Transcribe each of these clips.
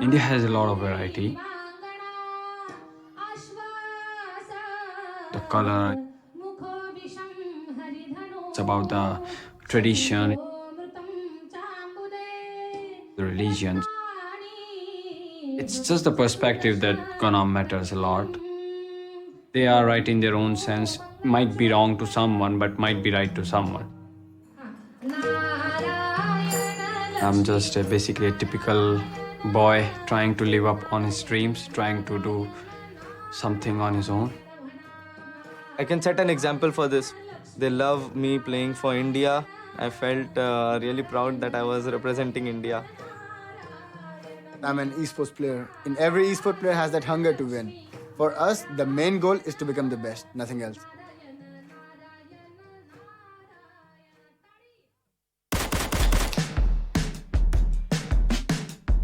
India has a lot of variety. The color, it's about the tradition, the religion. It's just the perspective that gonna matters a lot. They are right in their own sense. Might be wrong to someone, but might be right to someone. I'm just basically a typical boy trying to live up on his dreams, trying to do something on his own. I can set an example for this. They love me playing for India. I felt really proud that I was representing India. I'm an esports player, and every esports player has that hunger to win. For us, the main goal is to become the best, nothing else.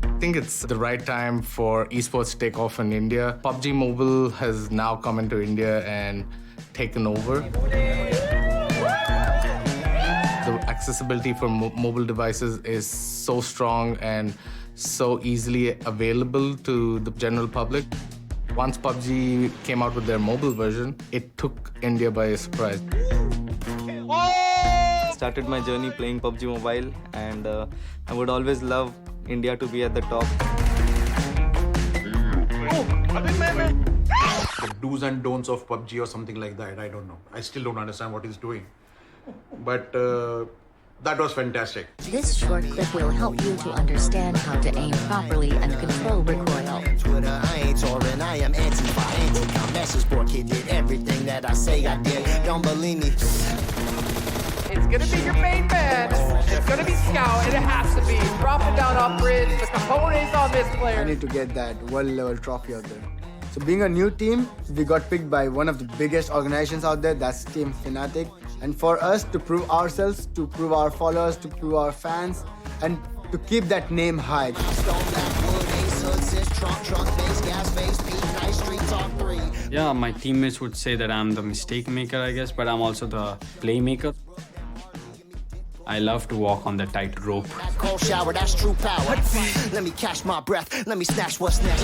I think it's the right time for esports to take off in India. PUBG Mobile has now come into India and taken over. The accessibility for mobile devices is so strong and so easily available to the general public. Once PUBG came out with their mobile version, it took India by surprise. Started my journey playing PUBG Mobile, and I would always love India to be at the top. The do's and don'ts of PUBG or something like that, I don't know. I still don't understand what he's doing. But that was fantastic. This short clip will help you to understand how to aim properly and control recoil. Twitter, I ain't touring, I am anti-com message board kid did everything that I say I did. Don't believe me. It's gonna be your main man. It's gonna be Scout, and it has to be. Drop it down off bridge. The components on this player. I need to get that world level trophy out there. So being a new team, we got picked by one of the biggest organizations out there, that's Team Fnatic. And for us to prove ourselves, to prove our followers, to prove our fans, and to keep that name high. Yeah, my teammates would say that I'm the mistake maker, I guess, but I'm also the playmaker. I love to walk on the tightrope. Cold shower, that's true power. Let me catch my breath. Let me snatch what's next.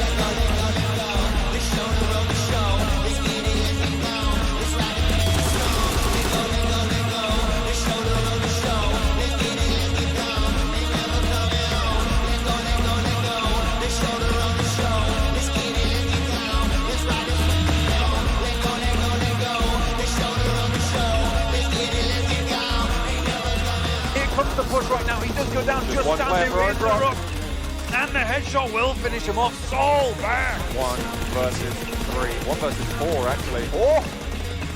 The push right now, he does go down just standing with the rook. And the headshot will finish him off. Soul back. 1 versus 3. 1 versus 4, actually. Oh!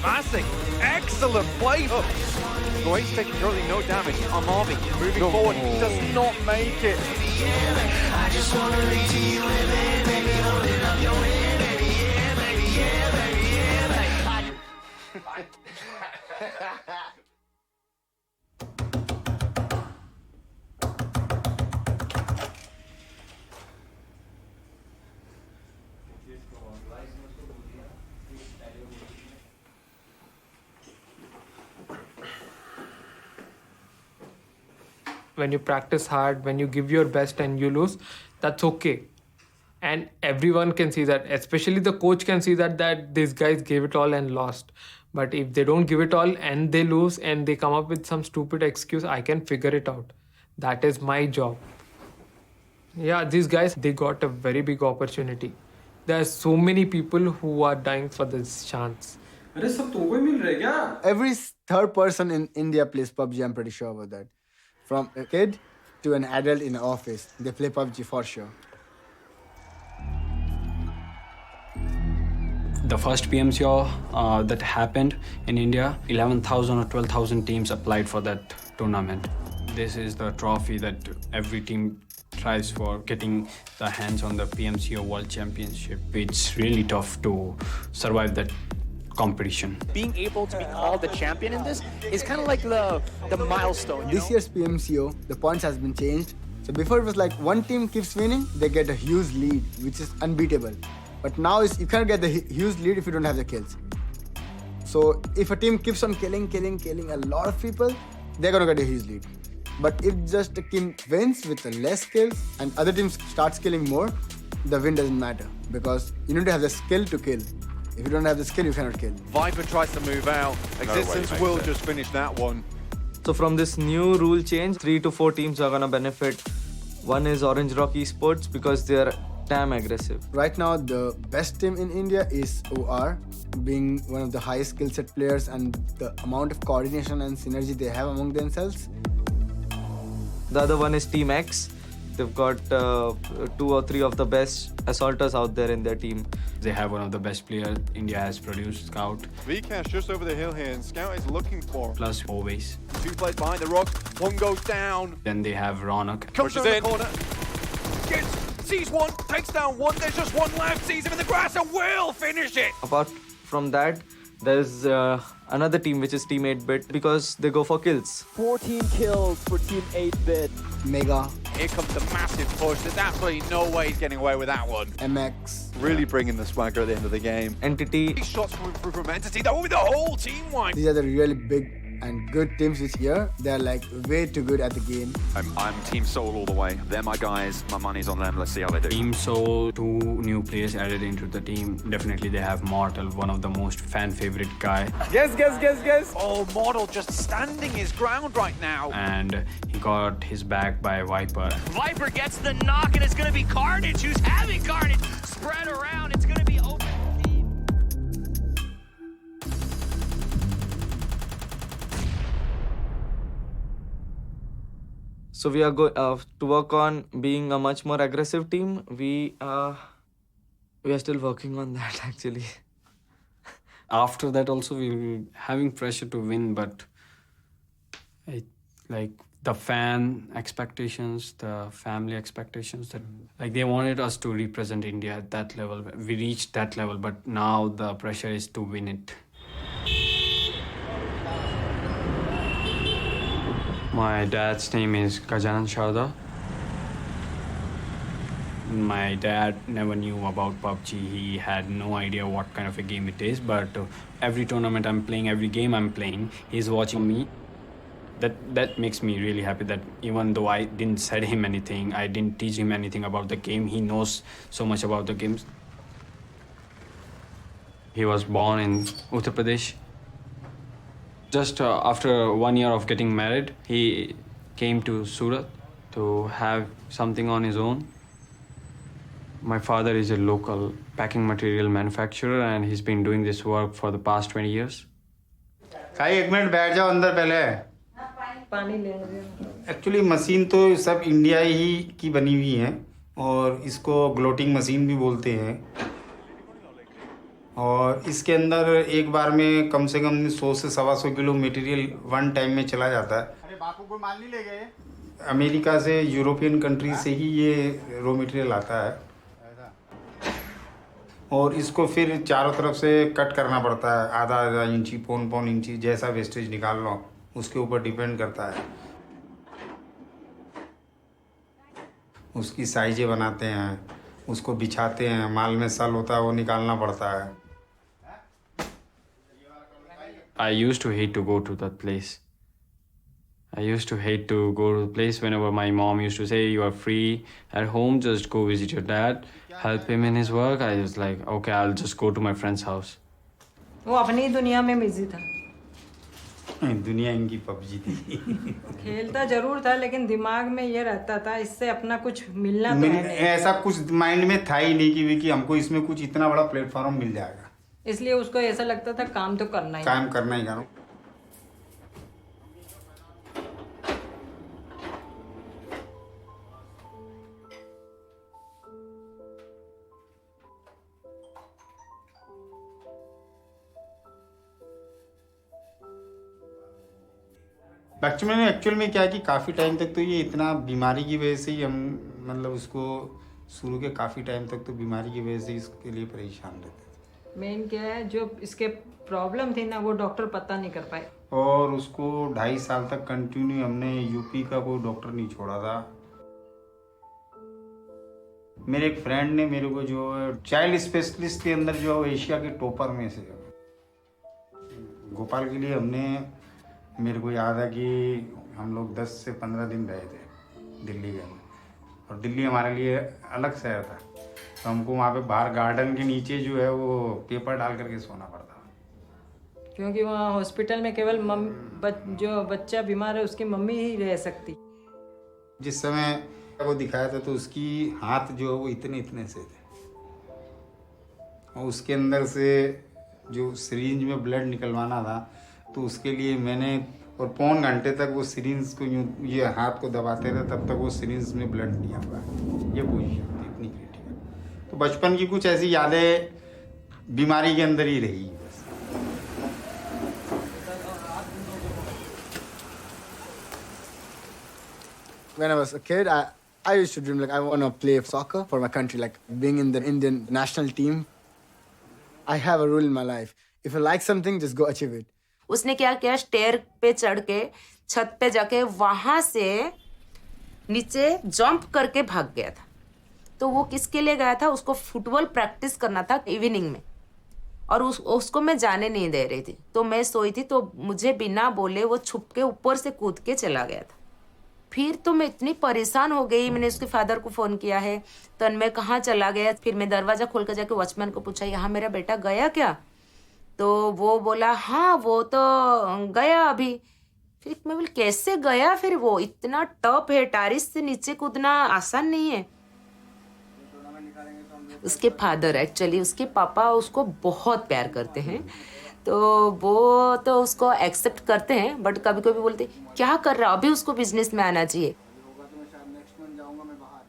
Massive. Excellent play. Oh. Well, he's taking currently no damage. Marvin moving Forward, he does not make it. I just want to read to you, baby, hold it up your head, baby, yeah, baby, yeah, baby, yeah, baby. When you practice hard, when you give your best and you lose, that's okay. And everyone can see that, especially the coach can see that these guys gave it all and lost. But if they don't give it all and they lose and they come up with some stupid excuse, I can figure it out. That is my job. Yeah, these guys, they got a very big opportunity. There are so many people who are dying for this chance. Every third person in India plays PUBG, I'm pretty sure about that. From a kid to an adult in an office, they play PUBG for sure. The first PMCO that happened in India, 11,000 or 12,000 teams applied for that tournament. This is the trophy that every team tries for, getting the hands on the PMCO World Championship. It's really tough to survive that competition. Being able to be called the champion in this is kind of like the milestone. This year's PMCO, the points has been changed. So before it was like one team keeps winning, they get a huge lead, which is unbeatable. But now you can't get the huge lead if you don't have the kills. So if a team keeps on killing a lot of people, they're gonna get a huge lead. But if just a team wins with less kills and other teams starts killing more, the win doesn't matter because you need to have the skill to kill. If you don't have the skill, you cannot kill. Viper tries to move out. Existence will just finish that one. So from this new rule change, 3 to 4 teams are gonna benefit. One is Orange Rock Esports because they're damn aggressive. Right now, the best team in India is OR, being one of the highest skill set players and the amount of coordination and synergy they have among themselves. The other one is Team X. They've got 2 or 3 of the best assaulters out there in their team. They have one of the best players India has produced, Scout. VCash just over the hill here, and Scout is looking for. Plus always. 2 players behind the rock, one goes down. Then they have Ronak. Comes around the corner. Sees one, takes down one, there's just one left, sees him in the grass and will finish it. Apart from that, there's another team which is Team 8-Bit because they go for kills. 14 kills for Team 8-Bit. Mega. Here comes the massive push. There's absolutely no way he's getting away with that one. MX. Really bringing the swagger at the end of the game. Entity. These shots coming through from Entity, that will be the whole team wide. These are the really big and good teams this year. They're like way too good at the game. I'm Team Soul all the way. They're my guys. My money's on them. Let's see how they do. Team Soul, 2 new players added into the team. Definitely they have Mortal, one of the most fan favorite guy. Guess. Oh, Model just standing his ground right now. And he got his back by Viper. Viper gets the knock and it's gonna be Carnage who's having Carnage spread around. It's gonna be open. So we are going to work on being a much more aggressive team. We are still working on that actually. After that also we were having pressure to win, but like the fan expectations, the family expectations, that like they wanted us to represent India at that level. We reached that level, but now the pressure is to win it. My dad's name is Gajanan Sharda. My dad never knew about PUBG. He had no idea what kind of a game it is, but every tournament I'm playing, every game I'm playing, he's watching me. That makes me really happy that even though I didn't said him anything, I didn't teach him anything about the game, he knows so much about the games. He was born in Uttar Pradesh. Just after 1 year of getting married, he came to Surat to have something on his own. My father is a local packing material manufacturer and he's been doing this work for the past 20 years. भाई 1 minute बैठ जाओ अंदर पहले. पानी ले रहे. Actually machine तो सब इंडिया ही की बनी हुई है और इसको ग्लोटिंग मशीन भी बोलते हैं. और इसके अंदर एक बार में कम से कम 100 से 125 किलो मटेरियल वन टाइम में चला जाता है. अरे बापू को माल नहीं ले गए. अमेरिका से, यूरोपियन कंट्री से ही ये रॉ मटेरियल आता है और इसको फिर चारों तरफ से कट करना पड़ता है. आधा इंची, पौन इंची, जैसा वेस्टेज निकाल लो उसके ऊपर डिपेंड करता है. उसकी साइजें बनाते हैं, उसको बिछाते हैं, माल में सल होता है वो निकालना पड़ता है. I used to hate to go to that place. I used to hate to go to the place whenever my mom used to say, you are free at home, just go visit your dad, help him in his work. I was like, okay, I'll just go to my friend's house. वो अपनी दुनिया में busy था. दुनिया इनकी PUBG थी. खेलता जरूर था लेकिन दिमाग में ये रहता था इससे अपना कुछ मिलना तो है. ऐसा कुछ माइंड में था ही नहीं कि हमको इसमें कुछ इतना बड़ा प्लेटफॉर्म मिल जाएगा. इसलिए उसको ऐसा लगता था काम तो करना ही. काम करना ही करो. एक्चुअल में क्या है कि काफ़ी टाइम तक तो ये इतना बीमारी की वजह से ही हम मतलब उसको शुरू के काफ़ी टाइम तक तो बीमारी की वजह से इसके लिए परेशान रहते थे. मेन क्या है जो इसके प्रॉब्लम थी ना वो डॉक्टर पता नहीं कर पाए और उसको 2.5 साल तक कंटिन्यू हमने यूपी का कोई डॉक्टर नहीं छोड़ा था. मेरे एक फ्रेंड ने मेरे को जो चाइल्ड स्पेशलिस्ट के अंदर जो एशिया के टॉपर में से गोपाल के लिए हमने, मेरे को याद है कि हम लोग 10 से 15 दिन रहे थे दिल्ली के अंदर, और दिल्ली हमारे लिए अलग शहर था, तो हमको वहाँ पे बाहर गार्डन के नीचे जो है वो पेपर डाल करके सोना पड़ता, क्योंकि वहाँ हॉस्पिटल में केवल जो बच्चा बीमार है उसकी मम्मी ही रह सकती। जिस समय वो दिखाया था तो उसकी हाथ जो है वो इतने इतने से थे, और उसके अंदर से जो सिरिंज में ब्लड निकलवाना था, तो उसके लिए मैंने और पौन घंटे तक वो सिरिंज को यूँ ये हाथ को दबाते थे, तब तक वो सिरिंज में ब्लड नहीं आ पाया। ये पोजीशन थी इतनी क्रिटिकल। तो बचपन की कुछ ऐसी यादें बीमारी के अंदर ही रही। When I was a kid, I used to dream like I want to play soccer for my country, like being in the Indian national team. I have a rule in my life. If you like something, just go achieve it. उसने क्या किया, stair पे चढ़ के छत पे जाके वहां से नीचे जंप करके भाग गया था। तो वो किसके लिए गया था? उसको फुटबॉल प्रैक्टिस करना था इवनिंग में, और उसको मैं जाने नहीं दे रही थी। तो मैं सोई थी, तो मुझे बिना बोले वो छुप के ऊपर से कूद के चला गया था। फिर तो मैं इतनी परेशान हो गई, मैंने उसके फादर को फ़ोन किया है, तन्मय कहाँ चला गया। फिर मैं दरवाज़ा खोल कर जाके वॉचमैन को पूछा, यहाँ मेरा बेटा गया क्या? तो वो बोला हाँ वो तो गया अभी। फिर मैं बोली कैसे गया? फिर वो इतना टफ है, टारिस से नीचे कूदना आसान नहीं है। उसके फादर एक्चुअली, उसके पापा उसको बहुत प्यार करते हैं, तो वो तो उसको एक्सेप्ट करते हैं, बट कभी कभी बोलते क्या कर रहा, अभी उसको बिजनेस में आना चाहिए।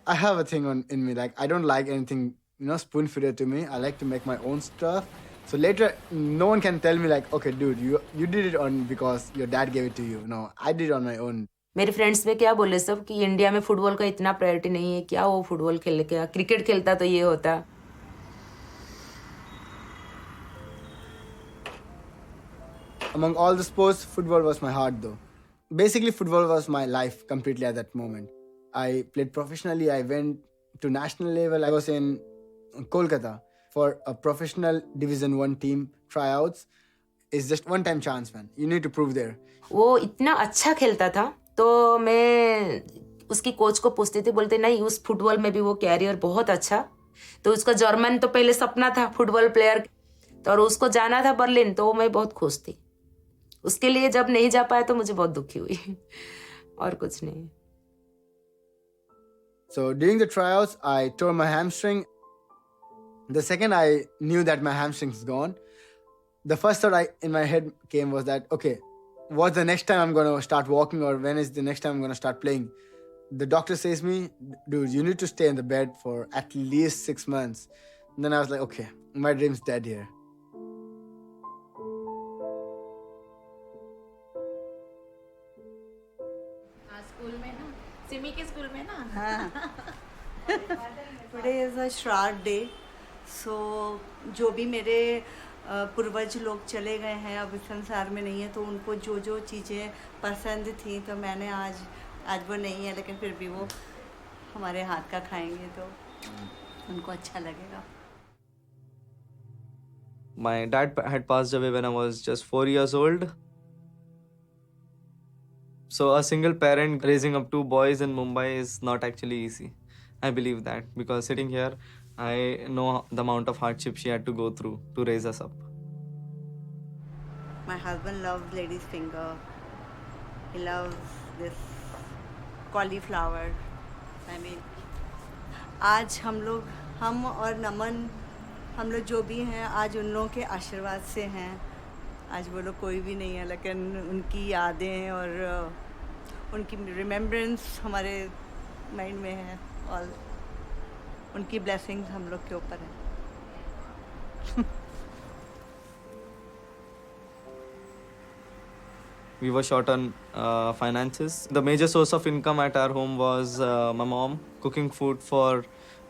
I have a thing in me, like I don't like anything, spoon fed to me. I like to make my own stuff. So later, no one can tell me like, okay, dude, you did it on because your dad gave it to you. No, I did it on my own. मेरे friends में क्या बोले सब कि India में football का इतना priority नहीं है, क्या वो फुटबॉल खेल के क्रिकेट खेलता तो ये होता। Among all the sports, football was my heart though. Basically, football was my life completely at that moment. I played professionally. I went to national level. I was in Kolkata for a professional Division 1 team tryouts. It's just one-time chance, man. You need to prove there. वो इतना अच्छा खेलता था, तो मैं उसकी coach को पूछती थी, बोलते नहीं उस फुटबॉल में भी वो कैरियर बहुत अच्छा। तो उसका जर्मन तो पहले सपना था फुटबॉल प्लेयर, तो और उसको जाना था बर्लिन, तो मैं बहुत खुश थी। उसके लिए जब नहीं जा पाया तो मुझे बहुत दुखी हुई, और कुछ नहीं। So during the tryouts, I tore my hamstring. The second I knew that my hamstring is gone, the first thought in my head came was that, okay, what's the next time I'm going to start walking, or when is the next time I'm going to start playing? The doctor says me, dude, you need to stay in the bed for at least 6 months. And then I was like, okay, my dream's dead here. Today is a Shraddh day, so जो भी मेरे पूर्वज लोग चले गए हैं अब इस संसार में नहीं है, तो उनको जो जो चीज़ें पसंद थी तो मैंने आज वो नहीं है, लेकिन फिर भी वो हमारे हाथ का खाएंगे तो उनको अच्छा लगेगा। My dad had passed away when I was just 4 years old. So a single parent raising up 2 boys in Mumbai is not actually easy. I believe that because sitting here, I know the amount of hardship she had to go through to raise us up. My husband loves lady's finger. He loves this cauliflower. I mean, आज हम और नमन, हम लोग जो भी हैं, आज उन लोगों के आशीर्वाद से हैं। आज वो लोग कोई भी नहीं है, लेकिन उनकी यादें और उनकी रिमेम्बरेंस हमारे माइंड में है, और उनकी ब्लेसिंग्स हम लोग के ऊपर है। We were short on finances. The major source of income at our home was my mom cooking food for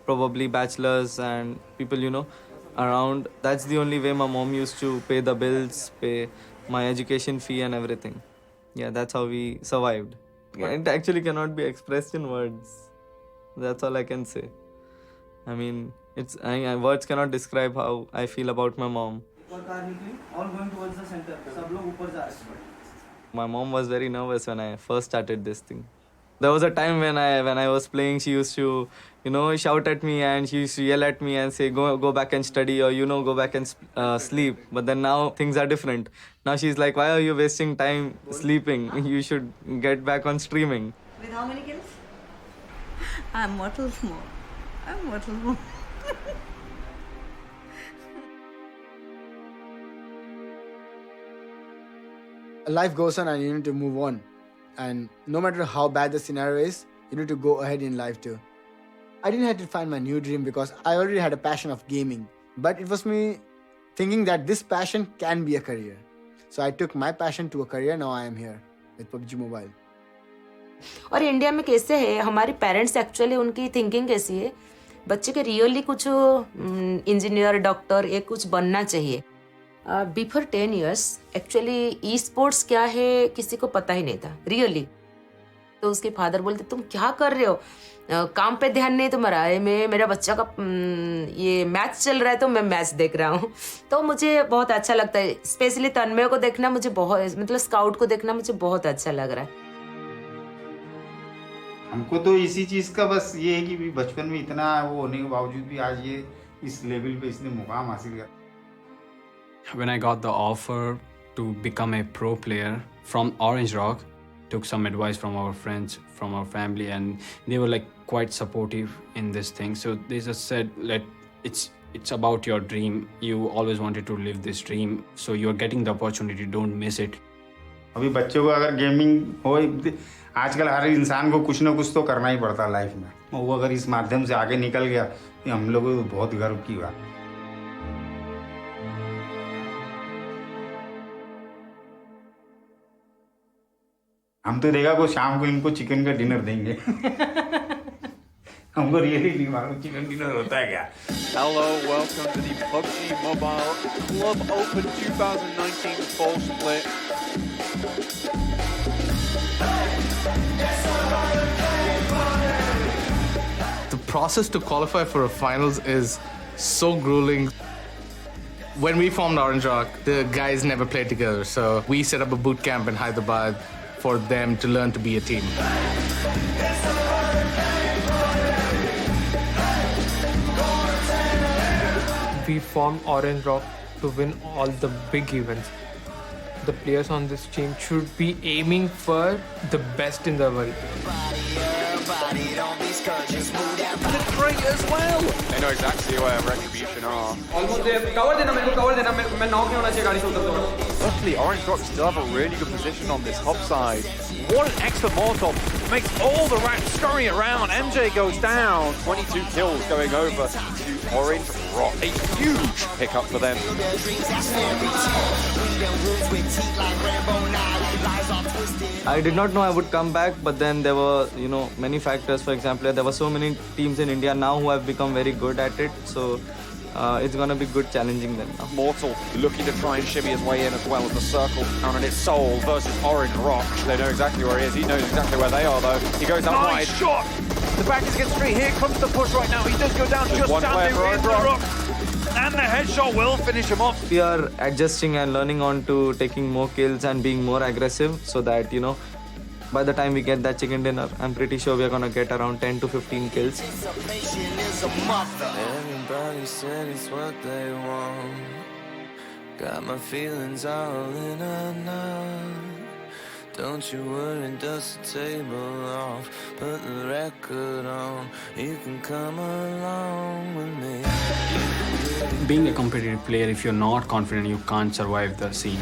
probably bachelors and people, around. That's the only way my mom used to pay the bills, pay my education fee and everything. Yeah, that's how we survived. It actually cannot be expressed in words. That's all I can say. I mean, words cannot describe how I feel about my mom. All going towards the center. सब लोग ऊपर जा रहे हैं. My mom was very nervous when I first started this thing. There was a time when I was playing, she used to, shout at me and she used to yell at me and say, go back and study, or go back and sleep. But then now things are different. Now she's like, why are you wasting time sleeping? You should get back on streaming. With how many kills? I'm mortal more. I'm mortal more. Life goes on and you need to move on. And no matter how bad the scenario is, you need to go ahead in life too. I didn't have to find my new dream because I already had a passion of gaming. But it was me thinking that this passion can be a career. So I took my passion to a career. Now I am here with PUBG Mobile. और India में कैसे है, हमारे parents actually उनकी thinking कैसी है, बच्चे के रियली कुछ इंजीनियर, डॉक्टर, ये कुछ बनना चाहिए. Before 10 years actually e sports क्या है किसी को पता ही नहीं था रियली. तो उसके फादर बोलते तुम क्या कर रहे हो, काम पे ध्यान नहीं तुम्हारा. मेरा बच्चा का ये मैच चल रहा है तो मैं मैच देख रहा हूँ. तो मुझे बहुत अच्छा लगता है, स्पेशली तन्मय को देखना मुझे बहुत, मतलब स्काउट को देखना मुझे बहुत अच्छा लग रहा है. हमको तो इसी चीज का बस ये है कि भी बचपन में इतना वो होने के बावजूद भी आज ये इस लेवल पे इसने मुकाम हासिल किया. When I got the offer to become a pro player from Orange Rock, took some advice from our friends, from our family, and they were like quite supportive in this thing. So they just said, it's about your dream. You always wanted to live this dream, so you're getting the opportunity. Don't miss it. अभी बच्चों को अगर gaming हो, आजकल हर इंसान को कुछ ना कुछ तो करना ही पड़ता है लाइफ में. वो अगर इस माध्यम से आगे निकल गया तो हम लोगों को बहुत गर्व की बात. हम तो देखा को शाम को इनको चिकन का डिनर देंगे. हमको रियली नहीं मालूम चिकन डिनर होता है क्या. Hello, welcome to the PUBG Mobile Club Open 2019 fall split. The process to qualify for a finals is so grueling. When we formed Orange Rock, the guys never played together, so we set up a boot camp in Hyderabad for them to learn to be a team. We formed Orange Rock to win all the big events. The players on this team should be aiming for the best in the world. It's great as well. They know exactly where Retribution are. Almost there. Cover देना मेरे को, cover देना. मैं knock नहीं होना चाहिए गाड़ी से उतर दूँगा. Luckily, Orange Rock still have a really good position on this top side. What an excellent Molotov. Makes all the rats scurry around. MJ goes down. 22 kills going over to Orange Rock. A huge pickup for them. I did not know I would come back, but then there were, many factors. For example, there were so many teams in India now who have become very good at it. So it's going to be good challenging them now. Mortal looking to try and shimmy his way in as well as the circle down on its soul versus Orange Rock. They know exactly where he is. He knows exactly where they are, though. He goes out wide. Nice shot! The back is against three. Here comes the push right now. He does go down just standing in the rock. And the headshot will finish him off. We are adjusting and learning on to taking more kills and being more aggressive so that, by the time we get that chicken dinner, I'm pretty sure we're going to get around 10 to 15 kills. Everybody said it's what they want. Got my feelings all in a knot. Don't you worry, dust the table off. Put the record on. You can come along with me. Being a competitive player, if you're not confident, you can't survive the scene.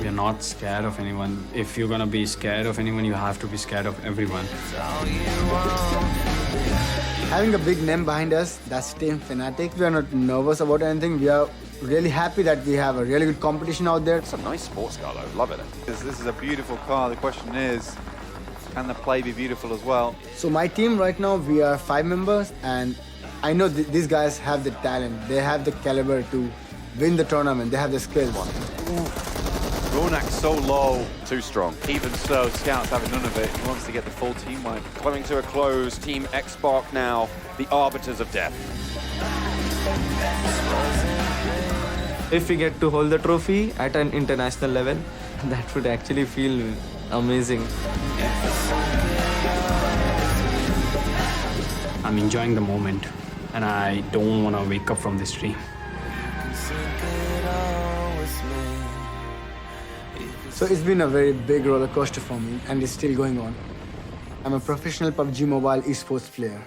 We are not scared of anyone. If you're gonna be scared of anyone, you have to be scared of everyone. Having a big name behind us, that's Team Fnatic. We are not nervous about anything. We are really happy that we have a really good competition out there. It's a nice sports car, though. Love it. This is a beautiful car. The question is, can the play be beautiful as well? So my team right now, we are 5 members, and I know these guys have the talent. They have the caliber to win the tournament. They have the skills. Ronak so low. Too strong. Even so, Scout's having none of it. He wants to get the full team wipe. Coming to a close, Team Xbox now, the arbiters of death. If we get to hold the trophy at an international level, that would actually feel amazing. I'm enjoying the moment, and I don't want to wake up from this dream. So it's been a very big roller coaster for me, and it's still going on. I'm a professional PUBG Mobile esports player.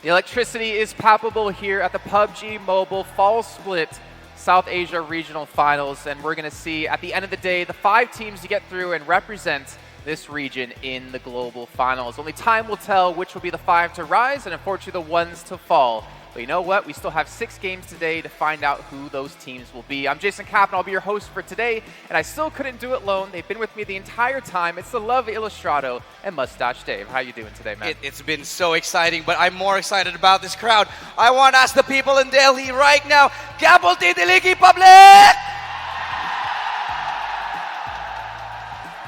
The electricity is palpable here at the PUBG Mobile Fall Split South Asia Regional Finals, and we're going to see at the end of the day the 5 teams to get through and represent this region in the Global Finals. Only time will tell which will be the 5 to rise and unfortunately the ones to fall. But you know what? We still have 6 games today to find out who those teams will be. I'm Jason Kapp, and I'll be your host for today, and I still couldn't do it alone. They've been with me the entire time. It's the lovely Illustrato and Mustache Dave. How you doing today, man? It's been so exciting, but I'm more excited about this crowd. I want to ask the people in Delhi right now, kya bolti Delhi ki public?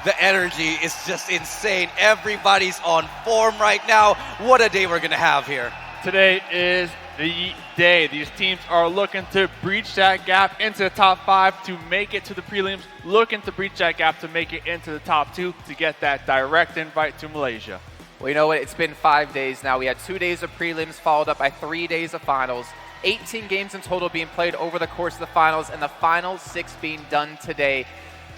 The energy is just insane. Everybody's on form right now. What a day we're going to have here. Today is the day. These teams are looking to breach that gap into the top 5 to make it to the prelims, looking to breach that gap to make it into the top 2 to get that direct invite to Malaysia. Well, you know what? It's been 5 days now. We had 2 days of prelims followed up by 3 days of finals. 18 games in total being played over the course of the finals, and the final 6 being done today.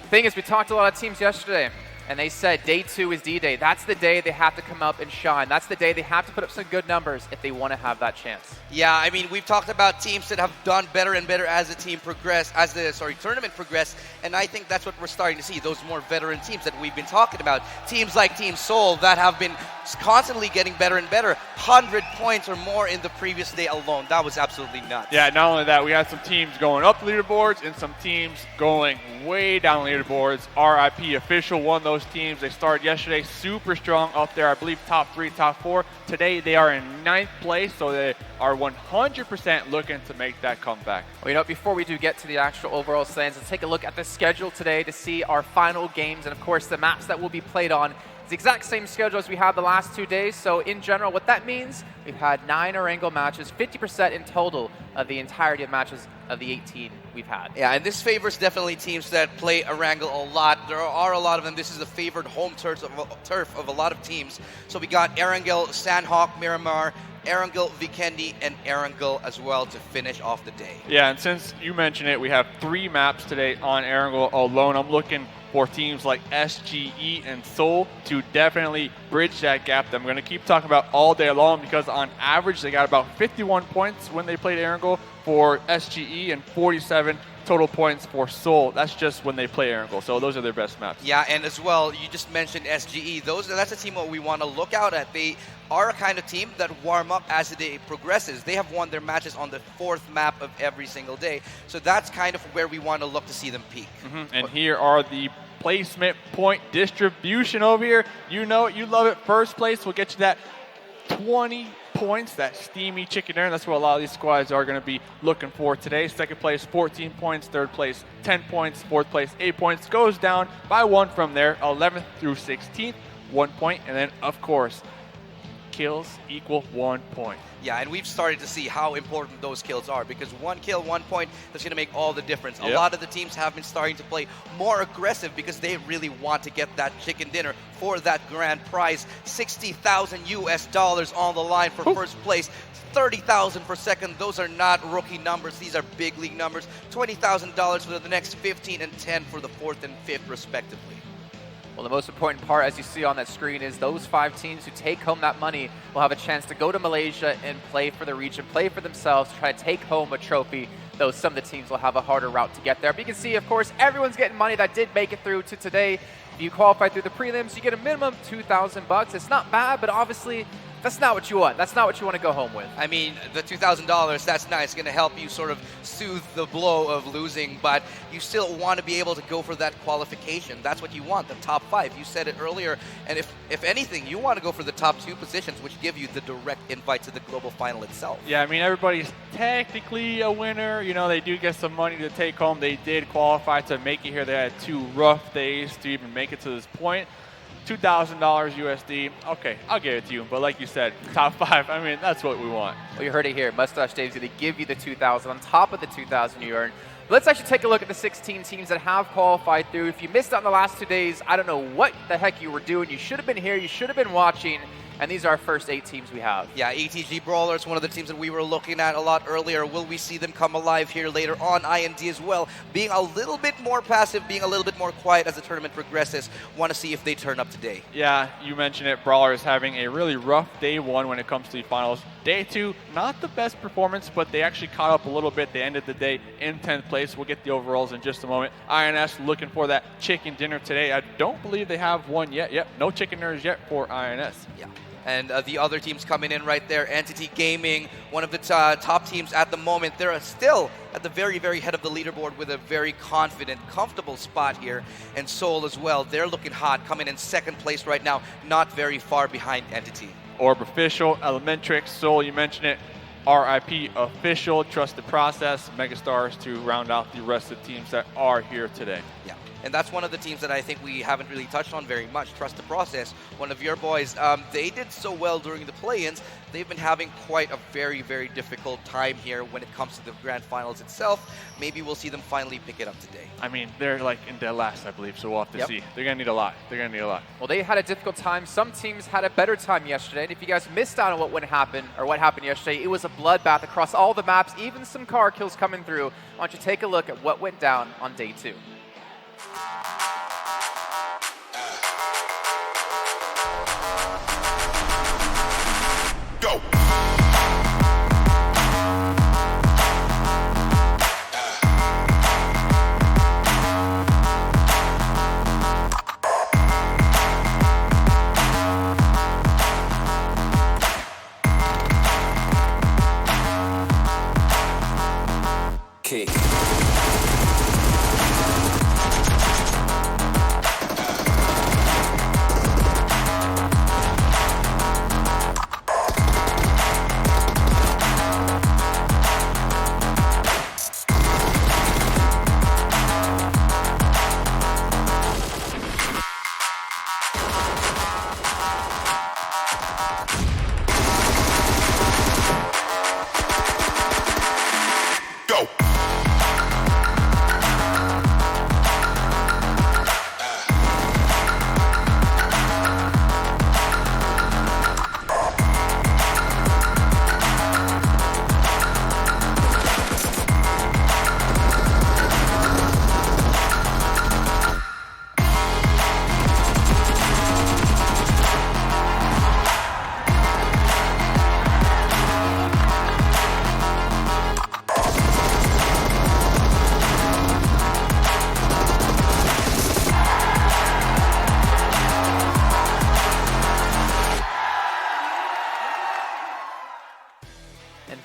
The thing is, we talked to a lot of teams yesterday, and they said day 2 is D-Day. That's the day they have to come up and shine. That's the day they have to put up some good numbers if they want to have that chance. Yeah, I mean, we've talked about teams that have done better and better as the team progressed, as the tournament progressed, and I think that's what we're starting to see, those more veteran teams that we've been talking about. Teams like Team Seoul that have been constantly getting better and better. 100 points or more in the previous day alone. That was absolutely nuts. Yeah, not only that, we had some teams going up the leaderboards and some teams going way down the leaderboards. RIP Official, one of those teams. They started yesterday super strong up there, I believe top 3, top 4. Today they are in 9th place, so they are 100% looking to make that comeback. Well, you know, before we do get to the actual overall standings, let's take a look at the schedule today to see our final games and, of course, the maps that will be played on. It's the exact same schedule as we had the last 2 days, so in general, what that means, we've had 9 Erangel matches, 50% in total of the entirety of matches of the 18 we've had. Yeah, and this favors definitely teams that play Erangel a lot. There are a lot of them. This is the favored home turf of a lot of teams. So we got Erangel, Sandhawk, Miramar, Erangel, Vikendi, and Erangel as well to finish off the day. Yeah, and since you mentioned it, we have 3 maps today on Erangel alone. I'm looking for teams like SGE and Seoul to definitely bridge that gap that I'm going to keep talking about all day long, because on average they got about 51 points when they played Erangel for SGE and 47 total points for Seoul. That's just when they play Erangel, so those are their best maps. Yeah, and as well, you just mentioned SGE. That's a team that we want to look out at. They are a kind of team that warm up as the day progresses. They have won their matches on the 4th map of every single day, so that's kind of where we want to look to see them peak. And here are the placement point distribution over here. You know it, you love it. First place will get you that 20 points, that steamy chicken dinner. That's what a lot of these squads are going to be looking for today. Second place, 14 points. Third place, 10 points. Fourth place, 8 points. Goes down by 1 from there. 11th through 16th, 1 point. And then, of course, kills equal 1 point. Yeah, and we've started to see how important those kills are, because 1 kill, 1 point, that's going to make all the difference. Yep. A lot of the teams have been starting to play more aggressive because they really want to get that chicken dinner for that grand prize. $60,000 on the line for first place. 30,000 per second. Those are not rookie numbers. These are big league numbers. $20,000 for the next 15 and 10 for the 4th and 5th, respectively. Well, the most important part, as you see on that screen, is those 5 teams who take home that money will have a chance to go to Malaysia and play for the region, play for themselves, try to take home a trophy, though some of the teams will have a harder route to get there. But you can see, of course, everyone's getting money that did make it through to today. If you qualify through the prelims, you get a minimum of $2,000. It's not bad, but obviously, that's not what you want. That's not what you want to go home with. I mean, the $2,000, that's nice. Going to help you sort of soothe the blow of losing, but you still want to be able to go for that qualification. That's what you want, the top 5. You said it earlier, and if anything, you want to go for the top 2 positions, which give you the direct invite to the global final itself. Yeah, I mean, everybody's technically a winner. You know, they do get some money to take home. They did qualify to make it here. They had 2 rough days to even make it to this point. $2,000 USD. Okay, I'll give it to you. But like you said, top 5. I mean, that's what we want. Well, you heard it here. Mustache Dave's going to give you the $2,000 on top of the $2,000 you earn. Let's actually take a look at the 16 teams that have qualified through. If you missed out on the last 2 days, I don't know what the heck you were doing. You should have been here. You should have been watching. And these are our first 8 teams we have. Yeah, ETG.Brawlers, one of the teams that we were looking at a lot earlier. Will we see them come alive here later on? IND as well, being a little bit more passive, being a little bit more quiet as the tournament progresses. Want to see if they turn up today. Yeah, you mentioned it. Brawlers having a really rough day 1 when it comes to the finals. Day 2, not the best performance, but they actually caught up a little bit. They ended the day in 10th place. We'll get the overalls in just a moment. INS looking for that chicken dinner today. I don't believe they have one yet. Yep, no chicken dinners yet for INS. Yeah. And the other teams coming in right there, Entity Gaming, one of the top teams at the moment. They're still at the very, very head of the leaderboard with a very confident, comfortable spot here. And Seoul as well, they're looking hot, coming in 2nd place right now, not very far behind Entity. Orb Official, Elementrix, Seoul, you mentioned it. RIP Official, TrustDProcess, Megastars to round out the rest of the teams that are here today. Yeah. And that's one of the teams that I think we haven't really touched on very much. TrustDProcess, one of your boys. They did so well during the play-ins. They've been having quite a very, very difficult time here when it comes to the grand finals itself. Maybe we'll see them finally pick it up today. I mean, they're like in dead last, I believe, so we'll have to see. They're going to need a lot. They're going to need a lot. Well, they had a difficult time. Some teams had a better time yesterday. And if you guys missed out on what happened yesterday, it was a bloodbath across all the maps, even some car kills coming through. Why don't you take a look at what went down on day 2. Go! Kick.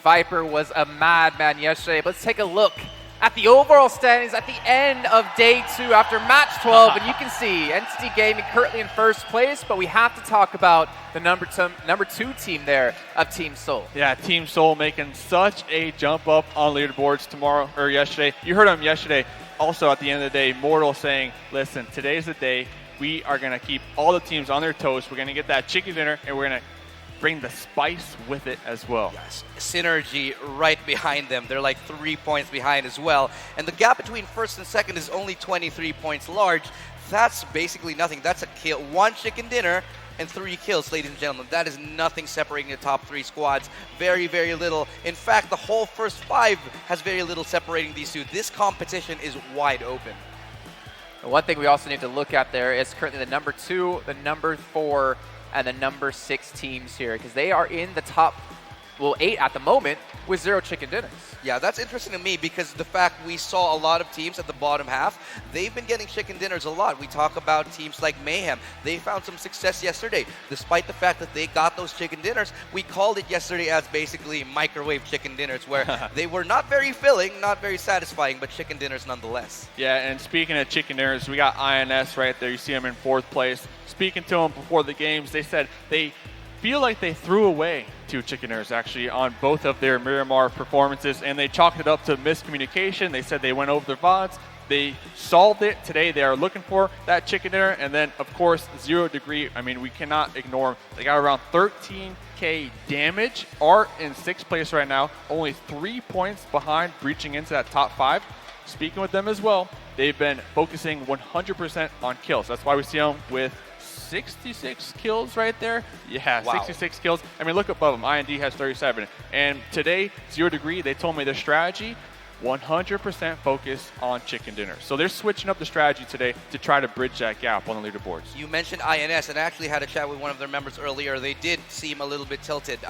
Viper was a madman yesterday. But let's take a look at the overall standings at the end of day 2 after match 12. And you can see Entity Gaming currently in 1st place, but we have to talk about the number 2 team there of Team Seoul. Yeah, Team Seoul making such a jump up on leaderboards yesterday. You heard him yesterday. Also at the end of the day, Mortal saying, listen, today's the day. We are going to keep all the teams on their toes. We're going to get that chicken dinner, and we're going to bring the spice with it as well. Yes, SynerGE right behind them. They're like 3 points behind as well. And the gap between 1st and 2nd is only 23 points large. That's basically nothing. That's a kill. 1 chicken dinner and 3 kills, ladies and gentlemen. That is nothing separating the top 3 squads. Very, very little. In fact, the whole first 5 has very little separating these two. This competition is wide open. One thing we also need to look at there is currently the number 2, the number 4, and the number 6 teams here, because they are in the top, well, 8 at the moment with 0 chicken dinners. Yeah, that's interesting to me because the fact we saw a lot of teams at the bottom half, they've been getting chicken dinners a lot. We talk about teams like Mayhem. They found some success yesterday. Despite the fact that they got those chicken dinners, we called it yesterday as basically microwave chicken dinners where they were not very filling, not very satisfying, but chicken dinners nonetheless. Yeah, and speaking of chicken dinners, we got INS right there. You see them in 4th place. Speaking to them before the games, they said they feel like they threw away 2 chicken dinners actually on both of their Miramar performances, and they chalked it up to miscommunication. They said they went over their VODs. They solved it today. They are looking for that chicken dinner. And then, of course, 0 Degree. I mean, we cannot ignore them. They got around 13K damage, are in 6th place right now, only 3 points behind breaching into that top 5. Speaking with them as well, they've been focusing 100% on kills. That's why we see them with 66 kills right there. Yeah, wow. 66 kills. I mean, look above them. IND has 37. And today, 0 Degree, they told me their strategy, 100% focus on chicken dinner. So they're switching up the strategy today to try to bridge that gap on the leaderboards. You mentioned INS, and I actually had a chat with one of their members earlier. They did seem a little bit tilted.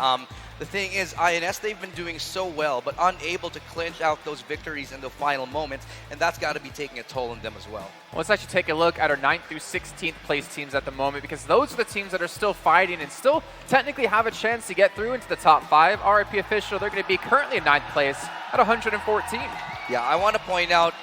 The thing is, INS, they've been doing so well, but unable to clinch out those victories in the final moments, and that's got to be taking a toll on them as well. Let's actually take a look at our 9th through 16th place teams at the moment, because those are the teams that are still fighting and still technically have a chance to get through into the top 5. RIP official, they're going to be currently in 9th place at 114. Yeah, I want to point out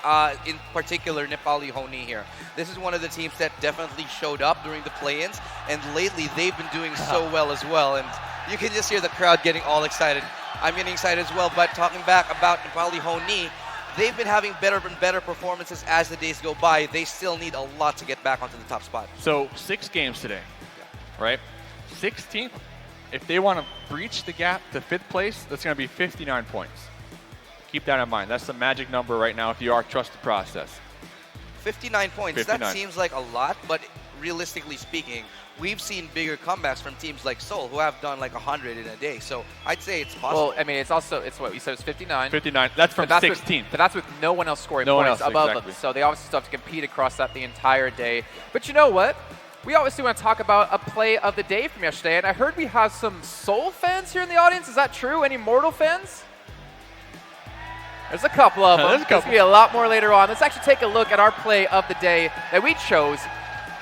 in particular Nepali HO NI here. This is one of the teams that definitely showed up during the play-ins, and lately they've been doing so well as well. And you can just hear the crowd getting all excited. I'm getting excited as well, but talking back about Nepali HO NI, they've been having better and better performances as the days go by. They still need a lot to get back onto the top spot. So 6 games today, right? 16th, if they want to breach the gap to 5th place, that's going to be 59 points. Keep that in mind. That's the magic number right now if you are TrustDProcess. 59 points. 59. That seems like a lot, but realistically speaking, we've seen bigger comebacks from teams like Seoul who have done like 100 in a day. So I'd say it's possible. Well, I mean, it's what you said, it's 59. 59. That's from 16th. But that's with no one else scoring points above them. So they obviously still have to compete across that the entire day. But you know what? We obviously want to talk about a play of the day from yesterday. And I heard we have some Seoul fans here in the audience. Is that true? Any Mortal fans? There's a couple of them. There's going to be a lot more later on. Let's actually take a look at our play of the day that we chose.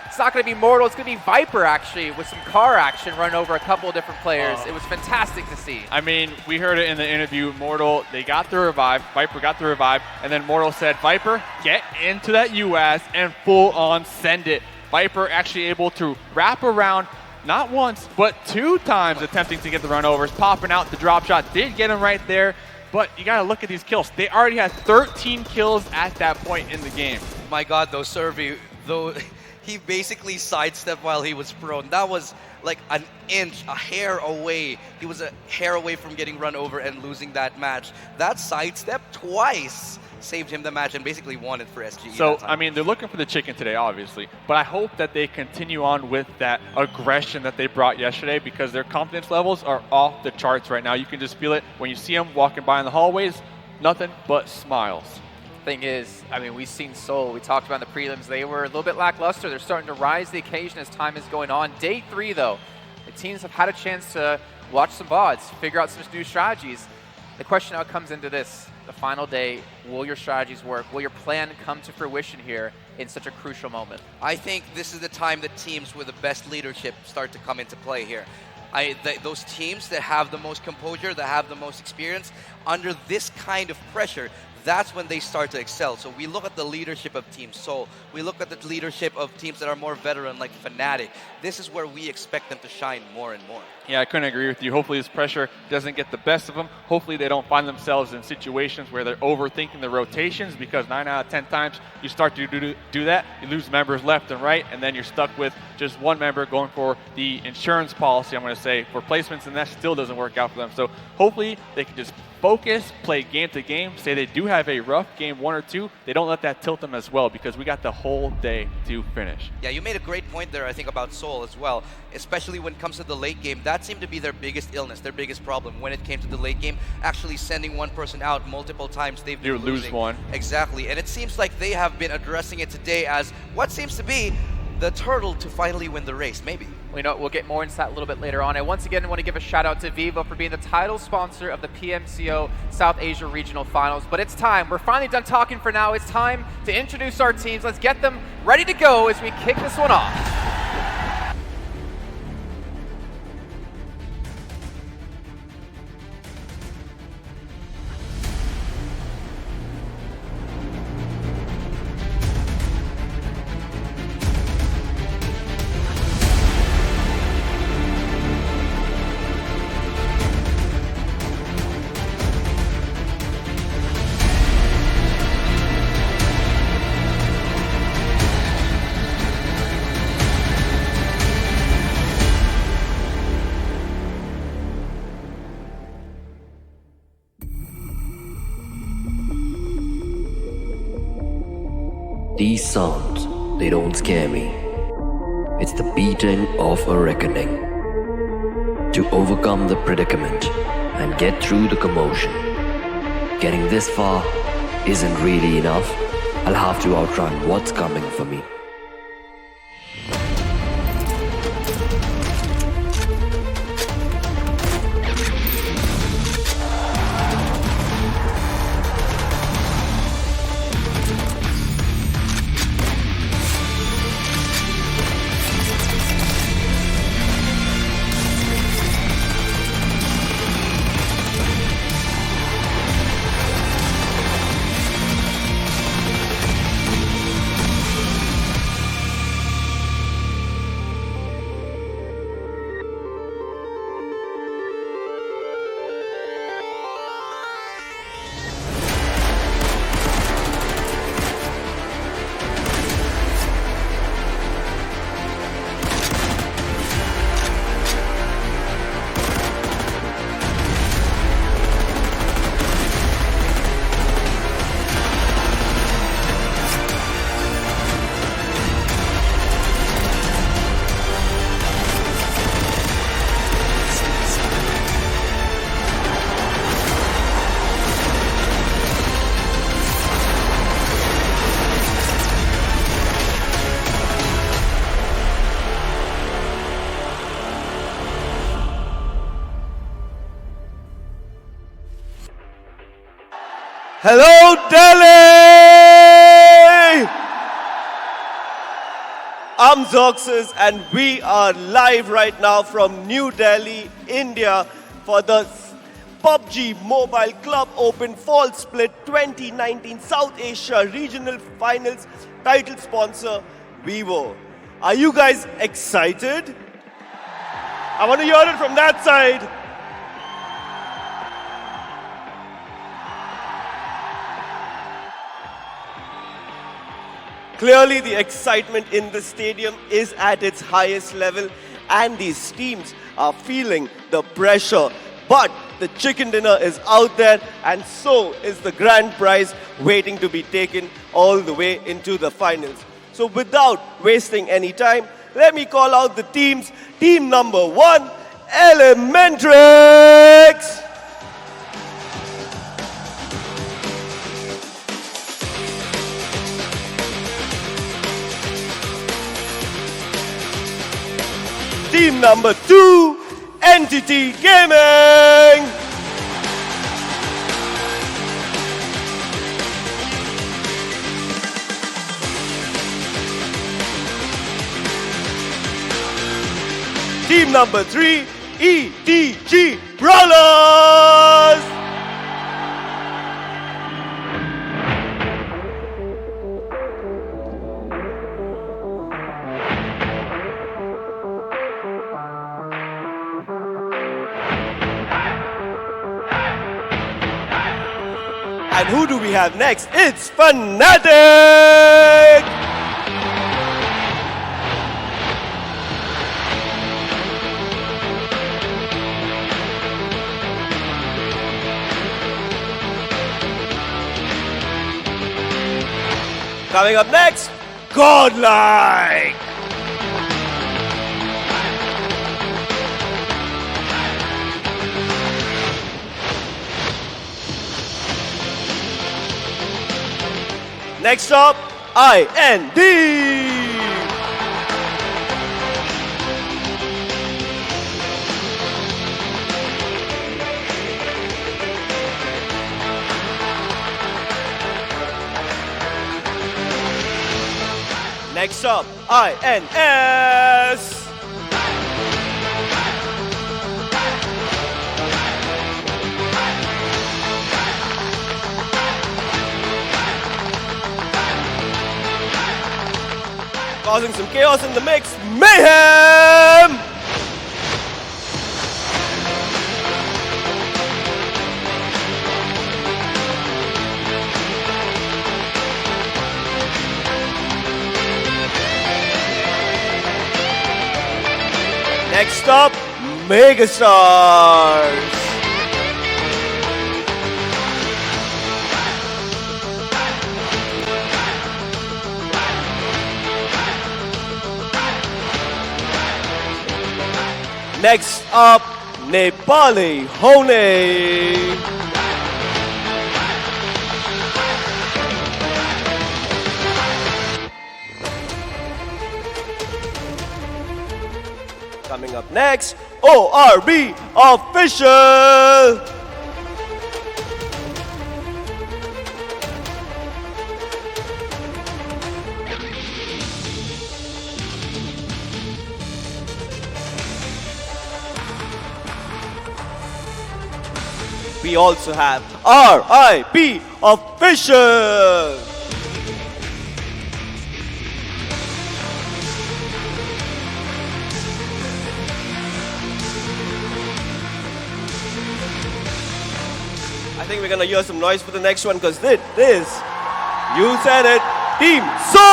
It's not going to be Mortal. It's going to be Viper, actually, with some car action run over a couple of different players. It was fantastic to see. I mean, we heard it in the interview. Mortal, they got the revive. Viper got the revive. And then Mortal said, Viper, get into that UAS and full on send it. Viper actually able to wrap around not once, but 2 times attempting to get the run overs, popping out the drop shot. Did get him right there. But you got to look at these kills. They already had 13 kills at that point in the game. My God, though, Survey, though he basically sidestepped while he was prone. That was like an inch, a hair away. He was a hair away from getting run over and losing that match. That sidestep twice saved him the match and basically won it for SGE. So, I mean, they're looking for the chicken today, obviously. But I hope that they continue on with that aggression that they brought yesterday because their confidence levels are off the charts right now. You can just feel it when you see them walking by in the hallways. Nothing but smiles. Thing is, I mean, we've seen Seoul. We talked about in the prelims. They were a little bit lackluster. They're starting to rise to the occasion as time is going on. Day 3, though, the teams have had a chance to watch some VODs, figure out some new strategies. The question now comes into this. The final day, will your strategies work? Will your plan come to fruition here in such a crucial moment? I think this is the time that teams with the best leadership start to come into play here. Those teams that have the most composure, that have the most experience, under this kind of pressure, that's when they start to excel. So we look at the leadership of Team Seoul. We look at the leadership of teams that are more veteran like Fnatic. This is where we expect them to shine more and more. Yeah, I couldn't agree with you. Hopefully this pressure doesn't get the best of them. Hopefully they don't find themselves in situations where they're overthinking the rotations because 9 out of 10 times you start to do that, you lose members left and right, and then you're stuck with just one member going for the insurance policy, I'm going to say, for placements, and that still doesn't work out for them. So hopefully they can just focus, play game to game, say they do have a rough game 1 or 2, they don't let that tilt them as well because we got the whole day to finish. Yeah, you made a great point there, I think, about Seoul as well, especially when it comes to the late game. That seemed to be their biggest illness, their biggest problem when it came to the late game, actually sending one person out multiple times. They've been losing. Lose one. Exactly, and it seems like they have been addressing it today as what seems to be the turtle to finally win the race, maybe. Well, you know, we'll get more into that a little bit later on. And once again, I want to give a shout out to Vivo for being the title sponsor of the PMCO South Asia Regional Finals. But it's time. We're finally done talking for now. It's time to introduce our teams. Let's get them ready to go as we kick this one off. These sounds, they don't scare me. It's the beating of a reckoning. To overcome the predicament and get through the commotion. Getting this far isn't really enough. I'll have to outrun what's coming for me. Hello, Delhi! I'm Zoxes, and we are live right now from New Delhi, India, for the PUBG Mobile Club Open Fall Split 2019 South Asia Regional Finals, title sponsor Vivo. Are you guys excited? I want to hear it from that side. Clearly, the excitement in the stadium is at its highest level, and these teams are feeling the pressure. But the chicken dinner is out there, and so is the grand prize waiting to be taken all the way into the finals. So without wasting any time, let me call out the teams. Team number 1, Elementrix! Team number 2, Entity Gaming! Team number 3, ETG.Brawlers! And who do we have next? It's Fnatic! Coming up next, Godlike. Next up, IND. Next up, INS. Causing some chaos in the mix, Mayhem! Next up, Megastars. Next up, Nepali HO NI. Coming up next, ORB Official. We also have RIP Official. I think we're gonna hear some noise for the next one because this is, you said it, Team Soul!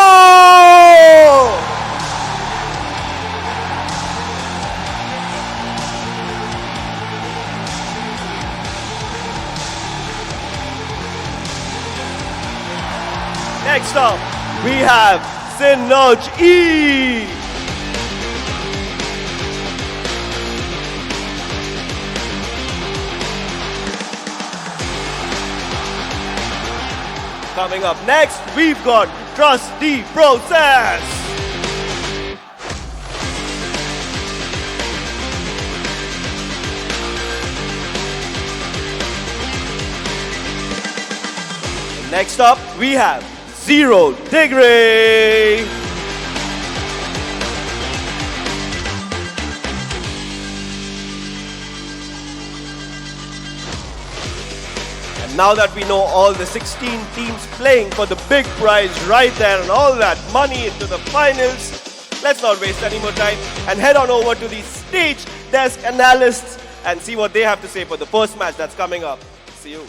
Next up, we have SynerGE. Coming up next, we've got TrustDProcess. Next up, we have 0 Degree. And now that we know all the 16 teams playing for the big prize right there and all that money into the finals, let's not waste any more time and head on over to the stage desk analysts and see what they have to say for the first match that's coming up. See you.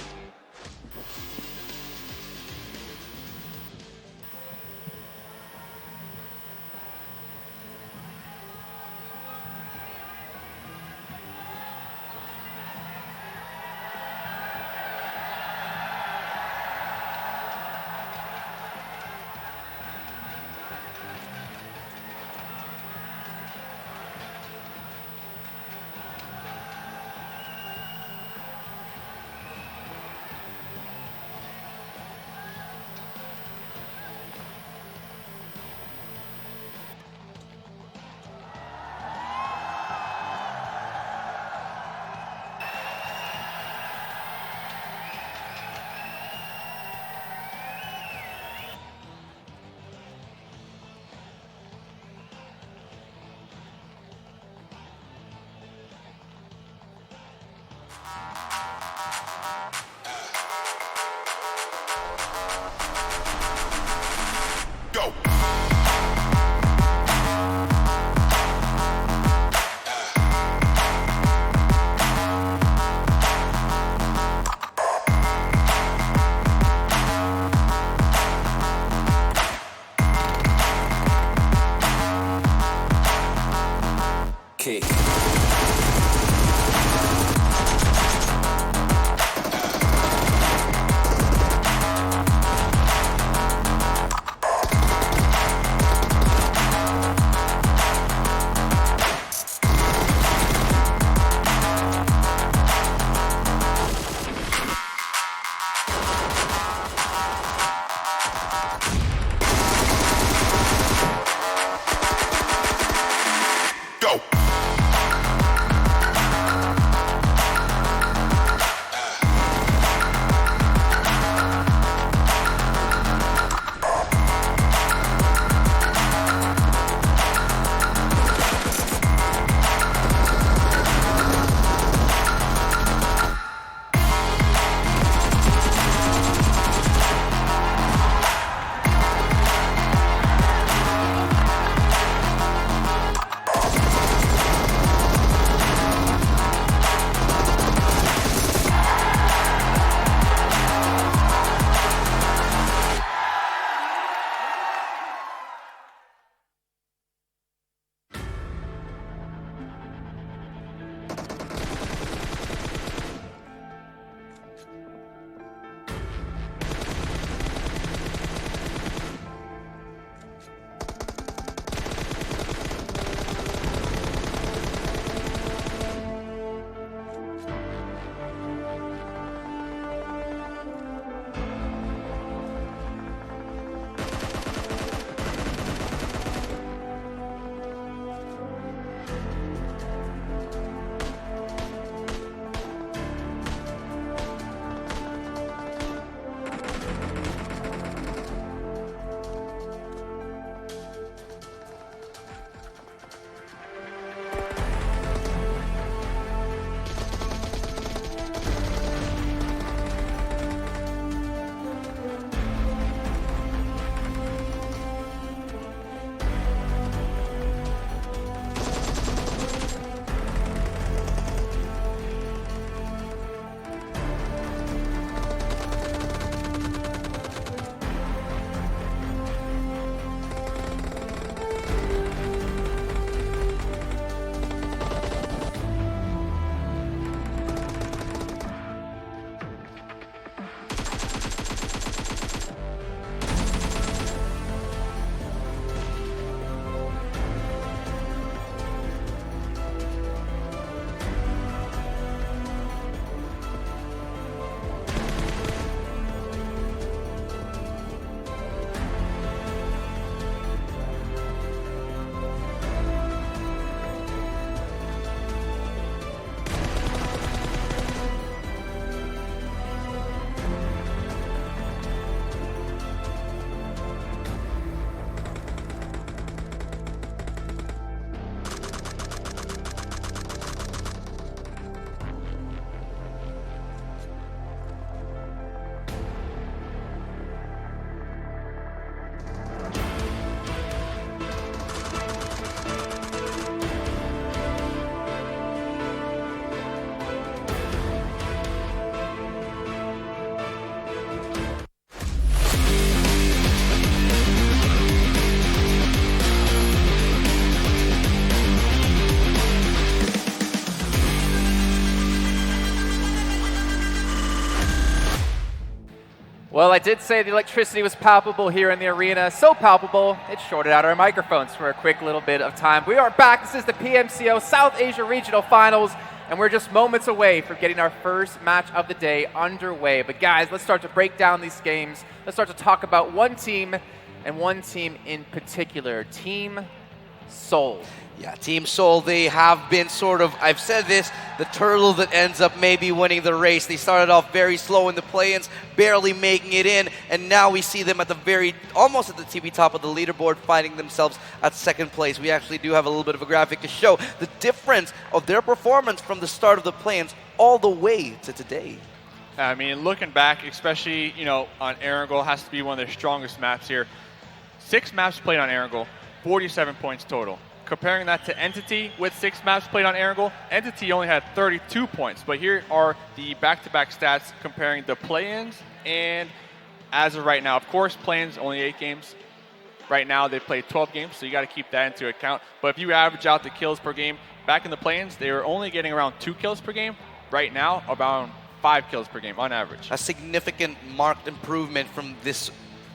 Well, I did say the electricity was palpable here in the arena. So palpable, it shorted out our microphones for a quick little bit of time. We are back. This is the PMCO South Asia Regional Finals, and we're just moments away from getting our first match of the day underway. But guys, let's start to break down these games. Let's start to talk about one team, and one team in particular, Team Seoul. Yeah, Team Seoul, they have been sort of, I've said this, the turtle that ends up maybe winning the race. They started off very slow in the play-ins, barely making it in, and now we see them at the almost at the TV top of the leaderboard, finding themselves at second place. We actually do have a little bit of a graphic to show the difference of their performance from the start of the play-ins all the way to today. I mean, looking back, especially, on Erangel, has to be one of their strongest maps here. 6 maps played on Erangel, 47 points total. Comparing that to Entity with 6 maps played on Erangel, Entity only had 32 points. But here are the back-to-back stats comparing the play-ins and as of right now. Of course, play-ins only 8 games. Right now, they played 12 games, so you got to keep that into account. But if you average out the kills per game, back in the play-ins, they were only getting around 2 kills per game. Right now, about 5 kills per game on average. A significant marked improvement from this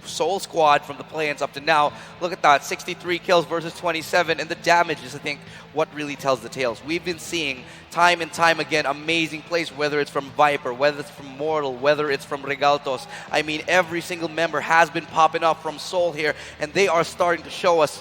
Seoul squad from the play-ins up to now. Look at that, 63 kills versus 27, and the damage is, I think, what really tells the tales. We've been seeing time and time again amazing plays, whether it's from Viper, whether it's from Mortal, whether it's from Regaltos. I mean, every single member has been popping up from Seoul here, and they are starting to show us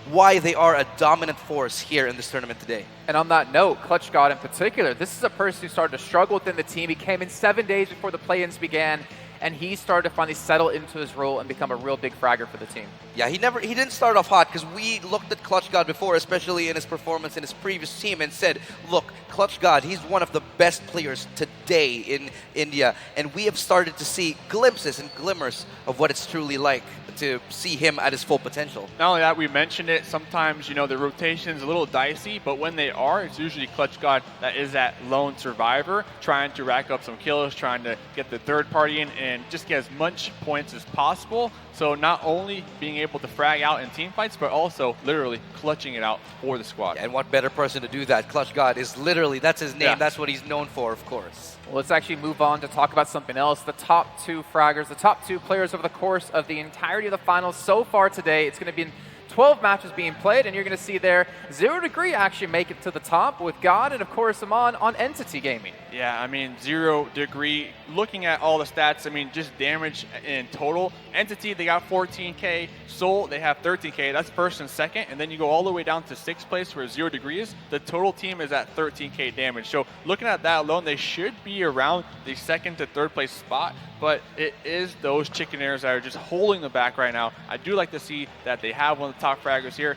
why they are a dominant force here in this tournament today. And on that note, Clutch God in particular, this is a person who started to struggle within the team. He came in 7 days before the play-ins began, and he started to finally settle into his role and become a real big fragger for the team. Yeah, he didn't start off hot, because we looked at Clutch God before, especially in his performance in his previous team, and said, look, Clutch God, he's one of the best players today in India, and we have started to see glimpses and glimmers of what it's truly like to see him at his full potential. Not only that, we mentioned it, sometimes, the rotation's a little dicey, but when they are, it's usually Clutch God that is that lone survivor, trying to rack up some kills, trying to get the third party in and just get as much points as possible. So not only being able to frag out in team fights, but also literally clutching it out for the squad. Yeah, and what better person to do that? Clutch God is literally, that's his name, yeah. That's what he's known for, of course. Well, let's actually move on to talk about something else. The top 2 fraggers, the top 2 players over the course of the entirety of the finals so far today. It's going to be 12 matches being played, and you're going to see there 0 Degree actually make it to the top with God and, of course, Aman on Entity Gaming. Yeah, I mean, 0 Degree, looking at all the stats, I mean, just damage in total. Entity, they got 14K. Seoul, they have 13K. That's first and second. And then you go all the way down to 6th place where 0 Degree is. The total team is at 13K damage. So looking at that alone, they should be around the 2nd to 3rd place spot. But it is those chickenaires that are just holding them back right now. I do like to see that they have one of the top fraggers here.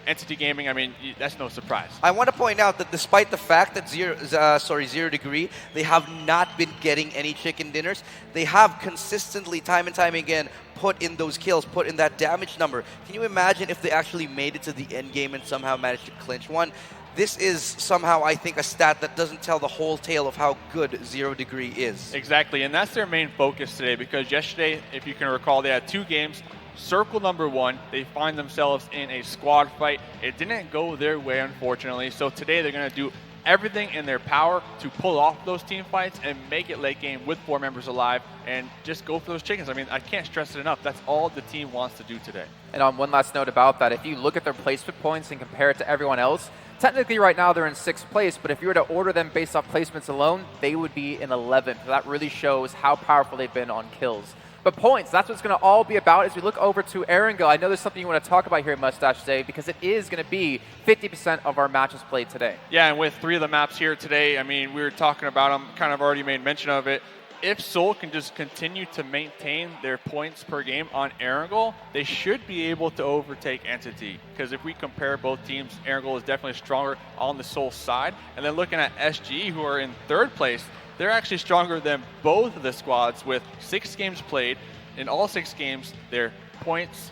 Entity Gaming, I mean, that's no surprise. I want to point out that despite the fact that 0 Degree, they have not been getting any chicken dinners, they have consistently, time and time again, put in those kills, put in that damage number. Can you imagine if they actually made it to the end game and somehow managed to clinch one? This is somehow, I think, a stat that doesn't tell the whole tale of how good 0 Degree is. Exactly, and that's their main focus today, because yesterday, if you can recall, they had 2 games. Circle number 1, they find themselves in a squad fight. It didn't go their way, unfortunately, so today they're going to do everything in their power to pull off those team fights and make it late game with 4 members alive and just go for those chickens. I mean, I can't stress it enough. That's all the team wants to do today. And on one last note about that, if you look at their placement points and compare it to everyone else, technically right now they're in 6th place, but if you were to order them based off placements alone, they would be in 11th. So that really shows how powerful they've been on kills. But points, that's what it's going to all be about as we look over to Erangel. I know there's something you want to talk about here, Mustache, today, because it is going to be 50% of our matches played today. Yeah, and with 3 of the maps here today, I mean, we were talking about them, kind of already made mention of it. If Seoul can just continue to maintain their points per game on Erangel, they should be able to overtake Entity. Because if we compare both teams, Erangel is definitely stronger on the Seoul side. And then looking at SGE, who are in 3rd place, they're actually stronger than both of the squads with 6 games played. In all 6 games, their points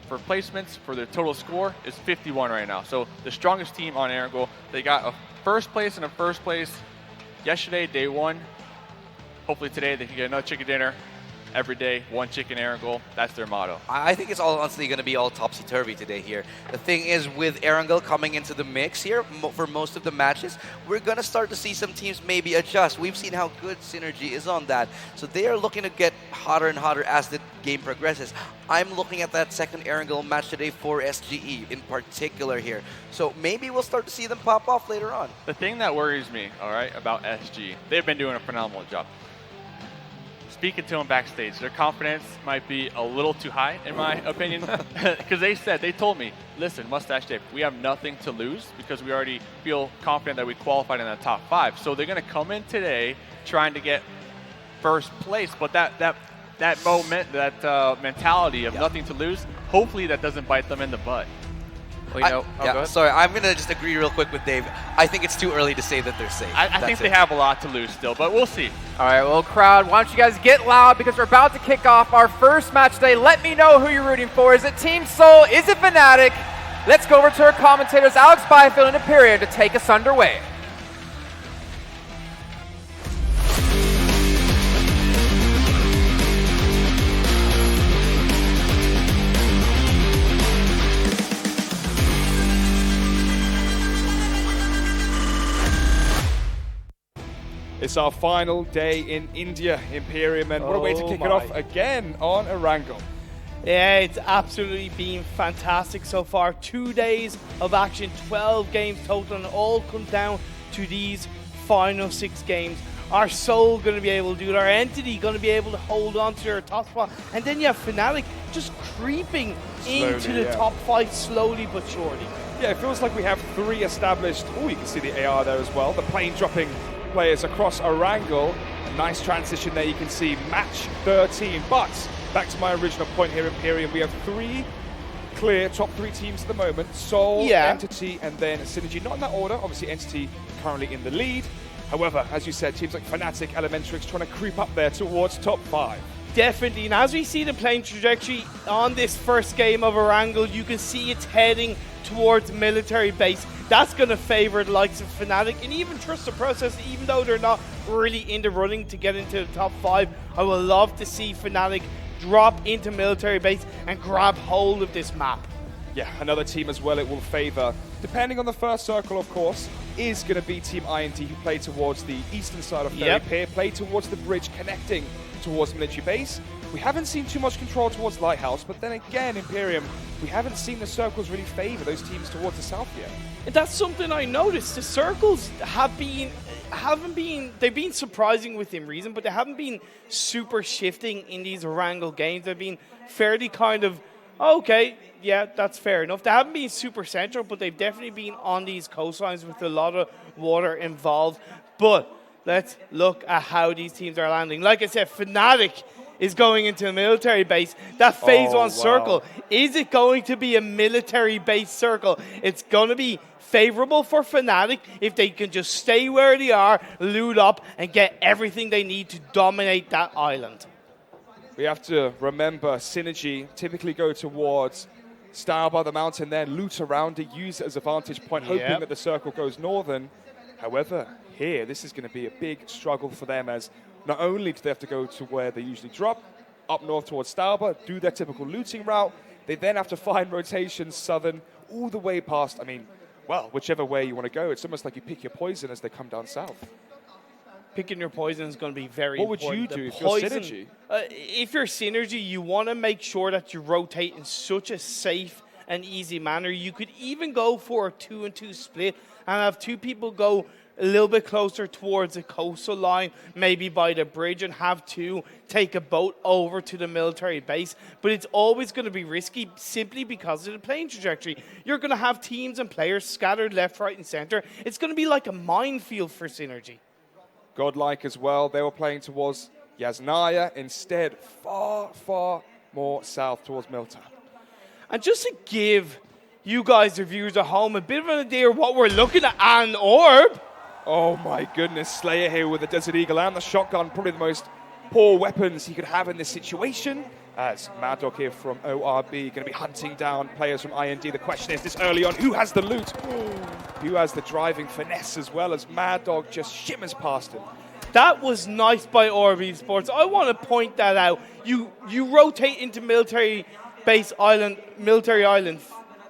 for placements for their total score is 51 right now. So the strongest team on Erangel, they got a 1st place and a 1st place yesterday, day 1. Hopefully today they can get another chicken dinner. every day, one chicken Erangel. That's their motto. I think it's all honestly going to be all topsy-turvy today here. The thing is, with Erangel coming into the mix here for most of the matches, we're going to start to see some teams maybe adjust. We've seen how good SynerGE is on that. So they are looking to get hotter and hotter as the game progresses. I'm looking at that second Erangel match today for SGE in particular here. So maybe we'll start to see them pop off later on. The thing that worries me, all right, about SG, they've been doing a phenomenal job. Speaking to them backstage, their confidence might be a little too high, in my opinion, because they told me, listen, Mustache Dave, we have nothing to lose because we already feel confident that we qualified in the top 5. So they're going to come in today trying to get first place, but that mentality of nothing to lose, hopefully that doesn't bite them in the butt. Well, sorry, I'm going to just agree real quick with Dave. I think it's too early to say that they're safe. I think they have a lot to lose still, but we'll see. All right, well, crowd, why don't you guys get loud because we're about to kick off our first match today. Let me know who you're rooting for. Is it Team Soul? Is it Fnatic? Let's go over to our commentators, Alex Byfield and Imperium, to take us underway. It's our final day in India, Imperium, and what a way to kick it off again on Erangel. Yeah, it's absolutely been fantastic so far. 2 days of action, 12 games total, and it all comes down to these final 6 games. Our Soul going to be able to do it, our Entity going to be able to hold on to their top spot, and then you have Fnatic just creeping into the top 5 slowly but surely. Yeah, it feels like we have 3 established, you can see the AR there as well, the plane dropping players across Erangel. A nice transition there, you can see match 13, but back to my original point here, Imperium, we have 3 clear top 3 teams at the moment, Soul, Entity, and then SynerGE. Not in that order, obviously Entity currently in the lead. However, as you said, teams like Fnatic, Elementrix trying to creep up there towards top 5. Definitely, and as we see the playing trajectory on this first game of Erangel, you can see it's heading towards military base. That's going to favor the likes of Fnatic and even TrustDProcess, even though they're not really in the running to get into the top 5. I would love to see Fnatic drop into military base and grab hold of this map. Yeah, another team as well it will favor, depending on the first circle, of course, is going to be Team IND, who play towards the eastern side of Ferry Pier, play towards the bridge connecting towards military base. We haven't seen too much control towards Lighthouse, but then again, Imperium, we haven't seen the circles really favor those teams towards the south yet. And that's something I noticed. The circles they've been surprising within reason, but they haven't been super shifting in these Erangel games. They've been fairly kind of, okay, yeah, that's fair enough. They haven't been super central, but they've definitely been on these coastlines with a lot of water involved. But let's look at how these teams are landing. Like I said, Fnatic is going into a military base. That phase 1 circle, is it going to be a military base circle? It's going to be favorable for Fnatic if they can just stay where they are, loot up, and get everything they need to dominate that island. We have to remember SynerGE typically go towards Style by the Mountain, then loot around it, use it as a vantage point, hoping that the circle goes northern. However, here, this is going to be a big struggle for them, as not only do they have to go to where they usually drop, up north towards Stauber, do their typical looting route, they then have to find rotations southern, all the way past, whichever way you want to go. It's almost like you pick your poison as they come down south. Picking your poison is going to be very important. important. What would you do if you're SynerGE? If you're SynerGE, you want to make sure that you rotate in such a safe and easy manner. You could even go for a 2-and-2 split and have 2 people go a little bit closer towards the coastal line, maybe by the bridge, and have 2 take a boat over to the military base. But it's always going to be risky simply because of the playing trajectory. You're going to have teams and players scattered left, right, and center. It's going to be like a minefield for SynerGE. Godlike as well, they were playing towards Yasnaya, instead far, far more south towards Milta. And just to give you guys, the viewers at home, a bit of an idea of what we're looking at, an orb. Oh my goodness, Slayer here with the Desert Eagle and the shotgun, probably the most poor weapons he could have in this situation. As Mad Dog here from ORB going to be hunting down players from IND. The question is, this early on, who has the loot? Who has the driving finesse, as well as Mad Dog just shimmers past him? That was nice by Orb Esports. I want to point that out. You rotate into military island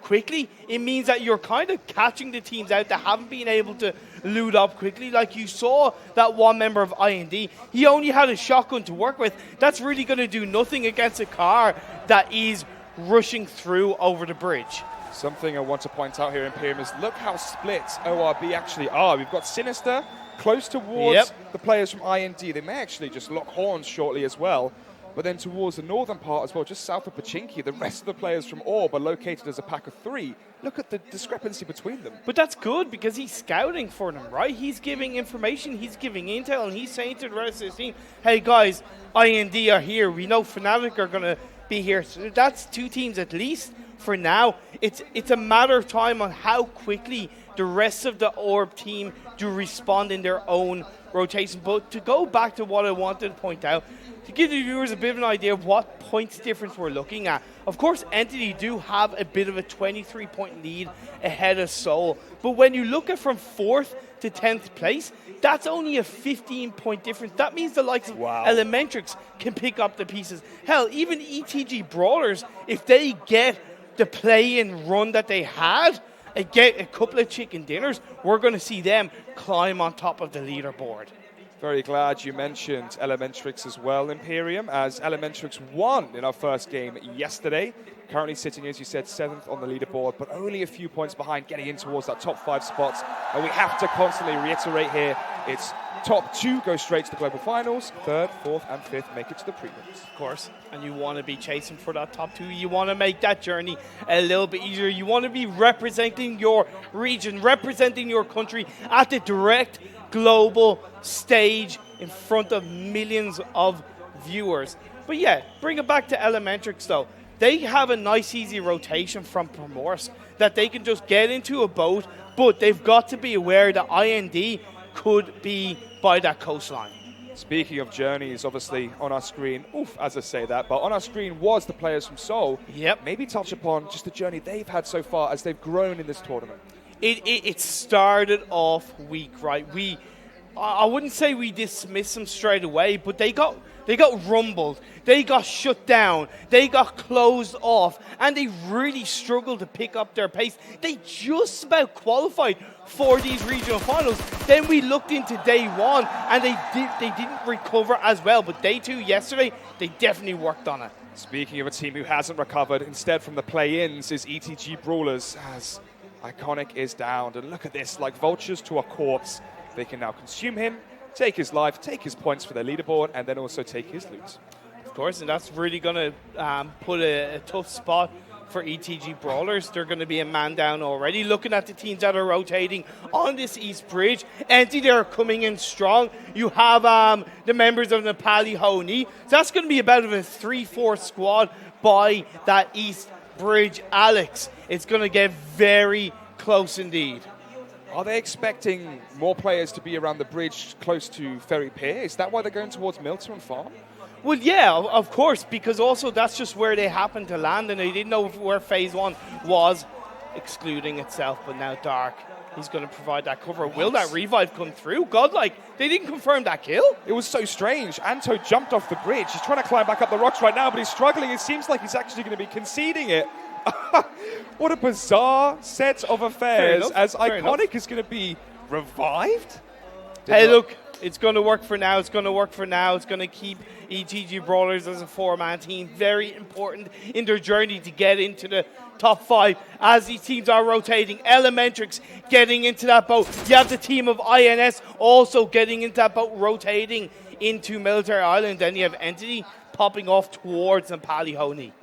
quickly. It means that you're kind of catching the teams out that haven't been able to loot up quickly. Like you saw that one member of IND, he only had a shotgun to work with. That's really going to do nothing against a car that is rushing through over the bridge. Something I want to point out here in Imperium is look how split ORB actually are. We've got Sinister close towards the players from IND. They may actually just lock horns shortly as well. But then towards the northern part as well, just south of Pachinki, the rest of the players from Orb are located as a pack of 3. Look at the discrepancy between them. But that's good because he's scouting for them, right? He's giving information, he's giving intel, and he's saying to the rest of the team, hey guys, IND are here. We know Fnatic are going to be here. So that's 2 teams at least for now. It's a matter of time on how quickly the rest of the Orb team do respond in their own rotation. But to go back to what I wanted to point out, to give the viewers a bit of an idea of what points difference we're looking at. Of course, Entity do have a bit of a 23-point lead ahead of Seoul. But when you look at from 4th to 10th place, that's only a 15-point difference. That means the likes of Elementrix can pick up the pieces. Hell, even ETG.Brawlers, if they get the play-in run that they had, and get a couple of chicken dinners, we're going to see them climb on top of the leaderboard. Very glad you mentioned Elementrix as well, Imperium, as Elementrix won in our first game yesterday. Currently sitting, as you said, 7th on the leaderboard, but only a few points behind, getting in towards that top 5 spots. And we have to constantly reiterate here, it's top 2 go straight to the Global Finals, 3rd, 4th, and 5th make it to the prelims. Of course, and you want to be chasing for that top 2. You want to make that journey a little bit easier. You want to be representing your region, representing your country at the direct global stage in front of millions of viewers. But yeah, bring it back to Elementrix though. They have a nice easy rotation from Primorsk that they can just get into a boat, but they've got to be aware that IND could be by that coastline. Speaking of journeys, obviously on our screen, as I say that, but on our screen was the players from Seoul. Yep. Maybe touch upon just the journey they've had so far as they've grown in this tournament. It started off weak, right? I wouldn't say we dismissed them straight away, but they got rumbled, they got shut down, they got closed off, and they really struggled to pick up their pace. They just about qualified for these regional finals. Then we looked into day 1, and they didn't recover as well. But day 2 yesterday, they definitely worked on it. Speaking of a team who hasn't recovered, instead from the play-ins is ETG.Brawlers, as Iconic is down. And look at this, like vultures to a corpse. They can now consume him, take his life, take his points for their leaderboard, and then also take his loot. Of course, and that's really going to put a tough spot for ETG.Brawlers. They're going to be a man down already. Looking at the teams that are rotating on this East Bridge, Entity are coming in strong. You have the members of Nepali HO NI. So that's going to be about a 3-4 squad by that East Bridge. Alex, it's going to get very close indeed. Are they expecting more players to be around the bridge close to Ferry Pier? Is that why they're going towards Milton and Farm? Well, yeah, of course, because also that's just where they happened to land, and they didn't know where Phase 1 was, excluding itself, but now Dark, he's going to provide that cover. Will that revive come through? Godlike, they didn't confirm that kill? It was so strange. Anto jumped off the bridge. He's trying to climb back up the rocks right now, but he's struggling. It seems like he's actually going to be conceding it. What a bizarre set of affairs, as Iconic is going to be revived. Hey, look, it's going to work for now. It's going to work for now. It's going to keep ETG.Brawlers as a 4-man team. Very important in their journey to get into the top 5 as these teams are rotating. Elementrix getting into that boat. You have the team of INS also getting into that boat, rotating into Military Island. Then you have Entity popping off towards Nepali HO NI.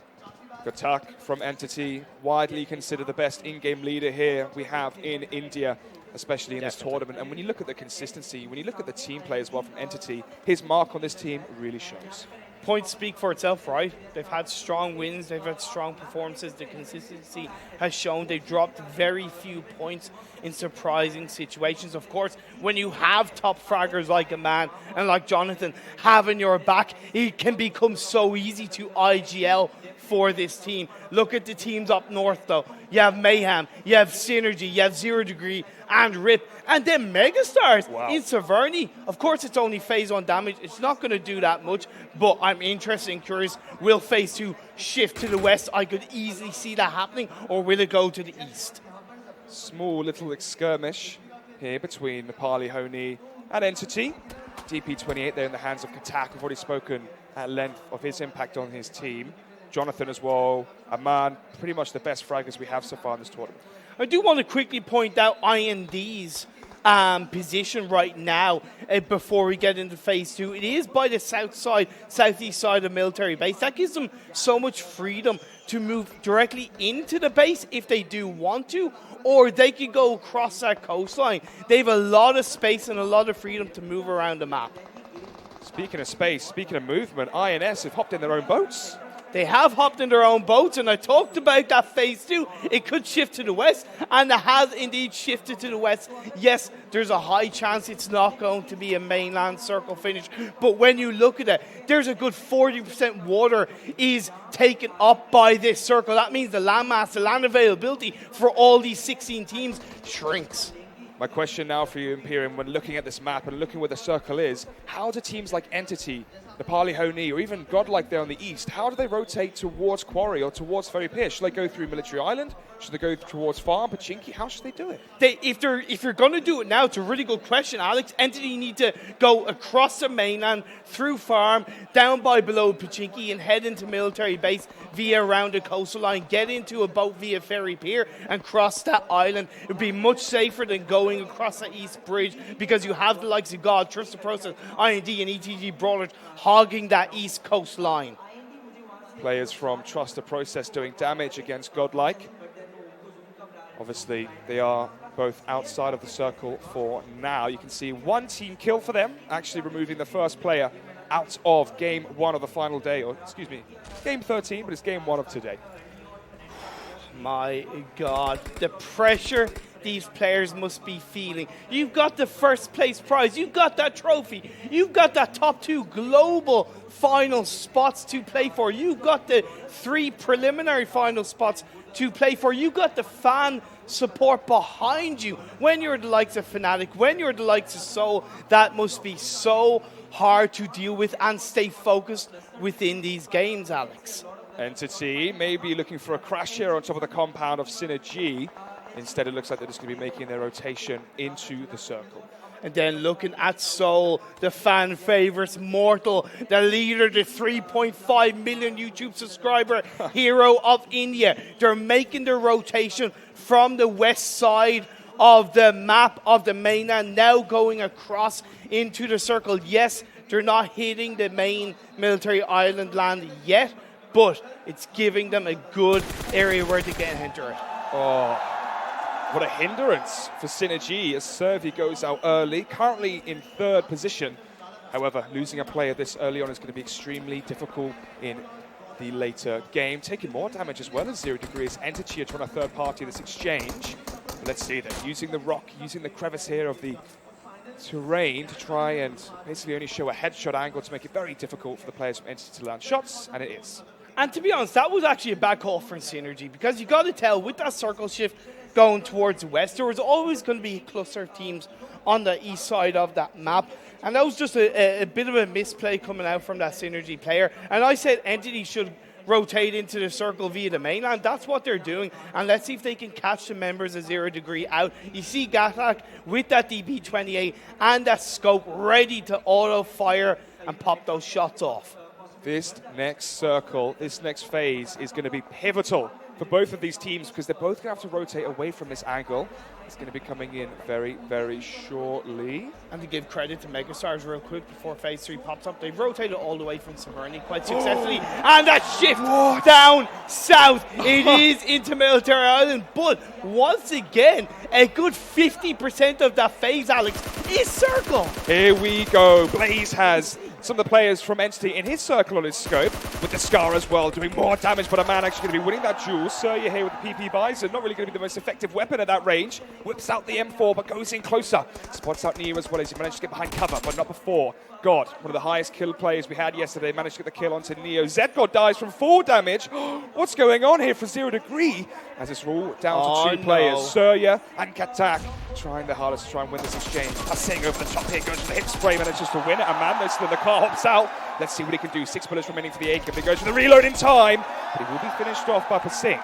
Godlike from Entity, widely considered the best in-game leader here we have in India, especially in this tournament. And when you look at the consistency, when you look at the team play as well from Entity, his mark on this team really shows. Points speak for itself, right? They've had strong wins, they've had strong performances. The consistency has shown they've dropped very few points in surprising situations. Of course, when you have top fraggers like a man and like Jonathan having your back, it can become so easy to IGL for this team. Look at the teams up north though. You have Mayhem, you have SynerGE, you have 0 Degree and Rip, and then Megastars in SynerGE. Of course, it's only phase 1 damage. It's not going to do that much, but I'm interested and curious, will phase 2 shift to the west? I could easily see that happening, or will it go to the east? Small little skirmish here between Nepal HO NI and Entity. DP28 there in the hands of Katak. We've already spoken at length of his impact on his team. Jonathan as well, a man, pretty much the best fraggers we have so far in this tournament. I do want to quickly point out IND's position right now before we get into phase 2. It is by the southeast side of military base. That gives them so much freedom to move directly into the base if they do want to, or they can go across that coastline. They have a lot of space and a lot of freedom to move around the map. Speaking of space, speaking of movement, INS have hopped in their own boats. They have hopped in their own boats, and I talked about that phase 2. It could shift to the west, and it has indeed shifted to the west. Yes, there's a high chance it's not going to be a mainland circle finish, but when you look at it, there's a good 40% water is taken up by this circle. That means the land mass, the land availability for all these 16 teams shrinks. My question now for you, Imperium, when looking at this map and looking where the circle is, how do teams like Entity, Nepal HO NI, or even Godlike there on the east, how do they rotate towards Quarry or towards Ferry Pier? Should they go through Military Island? Should they go towards Farm, Pachinki? How should they do it? If you're going to do it now, it's a really good question, Alex. Entity need to go across the mainland, through Farm, down by below Pachinki, and head into military base via around the coastal line, get into a boat via Ferry Pier, and cross that island. It would be much safer than going across the East Bridge, because you have the likes of God, TrustDProcess, IND, and ETG.Brawlers hogging that East Coast line. Players from TrustDProcess doing damage against Godlike. Obviously, they are both outside of the circle for now. You can see one team kill for them, actually removing the first player out of game 1 of the final day, or excuse me, game 13, but it's game 1 of today. My God, the pressure these players must be feeling. You've got the first place prize, you've got that trophy, you've got that top 2 global final spots to play for, you've got the 3 preliminary final spots to play for, you've got the fan support behind you. When you're the likes of Fnatic, when you're the likes of Soul, that must be so hard to deal with and stay focused within these games, Alex. Entity maybe looking for a crash here on top of the compound of SynerGE. Instead, it looks like they're just going to be making their rotation into the circle. And then looking at Soul, the fan favorites, Mortal, the leader, the 3.5 million YouTube subscriber hero of India. They're making their rotation from the west side of the map of the mainland, now going across into the circle. Yes, they're not hitting the main military island land yet, but it's giving them a good area where to get into it. Oh, what a hindrance for SynerGE as SynerGE goes out early, currently in 3rd position. However, losing a player this early on is going to be extremely difficult in the later game. Taking more damage as well as 0 Degree as Entity are trying to third party this exchange. But let's see, they're using the rock, using the crevice here of the terrain to try and basically only show a headshot angle to make it very difficult for the players from Entity to land shots, and it is. And to be honest, that was actually a bad call for SynerGE, because you got to tell, with that circle shift going towards the west, there was always going to be a cluster of teams on the east side of that map. And that was just a bit of a misplay coming out from that SynerGE player. And I said Entity should rotate into the circle via the mainland. That's what they're doing. And let's see if they can catch the members of 0 Degree out. You see Gatak with that DP28 and that scope ready to auto-fire and pop those shots off. This next circle, this next phase is going to be pivotal for both of these teams, because they're both going to have to rotate away from this angle. It's going to be coming in very, very shortly. And to give credit to Megastars real quick before phase 3 pops up, they've rotated all the way from SynerGE quite successfully. And that shift down south, it is into Military Island. But once again, a good 50% of that phase, Alex, is circle. Here we go. Blaze has some of the players from Entity in his circle on his scope. with the Scar as well, doing more damage, but a man actually going to be winning that duel. SynerGE here with the PP Bison, not really going to be the most effective weapon at that range. Whips out the M4, but goes in closer. Spots out Neo as well as he managed to get behind cover, but not before. God, one of the highest kill players we had yesterday, managed to get the kill onto Neo. Zedgod dies from 4 damage. What's going on here for 0 Degree? As it's all down to 2 players, SynerGE and Katak, trying their hardest to try and win this exchange. Passing over the top here, goes for the hip spray, manages to win it. A man that's in the car hops out. Let's see what he can do. 6 bullets remaining for the AK. He goes for the reload in time, but he will be finished off by Passing.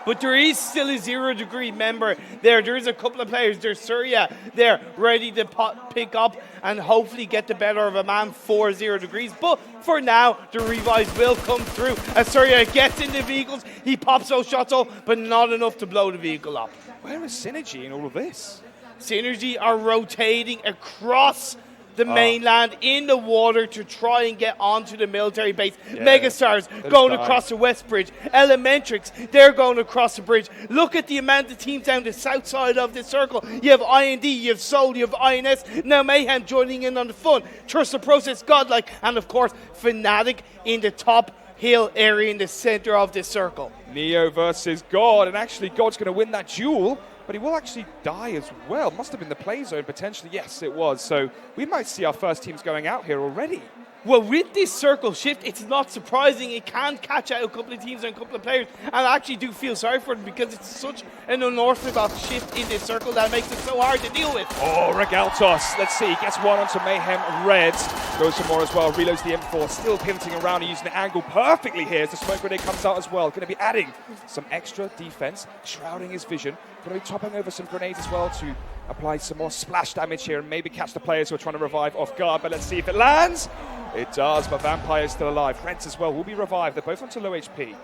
But there is still a 0 Degree member there. There is a couple of players. There's SynerGE there, ready to pick up and hopefully get the better of a man for 0 Degrees. But for now, the revives will come through as SynerGE gets in the vehicles. He pops those shots off, but not enough to blow the vehicle up. Where is SynerGE in all of this? SynerGE are rotating across the mainland in the water to try and get onto the military base. Yeah, Megastars going across the West Bridge. Elementrix, they're going across the bridge. Look at the amount of teams down the south side of the circle. You have IND, you have Soul, you have INS, now Mayhem joining in on the fun. TrustDProcess, Godlike, and of course Fnatic in the top hill area in the center of the circle. Neo versus God, and actually God's going to win that duel. But he will actually die as well. Must have been the play zone, potentially. Yes, it was. So we might see our first teams going out here already. Well, with this circle shift, it's not surprising. It can catch out a couple of teams and a couple of players. And I actually do feel sorry for them because it's such an unorthodox shift in this circle that makes it so hard to deal with. Oh, Regaltos. Let's see. Gets one onto Mayhem Red. Goes for more as well. Reloads the M4. Still pivoting around and using the angle perfectly here as the smoke grenade comes out as well. Going to be adding some extra defense, shrouding his vision. Going to be topping over some grenades as well to apply some more splash damage here and maybe catch the players who are trying to revive off guard. But let's see if it lands. It does, but Vampire is still alive. Reds as well will be revived. They're both onto low HP.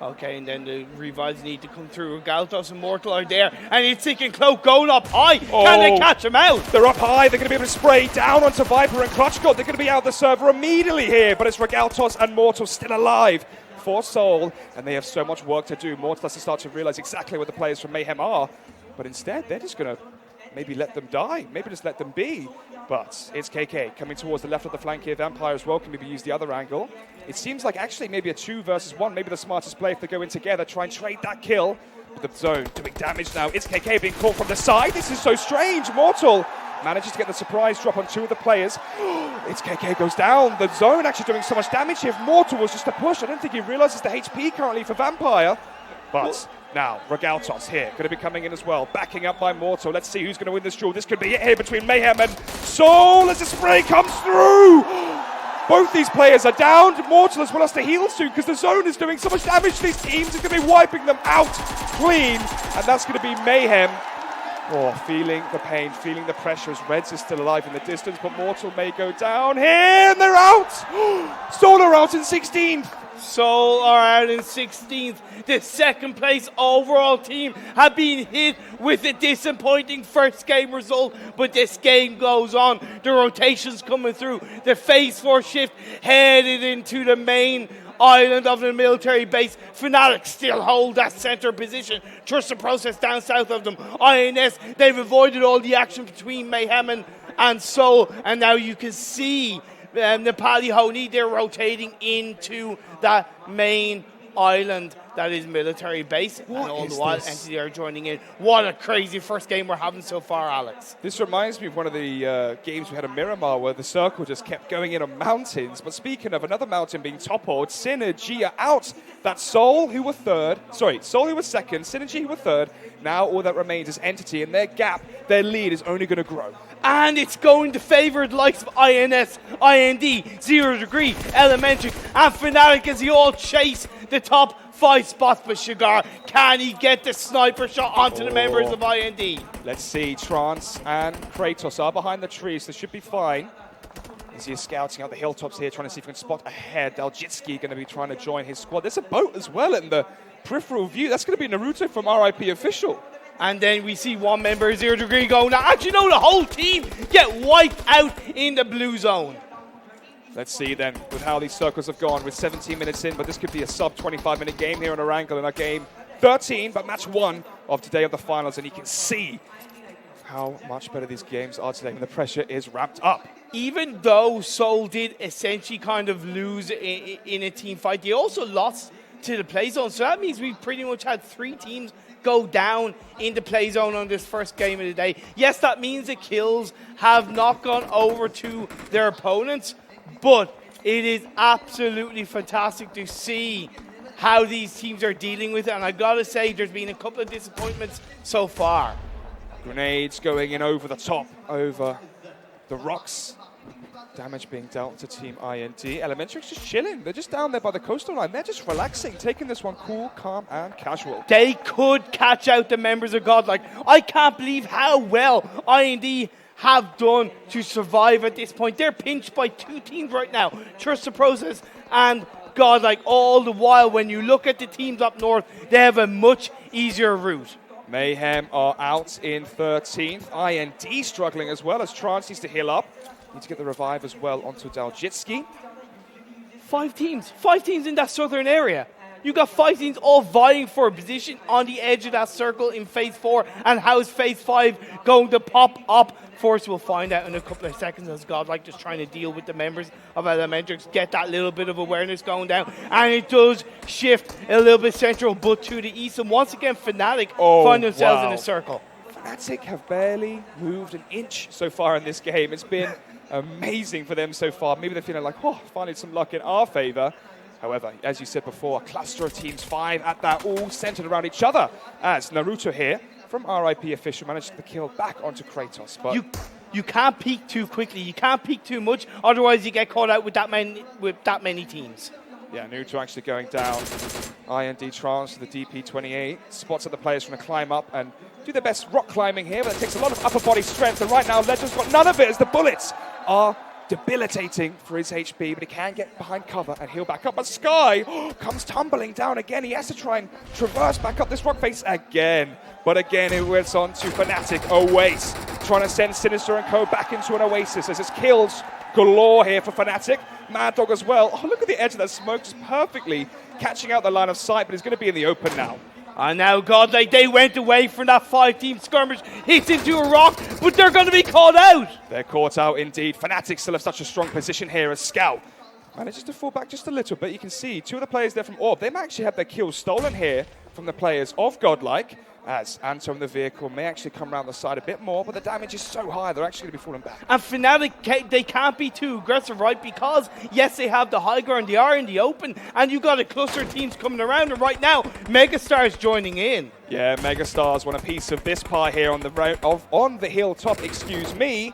Okay, and then the revives need to come through. Galtos and Mortal are there, and it's taking Cloak going up high. Can they catch him out? They're up high. They're going to be able to spray down onto Viper and Clutchgod. They're going to be out of the server immediately here, but it's Regaltos and Mortal still alive for Soul, and they have so much work to do. Mortal has to start to realize exactly what the players from Mayhem are, but instead they're just going to maybe let them die, maybe just let them be. But it's KK coming towards the left of the flank here. Vampire as well can maybe use the other angle. It seems like actually maybe a 2 versus 1, maybe the smartest play if they go in together, try and trade that kill. But the zone doing damage now. It's KK being caught from the side. This is so strange. Mortal manages to get the surprise drop on 2 of the players. It's KK goes down. The zone actually doing so much damage here. If Mortal was just a push, I don't think he realizes the HP currently for Vampire. But now, Regaltos here, going to be coming in as well, backing up by Mortal. Let's see who's going to win this duel. This could be it here between Mayhem and Soul as the spray comes through. Both these players are down. Mortal as well as to heal soon because the zone is doing so much damage to these teams. It's going to be wiping them out clean, and that's going to be Mayhem. Oh, feeling the pain, feeling the pressure as Reds is still alive in the distance, but Mortal may go down here, and they're out. Soul are out in 16th. Soul are out in 16th. The second place overall team have been hit with a disappointing first game result, but this game goes on. The rotations coming through. The phase 4 shift headed into the main island of the military base. Fnatic still hold that center position. TrustDProcess down south of them. INS, they've avoided all the action between Mayhem and Soul, and now you can see Nepali HO NI, they're rotating into that main island that is military base. And all the while, Entity are joining in. What a crazy first game we're having so far, Alex. This reminds me of one of the games we had in Miramar where the circle just kept going in on mountains. But speaking of another mountain being toppled, SynerGE are out. That's Soul, who were third. Sorry, Soul, who was second. SynerGE, who were third. Now all that remains is Entity, and their gap, their lead is only going to grow. And it's going to favour the likes of INS, IND, 0 Degree, Elementary, and Fnatic as they all chase the top 5 spots. But Shigar, can he get the sniper shot onto the members of IND? Let's see, Trance and Kratos are behind the trees. They should be fine. As he is scouting out the hilltops here, trying to see if he can spot ahead. Daljitski going to be trying to join his squad. There's a boat as well in the peripheral view. That's going to be Naruto from RIP Official. And then we see one member, 0 Degree, go. Now, actually, no, the whole team get wiped out in the blue zone. Let's see then with how these circles have gone with 17 minutes in, but this could be a sub 25-minute game here in Erangel in our game 13, but match 1 of today of the finals, and you can see how much better these games are today when the pressure is ramped up. even though Seoul did essentially kind of lose in a team fight, they also lost to the play zone. So that means we've pretty much had 3 teams go down in the play zone on this first game of the day. Yes, that means the kills have not gone over to their opponents, but it is absolutely fantastic to see how these teams are dealing with it. And I gotta say, there's been a couple of disappointments so far. Grenades going in over the top, over the rocks. Damage being dealt to Team IND. Elementrix just chilling. They're just down there by the coastal line. They're just relaxing, taking this one cool, calm, and casual. They could catch out the members of Godlike. I can't believe how well IND have done to survive at this point. They're pinched by 2 teams right now, TrustDProcess and Godlike. All the while, when you look at the teams up north, they have a much easier route. Mayhem are out in 13th. IND struggling as well as Trance needs to heal up. Need to get the revive as well onto Daljitski. 5 teams in that southern area. You got 5 teams all vying for a position on the edge of that circle in Phase 4. And how's Phase 5 going to pop up? First, we'll find out in a couple of seconds as Godlike just trying to deal with the members of Elementrix, get that little bit of awareness going down. And it does shift a little bit central, but to the east. And once again, Fnatic find themselves in a circle. Fnatic have barely moved an inch so far in this game. It's been amazing for them so far. Maybe they're feeling like, oh, finally some luck in our favor. However, as you said before, a cluster of teams, 5 at that, all centered around each other. As Naruto here from RIP Official managed the kill back onto Kratos. But you can't peek too quickly. You can't peek too much. Otherwise, you get caught out with that many teams. Yeah, Naruto actually going down. IND Trance to the DP28. Spots at the players trying to climb up and do their best rock climbing here, but it takes a lot of upper body strength. And right now, Legend's got none of it as the bullets are debilitating for his HP, but he can get behind cover and heal back up. But Sky comes tumbling down again. He has to try and traverse back up this rock face again. But again, it went on to Fnatic. Oasis trying to send Sinister and Co. back into an Oasis as it's kills galore here for Fnatic. Mad Dog as well. Oh, look at the edge of that smoke, just perfectly catching out the line of sight, but he's going to be in the open now. And now Godlike, they went away from that 5-team skirmish, hits into a rock, but they're going to be caught out. They're caught out indeed. Fnatic still have such a strong position here as Scout manages to fall back just a little bit. You can see 2 of the players there from Orb. They might actually have their kills stolen here from the players of Godlike, as Anton, the vehicle, may actually come around the side a bit more, but the damage is so high, they're actually going to be falling back. And Fnatic, they can't be too aggressive, right? Because, yes, they have the high ground, they are in the open, and you got a cluster of teams coming around, and right now, Megastars joining in. Yeah, Megastars want a piece of this pie here on the hilltop, excuse me.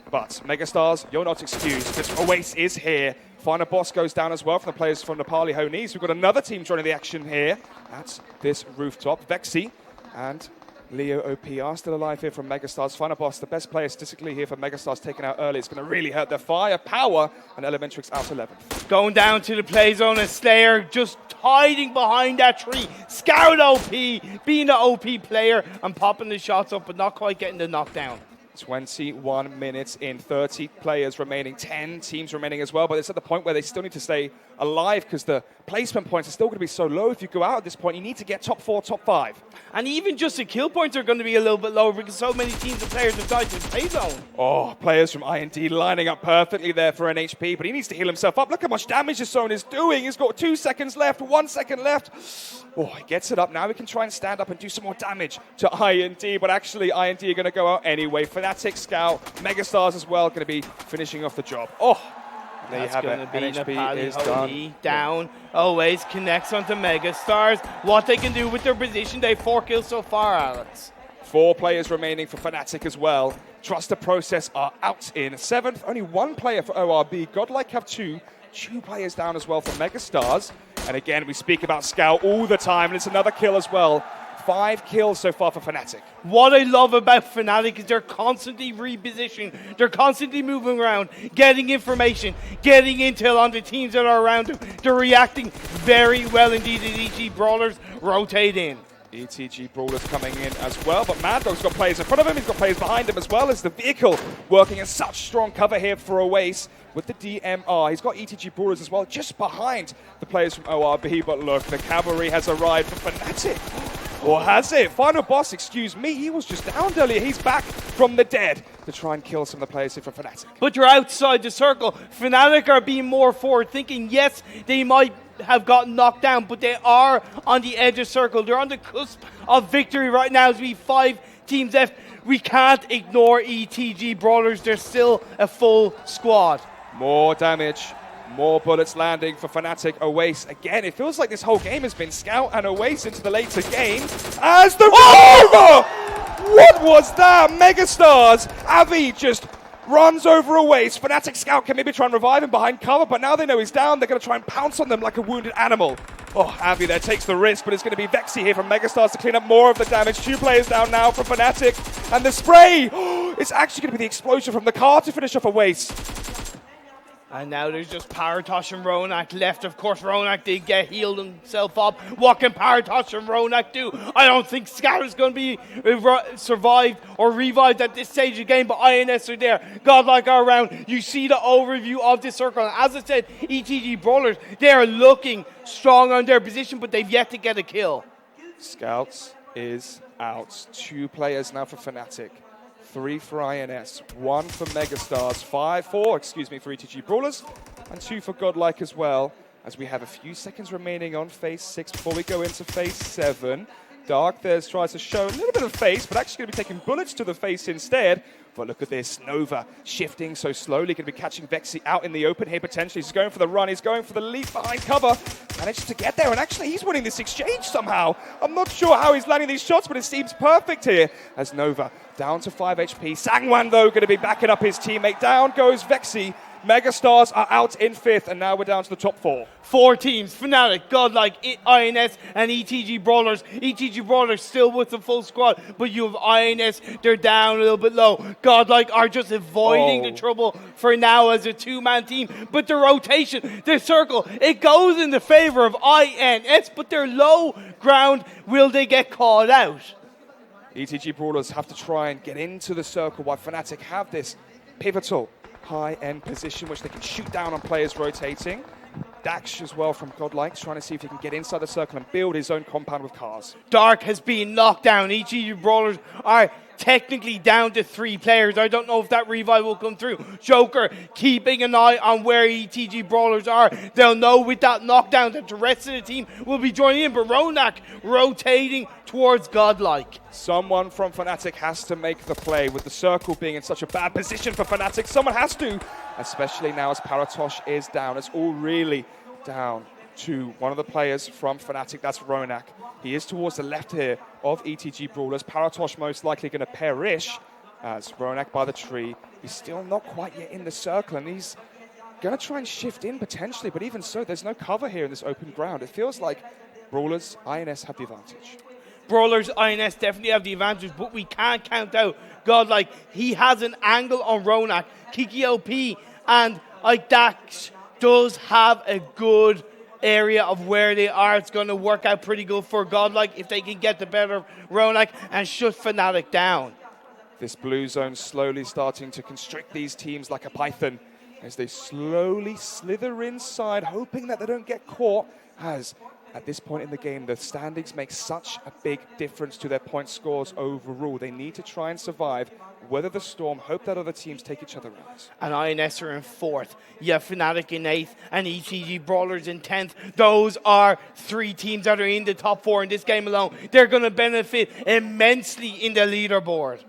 But Megastars, you're not excused. This Oasis is here. Final boss goes down as well from the players from Nepali HO NI. So we've got another team joining the action here at this rooftop. Vexy and Leo OP are still alive here from Megastars. Final boss, the best player statistically here for Megastars, taken out early. It's going to really hurt their firepower, and Elementrix out 11. Going down to the play zone, and Slayer just hiding behind that tree. Scout OP, being the OP player and popping the shots up, but not quite getting the knockdown. 21 minutes in, 30 players remaining, 10 teams remaining as well, but it's at the point where they still need to stay alive because the placement points are still going to be so low. If you go out at this point, you need to get top 4, top 5. And even just the kill points are going to be a little bit lower because so many teams and players have died to the play zone. Oh, players from IND lining up perfectly there for an HP, but he needs to heal himself up. Look how much damage this zone is doing. He's got 2 seconds left, 1 second left. Oh, he gets it up. Now we can try and stand up and do some more damage to IND, but actually IND are going to go out anyway. Fnatic, Scout, Megastars as well, going to be finishing off the job. Oh, there you have it. NHP is done. Down. Always connects onto Megastars. What they can do with their position. They have 4 kills so far, Alex. 4 players remaining for Fnatic as well. TrustDProcess are out in 7th. Only 1 player for ORB. Godlike have 2. 2 players down as well for Megastars. And again, we speak about Scout all the time, and it's another kill as well. 5 kills so far for Fnatic. What I love about Fnatic is they're constantly repositioning. They're constantly moving around, getting information, getting intel on the teams that are around them. They're reacting very well indeed. The ETG.Brawlers rotate in. ETG.Brawlers coming in as well, but Mad Dog's got players in front of him, he's got players behind him as well as the vehicle working in such strong cover here for Oasis with the DMR. He's got ETG.Brawlers as well, just behind the players from ORB, but look, the cavalry has arrived for Fnatic. Or has it? Final boss, excuse me, he was just downed earlier. He's back from the dead to try and kill some of the players here from Fnatic. But you're outside the circle. Fnatic are being more forward thinking. Yes, they might have gotten knocked down, but they are on the edge of circle. They're on the cusp of victory right now as we 5 teams left. We can't ignore ETG.Brawlers. They're still a full squad. More damage. More bullets landing for Fnatic. Oasis, again, it feels like this whole game has been Scout and Oasis into the later game. As the over! What was that? Megastars. Avi just runs over Oasis. Fnatic Scout can maybe try and revive him behind cover, but now they know he's down. They're going to try and pounce on them like a wounded animal. Oh, Avi there takes the risk, but it's going to be Vexy here from Megastars to clean up more of the damage. 2 players down now from Fnatic. And the spray! It's actually going to be the explosion from the car to finish off Oasis. And now there's just Paratosh and Ronak left. Of course, Ronak did get healed himself up. What can Paratosh and Ronak do? I don't think Scout is going to be survived or revived at this stage of the game, but INS are there. Godlike are around. You see the overview of this circle. And as I said, ETG.Brawlers, they are looking strong on their position, but they've yet to get a kill. Scouts is out. 2 players now for Fnatic. 3 for INS, 1 for Megastars, 4 for ETG.Brawlers, and 2 for Godlike as well, as we have a few seconds remaining on phase 6 before we go into phase 7. Dark there tries to show a little bit of face, but actually going to be taking bullets to the face instead. But look at this, Nova shifting so slowly, going to be catching Vexy out in the open here potentially. He's going for the run, he's going for the leap behind cover. Manages to get there, and actually he's winning this exchange somehow. I'm not sure how he's landing these shots, but it seems perfect here as Nova down to 5 HP. Sangwan, though, going to be backing up his teammate. Down goes Vexy. Megastars are out in 5th, and now we're down to the top 4. 4 teams, Fnatic, Godlike, INS, and ETG.Brawlers. ETG.Brawlers still with the full squad, but you have INS, they're down a little bit low. Godlike are just avoiding the trouble for now as a 2-man team, but the rotation, the circle, it goes in the favor of INS, but they're low ground. Will they get called out? ETG.Brawlers have to try and get into the circle while Fnatic have this pivotal high-end position which they can shoot down on players rotating. Dash as well from Godlike, trying to see if he can get inside the circle and build his own compound with cars. Dark has been knocked down. ETG.Brawlers are technically down to 3 players. I don't know if that revive will come through. Joker keeping an eye on where ETG.Brawlers are. They'll know with that knockdown that the rest of the team will be joining in, but Ronak rotating towards Godlike. Someone from Fnatic has to make the play with the circle being in such a bad position for Fnatic. Someone has to, especially now as Paratosh is down. It's all really down to one of the players from Fnatic, that's Ronak. He is towards the left here of ETG.Brawlers. Paratosh most likely going to perish as Ronak by the tree. He's still not quite yet in the circle, and he's going to try and shift in potentially, but even so, there's no cover here in this open ground. It feels like Brawlers, INS have the advantage. Brawlers, INS definitely have the advantage, but we can't count out Godlike. He has an angle on Ronak. Kiki OP and Dax does have a good area of where they are. It's going to work out pretty good for Godlike if they can get the better of Ronak and shut Fnatic down. This blue zone slowly starting to constrict these teams like a python as they slowly slither inside, hoping that they don't get caught, as at this point in the game, the standings make such a big difference to their point scores overall. They need to try and survive, weather the storm, hope that other teams take each other out. And INS are in 4th. You have Fnatic in 8th and ETG.Brawlers in 10th. Those are 3 teams that are in the top 4 in this game alone. They're going to benefit immensely in the leaderboard.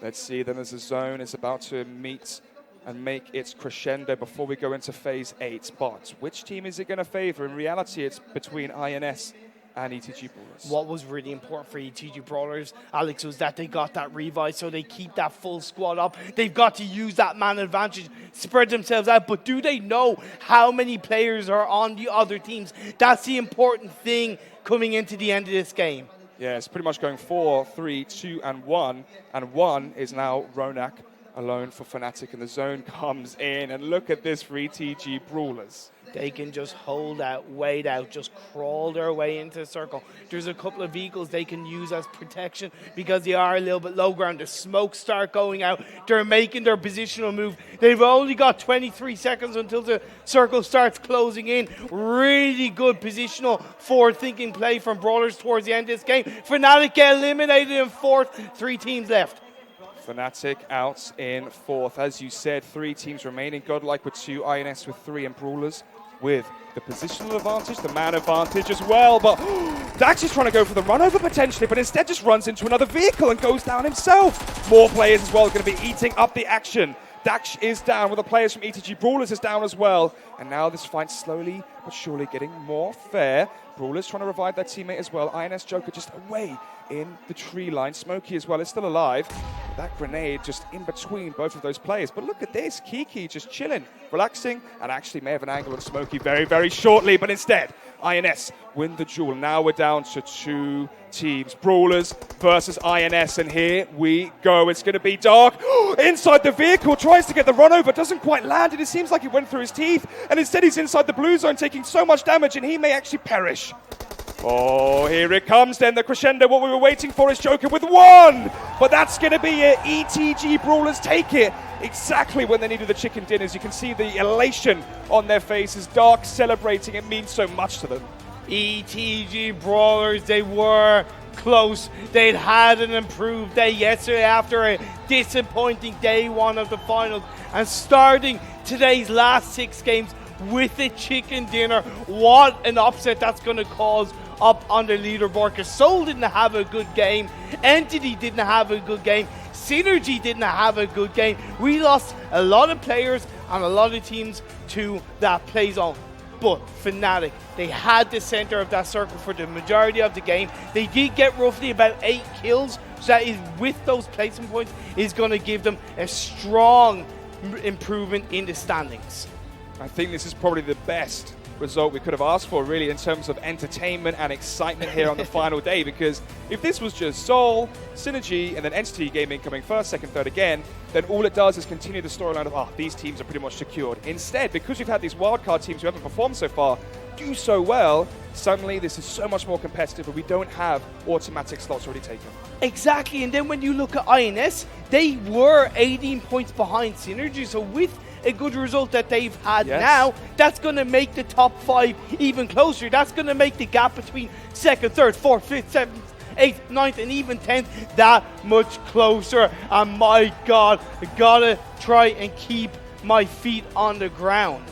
Let's see then as the zone is about to meet and make its crescendo before we go into phase 8. But which team is it going to favor? In reality, it's between INS and ETG.Brawlers. What was really important for ETG.Brawlers, Alex, was that they got that revive, so they keep that full squad up. They've got to use that man advantage, spread themselves out, but do they know how many players are on the other teams? That's the important thing coming into the end of this game. Yeah, it's pretty much going 4, 3, 2, and 1. And 1 is now Ronak alone for Fnatic, and the zone comes in. And look at this for ETG.Brawlers. they can just hold out, wait out, just crawl their way into the circle. There's a couple of vehicles they can use as protection because they are a little bit low ground. The smoke start going out. They're making their positional move. They've only got 23 seconds until the circle starts closing in. Really good positional forward-thinking play from Brawlers towards the end of this game. Fnatic get eliminated in fourth. 3 teams left. Fnatic out in fourth. As you said, 3 teams remaining. Godlike with 2, INS with 3, and Brawlers with the positional advantage, the man advantage as well. But Dax is trying to go for the run over potentially, but instead just runs into another vehicle and goes down himself. More players as well going to be eating up the action. Dax is down, with the players from ETG.Brawlers is down as well. And now this fight slowly but surely getting more fair. Brawlers trying to revive their teammate as well. INS Joker just away in the tree line. Smokey as well is still alive. That grenade just in between both of those players. But look at this, Kiki just chilling, relaxing, and actually may have an angle on Smokey very, very shortly. But instead, INS win the duel. Now we're down to 2 teams. Brawlers versus INS, and here we go. It's going to be Dark. Inside the vehicle, tries to get the run over, doesn't quite land, and it seems like it went through his teeth. And instead he's inside the blue zone, taking so much damage, and he may actually perish. Oh, here it comes then, the crescendo. What we were waiting for is Joker with 1. But that's going to be it. ETG.Brawlers take it exactly when they needed the chicken dinners. You can see the elation on their faces. Dark celebrating. It means so much to them. ETG.Brawlers, they were close. They'd had an improved day yesterday after a disappointing day 1 of the finals. And starting today's last 6 games with a chicken dinner. What an upset that's going to cause up on the leaderboard, because Soul didn't have a good game, Entity didn't have a good game, SynerGE didn't have a good game. We lost a lot of players and a lot of teams to that play zone. But Fnatic, they had the center of that circle for the majority of the game. They did get roughly about 8 kills, so that is, with those placement points, is going to give them a strong improvement in the standings. I think this is probably the best result we could have asked for, really, in terms of entertainment and excitement here on the final day, because if this was just Soul, SynerGE, and then Entity Gaming coming first, second, third again, then all it does is continue the storyline of, these teams are pretty much secured. Instead, because we've had these wildcard teams who haven't performed so far do so well, suddenly this is so much more competitive, but we don't have automatic slots already taken. Exactly, and then when you look at INS, they were 18 points behind SynerGE, so with a good result that they've had now, that's going to make the top 5 even closer. That's going to make the gap between second, third, fourth, fifth, seventh, 8th, 9th, and even 10th that much closer. And my God, I gotta try and keep my feet on the ground.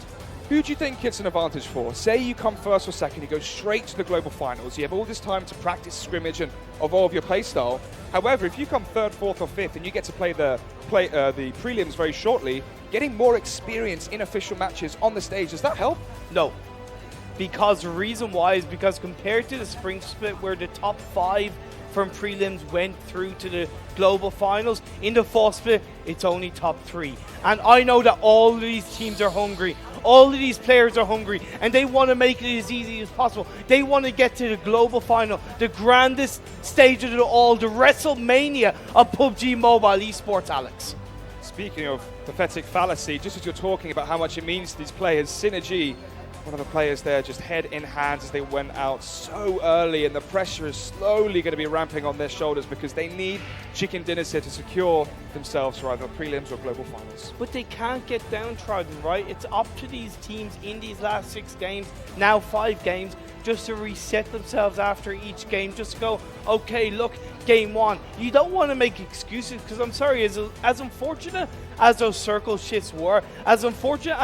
Who do you think it's an advantage for? Say you come first or second, you go straight to the Global Finals. You have all this time to practice scrimmage and evolve your playstyle. However, if you come third, fourth, or fifth, and you get to play the prelims very shortly, getting more experience in official matches on the stage, does that help? No. Because the reason why is because compared to the spring split where the top 5 from prelims went through to the global finals, in the fall split, it's only top 3. And I know that all of these teams are hungry. All of these players are hungry, and they want to make it as easy as possible. They want to get to the global final, the grandest stage of it all, the WrestleMania of PUBG Mobile Esports, Alex. Speaking of pathetic fallacy, just as you're talking about how much it means to these players, SynerGE, one of the players there, just head in hands as they went out so early, and the pressure is slowly going to be ramping on their shoulders because they need chicken dinners here to secure themselves for either prelims or global finals. But they can't get downtrodden, right? It's up to these teams in these last 6 games, now 5 games, just to reset themselves after each game. Just go, okay, look, game 1. You don't want to make excuses, because I'm sorry, as unfortunate as those circle shifts were, as unfortunate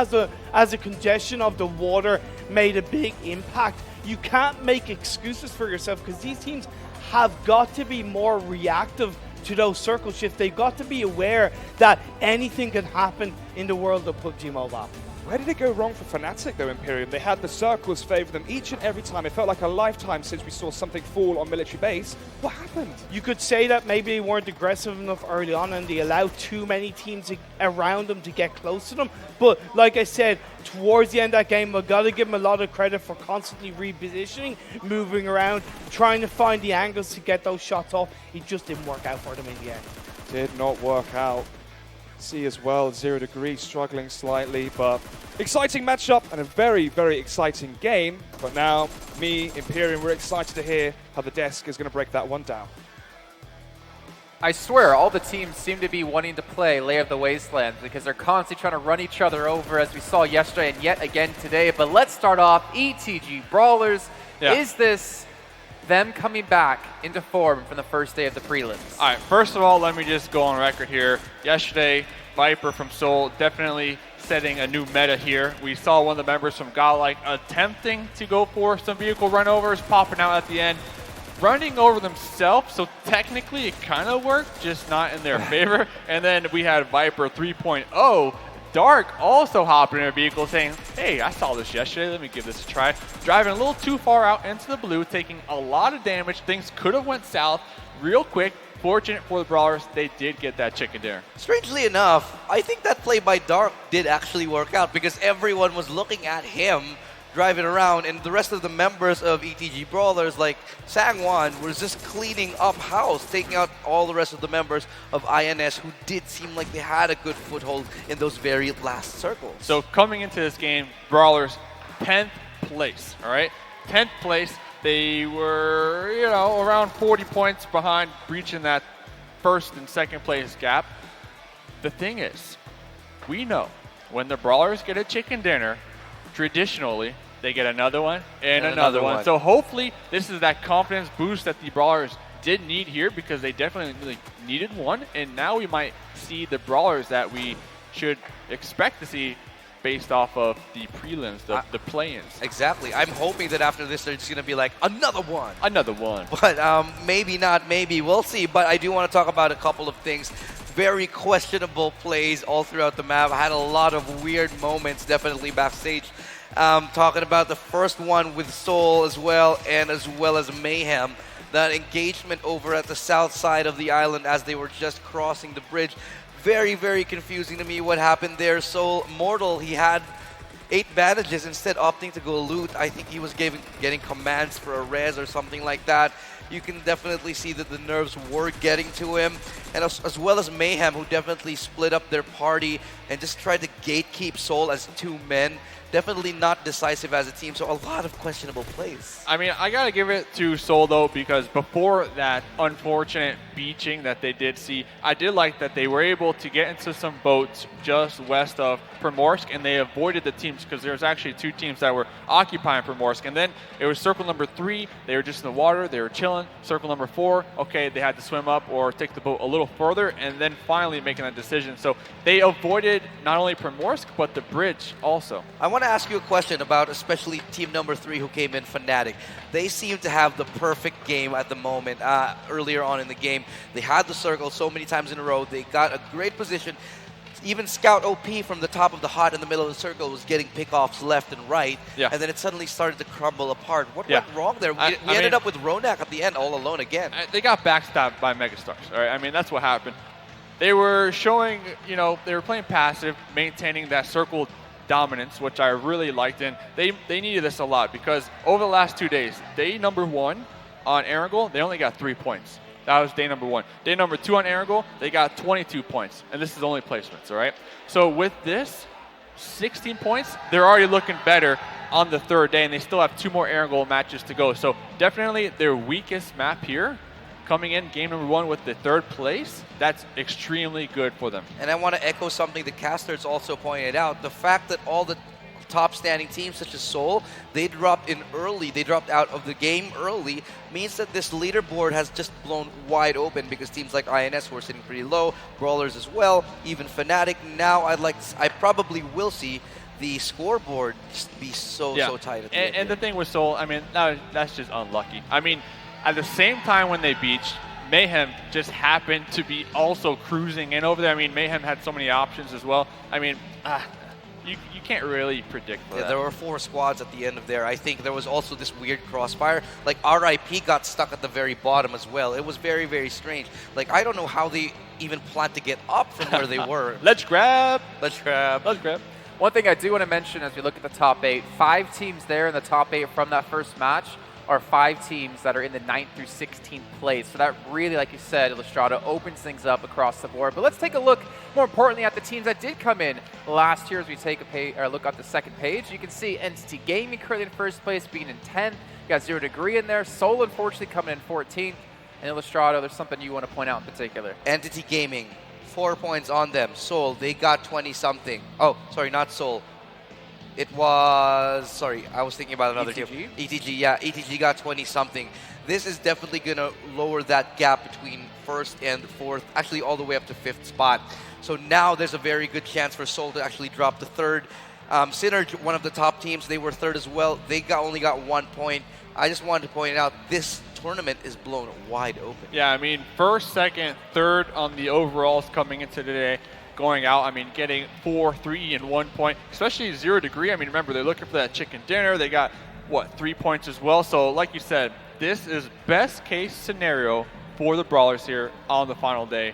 as the congestion of the water made a big impact, you can't make excuses for yourself, because these teams have got to be more reactive to those circle shifts. They've got to be aware that anything can happen in the world of PUBG Mobile. Where did it go wrong for Fnatic, though, Imperium? They had the circles favor them each and every time. It felt like a lifetime since we saw something fall on military base. What happened? You could say that maybe they weren't aggressive enough early on and they allowed too many teams around them to get close to them. But like I said, towards the end of that game, I've got to give them a lot of credit for constantly repositioning, moving around, trying to find the angles to get those shots off. It just didn't work out for them in the end. Did not work out. See as well, 0 Degree struggling slightly, but exciting matchup and a very, very exciting game. But now, me, Imperium, we're excited to hear how the desk is going to break that one down. I swear, all the teams seem to be wanting to play Lay of the Wasteland because they're constantly trying to run each other over, as we saw yesterday and yet again today. But let's start off ETG.Brawlers. Yeah. Is this them coming back into form from the first day of the prelims? All right, first of all, let me just go on record here. Yesterday, Viper from Seoul definitely setting a new meta here. We saw one of the members from Godlike attempting to go for some vehicle runovers, popping out at the end, running over themselves, so technically it kind of worked, just not in their favor. And then we had Viper 3.0, Dark also hopping in a vehicle saying, hey, I saw this yesterday, let me give this a try. Driving a little too far out into the blue, taking a lot of damage. Things could have went south real quick. Fortunate for the Brawlers, they did get that chicken dinner. Strangely enough, I think that play by Dark did actually work out because everyone was looking at him driving around, and the rest of the members of ETG.Brawlers, like Sangwon, was just cleaning up house, taking out all the rest of the members of INS who did seem like they had a good foothold in those very last circles. So coming into this game, Brawlers 10th place, all right? 10th place. They were, you know, around 40 points behind, breaching that first and second place gap. The thing is, we know when the Brawlers get a chicken dinner, traditionally, they get another one and another one. So hopefully this is that confidence boost that the Brawlers did need here, because they definitely really needed one. And now we might see the Brawlers that we should expect to see based off of the prelims, the play-ins. Exactly. I'm hoping that after this, they're just going to be like, another one. Another one. But maybe not, maybe. We'll see. But I do want to talk about a couple of things. Very questionable plays all throughout the map. I had a lot of weird moments, definitely backstage. Talking about the first one with Seoul as well as Mayhem. That engagement over at the south side of the island as they were just crossing the bridge. Very, very confusing to me what happened there. Seoul Mortal, he had 8 bandages, instead opting to go loot. I think he was getting commands for a res or something like that. You can definitely see that the nerves were getting to him. And as well as Mayhem, who definitely split up their party and just tried to gatekeep Seoul as 2 men. Definitely not decisive as a team, so a lot of questionable plays. I mean, I gotta give it to Seoul though, because before that unfortunate beaching that they did see, I did like that they were able to get into some boats just west of Primorsk, and they avoided the teams, because there was actually 2 teams that were occupying Primorsk. And then it was circle number 3, they were just in the water, they were chilling. Circle number 4, okay, they had to swim up or take the boat a little further, and then finally making that decision. So they avoided not only Primorsk, but the bridge also. I want to ask you a question about especially team number 3 who came in, Fnatic. They seem to have the perfect game at the moment. Earlier on in the game, they had the circle so many times in a row. They got a great position. Even Scout OP from the top of the hut in the middle of the circle was getting pickoffs left and right. Yeah. And then it suddenly started to crumble apart. What went wrong there? We ended up with Ronak at the end all alone again. They got backstabbed by Megastars. All right? I mean, that's what happened. They were showing, you know, they were playing passive, maintaining that circle dominance, which I really liked. And they needed this a lot, because over the last 2 days, day number 1 on Erangel, they only got 3 points. That was day number 1. Day number 2 on Erangel, they got 22 points. And this is only placements, all right? So with this, 16 points, they're already looking better on the 3rd day, and they still have 2 more Erangel matches to go. So definitely their weakest map here, coming in game number 1 with the 3rd place, that's extremely good for them. And I want to echo something the casters also pointed out. The fact that all the top standing teams such as Seoul, they dropped in early, they dropped out of the game early, means that this leaderboard has just blown wide open, because teams like INS who are sitting pretty low, Brawlers as well, even Fnatic. Now I probably will see the scoreboard just be so tight at the end. And the thing with Seoul, I mean, that's just unlucky. I mean, at the same time when they beached, Mayhem just happened to be also cruising in over there. I mean, Mayhem had so many options as well. I mean, you can't really predict for that. There were 4 squads at the end of there. I think there was also this weird crossfire. Like, RIP got stuck at the very bottom as well. It was very, very strange. Like, I don't know how they even planned to get up from where they were. Let's grab. One thing I do want to mention as we look at the top 8, 5 teams there in the top 8 from that first match. are 5 teams that are in the 9th through 16th place. So that really, like you said, Illustrata opens things up across the board. But let's take a look, more importantly, at the teams that did come in last year as we take a look at the second page. You can see Entity Gaming currently in first place, being in 10th. You got 0 Degree in there. Soul, unfortunately, coming in 14th. And Illustrata, there's something you want to point out in particular. Entity Gaming, 4 points on them. Soul, they got 20-something. Oh, sorry, not Soul. It was, sorry, I was thinking about another team. ETG, yeah, ETG got 20-something. This is definitely going to lower that gap between 1st and 4th, actually all the way up to 5th spot. So now there's a very good chance for Soul to actually drop to 3rd. SynerGE, one of the top teams, they were 3rd as well. They only got 1 point. I just wanted to point out this tournament is blown wide open. Yeah, I mean, 1st, 2nd, 3rd on the overalls coming into today. Going out, I mean, getting 4, 3, and 1 point, especially 0 Degree. I mean, remember, they're looking for that chicken dinner. They got, what, 3 points as well. So, like you said, this is best case scenario for the Brawlers here on the final day.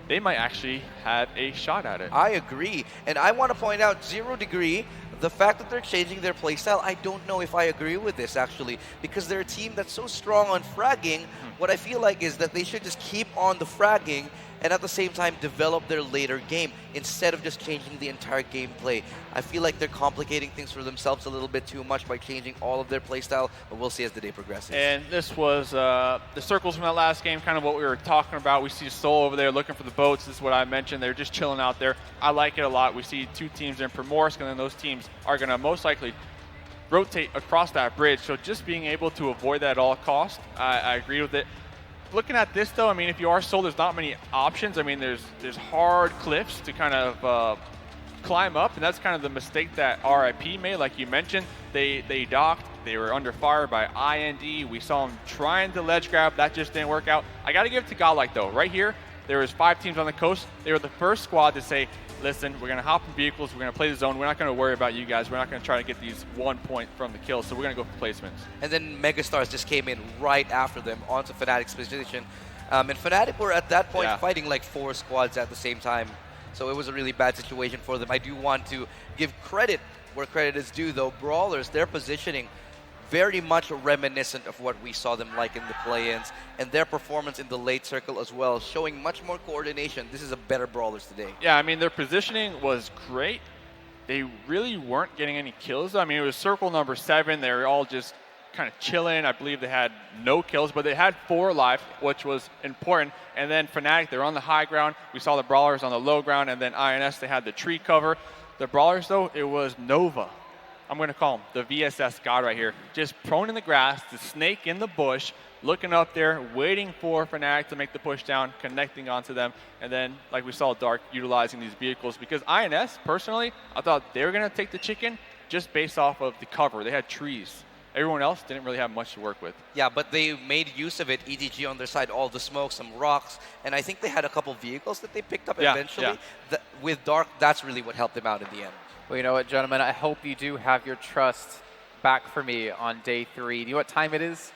They might actually have a shot at it. I agree. And I want to point out 0 Degree, the fact that they're changing their playstyle, I don't know if I agree with this, actually, because they're a team that's so strong on fragging. What I feel like is that they should just keep on the fragging and at the same time develop their later game instead of just changing the entire gameplay. I feel like they're complicating things for themselves a little bit too much by changing all of their playstyle, but we'll see as the day progresses. And this was the circles from that last game, kind of what we were talking about. We see Soul over there looking for the boats. This is what I mentioned. They're just chilling out there. I like it a lot. We see 2 teams in Primorsk, and then those teams are going to most likely rotate across that bridge. So just being able to avoid that at all costs, I agree with it. Looking at this, though, I mean, if you are Soul, there's not many options. I mean, there's hard cliffs to kind of climb up, and that's kind of the mistake that RIP made. Like you mentioned, they docked. They were under fire by IND. We saw them trying to ledge grab. That just didn't work out. I got to give it to Godlike, though. Right here, there was 5 teams on the coast. They were the first squad to say, listen, we're going to hop in vehicles. We're going to play the zone. We're not going to worry about you guys. We're not going to try to get these 1 point from the kill. So we're going to go for placements. And then Megastars just came in right after them onto Fnatic's position. And Fnatic were at that point fighting like 4 squads at the same time. So it was a really bad situation for them. I do want to give credit where credit is due, though. Brawlers, their positioning, very much reminiscent of what we saw them like in the play-ins, and their performance in the late circle as well, showing much more coordination. This is a better Brawlers today. Yeah, I mean, their positioning was great. They really weren't getting any kills. I mean, it was circle number 7. They were all just kind of chilling. I believe they had no kills, but they had 4 alive, which was important. And then Fnatic, they're on the high ground. We saw the Brawlers on the low ground, and then INS, they had the tree cover. The Brawlers, though, it was Nova. I'm going to call him the VSS god right here. Just prone in the grass, the snake in the bush, looking up there, waiting for Fnatic to make the push down, connecting onto them. And then, like we saw, Dark utilizing these vehicles. Because INS, personally, I thought they were going to take the chicken just based off of the cover. They had trees. Everyone else didn't really have much to work with. Yeah, but they made use of it. ETG on their side, all the smoke, some rocks. And I think they had a couple vehicles that they picked up eventually. Yeah. With Dark, that's really what helped them out in the end. Well, you know what, gentlemen? I hope you do have your trust back for me on day 3. Do you know what time it is?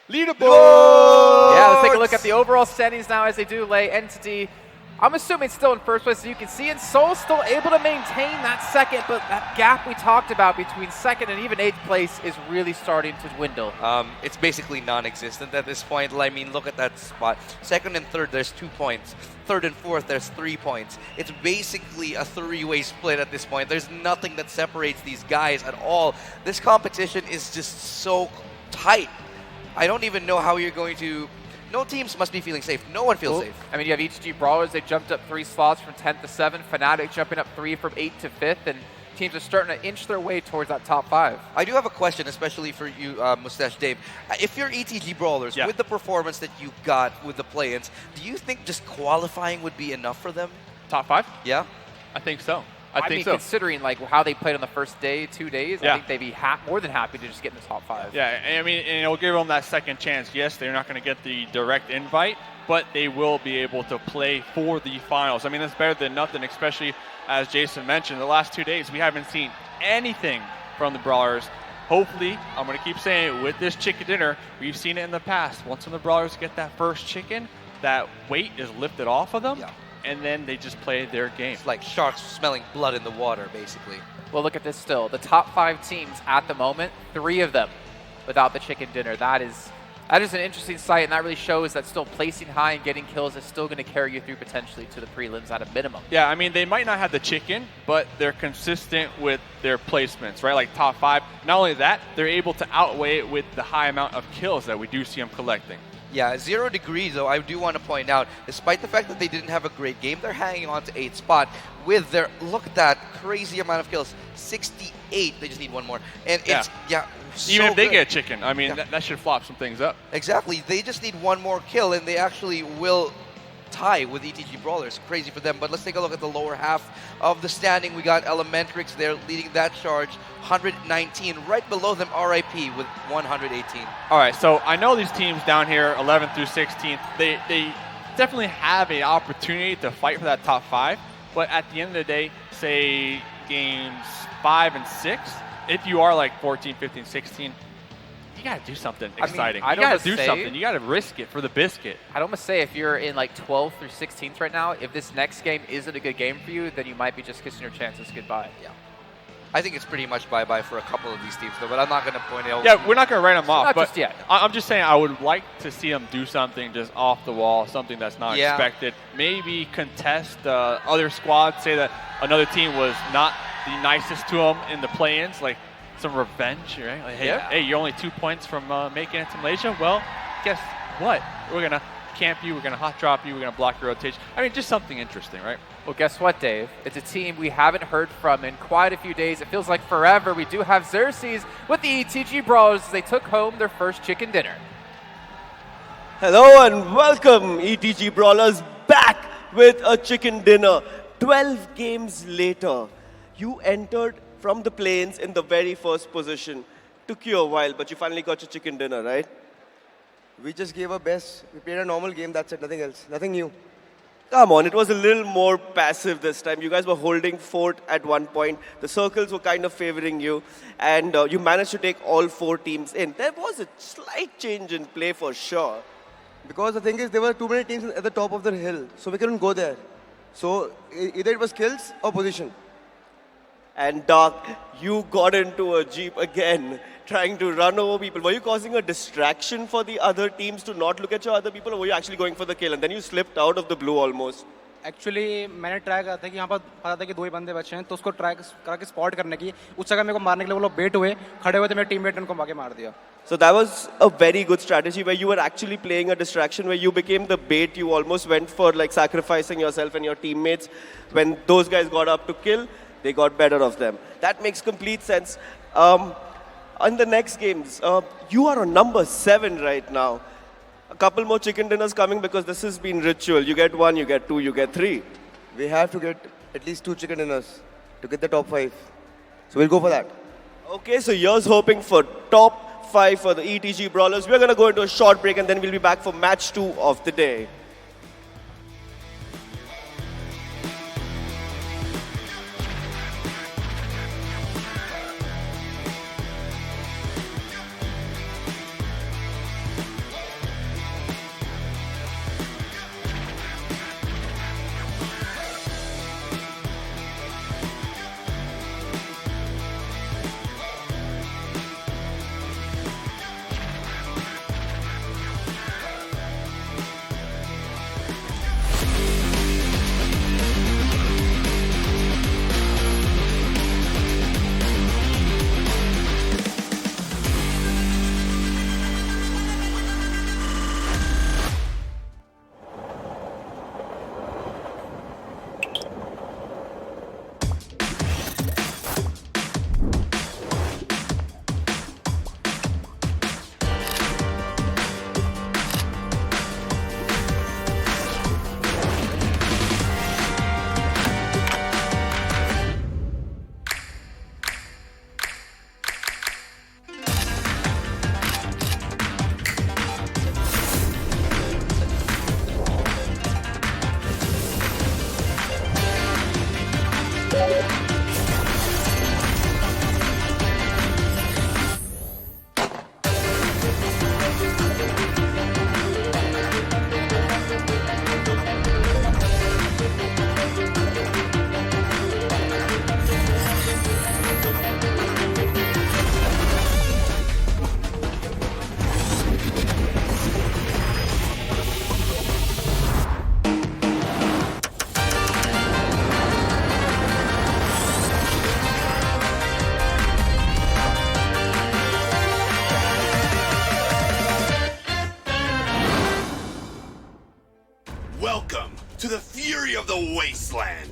Leaderboard! Yeah, let's take a look at the overall standings now as they do lay Entity. I'm assuming still in first place, so you can see, and Soul still able to maintain that second, but that gap we talked about between 2nd and even 8th place is really starting to dwindle. It's basically non-existent at this point. I mean, look at that spot. 2nd and 3rd, there's 2 points. 3rd and 4th, there's 3 points. It's basically a 3-way split at this point. There's nothing that separates these guys at all. This competition is just so tight. I don't even know how you're going to... No teams must be feeling safe. No one feels safe. I mean, you have ETG.Brawlers. They jumped up 3 slots from 10th to 7th. Fnatic jumping up 3 from 8th to 5th. And teams are starting to inch their way towards that top 5. I do have a question, especially for you, Mustache Dave. If you're ETG.Brawlers, with the performance that you got with the play-ins, do you think just qualifying would be enough for them? Top 5? Yeah. I think so. I mean, considering like how they played on the first day, 2 days, I think they'd be more than happy to just get in the top 5. Yeah, and I mean, and it'll give them that second chance. Yes, they're not going to get the direct invite, but they will be able to play for the finals. I mean, that's better than nothing, especially as Jason mentioned, the last 2 days we haven't seen anything from the Brawlers. Hopefully, I'm going to keep saying it, with this chicken dinner, we've seen it in the past. Once when the Brawlers get that first chicken, that weight is lifted off of them. Yeah. And then they just play their game. It's like sharks smelling blood in the water, basically. Well, look at this still. The top 5 teams at the moment, 3 of them without the chicken dinner. That is an interesting sight, and that really shows that still placing high and getting kills is still going to carry you through potentially to the prelims at a minimum. Yeah, I mean, they might not have the chicken, but they're consistent with their placements, right? Like top 5. Not only that, they're able to outweigh it with the high amount of kills that we do see them collecting. Yeah, 0 degrees, though, I do want to point out, despite the fact that they didn't have a great game, they're hanging on to 8th spot with their, look at that crazy amount of kills, 68. They just need one more. And it's, even if they good. get chicken, I mean, that should flop some things up. Exactly. They just need one more kill, and they actually will tie with ETG.Brawlers. Crazy for them. But let's take a look at the lower half of the standing. We got Elementrix there leading that charge, 119. Right below them, RIP with 118. All right, so I know these teams down here, 11th through 16th, they definitely have an opportunity to fight for that top 5. But at the end of the day, say games 5 and 6, if you are like 14, 15, 16, you got to do something exciting. You got to do something. You got to risk it for the biscuit. I'd almost say if you're in like 12th through 16th right now, if this next game isn't a good game for you, then you might be just kissing your chances goodbye. Yeah. I think it's pretty much bye-bye for a couple of these teams, though, but I'm not going to point out. Yeah, we're not going to write them off. Not but just yet. I'm just saying I would like to see them do something just off the wall, something that's not expected. Maybe contest other squads, say that another team was not the nicest to them in the play-ins, like some revenge, right? Like, hey, you're only 2 points from making it to Malaysia. Well, guess what? We're going to camp you, we're going to hot drop you, we're going to block your rotation. I mean, just something interesting, right? Well, guess what, Dave? It's a team we haven't heard from in quite a few days. It feels like forever. We do have Xerxes with the ETG.Brawlers. They took home their first chicken dinner. Hello and welcome, ETG.Brawlers, back with a chicken dinner. 12 games later, you entered from the plains in the very first position. Took you a while, but you finally got your chicken dinner, right? We just gave our best. We played a normal game, that's it, nothing else, nothing new. Come on, it was a little more passive this time. You guys were holding fort at one point. The circles were kind of favoring you, and you managed to take all 4 teams in. There was a slight change in play for sure. Because the thing is, there were too many teams at the top of the hill, so we couldn't go there. So either it was kills or position. And Dark, you got into a jeep again, trying to run over people. Were you causing a distraction for the other teams to not look at your other people, or were you actually going for the kill? And then you slipped out of the blue almost. Actually मैंने try करा था कि यहाँ पर पता था कि 2 ही बंदे बचे हैं, तो उसको ट्राई करा के स्पॉट करने की, उस जगह मेरे को मारने के लिए वो लोग बेट हुए, खड़े हुए थे, मेरे टीममेट ने उनको आगे मार दिया. So that was a very good strategy where you were actually playing a distraction, where you became the bait. You almost went for like sacrificing yourself and your teammates. When those guys got up to kill, they got better of them. That makes complete sense. On the next games, you are on number 7 right now. A couple more chicken dinners coming because this has been ritual. You get 1, you get 2, you get 3. We have to get at least 2 chicken dinners to get the top 5. So we'll go for that. Okay, so yours hoping for top 5 for the ETG.Brawlers. We're going to go into a short break and then we'll be back for match 2 of the day. wasteland.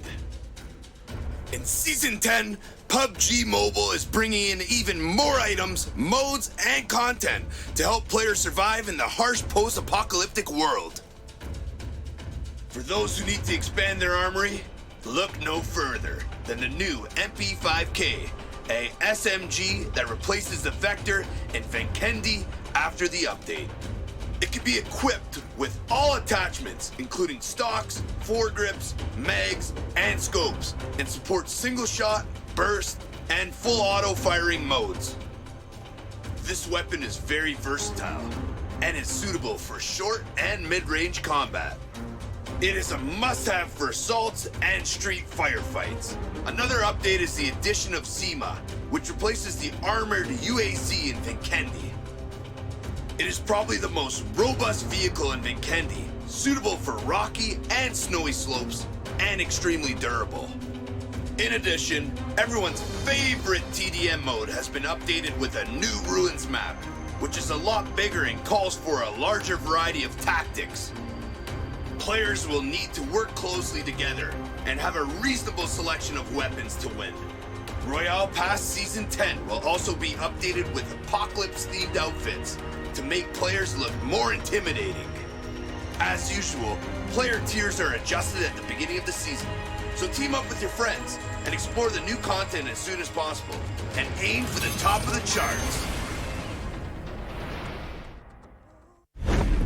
In Season 10, PUBG Mobile is bringing in even more items, modes, and content to help players survive in the harsh post-apocalyptic world. For those who need to expand their armory, look no further than the new MP5K, a SMG that replaces the Vector and Vinkendi after the update. It can be equipped with all attachments, including stocks, foregrips, mags, and scopes, and supports single shot, burst, and full auto firing modes. This weapon is very versatile and is suitable for short and mid-range combat. It is a must-have for assaults and street firefights. Another update is the addition of SEMA, which replaces the armored UAC in Vinkendi. It is probably the most robust vehicle in Vinkendi, suitable for rocky and snowy slopes, and extremely durable. In addition, everyone's favorite TDM mode has been updated with a new Ruins map, which is a lot bigger and calls for a larger variety of tactics. Players will need to work closely together and have a reasonable selection of weapons to win. Royale Pass Season 10 will also be updated with apocalypse-themed outfits to make players look more intimidating. As usual, player tiers are adjusted at the beginning of the season, so team up with your friends and explore the new content as soon as possible, and aim for the top of the charts.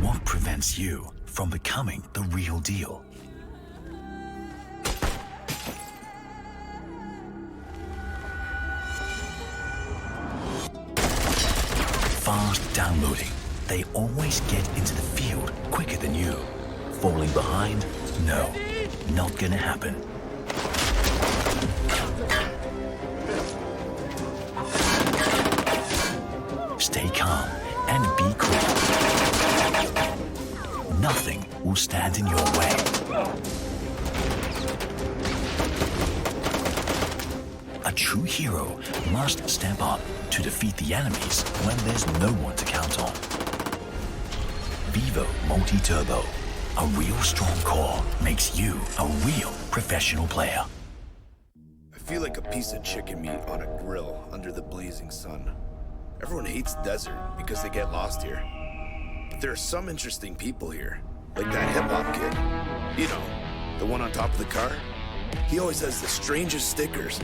What prevents you from becoming the real deal? Fast downloading. They always get into the field quicker than you. Falling behind? No, not gonna happen. Stay calm and be quick. Nothing will stand in your way. A true hero must step up to defeat the enemies when there's no one to count on. Vivo Multi-Turbo. A real strong core makes you a real professional player. I feel like a piece of chicken meat on a grill under the blazing sun. Everyone hates desert because they get lost here. But there are some interesting people here, like that hip-hop kid. You know, the one on top of the car? He always has the strangest stickers.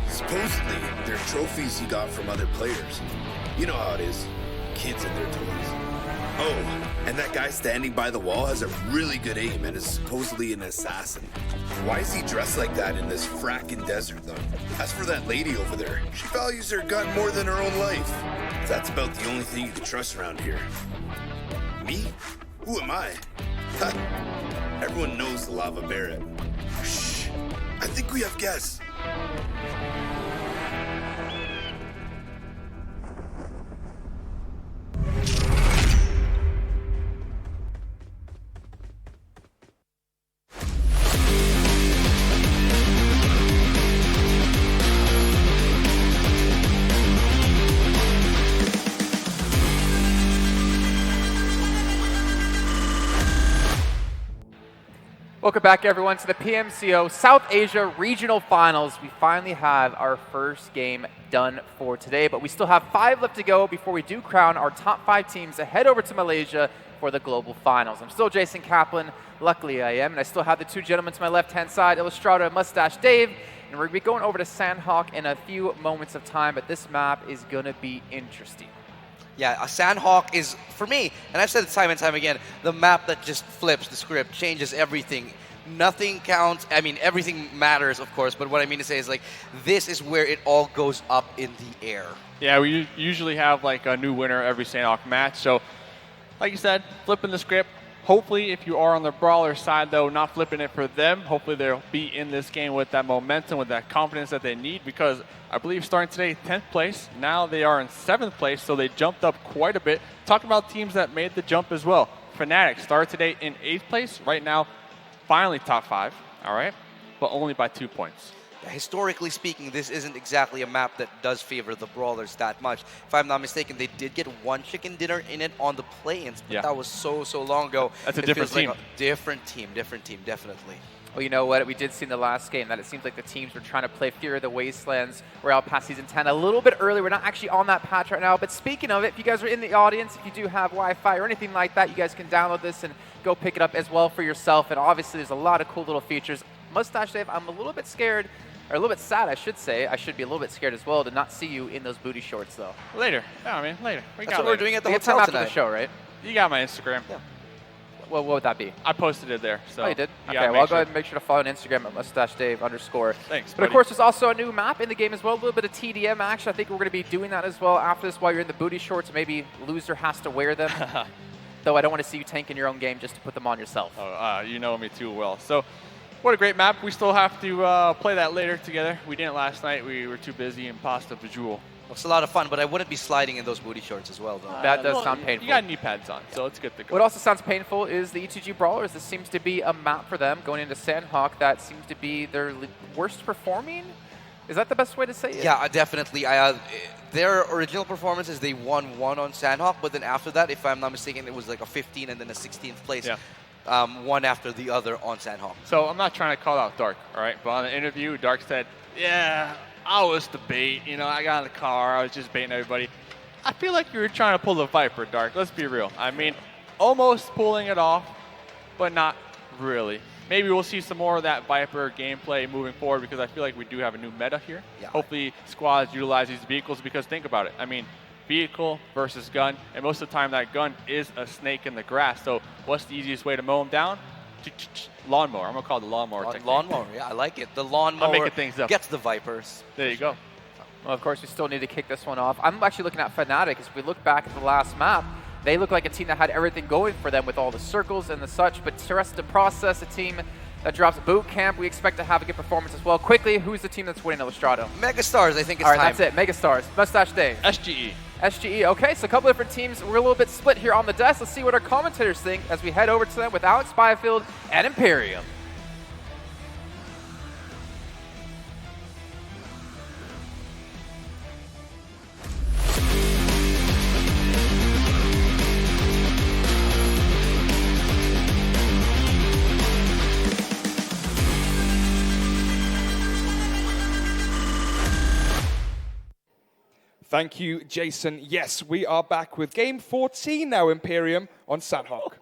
Supposedly, they're trophies he got from other players. You know how it is, kids and their toys. Oh, and that guy standing by the wall has a really good aim and is supposedly an assassin. Why is he dressed like that in this frackin' desert, though? As for that lady over there, she values her gun more than her own life. That's about the only thing you can trust around here. Me? Who am I? Ha! Everyone knows the Lava Barret. Shh! I think we have guests. Welcome back, everyone, to the PMCO South Asia Regional Finals. We finally have our first game done for today, but we still have 5 left to go before we do crown our top 5 teams to head over to Malaysia for the Global Finals. I'm still Jason Kaplan. Luckily, I am, and I still have the 2 gentlemen to my left-hand side, Illustrator and Mustache Dave, and we're going to be going over to Sandhawk in a few moments of time, but this map is going to be interesting. Yeah, a Sandhawk is, for me, and I've said it time and time again, the map that just flips the script, changes everything. Nothing counts. I mean, everything matters, of course, but what I mean to say is, like, this is where it all goes up in the air. Yeah, we usually have, like, a new winner every Sandhawk match. So, like you said, flipping the script. Hopefully, if you are on the Brawler side, though, not flipping it for them, hopefully they'll be in this game with that momentum, with that confidence that they need, because I believe starting today, 10th place. Now they are in 7th place, so they jumped up quite a bit. Talking about teams that made the jump as well. Fnatic started today in 8th place. Right now, finally top 5, all right, but only by 2 points. Historically speaking, this isn't exactly a map that does favor the Brawlers that much. If I'm not mistaken, they did get 1 chicken dinner in it on the play-ins, but that was so long ago. That's a different team. Like a different team, definitely. Well, you know what? We did see in the last game that it seems like the teams were trying to play Fear of the Wastelands Royale Pass Season 10 a little bit early. We're not actually on that patch right now. But speaking of it, if you guys are in the audience, if you do have Wi-Fi or anything like that, you guys can download this and go pick it up as well for yourself. And obviously, there's a lot of cool little features. Mustache Dave, I'm a little bit scared, or a little bit sad, I should say. I should be a little bit scared as well to not see you in those booty shorts, though. Later. Yeah, I mean, later. That's what we're doing at the hotel hotel after tonight. the show, right? You got my Instagram. Yeah. What would that be? I posted it there. So Oh, you did? you Okay, gotta well, I'll make go sure. ahead and make sure to follow on Instagram at _. Thanks, But of buddy. course, there's also a new map in the game as well, a little bit of TDM action. I think we're going to be doing that as well after this while you're in the booty shorts. Maybe loser has to wear them. Though I don't want to see you tank in your own game just to put them on yourself. Oh, you know me too well. So, what a great map. We still have to play that later together. We didn't last night. We were too busy in Pasta Visual. It's a lot of fun, but I wouldn't be sliding in those booty shorts as well, though. That does sound painful. You got knee pads on, so it's good to go. What also sounds painful is the ETG.Brawlers. This seems to be a map for them going into Sandhawk that seems to be their worst performing. Is that the best way to say it? Yeah, definitely. Their original performances, they won one on Sandhawk, but then after that, if I'm not mistaken, it was like a 15 and then a 16th place. Yeah. One after the other on Sandhawk. So I'm not trying to call out Dark, all right? But on the interview, Dark said, yeah, I was the bait. You know, I got in the car. I was just baiting everybody. I feel like you were trying to pull the Viper, Dark. Let's be real. I mean, almost pulling it off, but not really. Maybe we'll see some more of that Viper gameplay moving forward because I feel like we do have a new meta here. Yeah. Hopefully squads utilize these vehicles because think about it. I mean, vehicle versus gun, and most of the time that gun is a snake in the grass. So what's the easiest way to mow them down? Lawnmower. I'm going to call it the lawnmower technique. Lawnmower, yeah, I like it. The lawnmower I'm making things up. gets the Vipers. There you go. Well, of course, we still need to kick this one off. I'm actually looking at Fnatic. As we look back at the last map, they look like a team that had everything going for them with all the circles and the such, but TrustDProcess, a team that drops boot camp, we expect to have a good performance as well. Quickly, who's the team that's winning Illustrato? Megastars, I think it's All right, time. that's it. Megastars. Mustache Dave. SGE. SGE. Okay, so a couple different teams. We're a little bit split here on the desk. Let's see what our commentators think as we head over to them with Alex Byfield and Imperium. Thank you, Jason. Yes, we are back with game 14 now, Imperium, on Sandhawk.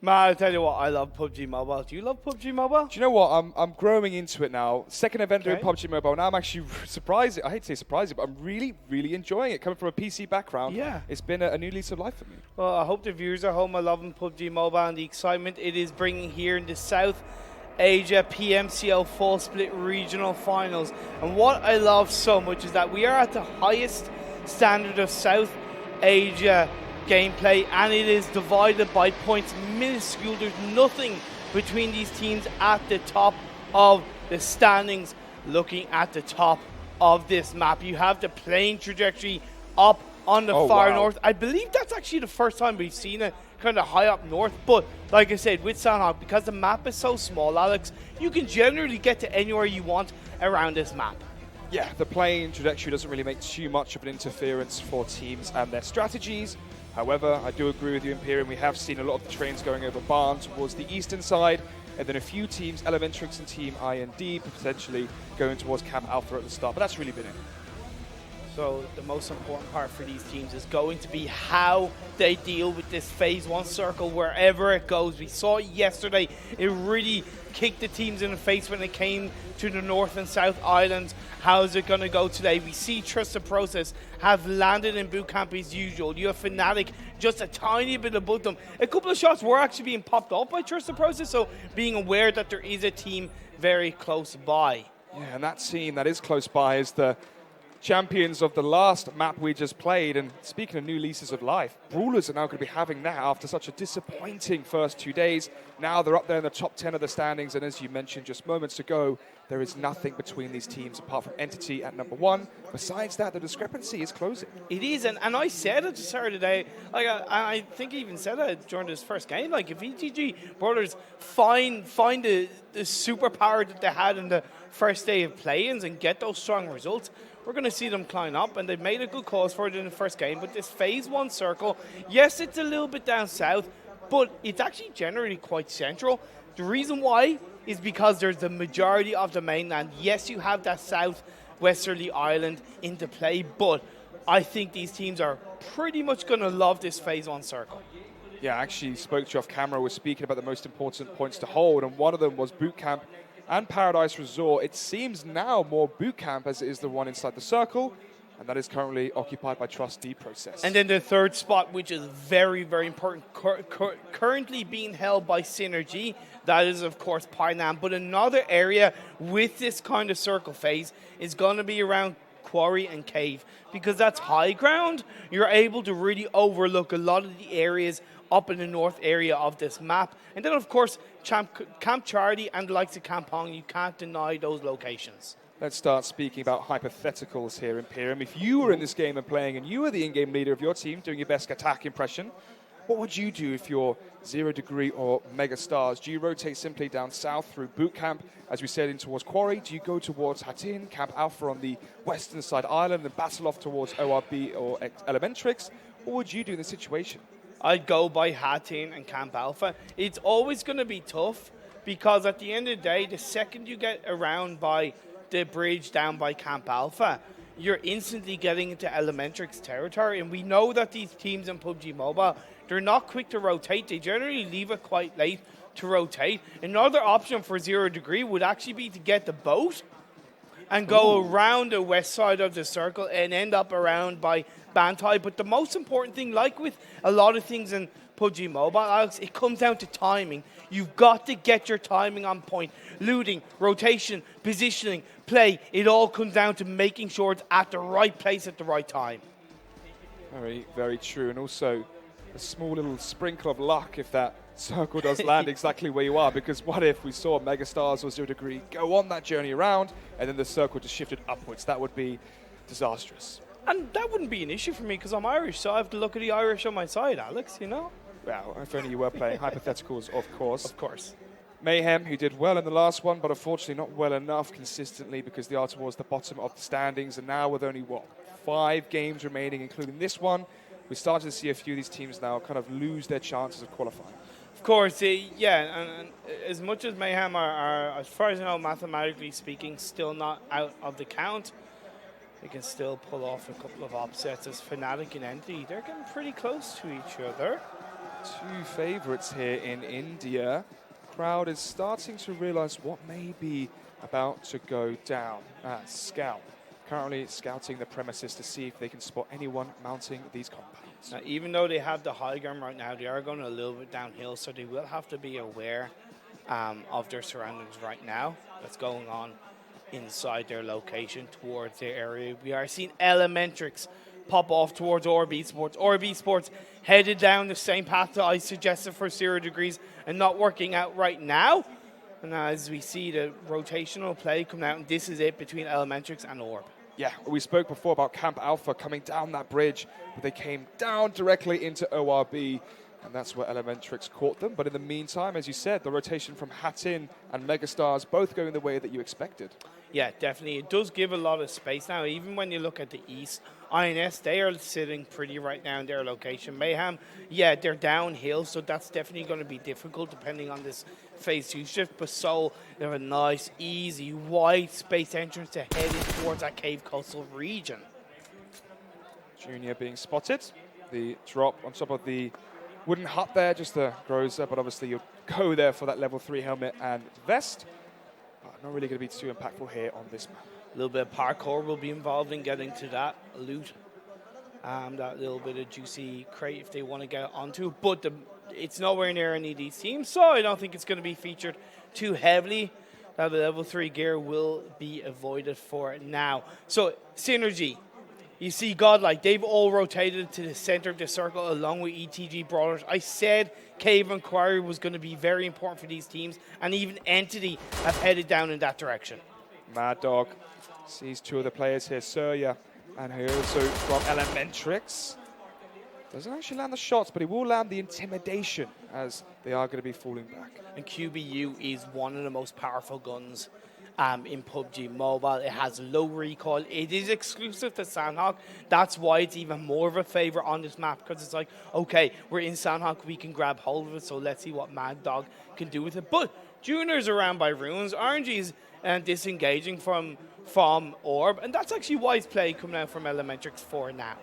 Man, I tell you what, I love PUBG Mobile. Do you love PUBG Mobile? Do you know what? I'm growing into it now. Second event doing Okay. PUBG Mobile. Now I'm actually surprised. I hate to say surprised, but I'm really, really enjoying it. Coming from a PC background, Yeah. it's been a new lease of life for me. Well, I hope the viewers at home are loving PUBG Mobile and the excitement it is bringing here in the South Asia PMCO Full Split Regional Finals. And what I love so much is that we are at the highest standard of South Asia gameplay, and it is divided by points minuscule. There's nothing between these teams at the top of the standings. Looking at the top of this map, you have the plane trajectory up on the far north. I believe that's actually the first time we've seen it kind of high up north, but like I said, with Sandhawk, because the map is so small, Alex, you can generally get to anywhere you want around this map. Yeah, the plane trajectory doesn't really make too much of an interference for teams and their strategies. However, I do agree with you, Imperium. We have seen a lot of the trains going over Barn towards the eastern side, and then a few teams, Elementrix and Team IND, potentially going towards Camp Alpha at the start, but that's really been it. So the most important part for these teams is going to be how they deal with this phase 1 circle wherever it goes. We saw it yesterday. It really kicked the teams in the face when it came to the North and South Islands. How is it going to go today? We see TrustDProcess have landed in boot camp as usual. You have Fnatic just a tiny bit above them. A couple of shots were actually being popped off by TrustDProcess, so being aware that there is a team very close by. Yeah, and that team that is close by is the champions of the last map we just played. And speaking of new leases of life, Brawlers are now going to be having that after such a disappointing first 2 days. Now they're up there in the top 10 of the standings, and as you mentioned just moments ago, there is nothing between these teams apart from Entity at number 1. Besides that, the discrepancy is closing. It is, and I said at the start of the day, like I think I even said it during this first game, like if ETG.Brawlers find the superpower that they had in the first day of play-ins and get those strong results, we're going to see them climb up, and they've made a good cause for it in the first game. But this phase 1 circle, yes, it's a little bit down south, but it's actually generally quite central. The reason why is because there's the majority of the mainland. Yes, you have that southwesterly island into play, but I think these teams are pretty much going to love this Phase 1 circle. Yeah, I actually spoke to you off camera. We're speaking about the most important points to hold, and one of them was Boot Camp and Paradise Resort. It seems now more Boot Camp as it is the one inside the circle, and that is currently occupied by TrustDProcess. And then the third spot, which is very, very important, currently being held by SynerGE. That is, of course, Painan. But another area with this kind of circle phase is going to be around Quarry and Cave, because that's high ground. You're able to really overlook a lot of the areas up in the north area of this map. And then, of course, Camp Charlie and the likes of Kampong, you can't deny those locations. Let's start speaking about hypotheticals here, Imperium. If you were in this game and playing, and you were the in-game leader of your team doing your best attack impression, what would you do if you're 0 Degree or Megastars? Do you rotate simply down south through Boot Camp as we said in towards Quarry? Do you go towards Hatin, Camp Alpha on the western side island, and battle off towards ORB or Elementrix? What would you do in this situation? I'd go by Hatin and Camp Alpha. It's always going to be tough because at the end of the day, the second you get around by the bridge down by Camp Alpha, you're instantly getting into Elementrix territory. And we know that these teams in PUBG Mobile, they're not quick to rotate. They generally leave it quite late to rotate. Another option for 0 Degree would actually be to get the boat and go around the west side of the circle and end up around by Bantai. But the most important thing, like with a lot of things in PUBG Mobile, Alex, it comes down to timing. You've got to get your timing on point. Looting, rotation, positioning, play, it all comes down to making sure it's at the right place at the right time. Very, very true. And also a small little sprinkle of luck if that circle does land exactly where you are, because what if we saw Megastars or 0 Degree go on that journey around and then the circle just shifted upwards? That would be disastrous. And that wouldn't be an issue for me because I'm Irish, so I have to look at the Irish on my side, Alex, you know? Well, if only you were playing hypotheticals, of course. Of course. Mayhem, who did well in the last one, but unfortunately not well enough consistently because they are towards the bottom of the standings. And now with only, 5 games remaining, including this one, we're starting to see a few of these teams now kind of lose their chances of qualifying. Of course, yeah, and as much as Mayhem are, as far as I know, mathematically speaking, still not out of the count, they can still pull off a couple of upsets as Fnatic and Entity. They're getting pretty close to each other. 2 favorites here in India. Crowd is starting to realize what may be about to go down. Scout currently scouting the premises to see if they can spot anyone mounting these compounds. Now, even though they have the high ground right now, they are going a little bit downhill, so they will have to be aware of their surroundings right now. That's going on inside their location towards their area. We are seeing Elementrix pop off towards Orb Esports. Orb Esports headed down the same path that I suggested for 0 Degrees and not working out right now. And as we see the rotational play come out, and this is it between Elementrix and Orb. Yeah, we spoke before about Camp Alpha coming down that bridge, but they came down directly into ORB, and that's where Elementrix caught them. But in the meantime, as you said, the rotation from Hatin and Megastars both going the way that you expected. Yeah, definitely. It does give a lot of space now. Even when you look at the East, INS, they are sitting pretty right now in their location. Mayhem, yeah, they're downhill, so that's definitely going to be difficult depending on this Phase 2 shift. But Seoul, they have a nice, easy, wide space entrance to head in towards that Cave Coastal region. Junior being spotted. The drop on top of the wooden hut there, just the Groza, but obviously you'll go there for that level 3 helmet and vest. Not really going to be too impactful here on this map. A little bit of parkour will be involved in getting to that loot. That little bit of juicy crate if they want to get onto. But it's nowhere near any of these teams, so I don't think it's going to be featured too heavily. That level 3 gear will be avoided for now. So, SynerGE. You see Godlike, they've all rotated to the center of the circle along with ETG.Brawlers. I said Cave and Quarry was going to be very important for these teams, and even Entity have headed down in that direction. Mad Dog sees 2 of the players here, Surya, and he also from Elementrix. Doesn't actually land the shots, but he will land the intimidation as they are going to be falling back. And QBU is one of the most powerful guns in PUBG Mobile. It has low recoil. It is exclusive to Sandhawk. That's why it's even more of a favourite on this map, because it's like, okay, we're in Sandhawk, we can grab hold of it, so let's see what Mad Dog can do with it. But Junior's around by Runes. RNG is disengaging from Orb, and that's actually wise play coming out from Elementrix for now.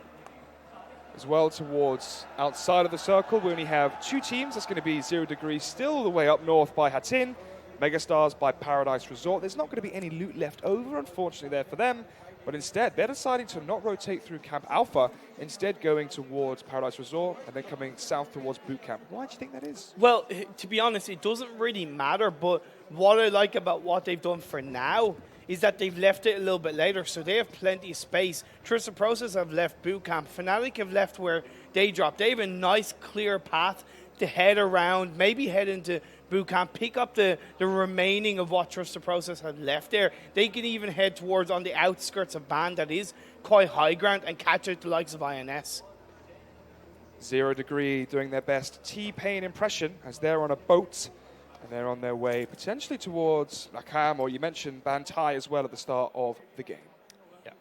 As well towards outside of the circle, we only have 2 teams. That's going to be 0 Degree still the way up north by Hatin, Megastars by Paradise Resort. There's not going to be any loot left over, unfortunately, there for them. But instead, they're deciding to not rotate through Camp Alpha, instead going towards Paradise Resort and then coming south towards Boot Camp. Why do you think that is? Well, to be honest, it doesn't really matter, but what I like about what they've done for now is that they've left it a little bit later, so they have plenty of space. TrustDProcess have left Boot Camp. Fnatic have left where they dropped. They have a nice, clear path to head around, maybe head into Boot Camp, pick up the remaining of what TrustDProcess had left there. They can even head towards on the outskirts of Band that is quite high ground and catch out the likes of INS. 0 Degree doing their best T-Pain impression as they're on a boat and they're on their way potentially towards Nakam, or you mentioned Bantai as well at the start of the game. Yeah.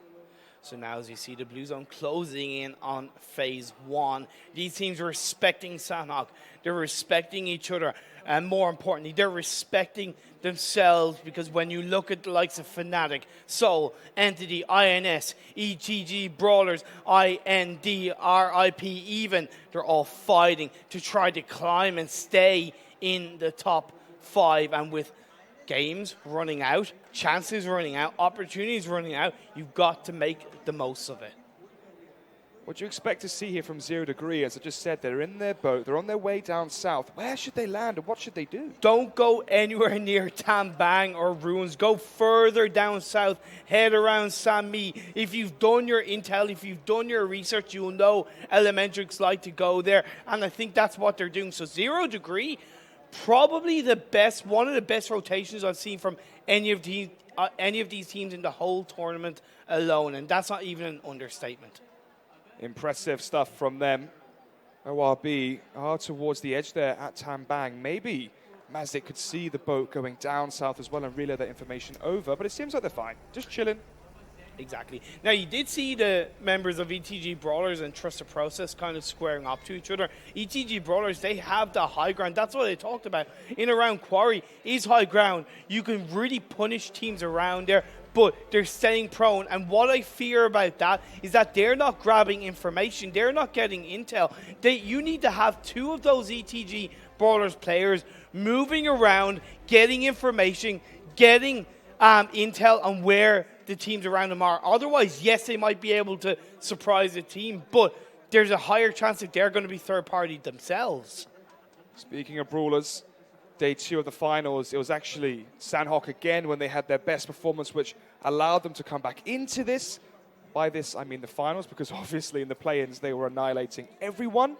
So now as you see the Blue Zone closing in on phase 1, these teams are respecting Sandhawk. They're respecting each other. And more importantly, they're respecting themselves, because when you look at the likes of Fnatic, Soul, Entity, INS, ETG.Brawlers, IND, RIP even, they're all fighting to try to climb and stay in the top 5. And with games running out, chances running out, opportunities running out, you've got to make the most of it. What do you expect to see here from 0 Degree? As I just said, they're in their boat, they're on their way down south. Where should they land and what should they do? Don't go anywhere near Tambang or Ruins. Go further down south, head around Sami. If you've done your intel, if you've done your research, you'll know Elementrix like to go there. And I think that's what they're doing. So 0 Degree, probably the best, one of the best rotations I've seen from any of these teams in the whole tournament alone. And that's not even an understatement. Impressive stuff from them. ORB are towards the edge there at Tambang. Maybe Mazik could see the boat going down south as well and relay that information over, but it seems like they're fine. Just chilling. Exactly. Now, you did see the members of ETG.Brawlers and TrustDProcess kind of squaring up to each other. ETG.Brawlers, they have the high ground. That's what they talked about. In around Quarry is high ground. You can really punish teams around there, but they're staying prone. And what I fear about that is that they're not grabbing information. They're not getting intel. You need to have 2 of those ETG.Brawlers players moving around, getting information, getting intel on where the teams around them are. Otherwise, yes, they might be able to surprise the team, but there's a higher chance that they're going to be third party themselves. Speaking of Brawlers, day 2 of the finals, it was actually Sandhawk again when they had their best performance, which allowed them to come back into this. By this, I mean the finals, because obviously in the play-ins, they were annihilating everyone.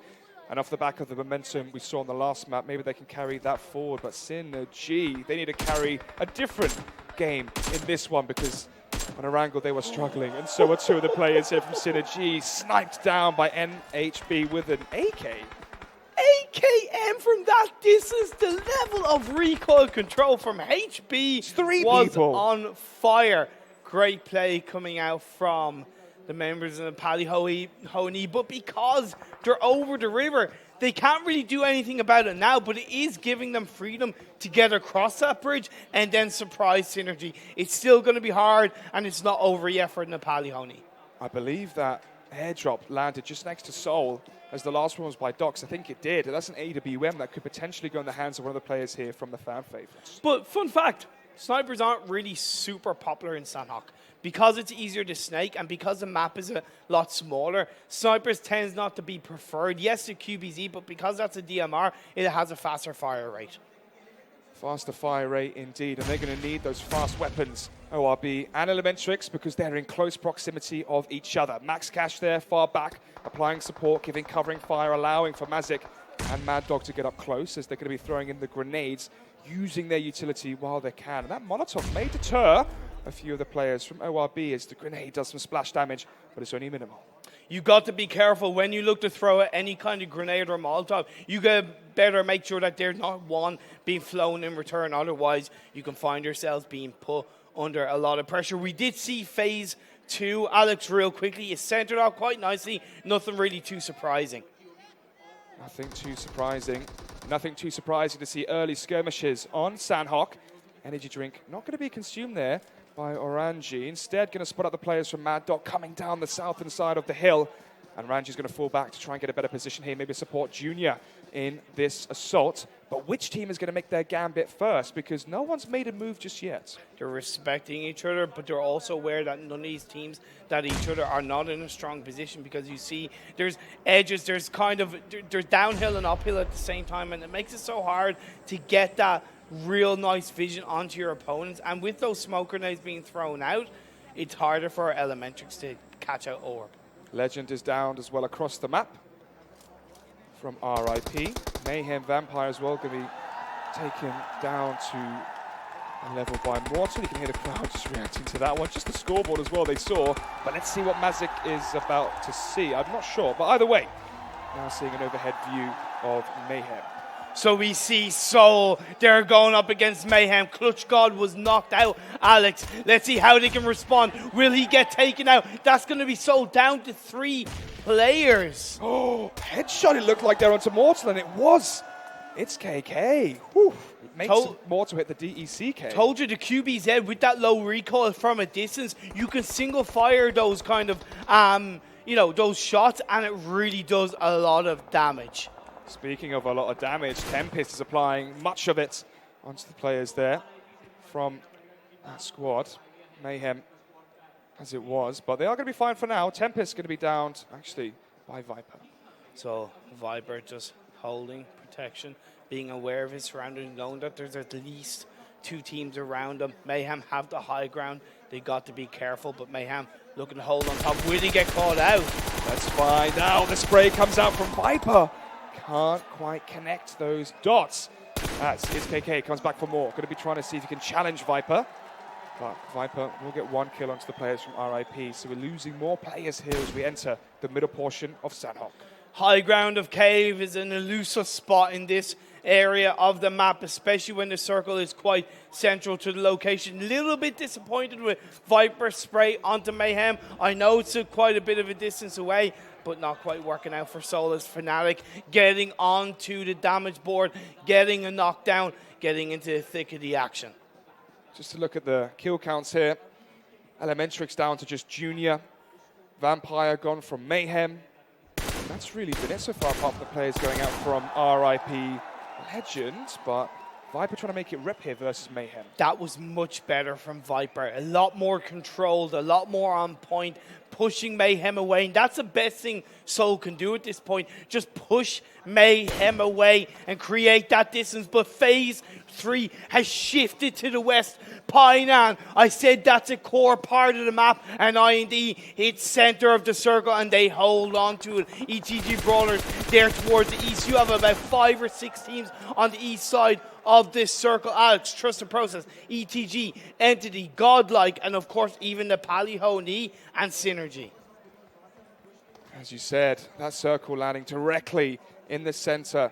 And off the back of the momentum we saw on the last map, maybe they can carry that forward. But SynerGE, they need to carry a different game in this one, because on Erangel they were struggling. And so were 2 of the players here from SynerGE, sniped down by NHB with an AK. AKM from that distance, the level of recoil control from HB 3 was people on fire. Great play coming out from the members of Nepali HO NI, but because they're over the river, they can't really do anything about it now, but it is giving them freedom to get across that bridge and then surprise SynerGE. It's still going to be hard, and it's not over yet for Nepali HO NI. I believe that airdrop landed just next to Seoul, as the last one was by Docs. I think it did. That's an AWM that could potentially go in the hands of one of the players here from the fan favorites. But fun fact, snipers aren't really super popular in Sandhawk. Because it's easier to snake and because the map is a lot smaller, snipers tends not to be preferred. Yes, the QBZ, but because that's a DMR, it has a faster fire rate. Faster fire rate indeed, and they're going to need those fast weapons, ORB and Elementrix, because they're in close proximity of each other. Max Cash there, far back, applying support, giving covering fire, allowing for Mazik and Mad Dog to get up close, as they're going to be throwing in the grenades, using their utility while they can. And that Molotov may deter a few of the players from ORB as the grenade does some splash damage, but it's only minimal. You've got to be careful when you look to throw at any kind of grenade or Molotov. You better make sure that there's not one being flown in return. Otherwise, you can find yourselves being put under a lot of pressure. We did see phase 2, Alex, real quickly. It centered out quite nicely. Nothing really too surprising. Nothing too surprising. Nothing too surprising to see early skirmishes on Sandhawk. Energy drink not going to be consumed there by Oranji. Instead, going to spot up the players from Mad Dog coming down the southern side of the hill. And Oranji's going to fall back to try and get a better position here, maybe support Junior in this assault. But which team is going to make their gambit first? Because no one's made a move just yet. They're respecting each other, but they're also aware that none of these teams that each other are not in a strong position, because you see there's edges, there's downhill and uphill at the same time, and it makes it so hard to get that real nice vision onto your opponents. And with those smoke grenades being thrown out, it's harder for our Elementrix to catch out Orb. Legend is downed as well across the map from RIP. Mayhem Vampire as well going to be taken down to a level by Mortal. You can hear the crowd just reacting to that one. Just the scoreboard as well they saw. But let's see what Mazik is about to see. I'm not sure. But either way, now seeing an overhead view of Mayhem. So we see Soul, they're going up against Mayhem. Clutch God was knocked out. Alex, let's see how they can respond. Will he get taken out? That's going to be Soul down to 3 players. Oh, headshot, it looked like they're onto Mortal, and it was. It's KK. Whew. It makes Mortal hit the DECK. Told you the QBZ with that low recoil from a distance, you can single fire those kind of, those shots, and it really does a lot of damage. Speaking of a lot of damage, Tempest is applying much of it onto the players there from that squad. Mayhem as it was, but they are going to be fine for now. Tempest is going to be downed, actually, by Viper. So Viper just holding protection, being aware of his surroundings, knowing that there's at least 2 teams around him. Mayhem have the high ground. They got to be careful, but Mayhem looking to hold on top. Will he get caught out? Let's find out. The spray comes out from Viper. Can't quite connect those dots. It's KK, comes back for more. Going to be trying to see if he can challenge Viper. But Viper will get 1 kill onto the players from RIP. So we're losing more players here as we enter the middle portion of Sandhawk. High ground of Cave is an elusive spot in this area of the map, especially when the circle is quite central to the location. Little bit disappointed with Viper spray onto Mayhem. I know it's quite a bit of a distance away, but not quite working out for Soul as Fnatic getting onto the damage board, getting a knockdown, getting into the thick of the action. Just to look at the kill counts here. Elementrix down to just Junior. Vampire gone from Mayhem. That's really been it so far, apart from the players going out from RIP Legend, but Viper trying to make it rip here versus Mayhem. That was much better from Viper. A lot more controlled, a lot more on point, pushing Mayhem away. And that's the best thing Soul can do at this point. Just push Mayhem away and create that distance. But phase 3 has shifted to the west. Painan, I said that's a core part of the map, and IND hits center of the circle and they hold on to it. ETG.Brawlers there towards the east. You have about 5 or 6 teams on the east side of this circle. Alex, TrustDProcess, ETG, Entity, Godlike, and of course even Nepali HO NI and SynerGE. As you said, that circle landing directly in the center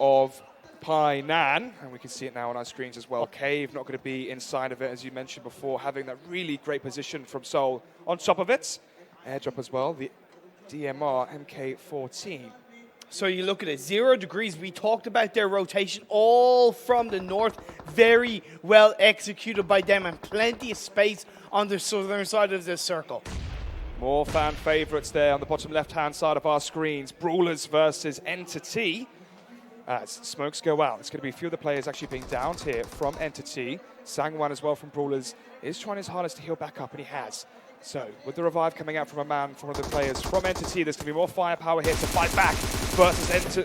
of Painan, and we can see it now on our screens as well. Cave not going to be inside of it, as you mentioned before, having that really great position from Soul on top of it. Airdrop as well, the DMR MK14. So you look at it, 0 degrees. We talked about their rotation all from the north. Very well executed by them, and plenty of space on the southern side of the circle. More fan favorites there on the bottom left-hand side of our screens. Brawlers versus Entity. As smokes go out, it's going to be a few of the players actually being downed here from Entity. Sangwan as well from Brawlers is trying his hardest to heal back up, and he has. So, with the revive coming out from a man from one of the players from Entity, there's going to be more firepower here to fight back versus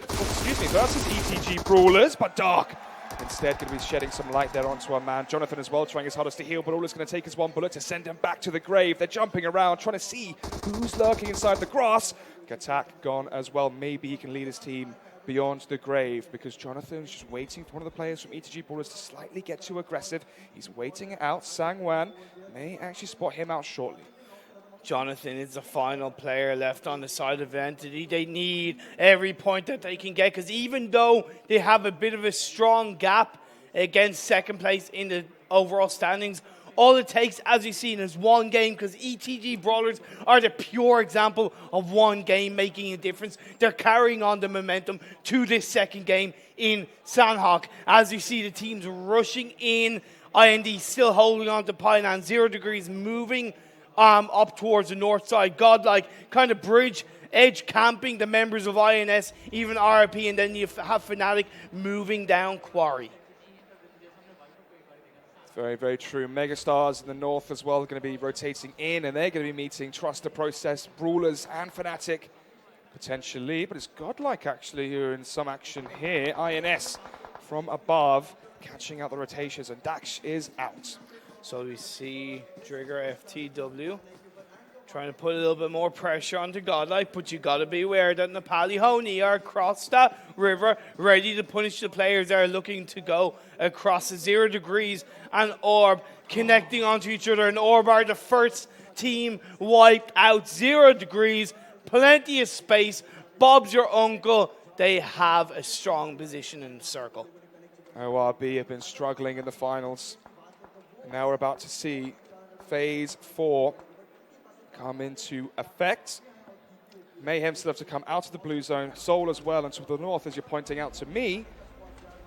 ETG.Brawlers, but Dark instead going to be shedding some light there onto our man. Jonathan as well trying his hardest to heal, but all is going to take his 1 bullet to send him back to the grave. They're jumping around, trying to see who's lurking inside the grass. Attack gone as well. Maybe he can lead his team beyond the grave, because Jonathan's just waiting for one of the players from ETG.Brawlers to slightly get too aggressive. He's waiting it out. Sangwan may actually spot him out shortly. Jonathan is the final player left on the side of Entity. They need every point that they can get, because even though they have a bit of a strong gap against second place in the overall standings, All it takes, as you've seen, is one game, because ETG.Brawlers are the pure example of one game making a difference. They're carrying on the momentum to this second game in Sanhok. As you see the teams rushing in, IND still holding on to Painan, 0 degrees moving up towards the north side. Godlike kind of bridge edge camping the members of INS, even RIP, and then you have Fnatic moving down Quarry. Very, very true. Megastars in the north as well are going to be rotating in, and they're going to be meeting TrustDProcess, Brawlers, and Fnatic potentially. But it's Godlike actually who are in some action here. INS from above catching out the rotations, and Dax is out. So we see Trigger FTW trying to put a little bit more pressure onto Godlike, but you got to be aware that Nepali HO NI are across that river, ready to punish the players that are looking to go across the 0 degrees and Orb connecting onto each other. And Orb are the first team wiped out. 0 degrees, plenty of space. Bob's your uncle. They have a strong position in the circle. ORB have been struggling in the finals. Now we're about to see phase 4 come into effect. Mayhem still have to come out of the blue zone. Seoul as well, and to the north, as you're pointing out to me,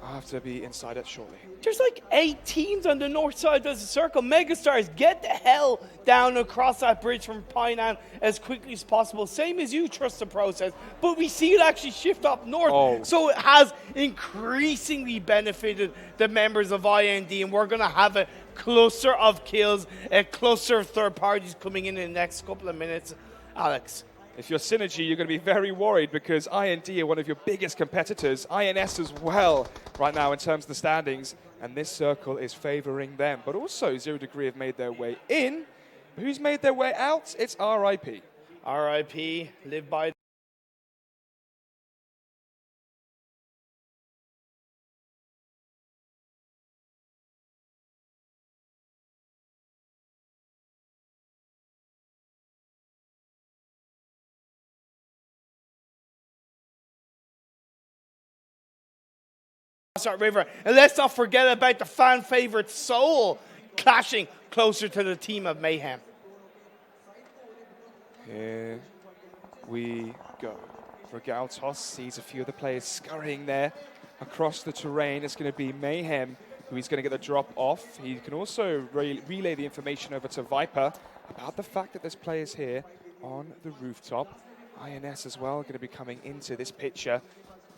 I have to be inside it shortly. There's like 8 teams on the north side of the circle. Megastars, get the hell down across that bridge from Painan as quickly as possible. Same as you, TrustDProcess. But we see it actually shift up north. So it has increasingly benefited the members of IND, and we're going to have a cluster of kills, a cluster of third parties coming in the next couple of minutes. Alex. If you're SynerGE, you're going to be very worried because IND are one of your biggest competitors. INS as well right now in terms of the standings. And this circle is favoring them. But also 0 degree have made their way in. Who's made their way out? It's RIP. RIP, live by. That river. And let's not forget about the fan favorite Seoul clashing closer to the team of Mayhem. Here we go. Regaltos sees a few of the players scurrying there across the terrain. It's going to be Mayhem who he's going to get the drop off. He can also relay the information over to Viper about the fact that there's players here on the rooftop. INS as well going to be coming into this picture.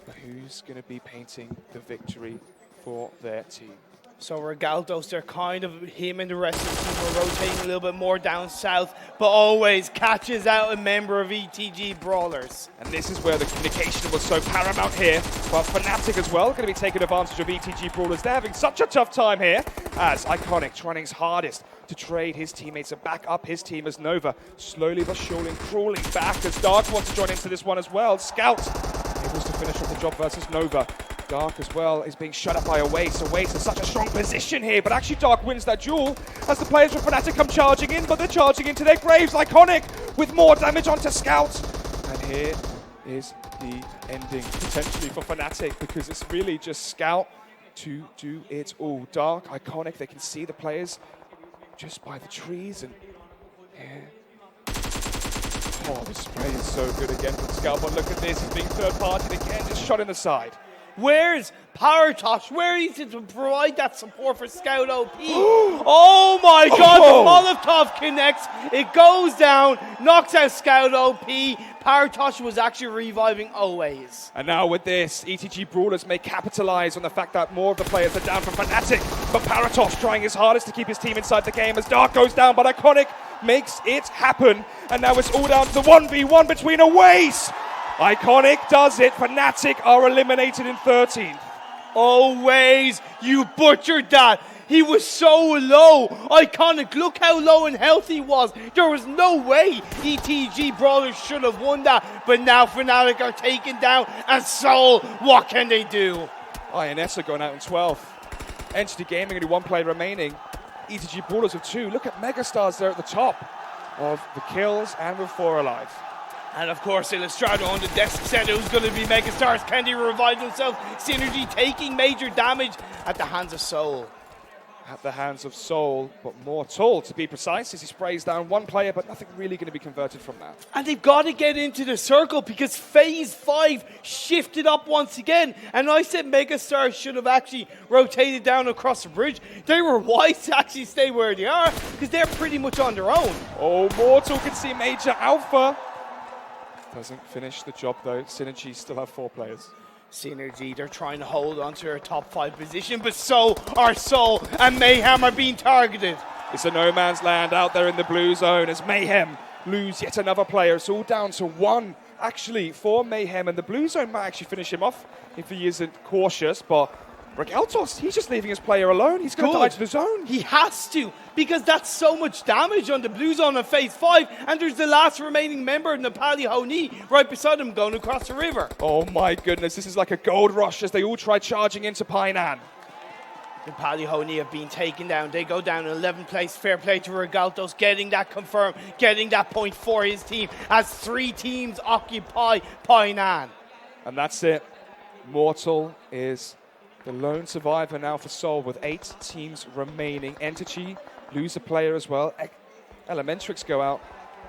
But who's going to be painting the victory for their team? So Regaltos, they're kind of, him and the rest of the team are rotating a little bit more down south, but always catches out a member of ETG.Brawlers. And this is where the communication was so paramount here. While Fnatic as well going to be taking advantage of ETG.Brawlers. They're having such a tough time here as Iconic trying his hardest to trade his teammates and back up his team as Nova slowly but surely crawling back as Dark wants to join into this one as well. Scout able to finish off the job versus Nova. Dark as well is being shut up by Oasis. Oasis in such a strong position here, but actually Dark wins that duel as the players from Fnatic come charging in, but they're charging into their graves. Iconic with more damage onto Scout. And here is the ending potentially for Fnatic because it's really just Scout to do it all. Dark, Iconic, they can see the players just by the trees and here. Oh, the spray is so good again from Scout, but look at this, he's being third-partied again, just shot in the side. Where's PowerTosh? Where is it to provide that support for Scout OP? Oh my god, the Molotov connects, it goes down, knocks out Scout OP. PowerTosh was actually reviving always. And now with this, ETG.Brawlers may capitalize on the fact that more of the players are down from Fnatic, but PowerTosh trying his hardest to keep his team inside the game as Dark goes down, but Iconic makes it happen. And now it's all down to the 1v1 between Oasis. Iconic does it. Fnatic are eliminated in 13th. Always, you butchered that. He was so low. Iconic, look how low and healthy he was. There was no way ETG.Brawlers should have won that. But now Fnatic are taken down. And Seoul, what can they do? INS are going out in 12th. Entity Gaming only 1 player remaining. ETG.Brawlers with 2. Look at Megastars there at the top of the kills and with 4 alive. And of course, Illustrato on the desk said it was going to be Megastars. Can he revive himself? SynerGE taking major damage at the hands of Seoul. at the hands of Soul, but Mortal, to be precise, as he sprays down one player, but nothing really going to be converted from that. And they've got to get into the circle because Phase 5 shifted up once again. And I said Megastars should have actually rotated down across the bridge. They were wise to actually stay where they are because they're pretty much on their own. Oh, Mortal can see Major Alpha. Doesn't finish the job though. SynerGE still have 4 players. SynerGE, they're trying to hold on to their top 5 position, but so are Soul and Mayhem are being targeted. It's a no man's land out there in the blue zone as Mayhem lose yet another player. It's all down to 1 actually for Mayhem, and the blue zone might actually finish him off if he isn't cautious, but Regaltos, he's just leaving his player alone. He's going to die to the zone. He has to, because that's so much damage on the blue zone in Phase 5, and there's the last remaining member, Nepali HO NI, right beside him going across the river. Oh my goodness, this is like a gold rush as they all try charging into Painan. Nepali HO NI have been taken down. They go down in 11th place. Fair play to Regaltos, getting that confirmed, getting that point for his team as 3 teams occupy Painan. And that's it. Mortal is the lone survivor now for Soul with 8 teams remaining. ETG lose a player as well. Elementrix go out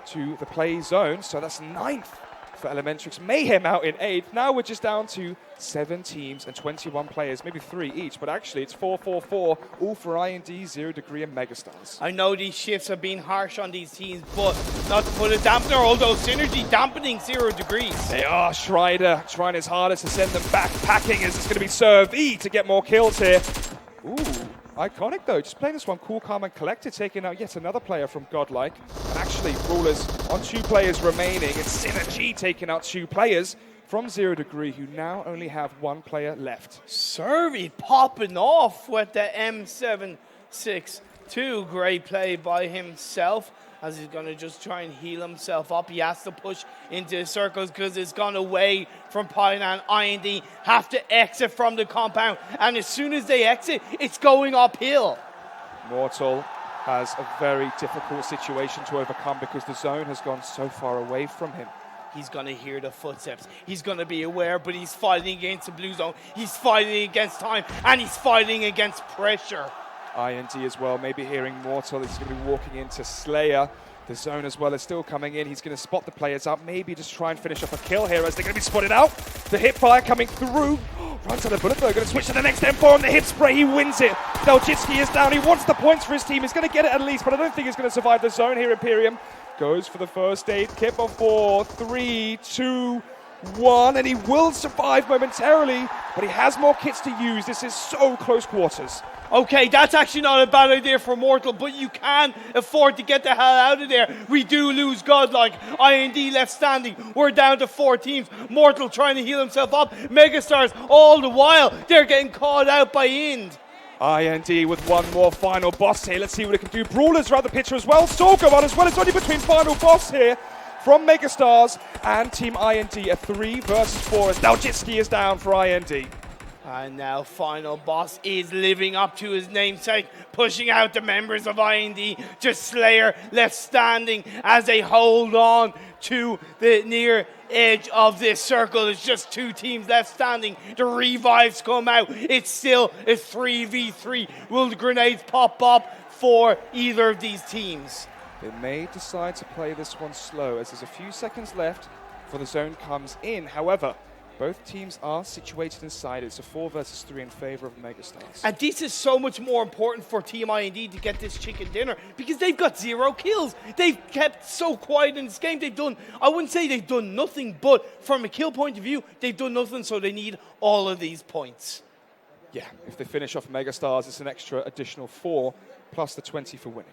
to the play zone, so that's 9th for Elementrix. Mayhem out in 8th. Now we're just down to 7 teams and 21 players, maybe 3 each, but actually it's 4-4-4, all for IND, 0 Degree, and Megastars. I know these shifts have been harsh on these teams, but not to put a dampener, although SynerGE dampening 0 degrees. They are. Schreider trying his hardest to send them back packing as it's going to be Serve E to get more kills here. Ooh, iconic though. Just playing this one cool, calm, and collected, taking out yet another player from Godlike. And actually, Brawlers on 2 players remaining, and SynerGE taking out 2 players from 0 Degree, who now only have 1 player left. Serve E popping off with the M762. Great play by himself, as he's going to just try and heal himself up. He has to push into the circles because it's gone away from Painan. IND have to exit from the compound, and as soon as they exit, it's going uphill. Mortal has a very difficult situation to overcome because the zone has gone so far away from him. He's going to hear the footsteps. He's going to be aware, but he's fighting against the blue zone. He's fighting against time, and he's fighting against pressure. IND as well, maybe hearing Mortal. He's going to be walking into Slayer. The zone as well is still coming in. He's going to spot the players up, maybe just try and finish off a kill here as they're going to be spotted out. The hip fire coming through. Runs out of bullet though, going to switch to the next M4 on the hip spray. He wins it. Daljitski is down. He wants the points for his team. He's going to get it at least, but I don't think he's going to survive the zone here. Imperium goes for the first aid kit before 3, 2, 1, and he will survive momentarily, but he has more kits to use. This is so close quarters. Okay, that's actually not a bad idea for Mortal, but you can afford to get the hell out of there. We do lose Godlike. IND left standing. We're down to 4 teams. Mortal trying to heal himself up. Megastars all the while. They're getting caught out by IND. IND with one more final boss here. Let's see what it can do. Brawlers are out the picture as well. Stalker on as well. It's only between final boss here from Megastars and Team IND. A 3 versus 4 as Daljitski is down for IND. And now final boss is living up to his namesake, pushing out the members of IND. Just Slayer left standing as they hold on to the near edge of this circle. There's just 2 teams left standing. The revives come out. It's still a 3v3. Will the grenades pop up for either of these teams? They may decide to play this one slow as there's a few seconds left before the zone comes in. However, both teams are situated inside. It's a 4 versus 3 in favor of Megastars. And this is so much more important for Team IND to get this chicken dinner because they've got 0 kills. They've kept so quiet in this game. They've done, I wouldn't say they've done nothing, but from a kill point of view, they've done nothing, so they need all of these points. Yeah, if they finish off Megastars, it's an extra additional 4 plus the 20 for winning.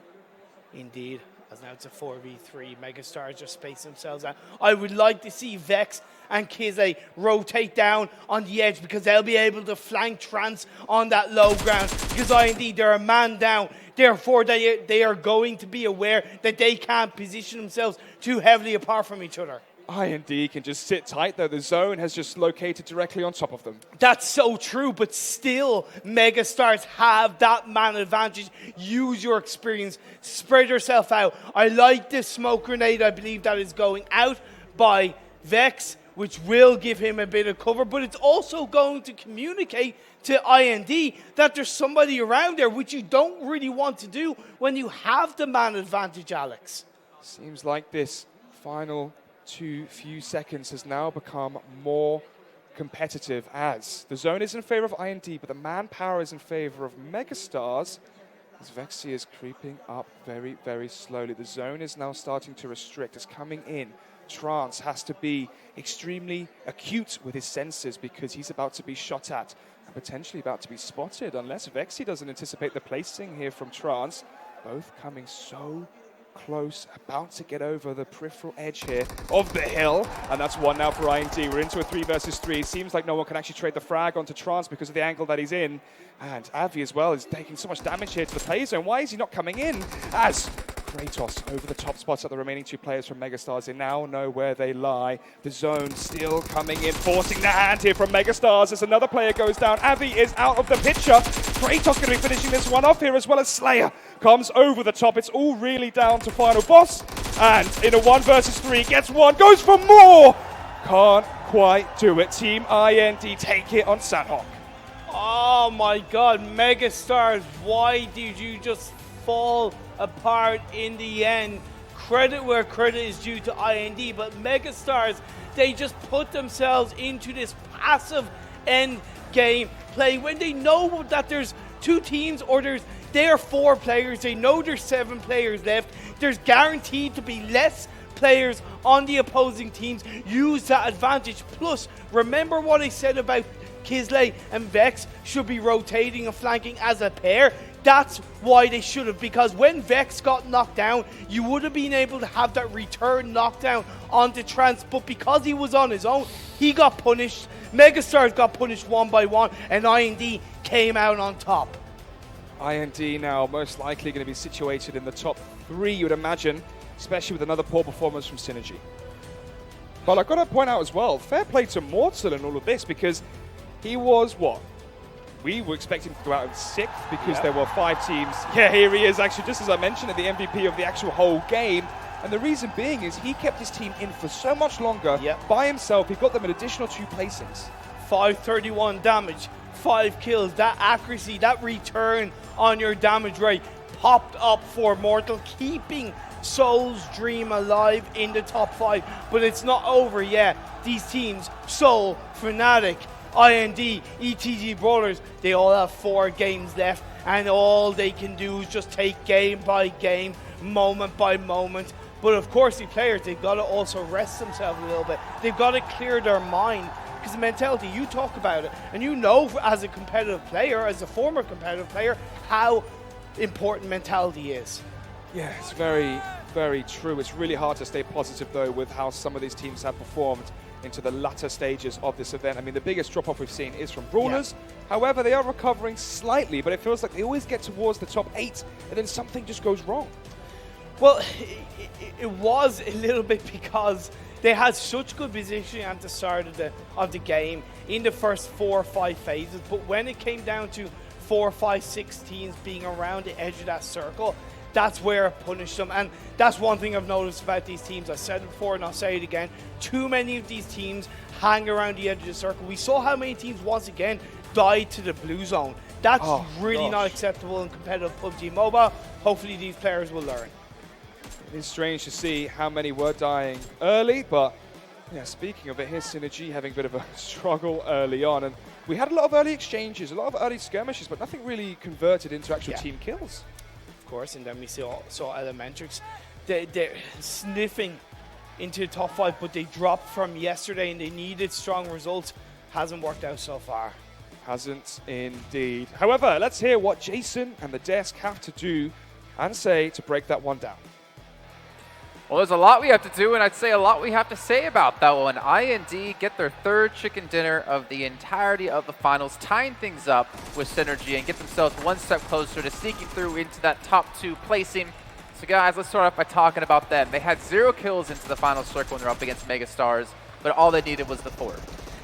Indeed. As now it's a 4v3, Megastars just space themselves out. I would like to see Vex and Kize rotate down on the edge because they'll be able to flank Trance on that low ground because IND, they're a man down. Therefore, they are going to be aware that they can't position themselves too heavily apart from each other. IND can just sit tight, though. The zone has just located directly on top of them. That's so true, but still, Megastars have that man advantage. Use your experience. Spread yourself out. I like this smoke grenade. I believe that is going out by Vex. which will give him a bit of cover, but it's also going to communicate to IND that there's somebody around there, which you don't really want to do when you have the man advantage, Alex. Seems like this final few seconds has now become more competitive as the zone is in favor of IND, but the manpower is in favor of Megastars. As Vexy is creeping up very, very slowly. The zone is now starting to restrict. It's coming in. Trance has to be extremely acute with his senses because he's about to be shot at and potentially about to be spotted unless Vexy doesn't anticipate the placing here from Trance. Both coming so close, about to get over the peripheral edge here of the hill, and that's one now for IND. We're into a 3 versus 3. Seems like no one can actually trade the frag onto Trance because of the angle that he's in, and Avi as well is taking so much damage here to the play zone. Why is he not coming in? As Kratos over the top spots at the remaining 2 players from Megastars. They now know where they lie. The zone still coming in, forcing the hand here from Megastars as another player goes down. Avi is out of the picture. Kratos going to be finishing this one off here, as well as Slayer comes over the top. It's all really down to final boss. And in a 1 versus 3, gets one, goes for more. Can't quite do it. Team IND take it on Sandhawk. Oh my God, Megastars, why did you just fall apart in the end? Credit where credit is due to IND, but Megastars, they just put themselves into this passive end game play when they know that there's 2 teams or there are 4 players, they know there's 7 players left, there's guaranteed to be less players on the opposing teams. Use that advantage. Plus, remember what I said about Kisley and Vex should be rotating and flanking as a pair? That's why they should have, because when Vex got knocked down, you would have been able to have that return knockdown onto Trance, but because he was on his own, he got punished. Megastars got punished 1 by 1, and IND came out on top. IND now most likely going to be situated in the top 3, you would imagine, especially with another poor performance from SynerGE. But I've got to point out as well, fair play to Mortal in all of this, because he was what? We were expecting to go out in 6th because there were 5 teams. Yeah, here he is actually, just as I mentioned, at the MVP of the actual whole game. And the reason being is he kept his team in for so much longer by himself. He got them an additional 2 placings. 531 damage, 5 kills. That accuracy, that return on your damage rate popped up for Mortal, keeping Soul's dream alive in the top 5. But it's not over yet. These teams, Soul, Fnatic, IND, ETG.Brawlers, they all have 4 games left, and all they can do is just take game by game, moment by moment. But of course, the players, they've got to also rest themselves a little bit. They've got to clear their mind, because the mentality, you talk about it, and you know as a competitive player, as a former competitive player, how important mentality is. Yeah, it's very, very true. It's really hard to stay positive, though, with how some of these teams have performed into the latter stages of this event. I mean, the biggest drop-off we've seen is from Brawlers. However, they are recovering slightly, but it feels like they always get towards the top 8, and then something just goes wrong. Well, it was a little bit because they had such good positioning at the start of the game in the first 4 or 5 phases, but when it came down to 4, 5, 6 teams being around the edge of that circle, that's where it punished them. And that's one thing I've noticed about these teams. I said it before and I'll say it again. Too many of these teams hang around the edge of the circle. We saw how many teams once again died to the blue zone. That's really not acceptable in competitive PUBG Mobile. Hopefully these players will learn. It is strange to see how many were dying early, but yeah, speaking of it, here's SynerGE having a bit of a struggle early on. And we had a lot of early exchanges, a lot of early skirmishes, but nothing really converted into actual team kills. Course, and then we saw Elementrix. They're sniffing into the top 5, but they dropped from yesterday and they needed strong results. Hasn't worked out so far. Hasn't indeed. However, let's hear what Jason and the desk have to do and say to break that one down. Well, there's a lot we have to do, and I'd say a lot we have to say about that one. IND get their 3rd chicken dinner of the entirety of the finals, tying things up with SynerGE and get themselves 1 step closer to sneaking through into that top 2 placing. So guys, let's start off by talking about them. They had 0 kills into the final circle when they're up against Megastars, but all they needed was the 4.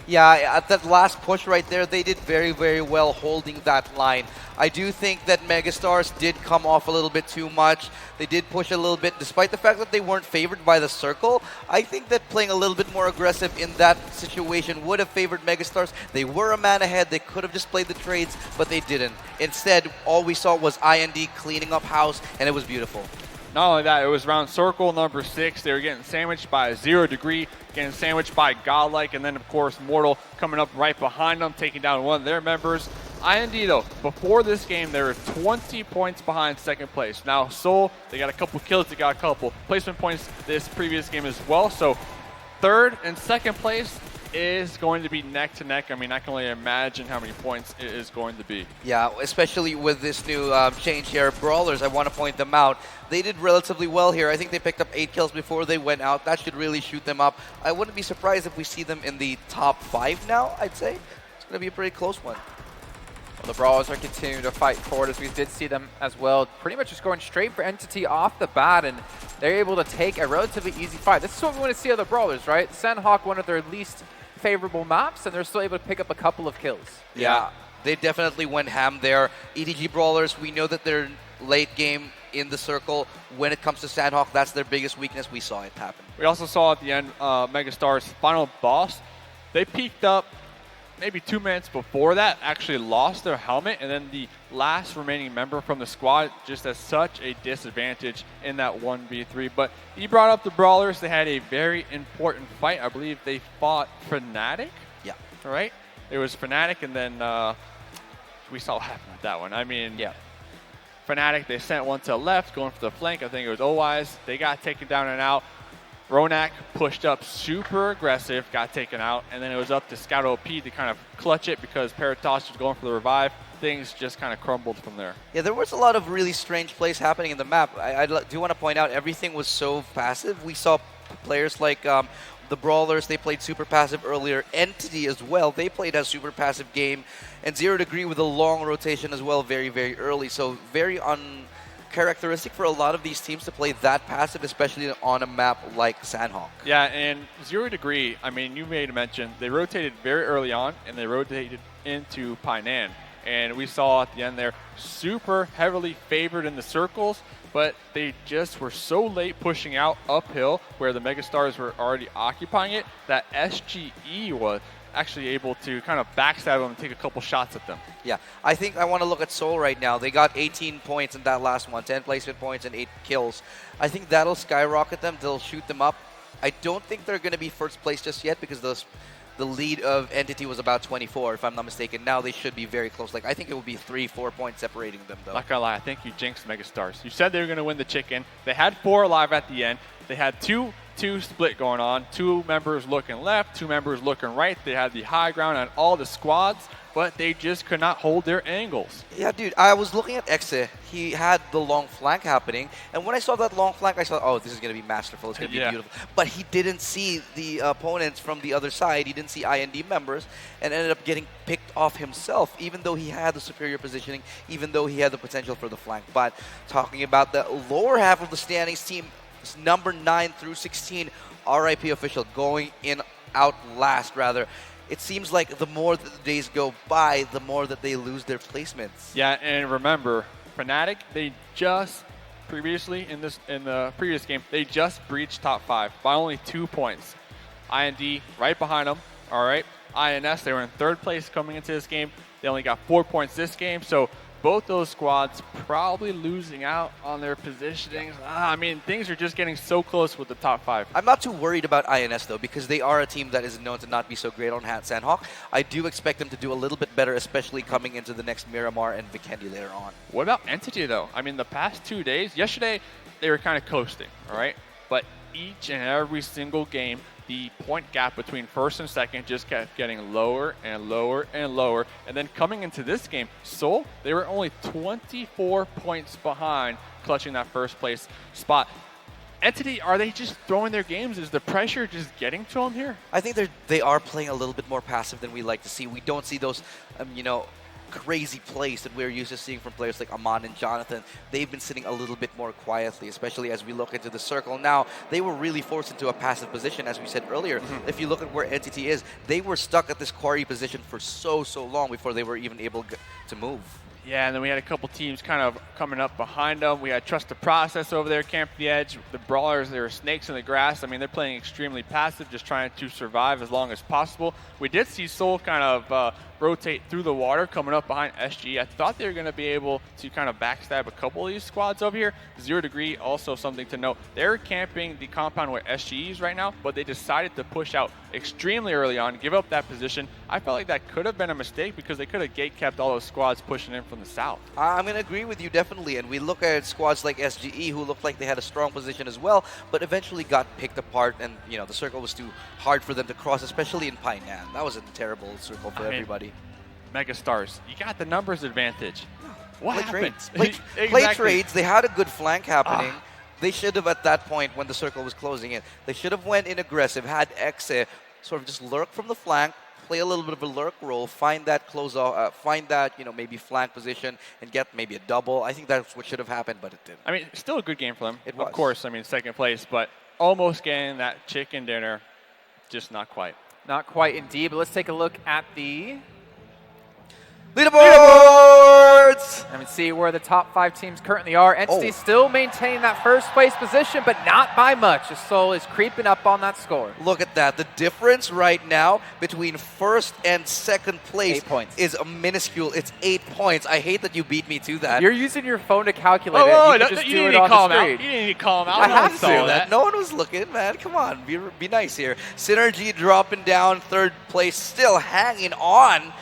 Yeah, at that last push right there, they did very, very well holding that line. I do think that Megastars did come off a little bit too much. They did push a little bit, despite the fact that they weren't favored by the circle. I think that playing a little bit more aggressive in that situation would have favored Megastars. They were a man ahead. They could have just played the trades, but they didn't. Instead, all we saw was IND cleaning up house, and it was beautiful. Not only that, it was around circle number 6. They were getting sandwiched by 0 Degree, getting sandwiched by Godlike, and then, of course, Mortal coming up right behind them, taking down one of their members. IND, though, before this game, they were 20 points behind second place. Now, Seoul, they got a couple kills, they got a couple placement points this previous game as well. So, third and second place is going to be neck to neck. I mean, I can only imagine how many points it is going to be. Yeah, especially with this new change here. Brawlers, I want to point them out. They did relatively well here. I think they picked up 8 kills before they went out. That should really shoot them up. I wouldn't be surprised if we see them in the top 5 now, I'd say. It's going to be a pretty close one. Well, the Brawlers are continuing to fight forward, as we did see them as well. Pretty much just going straight for Entity off the bat, and they're able to take a relatively easy fight. This is what we want to see of the Brawlers, right? Sandhawk, one of their least favorable maps, and they're still able to pick up a couple of kills. Yeah, they definitely went ham there. ETG.Brawlers, we know that they're late game in the circle. When it comes to Sandhawk, that's their biggest weakness. We saw it happen. We also saw at the end Megastars' final boss. They peaked up maybe 2 minutes before that, actually lost their helmet, and then the last remaining member from the squad just has such a disadvantage in that 1v3. But he brought up the Brawlers. They had a very important fight. I believe they fought Fnatic. Yeah. Right? It was Fnatic, and then we saw what happened with that one. I mean, yeah. Fnatic, they sent one to the left, going for the flank. I think it was Owise. They got taken down and out. Ronak pushed up super aggressive, got taken out, and then it was up to Scout OP to kind of clutch it because Paratos was going for the revive. Things just kind of crumbled from there. Yeah, there was a lot of really strange plays happening in the map. I do want to point out everything was so passive. We saw players like the Brawlers, they played super passive earlier. Entity as well, they played a super passive game. And 0 Degree with a long rotation as well, very, very early. So very uncharacteristic for a lot of these teams to play that passive, especially on a map like Sandhawk. Yeah, and 0 Degree, I mean, you made a mention, they rotated very early on, and they rotated into Painan. And we saw at the end there, super heavily favored in the circles, but they just were so late pushing out uphill where the Megastars were already occupying it that SGE was actually able to kind of backstab them and take a couple shots at them. Yeah, I think I want to look at Seoul right now. They got 18 points in that last one, 10 placement points and 8 kills. I think that'll skyrocket them. They'll shoot them up. I don't think they're going to be first place just yet because the lead of Entity was about 24, if I'm not mistaken. Now they should be very close. Like, I think it will be 3-4 points separating them, though. Not gonna lie, I think you jinxed Megastars. You said they were gonna win the chicken. They had 4 alive at the end. They had two split going on. 2 members looking left, 2 members looking right. They had the high ground on all the squads, but they just could not hold their angles. Yeah, dude, I was looking at Exe. He had the long flank happening, and when I saw that long flank, I thought, oh, this is going to be masterful. It's going to be beautiful. But he didn't see the opponents from the other side. He didn't see IND members, and ended up getting picked off himself, even though he had the superior positioning, even though he had the potential for the flank. But talking about the lower half of the standings, team number 9 through 16, RIP official, going in out last, rather. It seems like the more that the days go by, the more that they lose their placements. Yeah, and remember, Fnatic, they just previously in the previous game, they just breached top 5 by only 2 points. IND right behind them. All right, INS, they were in 3rd place coming into this game. They only got 4 points this game, so both those squads probably losing out on their positionings. I mean, things are just getting so close with the top 5. I'm not too worried about INS, though, because they are a team that is known to not be so great on Sandhawk. I do expect them to do a little bit better, especially coming into the next Miramar and Vikendi later on. What about Entity, though? I mean, the past 2 days, yesterday, they were kind of coasting, all right? But each and every single game, the point gap between first and second just kept getting lower and lower and lower. And then coming into this game, Seoul, they were only 24 points behind, clutching that first place spot. Entity, are they just throwing their games? Is the pressure just getting to them here? I think they are playing a little bit more passive than we like to see. We don't see those, crazy plays that we're used to seeing from players like Aman and Jonathan. They've been sitting a little bit more quietly, especially as we look into the circle now. They were really forced into a passive position, as we said earlier. If you look at where NTT is, they were stuck at this quarry position for so long before they were even able to move. Yeah, and then we had a couple teams kind of coming up behind them. We had TrustDProcess over there, camping the edge. The Brawlers, they were snakes in the grass. I mean, they're playing extremely passive, just trying to survive as long as possible. We did see Seoul kind of rotate through the water, coming up behind SGE. I thought they were going to be able to kind of backstab a couple of these squads over here. 0 Degree, also something to note. They're camping the compound where SGE is right now, but they decided to push out extremely early on, give up that position. I felt like that could have been a mistake because they could have gate-kept all those squads pushing in from the south. I'm going to agree with you, definitely. And we look at squads like SGE, who looked like they had a strong position as well, but eventually got picked apart, and the circle was too hard for them to cross, especially in Painan. That was a terrible circle for everybody. Megastars, you got the numbers advantage. What happened? Play trades. They had a good flank happening. They should have, at that point, when the circle was closing in, they should have went in aggressive, had Exe sort of just lurk from the flank, play a little bit of a lurk role, find that close off, find that maybe flank position, and get maybe a double. I think that's what should have happened, but it didn't. I mean, still a good game for them. It was. Of course, I mean, second place, but almost getting that chicken dinner, just not quite. Not quite indeed, but let's take a look at the leaderboards! And see where the top 5 teams currently are. Entity still maintaining that first place position, but not by much. The Seoul is creeping up on that score. Look at that. The difference right now between first and second place is minuscule. It's 8 points. I hate that you beat me to that. You're using your phone to calculate it. You You can can just you do didn't it on call the him out. screen. You didn't call him out. I have to say that. No one was looking, man. Come on. Be nice here. SynerGE dropping down, third place, still hanging on.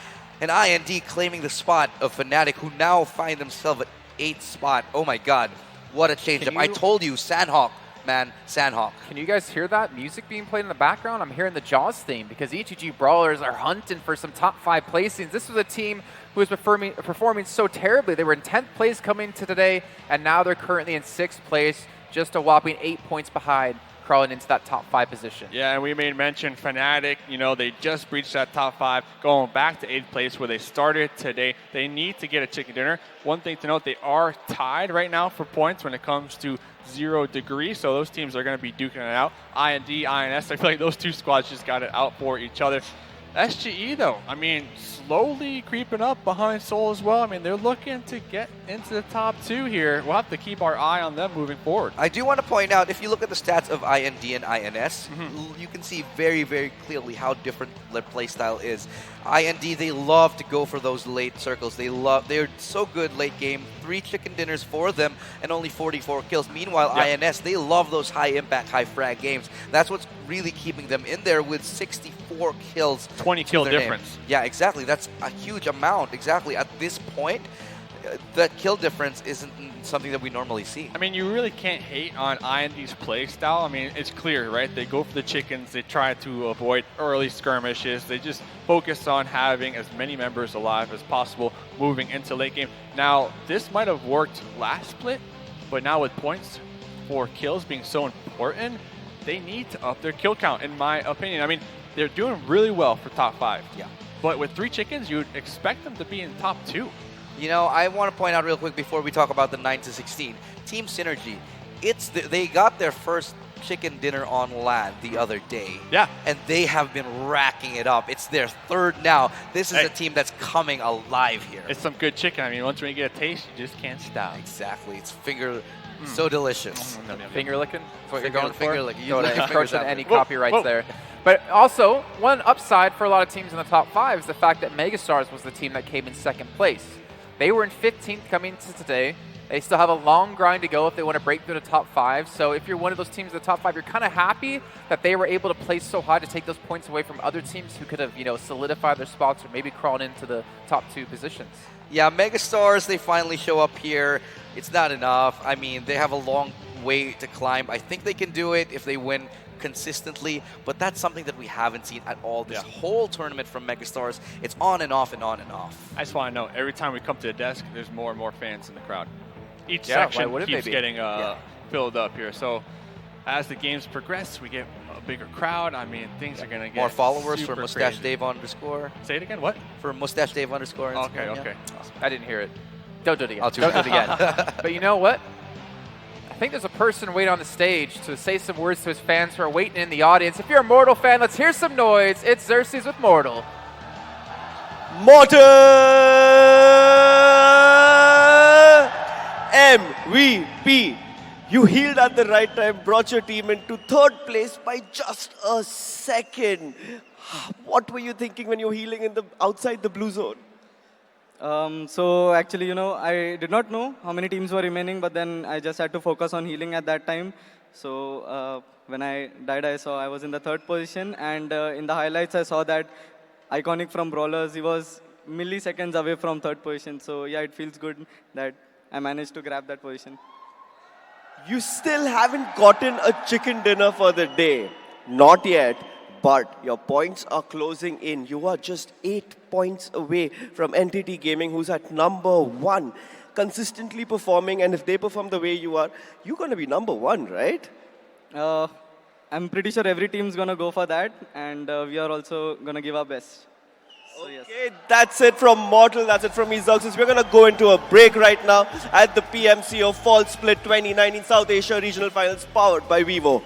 And IND claiming the spot of Fnatic, who now find themselves at 8th spot. Oh my god, what a change-up. I told you, Sandhawk, man, Sandhawk. Can you guys hear that music being played in the background? I'm hearing the Jaws theme because ETG.Brawlers are hunting for some top 5 placings. This was a team who was performing so terribly. They were in 10th place coming to today, and now they're currently in 6th place, just a whopping 8 points behind, crawling into that top 5 position. Yeah, and we made mention Fnatic, they just breached that top 5, going back to 8th place where they started today. They need to get a chicken dinner. One thing to note, they are tied right now for points when it comes to 0 Degree, so those teams are going to be duking it out. IND, INS, I feel like those two squads just got it out for each other. SGE, though, I mean, slowly creeping up behind Seoul as well. I mean, they're looking to get into the top 2 here. We'll have to keep our eye on them moving forward. I do want to point out, if you look at the stats of IND and INS, you can see very, very clearly how different their playstyle is. IND, they love to go for those late circles. They're so good late game. 3 chicken dinners for them and only 44 kills. Meanwhile, INS, they love those high impact, high frag games. That's what's really keeping them in there with 64 kills. 20 kill difference. Yeah, exactly. That's a huge amount. Exactly. At this point, that kill difference isn't something that we normally see. I mean, you really can't hate on IND's play style. I mean, it's clear, right? They go for the chickens. They try to avoid early skirmishes. They just focus on having as many members alive as possible moving into late game. Now, this might have worked last split, but now with points for kills being so important, they need to up their kill count, in my opinion. I mean, they're doing really well for top 5. Yeah. But with 3 chickens, you'd expect them to be in top 2. I want to point out real quick before we talk about the 9-16. Team SynerGE, they got their first chicken dinner on LAN the other day. Yeah. And they have been racking it up. It's their 3rd now. This is a team that's coming alive here. It's some good chicken. I mean, once we get a taste, you just can't stop. Exactly. It's so delicious. Finger licking? That's what you're Finger- going for? finger licking. You Don't lick your encroach fingers on out any there. copyrights there. But also, one upside for a lot of teams in the top 5 is the fact that Megastars was the team that came in 2nd place. They were in 15th coming to today. They still have a long grind to go if they want to break through the top 5. So if you're one of those teams in the top 5, you're kind of happy that they were able to place so high to take those points away from other teams who could have, solidified their spots or maybe crawled into the top 2 positions. Yeah, Megastars, they finally show up here. It's not enough. I mean, they have a long way to climb. I think they can do it if they win consistently, but that's something that we haven't seen at all this whole tournament from Megastars. It's on and off and on and off. I just want to know, every time we come to the desk, there's more and more fans in the crowd. Each section keeps getting filled up here. So as the games progress, we get a bigger crowd. I mean, things are going to get more followers super for Mustache crazy. Dave underscore. Say it again, what? For Mustache Dave underscore. Okay, Instagram, okay. yeah. I didn't hear it. Don't do it again. I'll do Don't it. do it again. But you know what? I think there's a person waiting on the stage to say some words to his fans who are waiting in the audience. If you're a Mortal fan, let's hear some noise. It's Xerxes with Mortal. Mortal MVP. You healed at the right time, brought your team into third place by just a second. What were you thinking when you were healing outside the blue zone? So actually, I did not know how many teams were remaining, but then I just had to focus on healing at that time. So when I died, I saw I was in the third position, and in the highlights, I saw that Iconic from Brawlers, he was milliseconds away from third position. So yeah, it feels good that I managed to grab that position. You still haven't gotten a chicken dinner for the day. Not yet. But your points are closing in. You are just 8 points away from NTT Gaming, who's at number 1, consistently performing. And if they perform the way you are, you're going to be number 1, right? I'm pretty sure every team's going to go for that. And we are also going to give our best. So, yes. Okay, that's it from Mortal. That's it from me, Xerxes. We're going to go into a break right now at the PMCO Fall Split 2019 South Asia Regional Finals, powered by Vivo.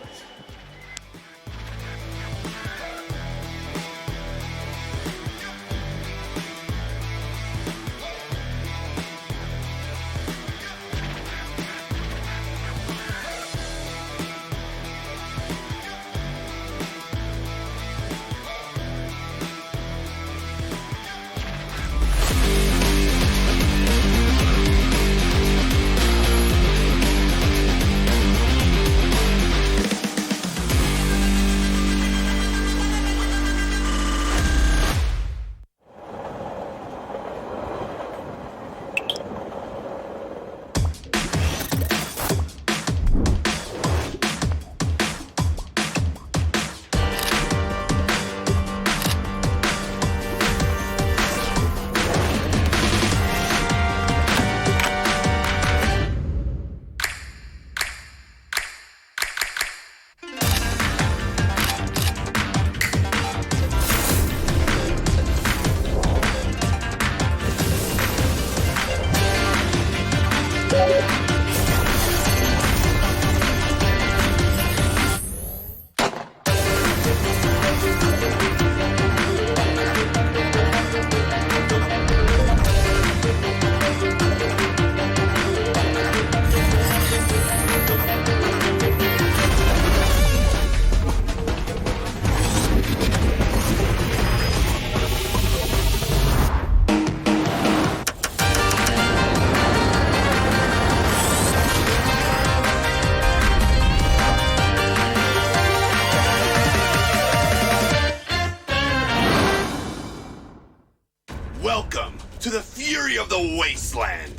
Welcome to the fury of the wasteland.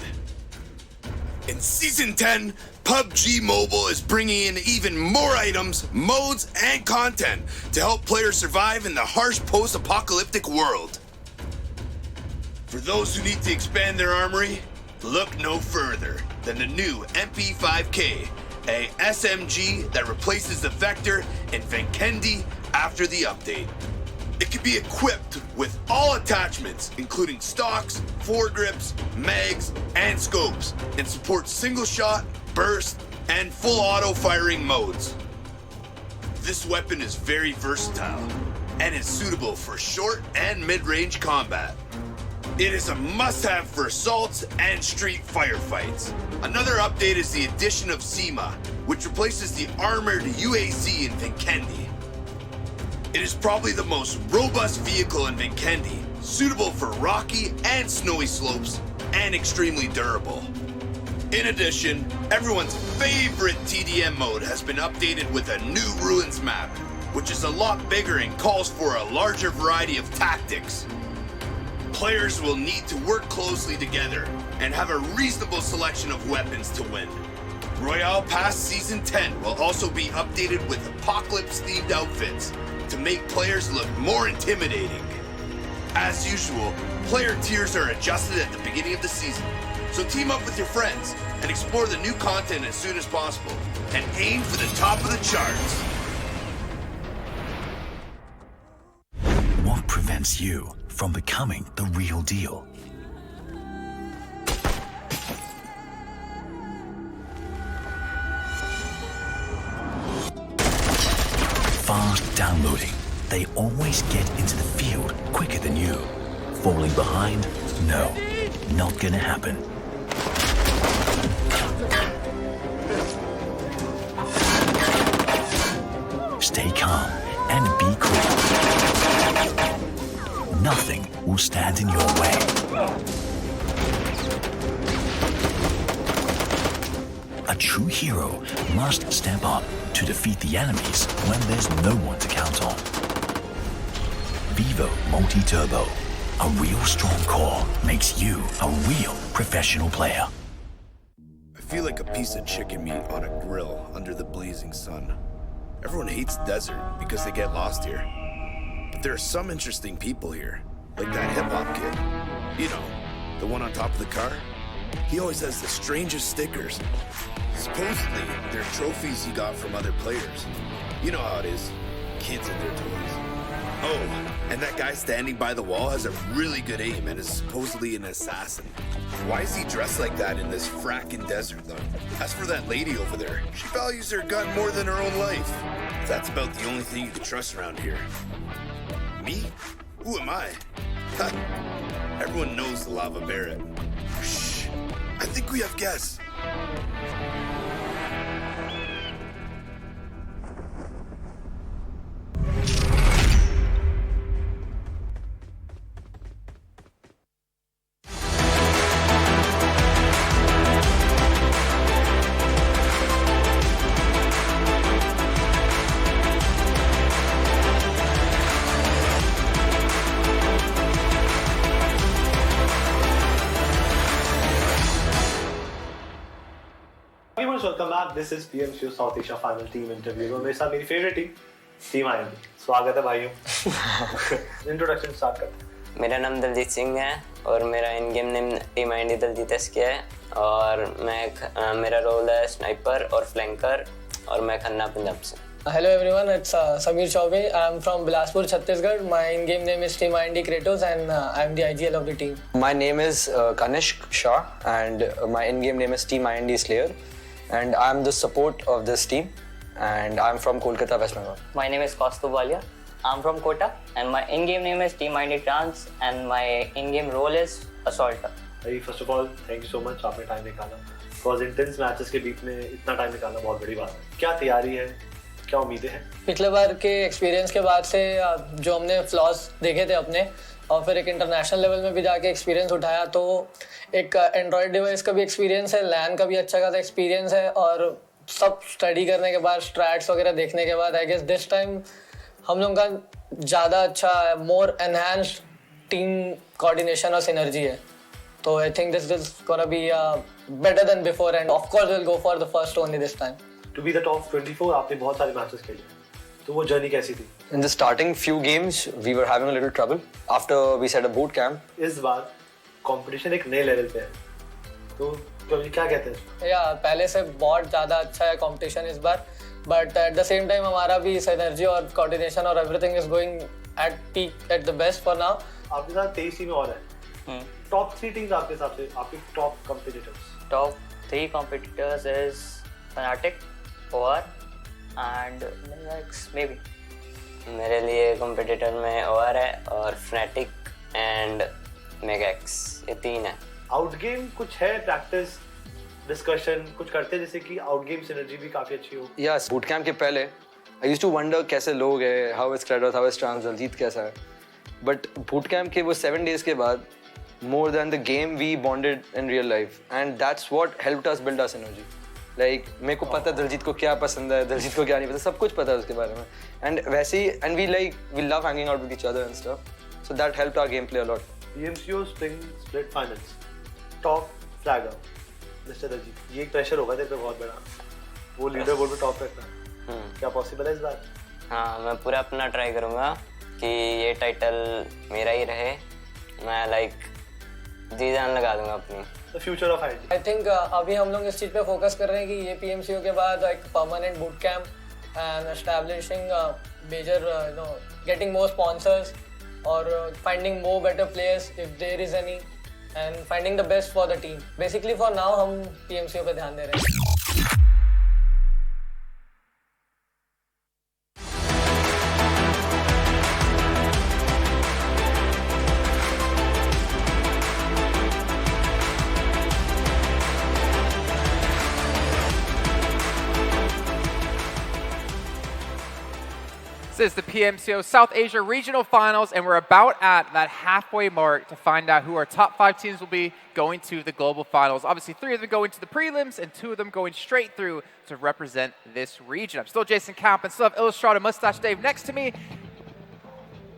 In Season 10, PUBG Mobile is bringing in even more items, modes, and content to help players survive in the harsh post-apocalyptic world. For those who need to expand their armory, look no further than the new MP5K, a SMG that replaces the Vector in Vinkendi after the update. It can be equipped with all attachments, including stocks, foregrips, mags, and scopes, and supports single shot, burst, and full auto firing modes. This weapon is very versatile and is suitable for short and mid-range combat. It is a must-have for assaults and street firefights. Another update is the addition of SEMA, which replaces the armored UAC in Vinkendi. It is probably the most robust vehicle in Vinkendi, suitable for rocky and snowy slopes, and extremely durable. In addition, everyone's favorite TDM mode has been updated with a new Ruins map, which is a lot bigger and calls for a larger variety of tactics. Players will need to work closely together and have a reasonable selection of weapons to win. Royale Pass Season 10 will also be updated with Apocalypse-themed outfits to make players look more intimidating. As usual, player tiers are adjusted at the beginning of the season, so team up with your friends and explore the new content as soon as possible. and aim for the top of the charts. What prevents you from becoming the real deal? Fast downloading. They always get into the field quicker than you. Falling behind? No, not gonna happen. Stay calm and be cool. Nothing will stand in your way. A true hero must step up to defeat the enemies when there's no one to count on. Vivo Multi-Turbo. A real strong core makes you a real professional player. I feel like a piece of chicken meat on a grill under the blazing sun. Everyone hates desert because they get lost here. But there are some interesting people here, like that hip-hop kid. You know, the one on top of the car? He always has the strangest stickers. Supposedly, they're trophies he got from other players. You know how it is, kids and their toys. Oh, and that guy standing by the wall has a really good aim and is supposedly an assassin. Why is he dressed like that in this frackin' desert, though? As for that lady over there, she values her gun more than her own life. That's about the only thing you can trust around here. Me? Who am I? Ha! Everyone knows the Lava Barret. Shh! I think we have guests. Welcome back. This is PMCO South Asia Final Team Interview. मेरे साथ मेरी favorite team, Team IMD. स्वागत है भाइयों. Introduction start करते हैं. मेरा नाम दलजीत सिंह है और मेरा in game name team IMD Daljeet SK है और मेरा रोल है स्नाइपर और फ्लैंकर और मैं खन्ना पंजाब से. Hello everyone, it's Samir Chaubey. I'm from Bilaspur, Chhattisgarh. My in-game name is Team IMD Kratos and I'm the IGL of the team. My name is Kanishk Shah and my in-game name is Team IMD Slayer. And I'm the support of this team and I'm from Kolkata, West Bengal. My name is Kaustubh Walia. I'm from Kota and my in-game name is Team IMD Trans and my in-game role is Assaulter. Hey, first of all, thank you so much आपने time निकाला. Because intense matches के बीच में इतना time निकालना बहुत बड़ी बात है. क्या तैयारी है? क्या उम्मीदें हैं? पिछले बार के एक्सपीरियंस के बाद से जो हमने फ्लॉज देखे थे अपने और फिर एक इंटरनेशनल लेवल में भी जाके एक्सपीरियंस उठाया तो एक एंड्रॉयड डिवाइस का भी एक्सपीरियंस है, लैन का भी अच्छा खासा एक्सपीरियंस है और सब स्टडी करने के बाद स्ट्रैट्स वगैरह देखने के बाद आई गेस दिस टाइम हम लोगों का ज़्यादा अच्छा मोर एनहांस्ड टीम कोऑर्डिनेशन और सिनर्जी है. तो I think this is gonna be better than before end of course will go for the first only this time. To be the top 24 आपने बहुत सारे मैचेस खेले. तो वो जर्नी कैसी थी? In the starting few games we were having a little trouble after we set a boot camp. इस बार competition एक नए लेवल पे है. तो क्या कहते हैं? पहले से बहुत ज़्यादा अच्छा है कंपटीशन इस बार but at the same time हमारा भी सिनर्जी और कोऑर्डिनेशन और everything is going at peak at the best for now. आपके साथ 23 टीमें और हैं. टॉप 3 टीम्स आपके हिसाब से आपके top competitors. Top 3 competitors is Fnatic, OR and maybe. मेरे लिए कॉम्पिटिटर में OR है और Fnatic and Megax, ये 3 है. आउट गेम कुछ है प्रैक्टिस डिस्कशन कुछ करते हैं जैसे कि आउट गेम सिनर्जी भी काफी अच्छी हो. Yes, boot camp के पहले I used to wonder कैसे लोग हैं, how is Kratos, how is Trans, Daljit कैसा है. But boot camp के वो 7 days के बाद more than the game we bonded in real life and that's what helped us build our synergy. Like मेरे को पता दलजीत को क्या पसंद है, दलजीत को क्या नहीं पता, सब कुछ पता है उसके बारे में. And वैसे ही and we love hanging out with each other and stuff. So that helped our gameplay a lot. PMCO Spring Split Finals. Top flagger. Mr. Daljit. ये एक प्रेशर होगा तेरे पे बहुत बड़ा. वो लीडर बोर्ड पे टॉप रखना. क्या पॉसिबल है इस बार? हाँ, मैं पूरा अपना ट्राई करूँगा कि ये टाइटल मेरा ही रहे. मैं जी जान लगा दूंगा अपनी. The future of ID. I think अभी हम लोग इस चीज़ पे फोकस कर रहे हैं कि ये PMCO के बाद एक permanent boot camp and establishing major, getting more sponsors or finding more better players if there is any and finding the best for the team. Basically for now हम PMCO पे ध्यान दे रहे हैं. This is the PMCO South Asia Regional Finals, and we're about at that halfway mark to find out who our top 5 teams will be going to the Global Finals. Obviously, 3 of them going to the prelims, and 2 of them going straight through to represent this region. I'm still Jason Camp, and still have Illustrator Mustache Dave next to me,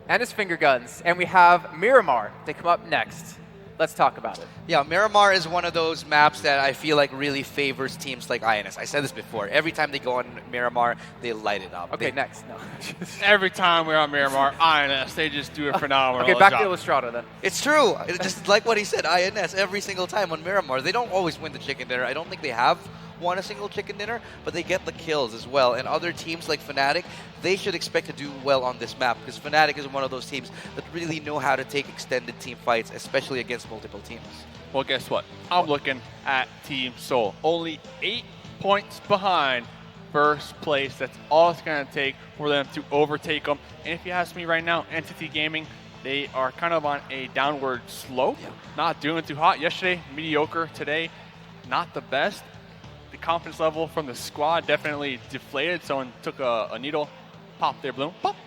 and his finger guns. And we have Miramar to come up next. Let's talk about it. Yeah, Miramar is one of those maps that I feel like really favors teams like INS. I said this before. Every time they go on Miramar, they light it up. Okay, next. No. Every time we're on Miramar, INS, they just do a phenomenal Okay, back job. to Illustrator then. It's true. It's just like what he said, INS, every single time on Miramar. They don't always win the chicken dinner. I don't think they have won a single chicken dinner, but they get the kills as well. And other teams like Fnatic, they should expect to do well on this map because Fnatic is one of those teams that really know how to take extended team fights, especially against multiple teams. Well, guess what? I'm looking at Team Seoul. Only 8 points behind first place. That's all it's going to take for them to overtake them. And if you ask me right now, Entity Gaming, they are kind of on a downward slope. Yeah. Not doing too hot. Yesterday, mediocre. Today, not the best. The confidence level from the squad definitely deflated. Someone took a needle, popped their balloon, pop.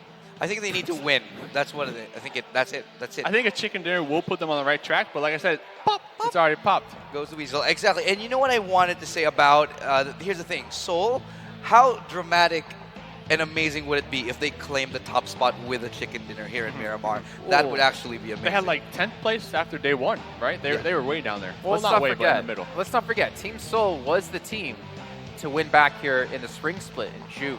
I think they need to win. That's what it is. I think that's it. I think a chicken dinner will put them on the right track, but like I said, pop, it's already popped. Goes the weasel. Exactly. And you know what I wanted to say about, here's the thing, Seoul, how dramatic and amazing would it be if they claimed the top spot with a chicken dinner here in Miramar? That would actually be amazing. They had like 10th place after day 1, right? They were way down there. Well, Let's not way, but in the middle. Let's not forget, Team Seoul was the team to win back here in the spring split in June.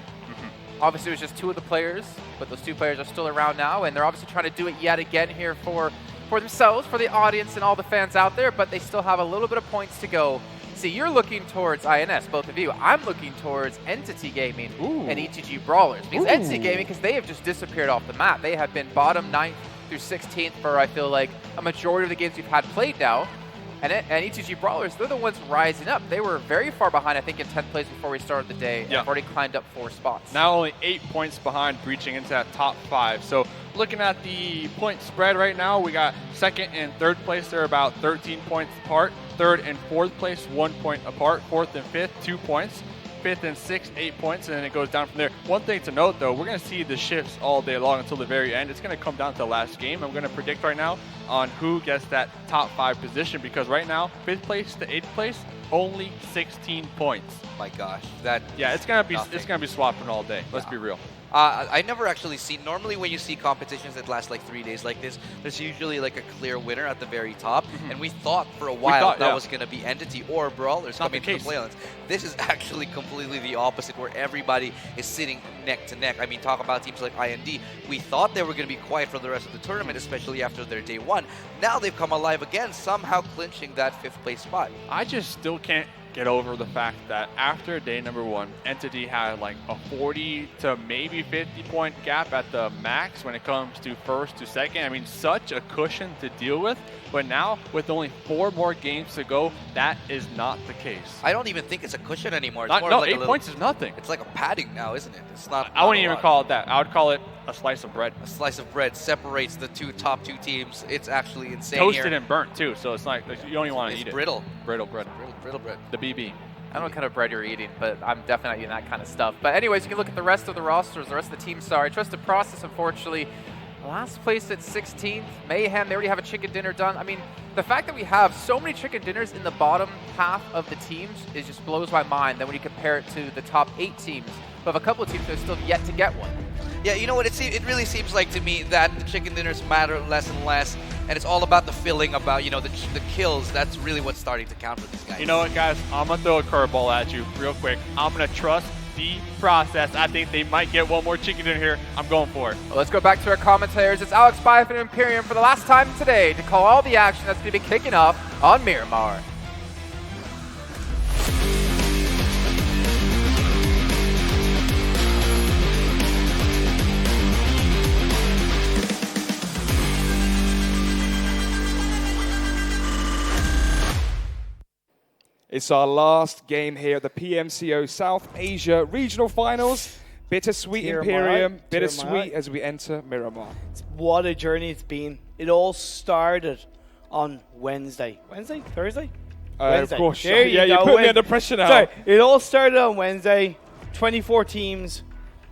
Obviously, it was just 2 of the players, but those 2 players are still around now, and they're obviously trying to do it yet again here for themselves, for the audience and all the fans out there, but they still have a little bit of points to go. See, you're looking towards INS, both of you. I'm looking towards Entity Gaming and ETG.Brawlers. Because Entity Gaming, because they have just disappeared off the map. They have been bottom 9th through 16th for, I feel like, a majority of the games we've had played now. And ETG.Brawlers, they're the ones rising up. They were very far behind, I think, in 10th place before we started the day. Yeah. They've already climbed up 4 spots. Now only 8 points behind, breaching into that top 5. So looking at the point spread right now, we got 2nd and 3rd place. They're about 13 points apart. 3rd and 4th place, 1 point apart. 4th and 5th, 2 points. 5th and 6th, 8 points, and then it goes down from there. One thing to note, though, we're going to see the shifts all day long until the very end. It's going to come down to the last game. I'm going to predict right now on who gets that top 5 position, because right now, 5th place to 8th place, only 16 points. My gosh, it's going to be swapping all day. Let's be real. I never actually seen, normally when you see competitions that last like 3 days like this, there's usually like a clear winner at the very top. And we thought for a while that was going to be Entity or Brawlers coming to the playlist. This is actually completely the opposite, where everybody is sitting neck to neck. I mean, talk about teams like IND. We thought they were going to be quiet for the rest of the tournament, especially after their day 1. Now they've come alive again, somehow clinching that 5th place spot. I just still can't get over the fact that after day number 1, Entity had like a 40 to maybe 50 point gap at the max when it comes to 1st to 2nd. I mean, such a cushion to deal with, but now with only 4 more games to go, that is not the case. I don't even think it's a cushion anymore. It's more no, like 8 points is nothing. It's like a padding now, isn't it? It's not. I wouldn't even call it that. I would call it a slice of bread. A slice of bread separates the top two teams. It's actually insane. Toasted and burnt too, so it's like you don't even want to eat it. Brittle. Brittle bread. Brittle bread. The BB. I don't know what kind of bread you're eating, but I'm definitely not eating that kind of stuff. But anyways, you can look at the rest of the rosters, the rest of the teams. Sorry, TrustDProcess, unfortunately, last place at 16th. Mayhem, they already have a chicken dinner done. I mean, the fact that we have so many chicken dinners in the bottom half of the teams is just blows my mind. Then when you compare it to the top 8 teams, we have a couple of teams that are still yet to get one. Yeah, you know what? It really seems like to me that the chicken dinners matter less and less, and it's all about the filling, about the kills. That's really what's starting to count for these guys. You know what, guys? I'm gonna throw a curveball at you real quick. I'm gonna trust TrustDProcess. I think they might get one more chicken in here. I'm going for it. Well, let's go back to our commentators. It's Alex Byf and Imperium for the last time today to call all the action that's going to be kicking off on Miramar. It's our last game here at the PMCO South Asia Regional Finals. Bittersweet Imperium, bittersweet as we enter Miramar. What a journey it's been. It all started on Wednesday. Wednesday? Thursday? Wednesday. Of course. There you put me under pressure now. Sorry, it all started on Wednesday. 24 teams,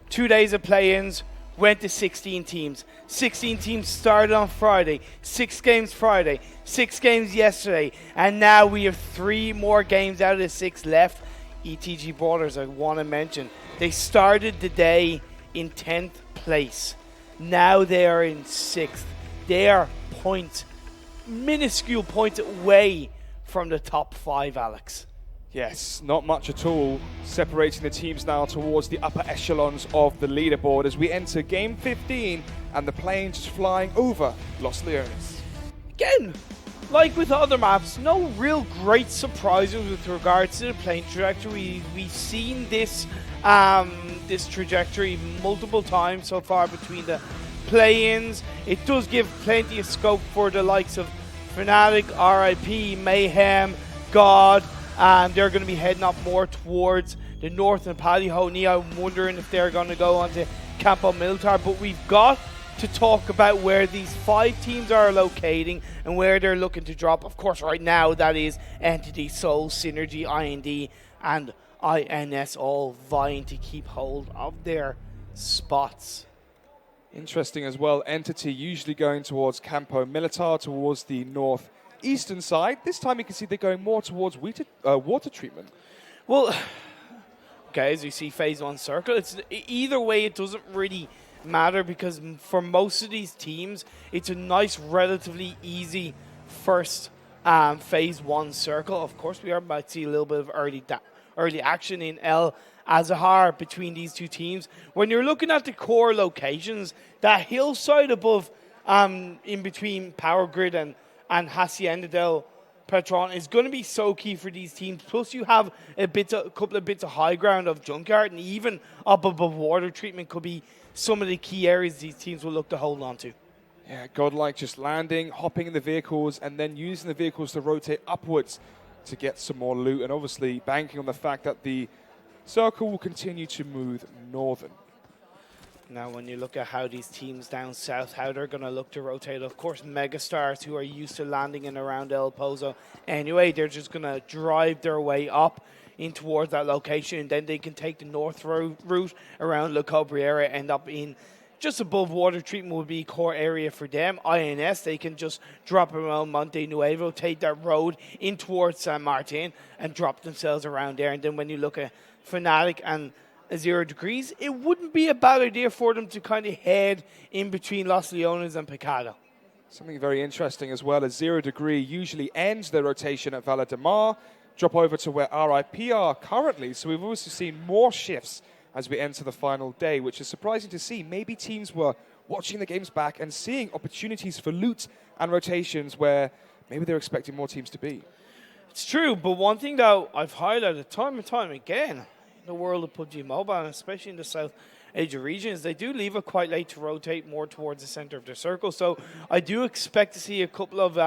2 days of play-ins, went to 16 teams. 16 teams started on Friday. 6 games Friday. 6 games yesterday. And now we have 3 more games out of the 6 left. ETG.Brawlers, I want to mention. They started the day in 10th place. Now they are in 6th. They are minuscule points away from the top 5, Alex. Yes, not much at all, separating the teams now towards the upper echelons of the leaderboard as we enter Game 15 and the plane just flying over Los Leones. Again, like with other maps, no real great surprises with regards to the plane trajectory. We've seen this this trajectory multiple times so far between the play-ins. It does give plenty of scope for the likes of Fnatic, RIP, Mayhem, God. They're going to be heading up more towards the north and Nepal HO NI. I'm wondering if they're going to go onto Campo Militar. But we've got to talk about where these 5 teams are locating and where they're looking to drop. Of course, right now, that is Entity, Soul, SynerGE, IND, and INS all vying to keep hold of their spots. Interesting as well. Entity usually going towards Campo Militar, towards the northeastern side. This time you can see they're going more towards water treatment. Well, okay, as you see Phase 1 circle, either way it doesn't really matter because for most of these teams, it's a nice, relatively easy first Phase 1 circle. Of course, we are about to see a little bit of early action in El Azahar between these 2 teams. When you're looking at the core locations, that hillside above in between Power Grid and Hacienda del Patron is going to be so key for these teams. Plus, you have a couple of bits of high ground of Junkyard, and even up above water treatment could be some of the key areas these teams will look to hold on to. Yeah, Godlike just landing, hopping in the vehicles, and then using the vehicles to rotate upwards to get some more loot, and obviously banking on the fact that the circle will continue to move northern. Now, when you look at how these teams down south, how they're going to look to rotate, of course, Megastars, who are used to landing in around El Pozo anyway, they're just going to drive their way up in towards that location, and then they can take the north route around La Cobriera, end up in just above water treatment would be a core area for them. INS, they can just drop around Monte Nuevo, take that road in towards San Martin, and drop themselves around there. And then when you look at Fnatic and 0 Degrees, it wouldn't be a bad idea for them to kind of head in between Los Leones and Pecado. Something very interesting as well as 0 Degree usually ends their rotation at Valle de Mar, drop over to where RIP are currently. So we've also seen more shifts as we enter the final day, which is surprising to see. Maybe teams were watching the games back and seeing opportunities for loot and rotations where maybe they're expecting more teams to be. It's true, but one thing that I've highlighted time and time again in the world of PUBG Mobile, and especially in the South Asia region, is they do leave it quite late to rotate more towards the center of their circle. So I do expect to see a couple of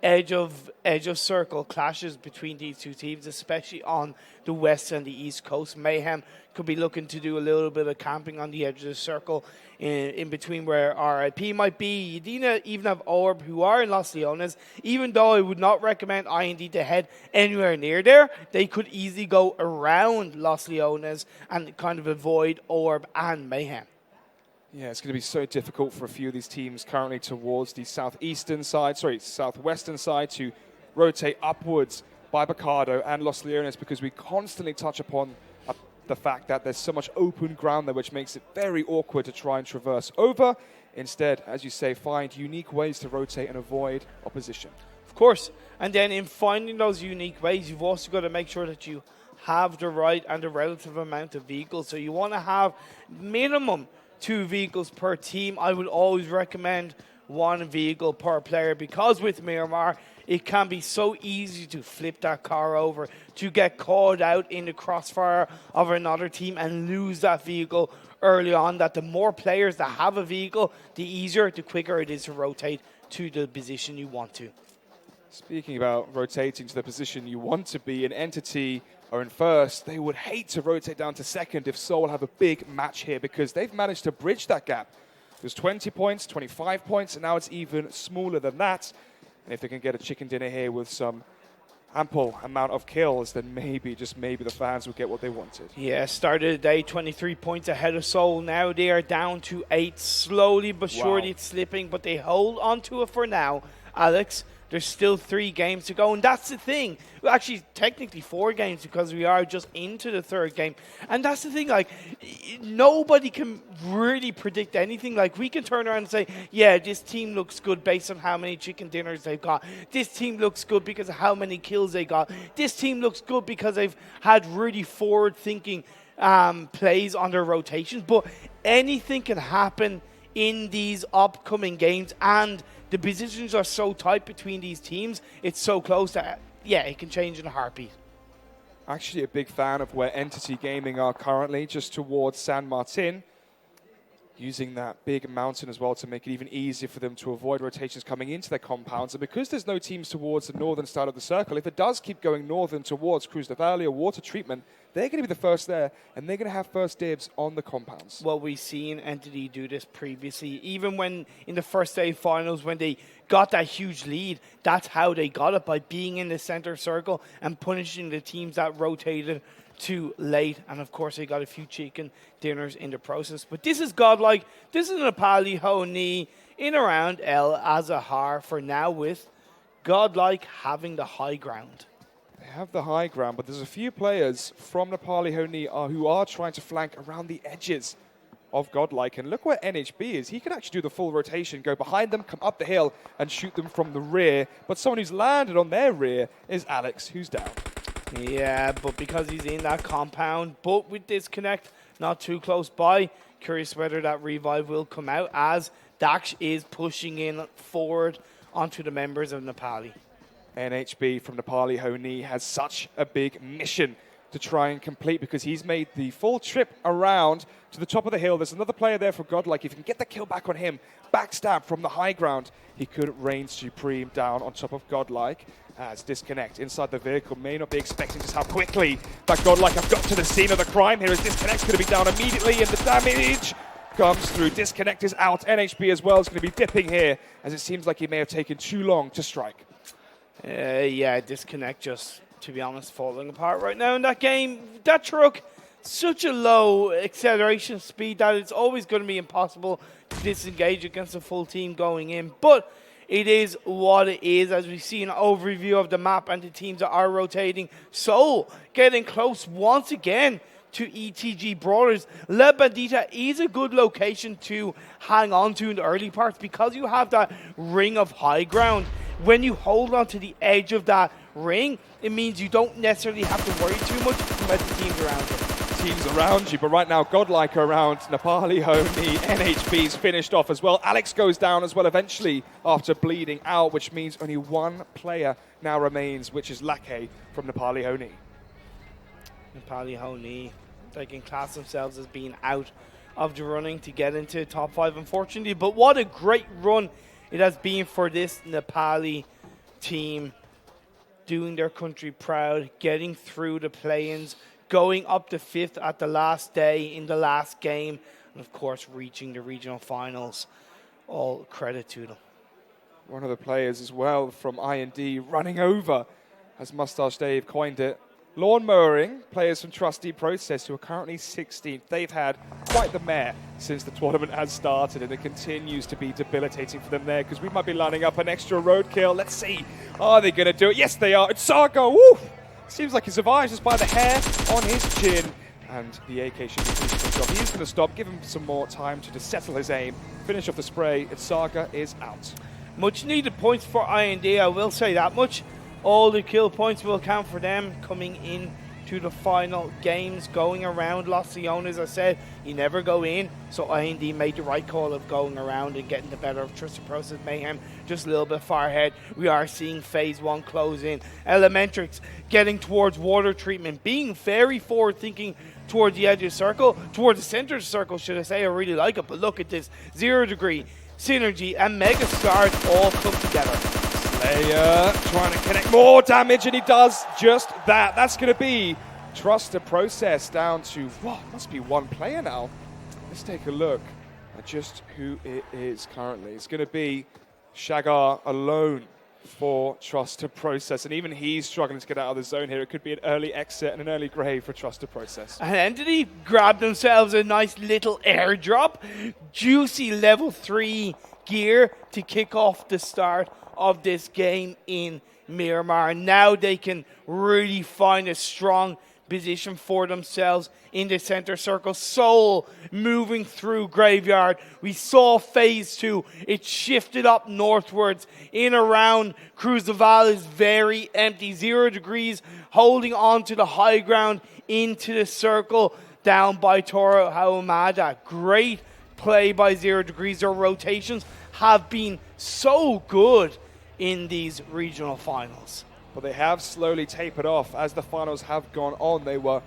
edge of circle clashes between these 2 teams, especially on the west and the east coast. Mayhem could be looking to do a little bit of camping on the edge of the circle in between where RIP might be. You didn't even have Orb, who are in Los Leones. Even though I would not recommend IND to head anywhere near there, they could easily go around Los Leones and kind of avoid Orb and Mayhem. Yeah, it's going to be so difficult for a few of these teams currently towards the southwestern side to rotate upwards by Bacado and Los Leones, because we constantly touch upon the fact that there's so much open ground there, which makes it very awkward to try and traverse over. Instead, as you say, find unique ways to rotate and avoid opposition. Of course. And then in finding those unique ways, you've also got to make sure that you have the right and the relative amount of vehicles. So you want to have minimum 2 vehicles per team. I would always recommend 1 vehicle per player, because with Miramar, it can be so easy to flip that car over, to get caught out in the crossfire of another team and lose that vehicle early on. That the more players that have a vehicle, the easier, the quicker it is to rotate to the position you want to. Speaking about rotating to the position you want to be, an Entity are in first. They would hate to rotate down to second if Seoul have a big match here, because they've managed to bridge that gap. There's 20 points, 25 points, and now it's even smaller than that. And if they can get a chicken dinner here with some ample amount of kills, then maybe, just maybe, the fans will get what they wanted. Yeah, started the day 23 points ahead of Seoul. Now they are down to 8. Slowly but surely it's slipping, but they hold on to it for now. Alex, there's still 3 games to go, and that's the thing. Well, actually, technically 4 games, because we are just into the 3rd game. And that's the thing, like, nobody can really predict anything. Like, we can turn around and say, yeah, this team looks good based on how many chicken dinners they've got. This team looks good because of how many kills they got. This team looks good because they've had really forward-thinking plays on their rotations. But anything can happen in these upcoming games, and the positions are so tight between these teams. It's so close that, yeah, it can change in a heartbeat. Actually a big fan of where Entity Gaming are currently, just towards San Martin. Using that big mountain as well to make it even easier for them to avoid rotations coming into their compounds. And because there's no teams towards the northern side of the circle, if it does keep going northern towards Cruz de Valley or Water Treatment, they're going to be the first there, and they're going to have first dibs on the compounds. Well, we've seen Entity do this previously. Even when in the first day finals, when they got that huge lead, that's how they got it, by being in the center circle and punishing the teams that rotated too late. And of course, they got a few chicken dinners in the process. But this is Godlike. This is Nepali HO NI in around El Azahar for now, with Godlike having the high ground. They have the high ground, but there's a few players from Nepali HO NI who are trying to flank around the edges of Godlike. And look where NHB is. He can actually do the full rotation, go behind them, come up the hill, and shoot them from the rear. But someone who's landed on their rear is Alex, who's down. Yeah, but because he's in that compound, but with disconnect, not too close by. Curious whether that revive will come out, as Dax is pushing in forward onto the members of Nepali. NHB from Nepali HO NI has such a big mission to try and complete, because he's made the full trip around to the top of the hill. There's another player there for Godlike. If you can get the kill back on him, backstab from the high ground, he could reign supreme down on top of Godlike. As Disconnect inside the vehicle, may not be expecting just how quickly that Godlike have got to the scene of the crime here, as Disconnect's going to be down immediately, and the damage comes through. Disconnect is out. NHB as well is going to be dipping here, as it seems like he may have taken too long to strike. Yeah, Disconnect just, to be honest, falling apart right now in that game. That truck, such a low acceleration speed that it's always going to be impossible to disengage against a full team going in. But it is what it is, as we see an overview of the map and the teams that are rotating. So, getting close once again to ETG.Brawlers. La Bandita is a good location to hang on to in the early parts, because you have that ring of high ground. When you hold on to the edge of that ring, it means you don't necessarily have to worry too much about the teams around you. Teams around you, but right now Godlike are around. Nepali HO NI, NHB's finished off as well. Alex goes down as well eventually after bleeding out, which means only one player now remains, which is Lake from Nepali HO NI. Nepali HO NI, they can class themselves as being out of the running to get into top 5, unfortunately. But what a great run it has been for this Nepali team, doing their country proud, getting through the play-ins, going up to 5th at the last day in the last game, and of course reaching the regional finals. All credit to them. One of the players as well from I&D running over, as Mustache Dave coined it, lawnmowing players from TrustDProcess, who are currently 16th. They've had quite the mare since the tournament has started, and it continues to be debilitating for them there, because we might be lining up an extra roadkill. Let's see, are they going to do it? Yes, they are. It's Saga. Woo! Seems like he survives just by the hair on his chin, and the AK should be finishing the job. He is going to stop, give him some more time to just settle his aim, finish off the spray, and Saga is out. Much needed points for I&D, I will say that much. All the kill points will count for them coming in to the final games. Going around Los Leones, I said, you never go in. So IND made the right call of going around and getting the better of TrustDProcess. Mayhem just a little bit far ahead. We are seeing phase 1 close in. Elementrix getting towards water treatment, being very forward thinking towards the edge of the circle, towards the center of the circle, should I say. I really like it, but look at this. 0 Degree, SynerGE, and Megastars all come together. Slayer trying to connect more damage, and he does just that. That's going to be TrustDProcess down to, must be 1 player now. Let's take a look at just who it is currently. It's going to be Shagar alone for TrustDProcess, and even he's struggling to get out of the zone here. It could be an early exit and an early grave for TrustDProcess. And Entity grabbed themselves a nice little airdrop. Juicy level 3 gear to kick off the start of this game in Miramar. Now they can really find a strong position for themselves in the center circle. Soul moving through Graveyard. We saw phase 2. It shifted up northwards in around Cruzaval is very empty. 0 Degrees holding on to the high ground into the circle down by Toro Haumada. Great play by 0 Degrees. Their rotations have been so good in these regional finals. But they have slowly tapered off as the finals have gone on. They were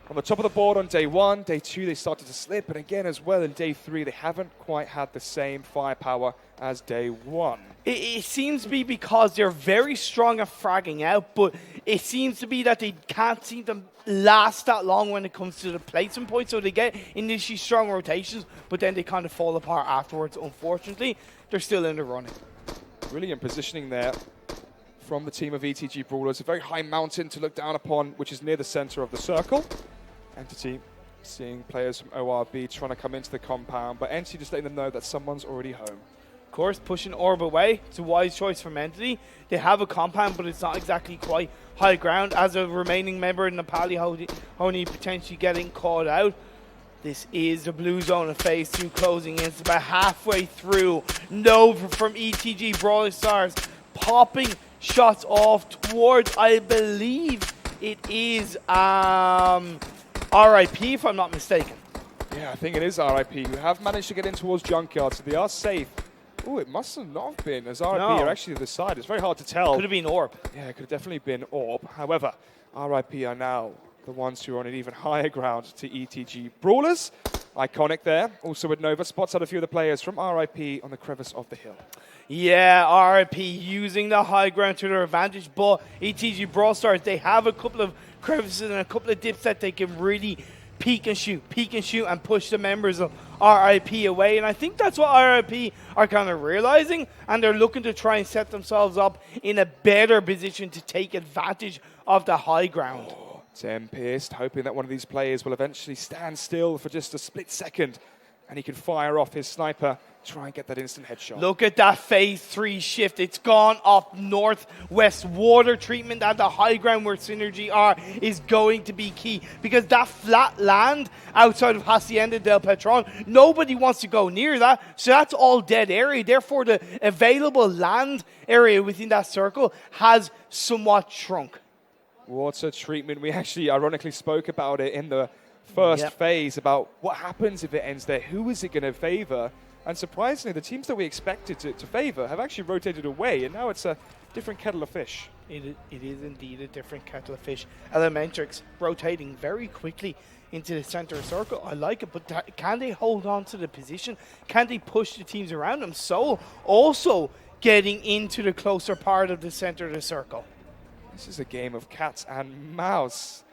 on the top of the board on day 1. Day 2, they started to slip. And again, as well, in day 3, they haven't quite had the same firepower as day 1. It seems to be because they're very strong at fragging out, but it seems to be that they can't seem to last that long when it comes to the placement point. So they get initially strong rotations, but then they kind of fall apart afterwards. Unfortunately, they're still in the running. Brilliant positioning there from the team of ETG.Brawlers. A very high mountain to look down upon, which is near the center of the circle. Entity seeing players from ORB trying to come into the compound, but Entity just letting them know that someone's already home. Of course, pushing Orb away. It's a wise choice from Entity. They have a compound, but it's not exactly quite high ground. As a remaining member of Nepali HO NI potentially getting caught out. This is the blue zone of phase 2 closing in. It's about halfway through. Nova from ETG.Brawlers popping shots off towards, I believe it is RIP, if I'm not mistaken. Yeah, I think it is RIP, who have managed to get in towards Junkyard, so they are safe. Oh, it must have not been, as RIP are actually to the side. It's very hard to tell. Could have been Orb. Yeah, it could have definitely been Orb. However, RIP are now the ones who are on an even higher ground to ETG.Brawlers. Iconic there. Also with Nova, spots out a few of the players from RIP on the crevice of the hill. Yeah, RIP using the high ground to their advantage, but ETG.Brawlers, they have a couple of crevices and a couple of dips that they can really peek and shoot, and push the members of RIP away. And I think that's what RIP are kind of realizing, and they're looking to try and set themselves up in a better position to take advantage of the high ground. Tempest hoping that one of these players will eventually stand still for just a split second and he can fire off his sniper, try and get that instant headshot. Look at that phase 3 shift. It's gone up northwest. Water treatment at the high ground where SynerGE are is going to be key, because that flat land outside of Hacienda del Patron, nobody wants to go near that. So that's all dead area. Therefore, the available land area within that circle has somewhat shrunk. Water treatment, we actually ironically spoke about it in the first phase about what happens if it ends there. Who is it going to favor? And surprisingly, the teams that we expected to favor have actually rotated away, and now it's a different kettle of fish. It is indeed a different kettle of fish. Elementrix rotating very quickly into the center circle. I like it, but can they hold on to the position? Can they push the teams around them? Soul also getting into the closer part of the center of the circle. This is a game of cats and mouse.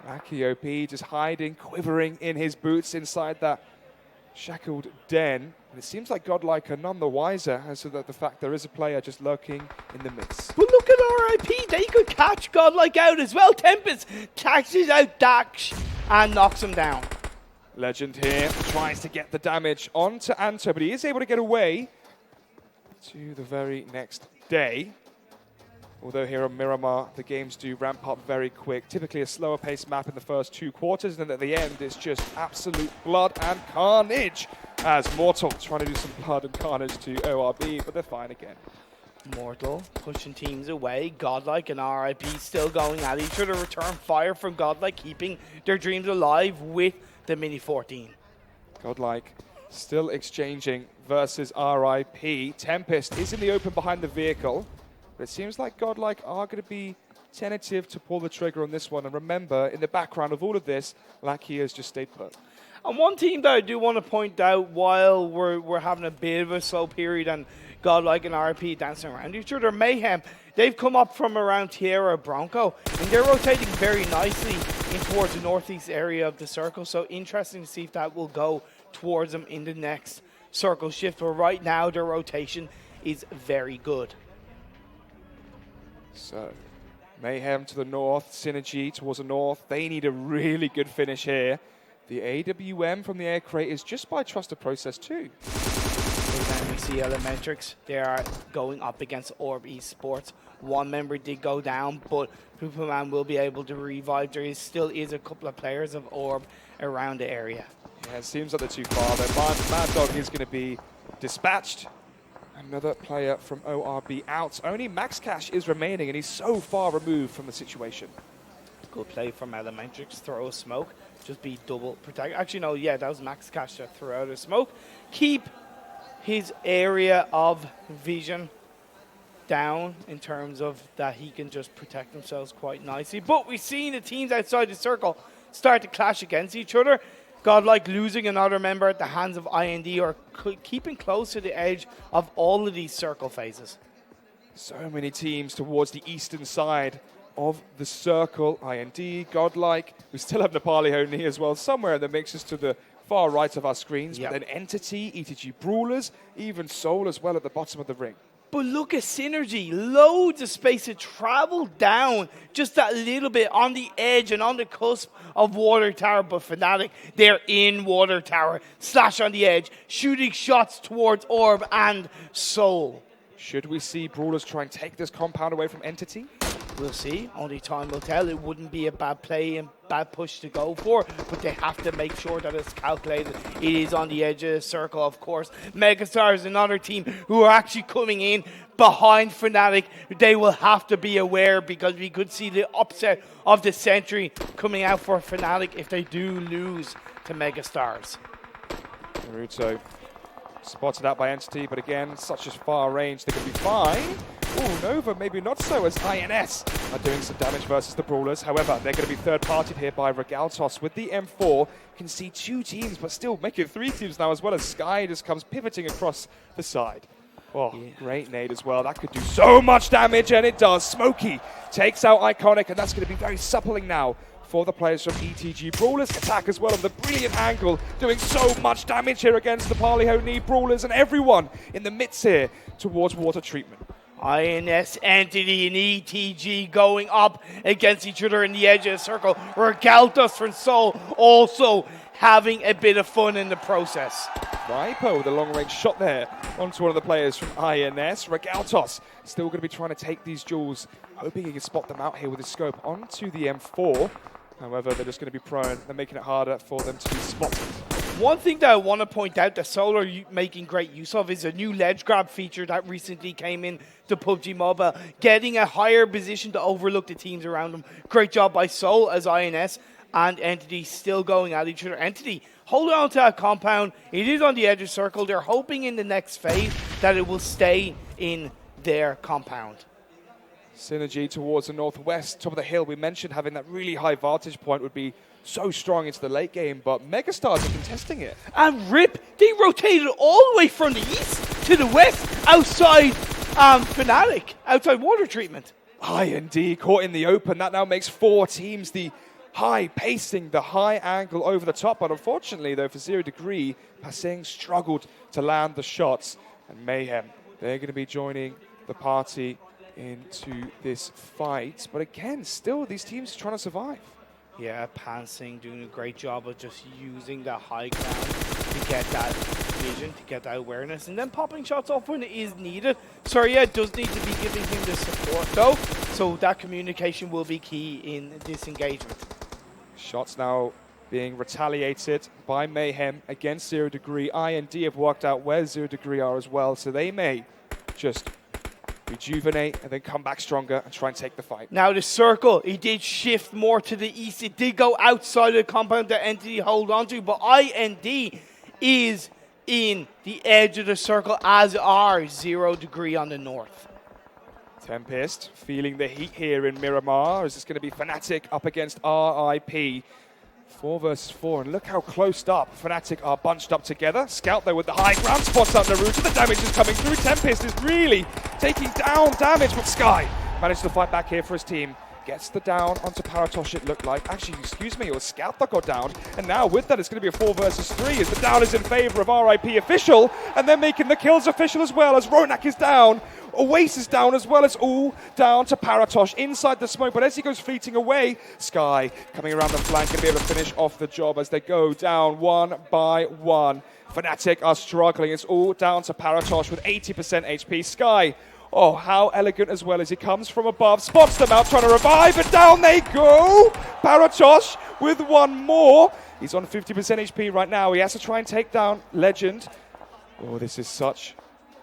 Akiopi just hiding, quivering in his boots inside that shackled den. And it seems like Godlike are none the wiser as to the fact there is a player just lurking in the midst. But look at RIP, they could catch Godlike out as well. Tempest catches out Dax and knocks him down. Legend here tries to get the damage onto Anto, but he is able to get away to the very next day. Although here on Miramar, the games do ramp up very quick. Typically a slower paced map in the first 2 quarters, and then at the end it's just absolute blood and carnage as Mortal trying to do some blood and carnage to ORB, but they're fine again. Mortal pushing teams away. Godlike and RIP still going at each other. Return fire from Godlike, keeping their dreams alive with the Mini 14. Godlike still exchanging versus RIP. Tempest is in the open behind the vehicle, but it seems like Godlike are going to be tentative to pull the trigger on this one. And remember, in the background of all of this, Lackey has just stayed put. And one team that I do want to point out while we're having a bit of a slow period and Godlike and RP dancing around each other, Mayhem, they've come up from around Tierra Bronco and they're rotating very nicely in towards the northeast area of the circle. So interesting to see if that will go towards them in the next circle shift. But right now their rotation is very good. So Mayhem to the north, SynerGE towards the north. They need a really good finish here. The AWM from the air crate is just by TrustDProcess too. And then we see Elementrix. They are going up against Orb Esports. One member did go down, but PubGM will be able to revive. There still is a couple of players of Orb around the area. Yeah, it seems like they're too far. Their Mad Dog is going to be dispatched. Another player from ORB out. Only Max Cash is remaining, and he's so far removed from the situation. Good play from Elementrix. Throw a smoke. Just be double protect. Actually, no, yeah, that was Max Cash that threw out a smoke. Keep his area of vision down in terms of that he can just protect themselves quite nicely. But we've seen the teams outside the circle start to clash against each other. Godlike losing another member at the hands of IND or keeping close to the edge of all of these circle phases. So many teams towards the eastern side of the circle. IND, Godlike. We still have Nepali HO NI as well, somewhere in the mix just to the far right of our screens. Yep. But then Entity, ETG.Brawlers, even Soul as well at the bottom of the ring. But look at SynerGE, loads of space to travel down just that little bit on the edge and on the cusp of Water Tower. But Fnatic, they're in Water Tower, slash on the edge, shooting shots towards Orb and Soul. Should we see Brawlers try and take this compound away from Entity? We'll see. Only time will tell. It wouldn't be a bad play and bad push to go for, but they have to make sure that it's calculated. It is on the edge of the circle, of course. Megastars, another team who are actually coming in behind Fnatic. They will have to be aware because we could see the upset of the century coming out for Fnatic if they do lose to Megastars. Naruto spotted out by Entity, but again, such a far range, they could be fine. Oh, Nova, maybe not so, as INS are doing some damage versus the Brawlers. However, they're going to be third-partied here by Regaltos with the M4. Can see two teams, but still making three teams now, as well as Sky just comes pivoting across the side. Oh, yeah. Great nade as well. That could do so much damage, and it does. Smokey takes out Iconic, and that's going to be very suppling now for the players from ETG.Brawlers. Attack as well of the brilliant angle, doing so much damage here against the Nepali HO NI, Brawlers, and everyone in the midst here towards water treatment. INS, Entity, and ETG going up against each other in the edge of the circle. Regaltos from Soul also having a bit of fun in the process. Ripo with a long-range shot there onto one of the players from INS. Regaltos still going to be trying to take these jewels, hoping he can spot them out here with his scope onto the M4. However, they're just going to be prone. They're making it harder for them to be spotted. One thing that I want to point out that Soul are making great use of is a new ledge grab feature that recently came in to PUBG Mobile, getting a higher position to overlook the teams around them. Great job by Soul as INS and Entity still going at each other. Entity holding on to that compound. It is on the edge of the circle. They're hoping in the next phase that it will stay in their compound. SynerGE towards the northwest, top of the hill. We mentioned having that really high vantage point would be so strong into the late game, but Megastars are contesting it. And RIP, they rotated all the way from the east to the west, outside Fnatic, outside water treatment. IND caught in the open. That now makes four teams. The high pacing, the high angle over the top, but unfortunately, though, for 0 Degree, Pasing struggled to land the shots. And Mayhem, they're going to be joining the party into this fight. But again, still, these teams are trying to survive. Yeah, Pansing doing a great job of just using that high ground to get that vision, to get that awareness, and then popping shots off when it is needed. Sorry, does need to be giving him the support, though, so that communication will be key in this engagement. Shots now being retaliated by Mayhem against 0 Degree. IND have worked out where 0 Degree are as well, so they may just rejuvenate, and then come back stronger and try and take the fight. Now the circle, it did shift more to the east. It did go outside of the compound that Entity hold on to, but IND is in the edge of the circle, as are 0 Degree on the north. Tempest feeling the heat here in Miramar. Is this going to be Fnatic up against RIP? 4 versus 4, and look how close up Fnatic are bunched up together. Scout though with the high ground spots up Naruto. The damage is coming through. Tempest is really taking down damage, but Sky managed to fight back here for his team. Gets the down onto Paratosh, it looked like. Actually, excuse me, it was Scout that got down. And now with that, it's going to be a 4 versus 3 as the down is in favor of RIP official. And they're making the kills official as well as Ronak is down. Oasis down as well as all down to Paratosh inside the smoke. But as he goes fleeting away, Sky coming around the flank and be able to finish off the job as they go down 1 by 1. Fnatic are struggling. It's all down to Paratosh with 80% HP. Sky, oh, how elegant as well as he comes from above. Spots them out, trying to revive, and down they go. Paratosh with one more. He's on 50% HP right now. He has to try and take down Legend. Oh, this is such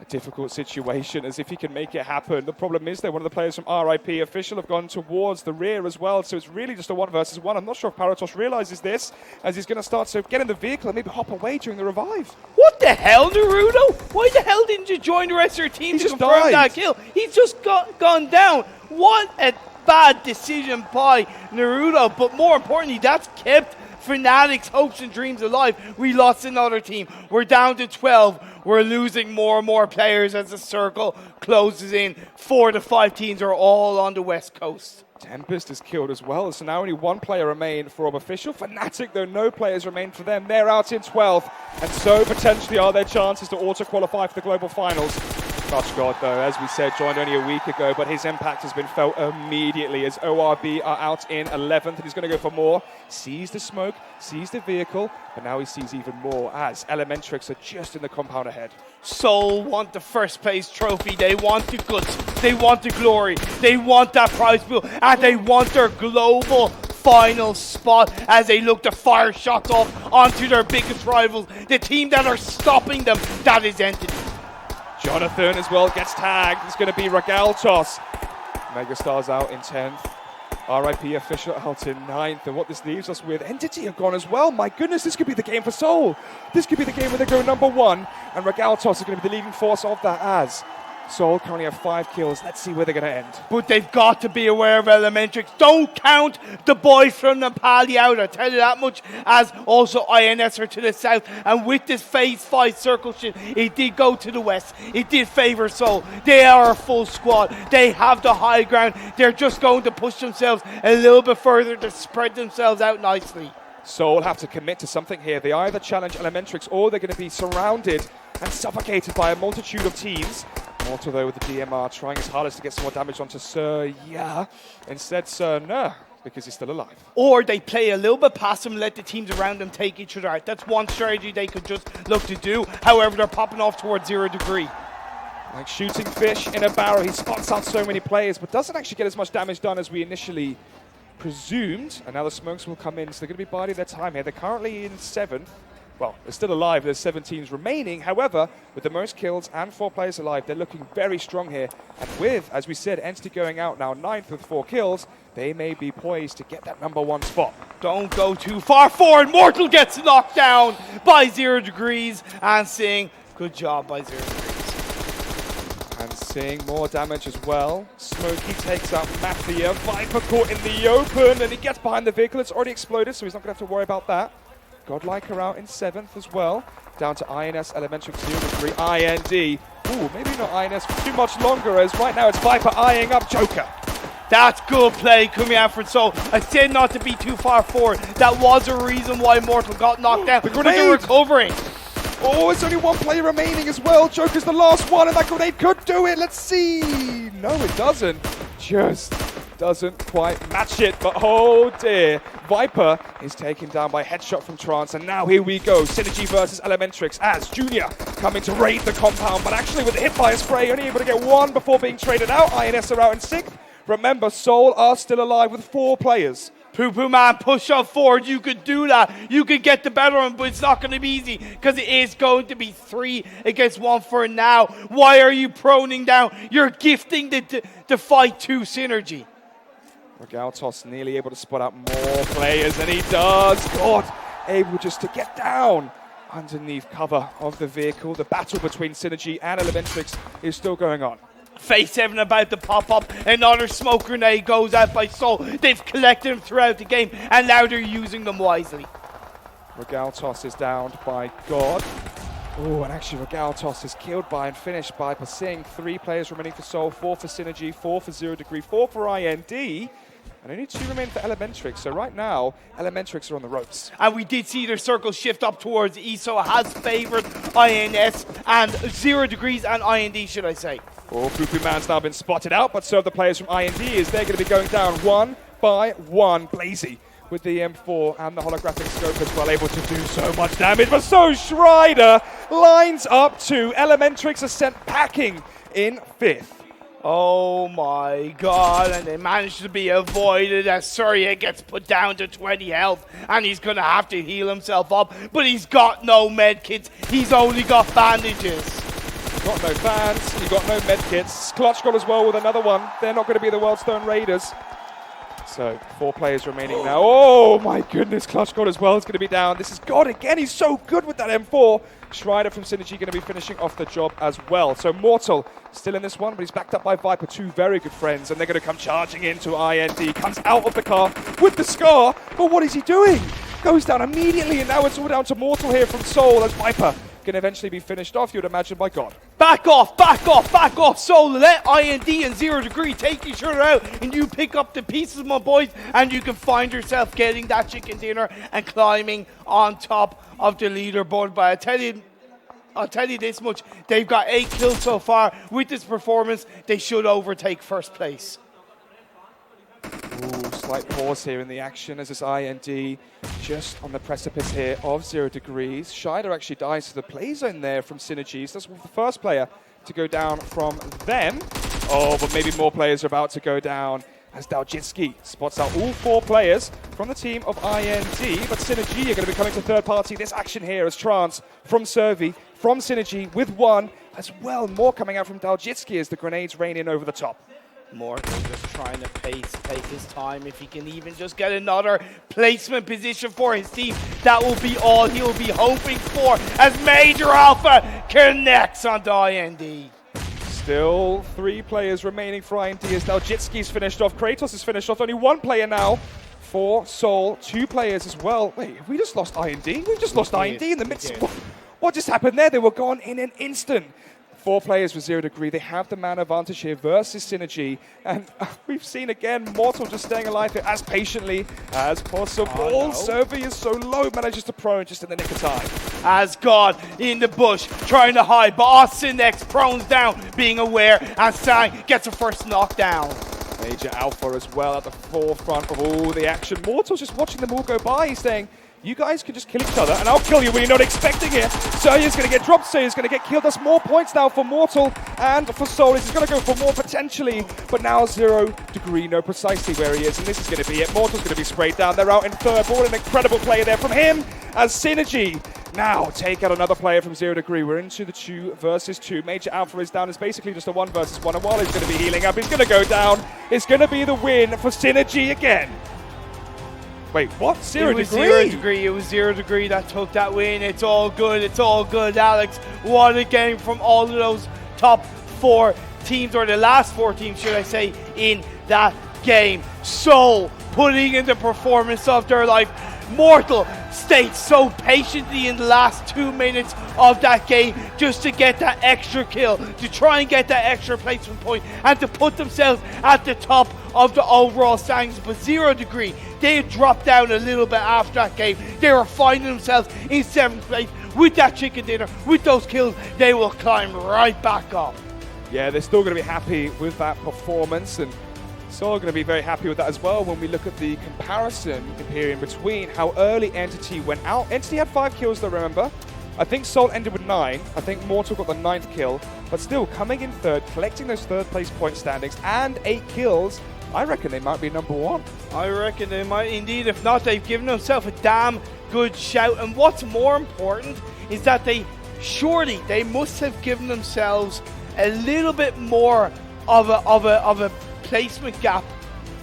a difficult situation, as if he can make it happen. The problem is that one of the players from RIP official have gone towards the rear as well, so it's really just a 1 versus 1. I'm not sure if Paratosh realizes this, as he's going to start to get in the vehicle and maybe hop away during the revive. What the hell, Naruto? Why the hell didn't you join the rest of your team to confirm that kill? He's just gone down. What a bad decision by Naruto, but more importantly, that's kept Fnatic's hopes and dreams alive. We lost another team. We're down to 12. We're losing more and more players as the circle closes in. 4 to 5 teams are all on the west coast. Tempest is killed as well, so now only 1 player remained for official. Fnatic, though, no players remain for them. They're out in 12th, and so potentially are their chances to auto-qualify for the Global Finals. Touch God, though, as we said, joined only a week ago, but his impact has been felt immediately as ORB are out in 11th, and he's going to go for more. Sees the smoke, sees the vehicle, but now he sees even more as Elementrix are just in the compound ahead. Soul want the first place trophy. They want the guts. They want the glory. They want that prize pool, and they want their global final spot as they look to fire shots off onto their biggest rivals, the team that are stopping them, that is Entity. Jonathan as well gets tagged. It's going to be Ragaltos. Megastars out in 10th. RIP official out in 9th. And what this leaves us with, Entity have gone as well. My goodness, this could be the game for Soul. This could be the game where they go number 1. And Ragaltos is going to be the leading force of that as Soul currently have 5 kills. Let's see where they're going to end. But they've got to be aware of Elementrix. Don't count the boys from Nepal out. I tell you that much, as also INS are to the south. And with this phase 5 circle shift, it did go to the west. It did favor Soul. They are a full squad. They have the high ground. They're just going to push themselves a little bit further to spread themselves out nicely. Soul have to commit to something here. They either challenge Elementrix or they're going to be surrounded and suffocated by a multitude of teams. Mortal, though, with the DMR trying his hardest to get some more damage onto Sir, yeah. Instead, Sir, no, because he's still alive. Or they play a little bit past him and let the teams around them take each other out. That's one strategy they could just look to do. However, they're popping off towards 0 Degree. Like shooting fish in a barrel, he spots out so many players, but doesn't actually get as much damage done as we initially presumed. And now the smokes will come in, so they're going to be biding their time here. They're currently in 7th. Well, they're still alive. There's 7 teams remaining. However, with the most kills and 4 players alive, they're looking very strong here. And with, as we said, Entity going out now 9th with 4 kills, they may be poised to get that number 1 spot. Don't go too far forward. Mortal gets knocked down by 0 Degrees. And Sing, good job by 0 Degrees. And seeing more damage as well. Smokey takes out Mafia. Viper caught in the open, and he gets behind the vehicle. It's already exploded, so he's not going to have to worry about that. Godlike are out in 7th as well. Down to INS, Elementrix 0 Degree, IND. Ooh, maybe not INS for too much longer, as right now it's Viper eyeing up Joker. That's good play coming out from Soul. I said not to be too far forward. That was a reason why Mortal got knocked down. But they're recovering. Oh, it's only 1 player remaining as well. Joker's the last one, and that grenade could do it. Let's see. No, it doesn't. Just doesn't quite match it, but oh dear. Viper is taken down by headshot from Trance, and now here we go. SynerGE versus Elementrix as Junior coming to raid the compound, but actually with a hit by a spray, only able to get 1 before being traded out. INS are out in 6th. Remember, Soul are still alive with 4 players. Poo Poo Man, push up forward. You could do that. You could get the better one, but it's not going to be easy because it is going to be 3 against 1 for now. Why are you proning down? You're gifting the fight to SynerGE. Regaltos nearly able to spot out more players, and he does. God, able just to get down underneath cover of the vehicle. The battle between SynerGE and Elementrix is still going on. Phase 7 about to pop up. Another smoke grenade goes out by Soul. They've collected them throughout the game, and now they're using them wisely. Regaltos is downed by God. Oh, and actually Regaltos is killed by and finished by Pasing. 3 players remaining for Soul, 4 for SynerGE, 4 for 0 Degree, 4 for IND. And only 2 remain for Elementrix. So right now, Elementrix are on the ropes. And we did see their circle shift up towards the east, so it has favored INS and 0 Degrees and IND, should I say. Oh, Poo Poo Man's now been spotted out, but so have the players from IND as they're going to be going down 1 by 1. Blazy with the M4 and the holographic scope as well, able to do so much damage. But so Schreider lines up 2. Elementrix are sent packing in 5th. Oh my god, and they managed to be avoided as Surya gets put down to 20 health, and he's going to have to heal himself up, but he's got no medkits, he's only got bandages. Got no fans, he got no medkits. Clutch got as well with another one. They're not going to be the Wildstone Raiders. So 4 players remaining now. Oh my goodness, Clutch God as well is going to be down. This is God again, he's so good with that M4. Schreider from SynerGE going to be finishing off the job as well. So Mortal still in this one, but he's backed up by Viper, 2 very good friends, and they're going to come charging into IND. Comes out of the car with the Scar, but what is he doing? Goes down immediately, and now it's all down to Mortal here from Soul as Viper can eventually be finished off, you would imagine, by God. Back off, back off, back off, Soul. Let IND and 0 Degree take each other out, and you pick up the pieces, my boys, and you can find yourself getting that chicken dinner and climbing on top of the leaderboard. But I'll tell you this much, they've got 8 kills so far. With this performance, they should overtake first place. Ooh, slight pause here in the action as this IND just on the precipice here of 0 Degrees. Scheider actually dies to the play zone there from SynerGE. So that's the first player to go down from them. Oh, but maybe more players are about to go down as Daljitski spots out all 4 players from the team of IND. But SynerGE are going to be coming to third party. This action here is Trance from Servi, from SynerGE with 1 as well. More coming out from Daljitski as the grenades rain in over the top. Mortal just trying to take his time. If he can even just get another placement position for his team, that will be all he'll be hoping for as Major Alpha connects onto IND. Still 3 players remaining for IND as Daljitski's finished off. Kratos is finished off. Only 1 player now for Soul. 2 players as well. Wait, have we just lost IND? We've just lost IND in the midst. What just happened there? They were gone in an instant. 4 players with 0 Degree. They have the man advantage here versus SynerGE. And we've seen again Mortal just staying alive here as patiently as possible. Oh, no. Servi is so low, manages to prone just in the nick of time. As God in the bush trying to hide, but Austin-X prones down, being aware, and Sang gets a first knockdown. Major Alpha as well at the forefront of all the action. Mortal's just watching them all go by. He's saying, you guys can just kill each other, and I'll kill you when you're not expecting it. Serya's going to get dropped, Serya's going to get killed. That's more points now for Mortal and for Soul. He's going to go for more potentially, but now 0 Degree know precisely where he is, and this is going to be it. Mortal's going to be sprayed down. They're out in third. What an incredible play there from him as SynerGE now take out another player from 0 Degree. We're into the 2 versus 2. Major Alpha is down. It's basically just a 1 versus 1, and while he's going to be healing up, he's going to go down. It's going to be the win for SynerGE again. Wait, what? 0 Degree? 0 Degree. It was 0 Degree that took that win. It's all good. It's all good, Alex. What a game from all of those top 4 teams, or the last 4 teams, should I say, in that game. Soul putting in the performance of their life. Mortal stayed so patiently in the last 2 minutes of that game just to get that extra kill, to try and get that extra placement point, and to put themselves at the top of the overall standings. But 0 Degree, they had dropped down a little bit after that game. They were finding themselves in 7th place. With that chicken dinner, with those kills, they will climb right back up. Yeah, they're still going to be happy with that performance, and Soul are going to be very happy with that as well when we look at the comparison in between how early Entity went out. Entity had 5 kills though, remember? I think Soul ended with 9. I think Mortal got the 9th kill, but still coming in third, collecting those third place point standings and 8 kills I reckon they might be #1. I reckon they might indeed. If not, they've given themselves a damn good shout. And what's more important is that they must have given themselves a little bit more of a placement gap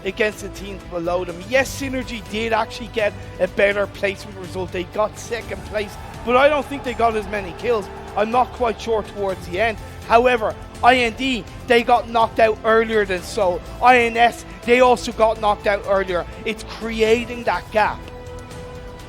against the teams below them. Yes, SynerGE did actually get a better placement result. They got second place, but I don't think they got as many kills. I'm not quite sure towards the end. However, IND, they got knocked out earlier than Seoul. INS, they also got knocked out earlier. It's creating that gap.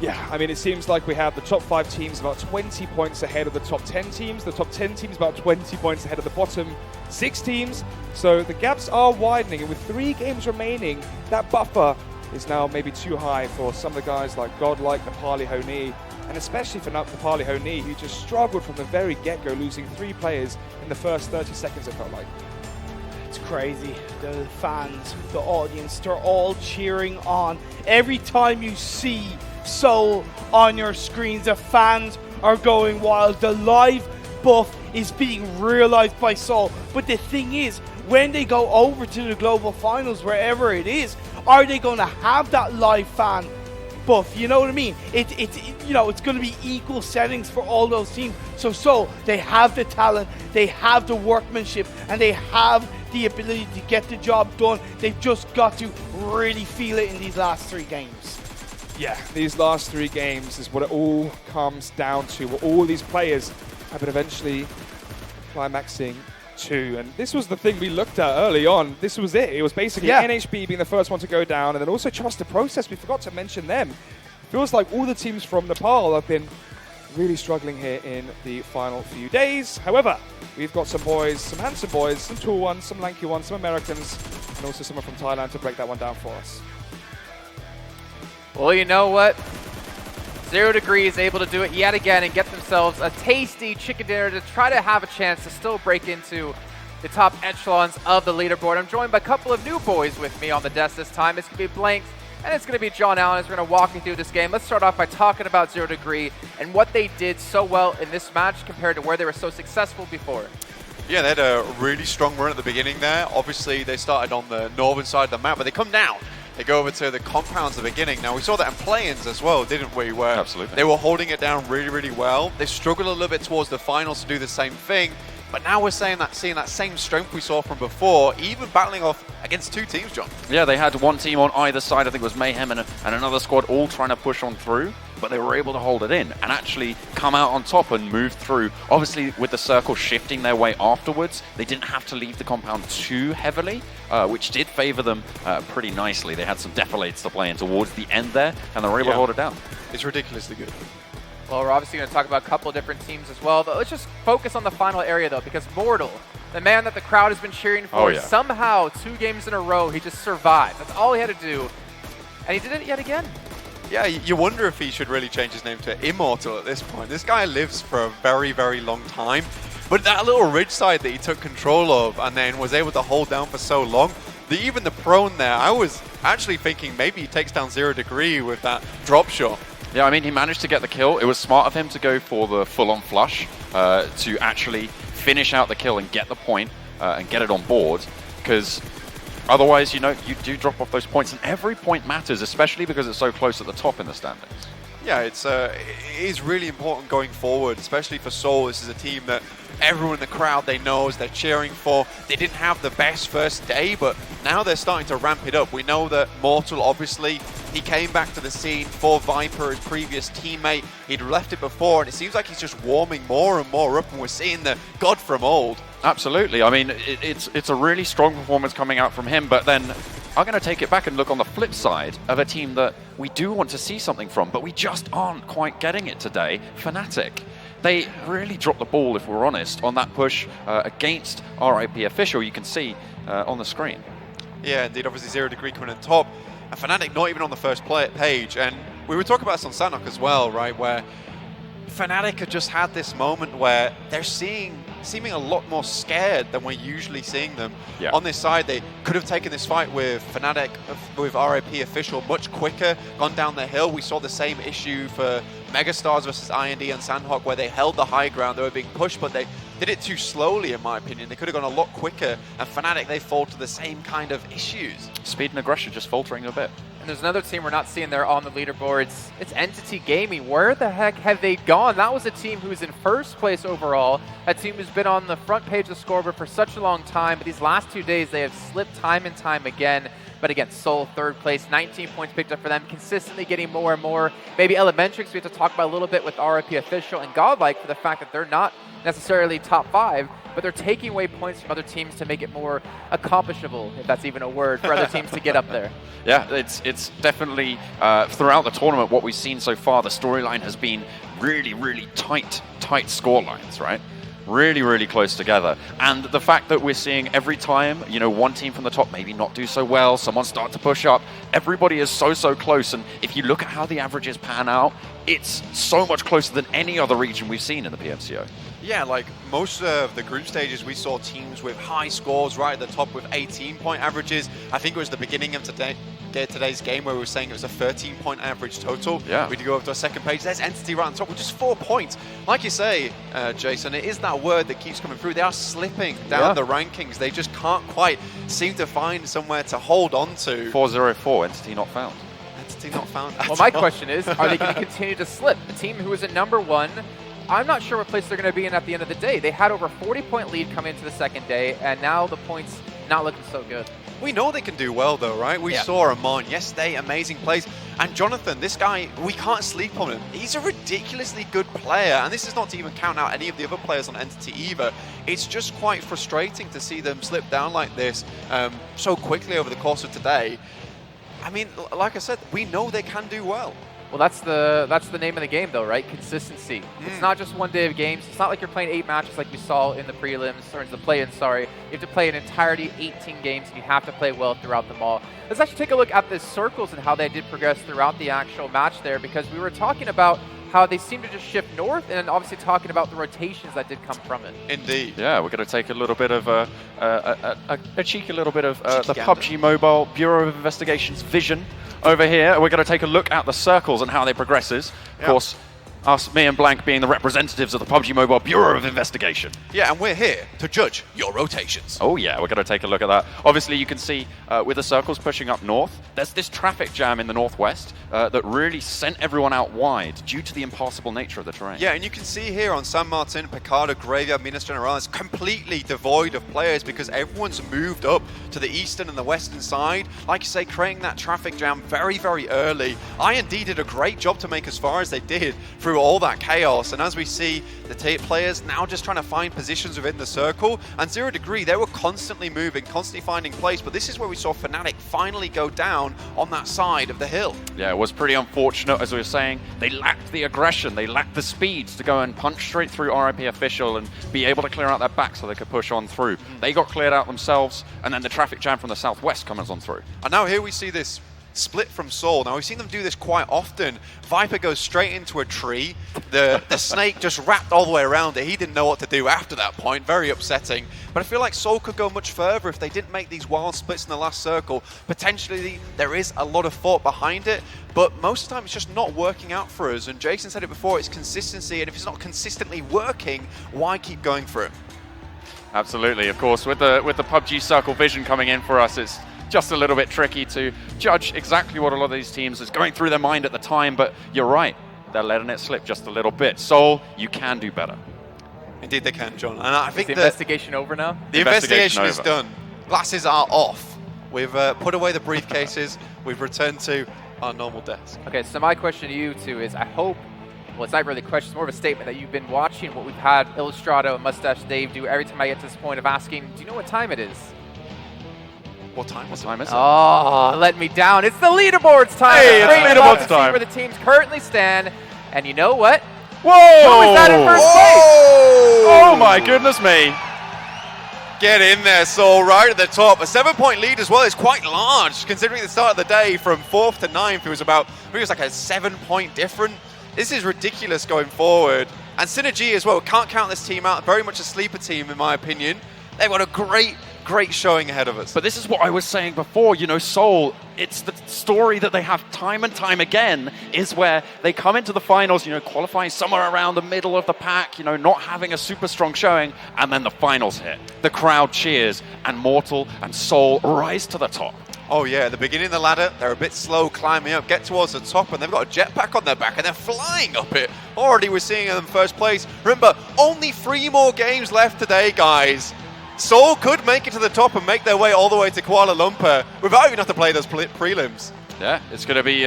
Yeah, I mean, it seems like we have the top 5 teams about 20 points ahead of the top 10 teams. The top 10 teams about 20 points ahead of the bottom 6 teams. So the gaps are widening, and with 3 games remaining, that buffer is now maybe too high for some of the guys like Godlike, Nepal HO NI, and especially for Nepal HO NI, who just struggled from the very get-go, losing 3 players in the first 30 seconds, it felt like. It's crazy. The fans, the audience, they're all cheering on. Every time you see Seoul on your screens, the fans are going wild. The live buff is being realized by Seoul. But the thing is, when they go over to the global finals, wherever it is, are they going to have that live fan buff? You know what I mean? It's going to be equal settings for all those teams. So they have the talent, they have the workmanship, and they have the ability to get the job done. They've just got to really feel it in these last 3 games. Yeah, these last 3 games is what it all comes down to. What all these players have been eventually climaxing to. And this was the thing we looked at early on. This was it. It was basically NHB being the first one to go down, and then also TrustDProcess. We forgot to mention them. Feels like all the teams from Nepal have been really struggling here in the final few days. However, we've got some boys, some handsome boys, some tall ones, some lanky ones, some Americans, and also someone from Thailand to break that one down for us. Well, you know what? 0 Degree is able to do it yet again and get themselves a tasty chicken dinner to try to have a chance to still break into the top echelons of the leaderboard. I'm joined by a couple of new boys with me on the desk this time. It's going to be Blanks and it's going to be John Allen as we're going to walk you through this game. Let's start off by talking about 0 Degree and what they did so well in this match compared to where they were so successful before. Yeah, they had a really strong run at the beginning there. Obviously, they started on the northern side of the map, but they come down. They go over to the compounds at the beginning. Now, we saw that in play-ins as well, didn't we? Where Absolutely. They were holding it down really, really well. They struggled a little bit towards the finals to do the same thing. But now we're seeing that same strength we saw from before, even battling off against 2 teams, John. Yeah, they had one team on either side. I think it was Mayhem and another squad all trying to push on through, but they were able to hold it in and actually come out on top and move through. Obviously, with the circle shifting their way afterwards, they didn't have to leave the compound too heavily, which did favor them pretty nicely. They had some defilates to play in towards the end there, and they were able to hold it down. It's ridiculously good. Well, we're obviously going to talk about a couple of different teams as well, but let's just focus on the final area, though, because Mortal, the man that the crowd has been cheering for, somehow 2 games in a row, he just survived. That's all he had to do, and he did it yet again. Yeah, you wonder if he should really change his name to Immortal at this point. This guy lives for a very, very long time, but that little ridge side that he took control of and then was able to hold down for so long, even the prone there, I was actually thinking maybe he takes down 0 Degree with that drop shot. Yeah, I mean, he managed to get the kill. It was smart of him to go for the full-on flush to actually finish out the kill and get the point and get it on board, because otherwise, you do drop off those points, and every point matters, especially because it's so close at the top in the standings. Yeah, it is really important going forward, especially for Seoul. This is a team that everyone in the crowd, they know, they're cheering for. They didn't have the best first day, but now they're starting to ramp it up. We know that Mortal, obviously, he came back to the scene for Viper, his previous teammate. He'd left it before, and it seems like he's just warming more and more up, and we're seeing the god from old. Absolutely. I mean, it's a really strong performance coming out from him, but then I'm going to take it back and look on the flip side of a team that we do want to see something from, but we just aren't quite getting it today, Fnatic. They really dropped the ball, if we're honest, on that push against RIP Official, you can see on the screen. Yeah, indeed, obviously 0 Degree coming in top, and Fnatic not even on the first page, and we were talking about this on Sanok as well, right, where Fnatic had just had this moment where they're seeming a lot more scared than we're usually seeing them. Yeah. On this side, they could have taken this fight with Fnatic, with RIP Official much quicker, gone down the hill. We saw the same issue for Megastars versus IND and Sandhawk, where they held the high ground. They were being pushed, but they did it too slowly, in my opinion. They could have gone a lot quicker, and Fnatic, they fall to the same kind of issues. Speed and aggression just faltering a bit. And there's another team we're not seeing there on the leaderboards. It's Entity Gaming. Where the heck have they gone? That was a team who's in first place overall. A team who's been on the front page of the scoreboard for such a long time, but these last 2 days they have slipped time and time again. But again, Seoul, third place, 19 points picked up for them, consistently getting more and more. Maybe Elementrix we have to talk about a little bit with RIP Official and Godlike for the fact that they're not necessarily top 5, but they're taking away points from other teams to make it more accomplishable, if that's even a word, for other teams to get up there. Yeah, it's definitely, throughout the tournament, what we've seen so far, the storyline has been really, really tight score lines, right? Really, really close together. And the fact that we're seeing every time, you know, one team from the top maybe not do so well, someone start to push up, everybody is so close. And if you look at how the averages pan out, it's so much closer than any other region we've seen in the PMCO. Yeah, like most of the group stages, we saw teams with high scores right at the top with 18-point averages. I think it was the beginning of today's game where we were saying it was a 13-point average total. Yeah. We go over to our second page. There's Entity right on top with just 4 points. Like you say, Jason, it is that word that keeps coming through. They are slipping down the rankings. They just can't quite seem to find somewhere to hold on to. 404, Entity not found. Entity not found. Well, my question is, are they going to continue to slip? The team who is at #1, I'm not sure what place they're going to be in at the end of the day. They had over 40-point lead coming into the second day, and now the points not looking so good. We know they can do well, though, right? We saw Amon yesterday, amazing plays. And Jonathan, this guy, we can't sleep on him. He's a ridiculously good player, and this is not to even count out any of the other players on Entity either. It's just quite frustrating to see them slip down like this so quickly over the course of today. I mean, like I said, we know they can do well. Well, that's the name of the game, though, right? Consistency. It's not just one day of games. It's not like you're playing 8 matches like we saw in the prelims, or in the play-in, sorry. You have to play an entirety 18 games, and you have to play well throughout them all. Let's actually take a look at the circles and how they did progress throughout the actual match there, because we were talking about how they seem to just shift north, and obviously talking about the rotations that did come from it. Indeed. Yeah, we're going to take a little bit of a cheeky little bit of the PUBG Mobile Bureau of Investigation's vision over here. We're going to take a look at the circles and how they progresses. Of course, me and Blank being the representatives of the PUBG Mobile Bureau of Investigation. Yeah, and we're here to judge your rotations. Oh yeah, we're going to take a look at that. Obviously, you can see with the circles pushing up north, there's this traffic jam in the northwest that really sent everyone out wide due to the impassable nature of the terrain. Yeah, and you can see here on San Martin, Picado, Graveyard, Minas Generales, completely devoid of players because everyone's moved up to the eastern and the western side. Like you say, creating that traffic jam very, very early. IND did a great job to make as far as they did through all that chaos, and as we see the players now just trying to find positions within the circle, and 0 Degree, they were constantly moving, constantly finding place, but this is where we saw Fnatic finally go down on that side of the hill. Yeah, it was pretty unfortunate, as we were saying. They lacked the aggression, they lacked the speeds to go and punch straight through RIP Official and be able to clear out their back so they could push on through. They got cleared out themselves, and then the traffic jam from the southwest comes on through. And now here we see this split from Seoul. Now we've seen them do this quite often. Viper goes straight into a tree. The snake just wrapped all the way around it. He didn't know what to do after that point. Very upsetting. But I feel like Seoul could go much further if they didn't make these wild splits in the last circle. Potentially there is a lot of thought behind it, but most of the time it's just not working out for us. And Jason said it before, it's consistency, and if it's not consistently working, why keep going for it? Absolutely, of course, with the PUBG Circle Vision coming in for us, it's just a little bit tricky to judge exactly what a lot of these teams is going through their mind at the time, but you're right, they're letting it slip just a little bit. Seoul, you can do better. Indeed they can, John. And I think the investigation over now? The investigation is done. Glasses are off. We've put away the briefcases. We've returned to our normal desk. Okay, so my question to you two is, I hope, well, it's not really a question, it's more of a statement, that you've been watching what we've had Illustrato and Mustache Dave do every time I get to this point of asking, do you know what time it is? What time is it? Oh, let me down. It's the leaderboards time. Hey, it's leaderboards time. Where the teams currently stand. And you know what? Whoa! Who is that in first place? Oh my goodness me. Get in there, Seoul, right at the top. A 7-point lead as well is quite large, considering the start of the day from 4th to 9th. It was about, I think it was like a 7-point difference. This is ridiculous going forward. And SynerGE as well. Can't count this team out. Very much a sleeper team, in my opinion. they've got a great showing ahead of us. But this is what I was saying before, you know, Seoul, it's the story that they have time and time again, is where they come into the finals, you know, qualifying somewhere around the middle of the pack, you know, not having a super strong showing, and then the finals hit. The crowd cheers, and Mortal and Seoul rise to the top. Oh yeah, at the beginning of the ladder, they're a bit slow climbing up, get towards the top, and they've got a jetpack on their back, and they're flying up it. Already we're seeing them first place. Remember, only 3 more games left today, guys. Seoul could make it to the top and make their way all the way to Kuala Lumpur without even having to play those prelims. Yeah, it's going to be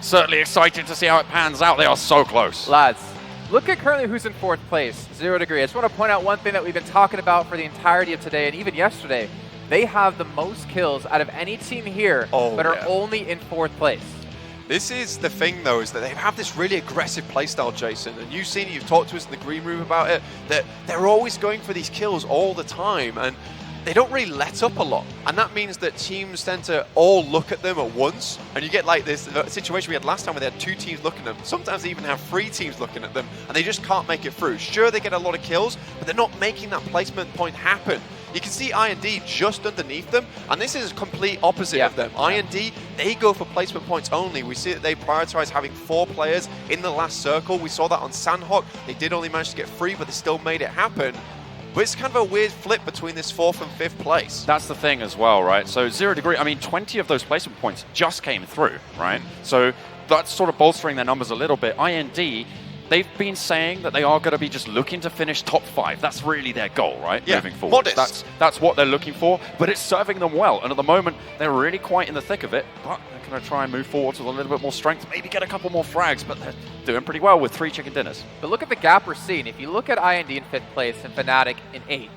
certainly exciting to see how it pans out. They are so close. Lads, look at currently who's in 4th place, 0 Degree. I just want to point out one thing that we've been talking about for the entirety of today and even yesterday. They have the most kills out of any team here, but are only in 4th place. This is the thing, though, is that they have this really aggressive playstyle, Jason, and you've seen it, you've talked to us in the green room about it, that they're always going for these kills all the time, and they don't really let up a lot. And that means that teams tend to all look at them at once, and you get like this situation we had last time where they had 2 teams looking at them. Sometimes they even have 3 teams looking at them, and they just can't make it through. Sure, they get a lot of kills, but they're not making that placement point happen. You can see I&D just underneath them, and this is a complete opposite of them. I&D, they go for placement points only. We see that they prioritize having 4 players in the last circle. We saw that on Sandhawk. They did only manage to get 3, but they still made it happen. But it's kind of a weird flip between this 4th and 5th place. That's the thing as well, right? So 0 Degree, I mean, 20 of those placement points just came through, right? So that's sort of bolstering their numbers a little bit. I&D, they've been saying that they are going to be just looking to finish top 5. That's really their goal, right? Yeah, moving forward. modest. That's what they're looking for, but it's serving them well. And at the moment, they're really quite in the thick of it, but they're going to try and move forward with a little bit more strength, maybe get a couple more frags, but they're doing pretty well with 3 chicken dinners. But look at the gap we're seeing. If you look at I&D in 5th place and Fnatic in 8th,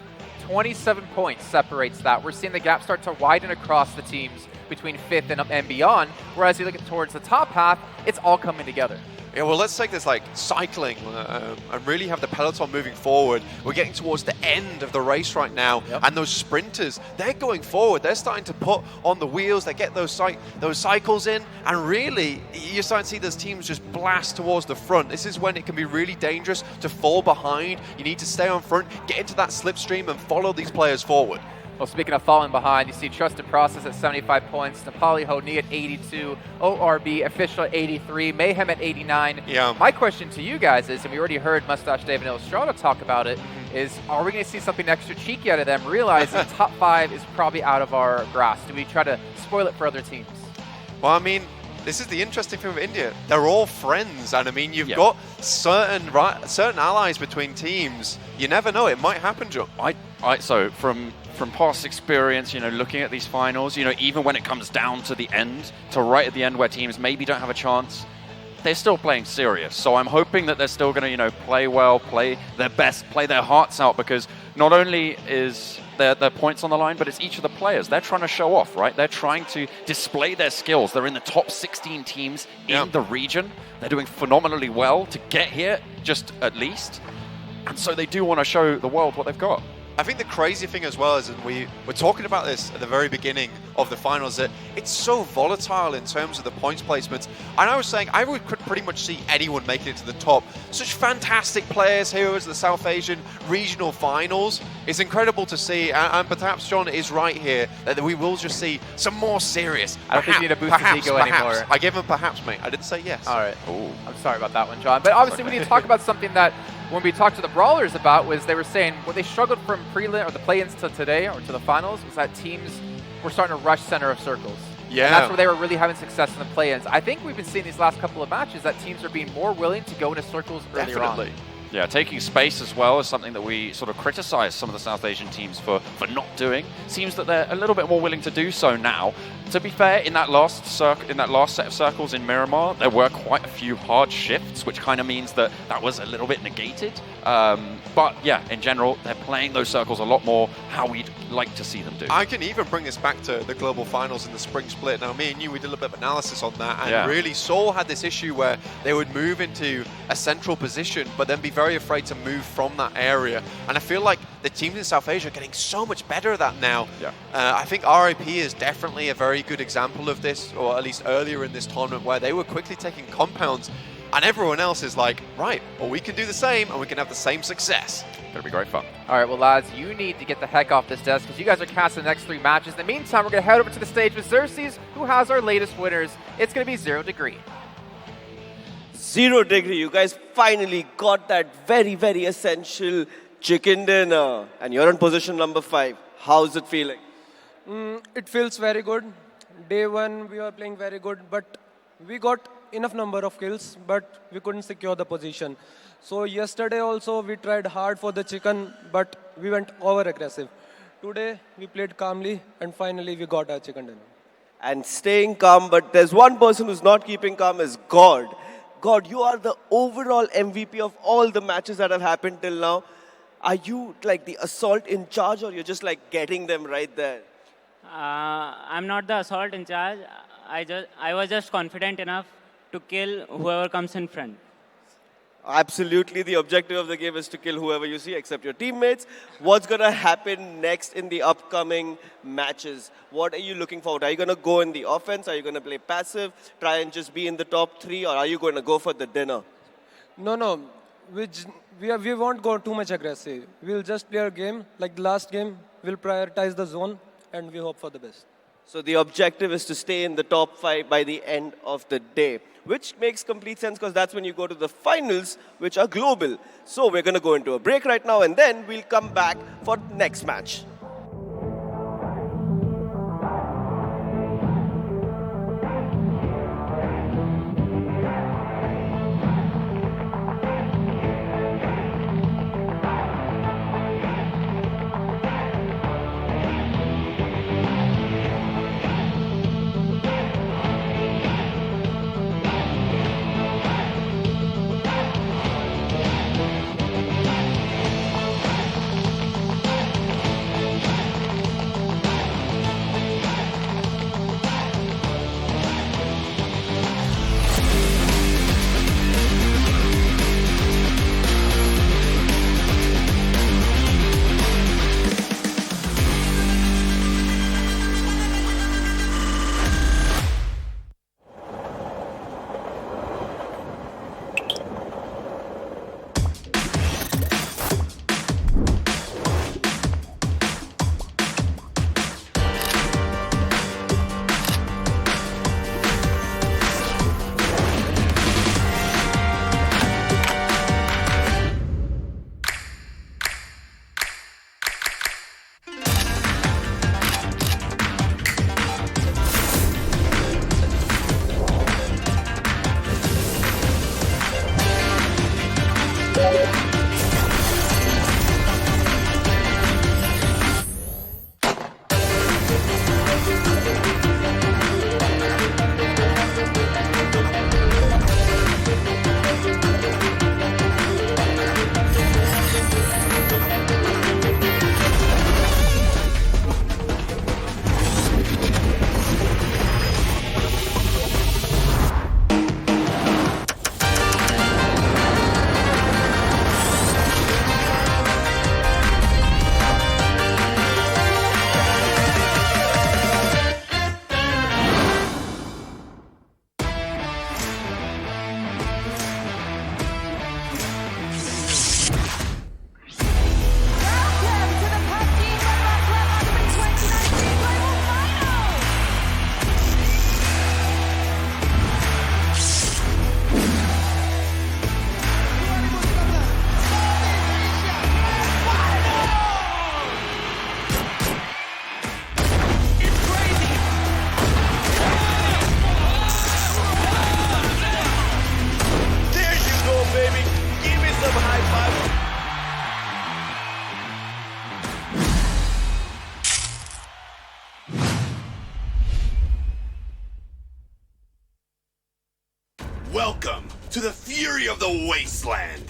27 points separates that. We're seeing the gap start to widen across the teams between 5th and beyond, whereas you look towards the top half, it's all coming together. Yeah, well, let's take this like cycling and really have the peloton moving forward. We're getting towards the end of the race right now, and those sprinters, they're going forward. They're starting to put on the wheels. They get those cycles in, and really, you're starting to see those teams just blast towards the front. This is when it can be really dangerous to fall behind. You need to stay on front, get into that slipstream, and follow these players forward. Well, speaking of falling behind, you see TrustDProcess at 75 points, Nepali HO NI at 82, ORB official at 83, Mayhem at 89. Yeah. My question to you guys is, and we already heard Mustache Dave and Illustrata talk about it, is are we going to see something extra cheeky out of them, realizing top 5 is probably out of our grasp? Do we try to spoil it for other teams? Well, I mean, this is the interesting thing with India. They're all friends, and I mean, you've got certain allies between teams. You never know; it might happen, John. So from past experience, you know, looking at these finals, you know, even when it comes down to the end, to right at the end where teams maybe don't have a chance, they're still playing serious. So I'm hoping that they're still going to, you know, play well, play their best, play their hearts out, because not only is their points on the line, but it's each of the players. They're trying to show off, right? They're trying to display their skills. They're in the top 16 teams in the region. They're doing phenomenally well to get here, just at least. And so they do want to show the world what they've got. I think the crazy thing as well is, and we were talking about this at the very beginning of the finals, that it's so volatile in terms of the points placements. And I was saying I could pretty much see anyone making it to the top. Such fantastic players here as the South Asian regional finals. It's incredible to see, and perhaps John is right here, that we will just see some more serious. I don't think you need to boost his ego anymore. I gave him perhaps, mate. I didn't say yes. All right. Ooh. I'm sorry about that one, John. But obviously we need to talk about something that when we talked to the Brawlers about was they were saying what they struggled from prelim or the play-ins to today or to the finals was that teams were starting to rush center of circles. Yeah. And that's where they were really having success in the play-ins. I think we've been seeing these last couple of matches that teams are being more willing to go into circles earlier on. Yeah, taking space as well is something that we sort of criticize some of the South Asian teams for not doing. Seems that they're a little bit more willing to do so now. To be fair, in that last set of circles in Miramar, there were quite a few hard shifts, which kind of means that was a little bit negated. But yeah, in general, they're playing those circles a lot more how we'd like to see them do. I can even bring this back to the global finals in the spring split. Now, me and you, we did a little bit of analysis on that, and really Seoul had this issue where they would move into a central position, but then be very afraid to move from that area. And I feel like the teams in South Asia are getting so much better at that now. Yeah. I think RIP is definitely a very good example of this, or at least earlier in this tournament, where they were quickly taking compounds. And everyone else is like, right, well, we can do the same and we can have the same success. It'll be great fun. All right, well, lads, you need to get the heck off this desk because you guys are casting the next 3 matches. In the meantime, we're going to head over to the stage with Xerxes, who has our latest winners. It's going to be 0 Degree. 0 Degree, you guys finally got that very, very essential chicken dinner. And you're in position number 5. How's it feeling? It feels very good. Day 1, we were playing very good, but we got enough number of kills, but we couldn't secure the position. So yesterday also, we tried hard for the chicken, but we went over-aggressive. Today, we played calmly, and finally, we got our chicken dinner. And staying calm, but there's one person who's not keeping calm is God. God, you are the overall MVP of all the matches that have happened till now. Are you like the assault in charge, or you're just like getting them right there? I'm not the assault in charge. I was just confident enough to kill whoever comes in front. Absolutely, the objective of the game is to kill whoever you see except your teammates. What's going to happen next in the upcoming matches? What are you looking forward to? Are you going to go in the offense? Are you going to play passive, try and just be in the top 3, or are you going to go for the dinner? No. We won't go too much aggressive. We'll just play our game. Like the last game, we'll prioritize the zone, and we hope for the best. So the objective is to stay in the top 5 by the end of the day, which makes complete sense because that's when you go to the finals, which are global. So we're going to go into a break right now, and then we'll come back for the next match. Welcome to the fury of the wasteland.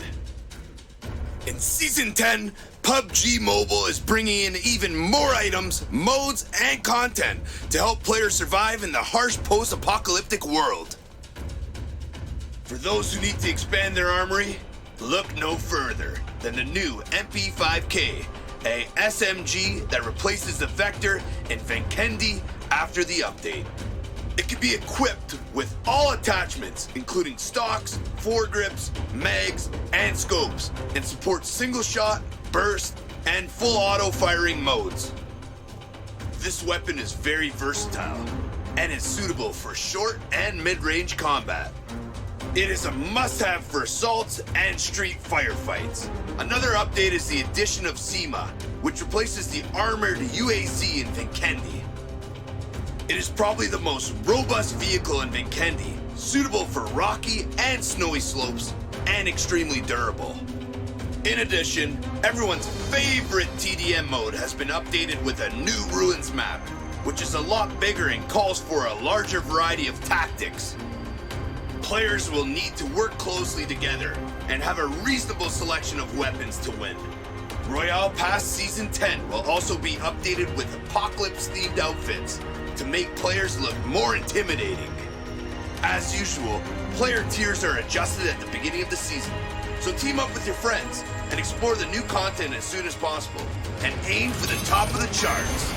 In Season 10, PUBG Mobile is bringing in even more items, modes, and content to help players survive in the harsh post-apocalyptic world. For those who need to expand their armory, look no further than the new MP5K, a SMG that replaces the Vector and Venkendi after the update. It can be equipped with all attachments, including stocks, foregrips, mags, and scopes, and supports single shot, burst, and full auto firing modes. This weapon is very versatile and is suitable for short and mid-range combat. It is a must-have for assaults and street firefights. Another update is the addition of SEMA, which replaces the armored UAC in Vinkendi. It is probably the most robust vehicle in Vinkendi, suitable for rocky and snowy slopes, and extremely durable. In addition, everyone's favorite TDM mode has been updated with a new Ruins map, which is a lot bigger and calls for a larger variety of tactics. Players will need to work closely together and have a reasonable selection of weapons to win. Royale Pass Season 10 will also be updated with apocalypse-themed outfits to make players look more intimidating. As usual, player tiers are adjusted at the beginning of the season, so team up with your friends and explore the new content as soon as possible, and aim for the top of the charts.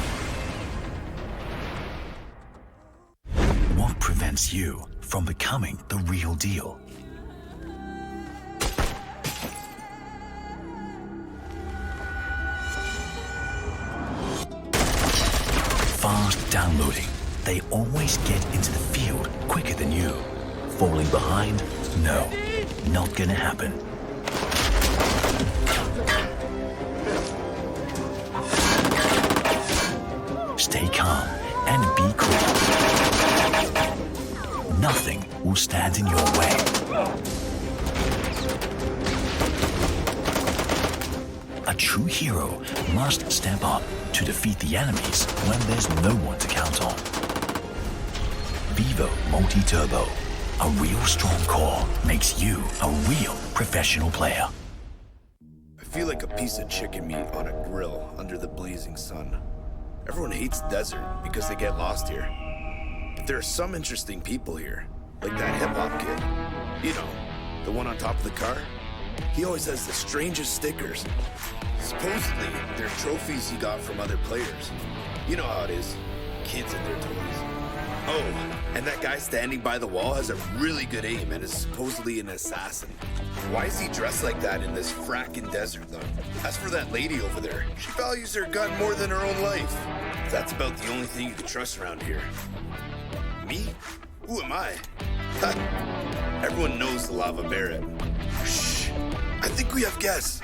What prevents you from becoming the real deal? Fast downloading. They always get into the field quicker than you. Falling behind? No, not gonna happen. Stay calm and be cool. Nothing will stand in your way. A true hero must step up to defeat the enemies when there's no one to count on. Vivo Multi-Turbo. A real strong core makes you a real professional player. I feel like a piece of chicken meat on a grill under the blazing sun. Everyone hates desert because they get lost here. But there are some interesting people here, like that hip-hop kid. You know, the one on top of the car? He always has the strangest stickers. Supposedly, they're trophies he got from other players. You know how it is, kids and their toys. Oh, and that guy standing by the wall has a really good aim and is supposedly an assassin. Why is he dressed like that in this frackin' desert, though? As for that lady over there, she values her gun more than her own life. That's about the only thing you can trust around here. Me? Who am I? Everyone knows the Lava Barret. Shh, I think we have guests.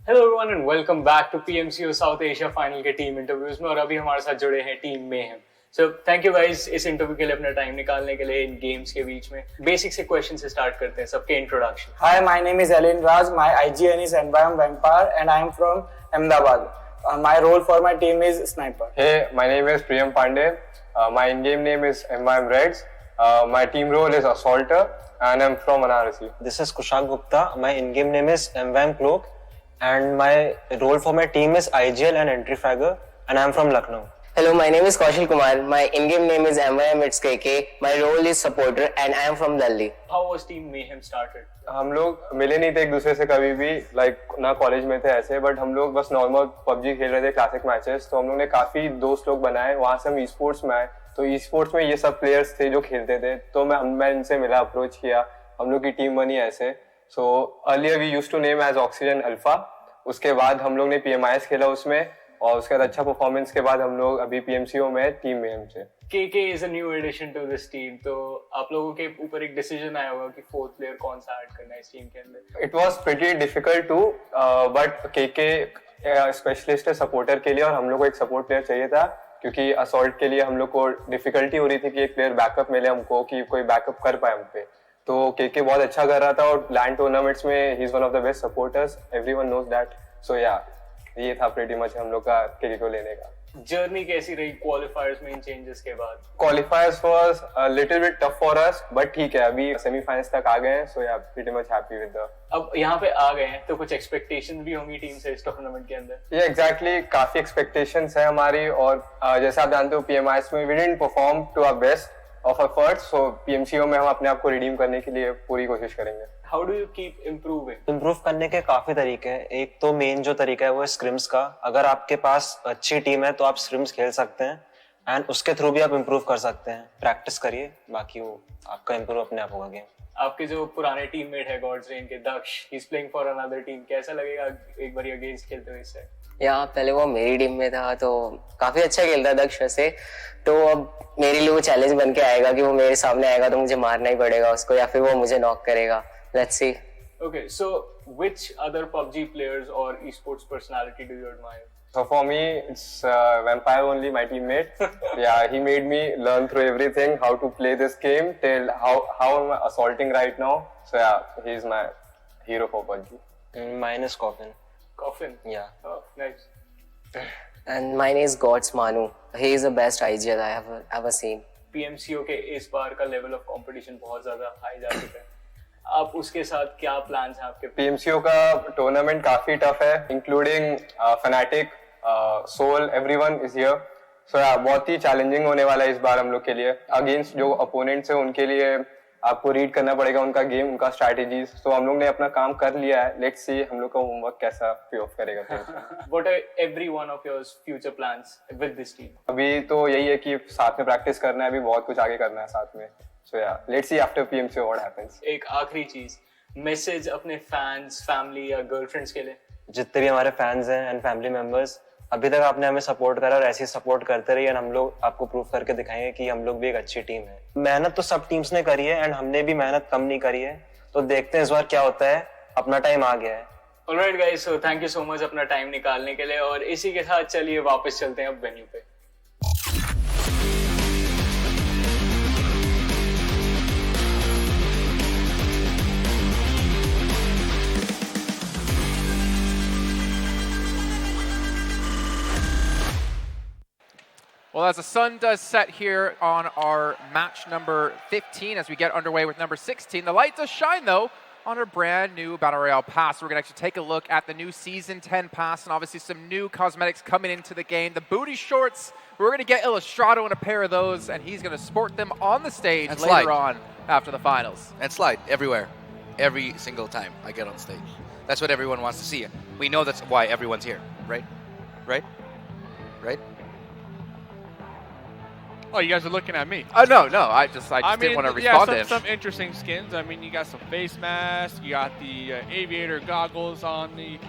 Hello everyone and welcome back to PMCO South Asia final के team interviews में और अभी हमारे साथ जुड़े हैं team mayhem. So thank you guys इस interview के लिए अपना टाइम निकालने के लिए इन गेम्स के बीच में। बेसिक से क्वेश्चन से स्टार्ट करते हैं, सबके introduction. Hi, my name is Elin Raj, my IGN is environ vampire and I am from Ahmedabad. My role for my team is sniper. Hey, my name is Priyam Pandey. My in-game name is MYM Reds. My team role is Assaulter and I'm from Varanasi. This is Kushal Gupta. My in-game name is MYM Cloak and my role for my team is IGL and Entry Fragger and I'm from Lucknow. Hello, my name is Kaushal Kumar. My in-game name is MYM It's KK. My role is supporter and I am from Delhi. How was team Mayhem started? हम लोग मिले नहीं थे एक दूसरे से कभी भी, ना कॉलेज में थे ऐसे, बट हम लोग बस नॉर्मल PUBG खेल रहे थे, क्लासिक मैचेस। तो हम लोग ने काफी दोस्त लोग बनाए, वहाँ से हम Esports में आए। तो Esports में ये सब प्लेयर्स थे जो खेलते थे, तो मैं इनसे मिला, अप्रोच किया, हम लोग की टीम बनी ऐसे। So earlier we used to name as oxygen alpha. उसके बाद हम लोग ने PMIS खेला उसमें, और उसके बाद अच्छा परफॉर्मेंस के बाद हम लोग अभी PMCO में टीम में से। KK is a new addition to this team, तो आप लोगों के ऊपर एक डिसीजन आया होगा कि फोर्थ प्लेयर कौन सा ऐड करना है इस टीम के अंदर। It was pretty difficult too, but KK specialist है सपोर्टर के लिए और हम लोग को एक सपोर्ट प्लेयर चाहिए था, क्योंकि असॉल्ट के लिए हम लोग को डिफिकल्टी हो रही थी कि एक प्लेयर बैकअप मिले हमको, कि कोई बैकअप कर पाए हम पे। तो KK बहुत अच्छा कर रहा था और लैंड टूर्नामेंट्स में he is one of the best supporters, everyone knows that. So yeah ये था pretty much हम लोग का KK को लेने का. जर्नी कैसी रही क्वालिफायर्स में इन चेंजेस के बाद? Qualifiers was a little bit tough for us, but ठीक है अभी सेमीफाइनल्स तक आ गए हैं, so yeah, pretty much happy with the. अब यहाँ पे आ गए हैं तो कुछ एक्सपेक्टेशंस भी होंगी टीम से इस टूर्नामेंट के अंदर? Yeah, exactly. काफी expectations है हमारी और जैसे आप जानते हो PMIs में we didn't perform to our best of efforts, so PMCO में हम अपने आप को redeem करने के लिए पूरी कोशिश करेंगे. How do you keep improving? Improve करने के काफी तरीके हैं. एक तो मेन जो तरीका है वो है स्क्रिम्स का. अगर आपके पास अच्छी टीम है तो आप स्क्रिम्स खेल सकते हैं एंड उसके थ्रू भी आप इम्प्रूव कर सकते हैं. प्रैक्टिस करिए, बाकी वो आपका इम्प्रूव अपने आप होगा गेम. आपके जो पुराने टीममेट है गॉड्स रेन के Daksh, he is playing for another team, कैसा लगेगा एक बार अगेंस्ट खेलते हुए इससे? यहाँ पहले वो मेरी टीम में था तो काफी अच्छा खेलता है दक्ष से, तो अब मेरे लिए वो चैलेंज बन के आएगा कि वो मेरे सामने आएगा तो मुझे मारना ही पड़ेगा उसको या फिर वो मुझे नॉक करेगा. Let's see. Okay, so which other PUBG players or esports personality do you admire? So for me, it's Vampire only, my teammate. Yeah, he made me learn through everything, how to play this game, till how I'm assaulting right now. So yeah, he's my hero for PUBG. Mine is Coffin. Coffin? Yeah. Oh, nice. And mine is God's Manu. He is the best IGL I have ever seen. PMCO के इस बार का level of competition बहुत ज़्यादा high जा चुका है. आप उसके साथ क्या प्लान्स हैं आपके? PMCO का टूर्नामेंट काफी टफ है, including Fnatic, Soul, everyone is here. So yeah, बहुत ही चैलेंजिंग होने वाला है इस बार हम लोग के लिए. अगेंस्ट जो अपोनेंट्स हैं उनके लिए आपको रीड करना पड़ेगा उनका गेम, उनका स्ट्रैटेजीज. तो हम लोग ने अपना काम कर लिया है. लेट्स सी हम लोग का होमवर्क कैसा पे ऑफ करेगा. What are every one of your future plans with this team? अभी तो यही है कि साथ में प्रैक्टिस करना है, अभी बहुत कुछ आगे करना है साथ में. So yeah, let's see after PMCO what happens. एक आखिरी चीज, मैसेज अपने फैंस, फैमिली या गर्लफ्रेंड्स के लिए? जितने भी हमारे फैंस हैं एंड फैमिली मेंबर्स, अभी तक आपने हमें सपोर्ट करा और ऐसे ही सपोर्ट करते रहिए एंड हम लोग आपको प्रूव करके दिखाएंगे कि हम लोग भी एक अच्छी टीम है. मेहनत तो सब टीम्स ने करी है एंड हमने भी मेहनत कम नहीं करी है, तो देखते हैं इस बार क्या होता है. अपना टाइम आ गया है. Alright guys, so thank you so much अपना टाइम निकालने के लिए और इसी के साथ चलिए वापस चलते हैं अब वेन्यू पे. Well, as the sun does set here on our match number 15 as we get underway with number 16, the light does shine, though, on our brand new Battle Royale pass. We're going to actually take a look at the new Season 10 pass and obviously some new cosmetics coming into the game. The booty shorts, we're going to get Illustrato in a pair of those, and he's going to sport them on the stage And later slide. on after the finals. And slide everywhere, every single time I get on stage. That's what everyone wants to see. We know that's why everyone's here, right? Right? Right? Oh, you guys are looking at me. Oh, no, I just didn't want to respond to him. Some interesting skins. I mean, you got some face masks. You got the aviator goggles on the...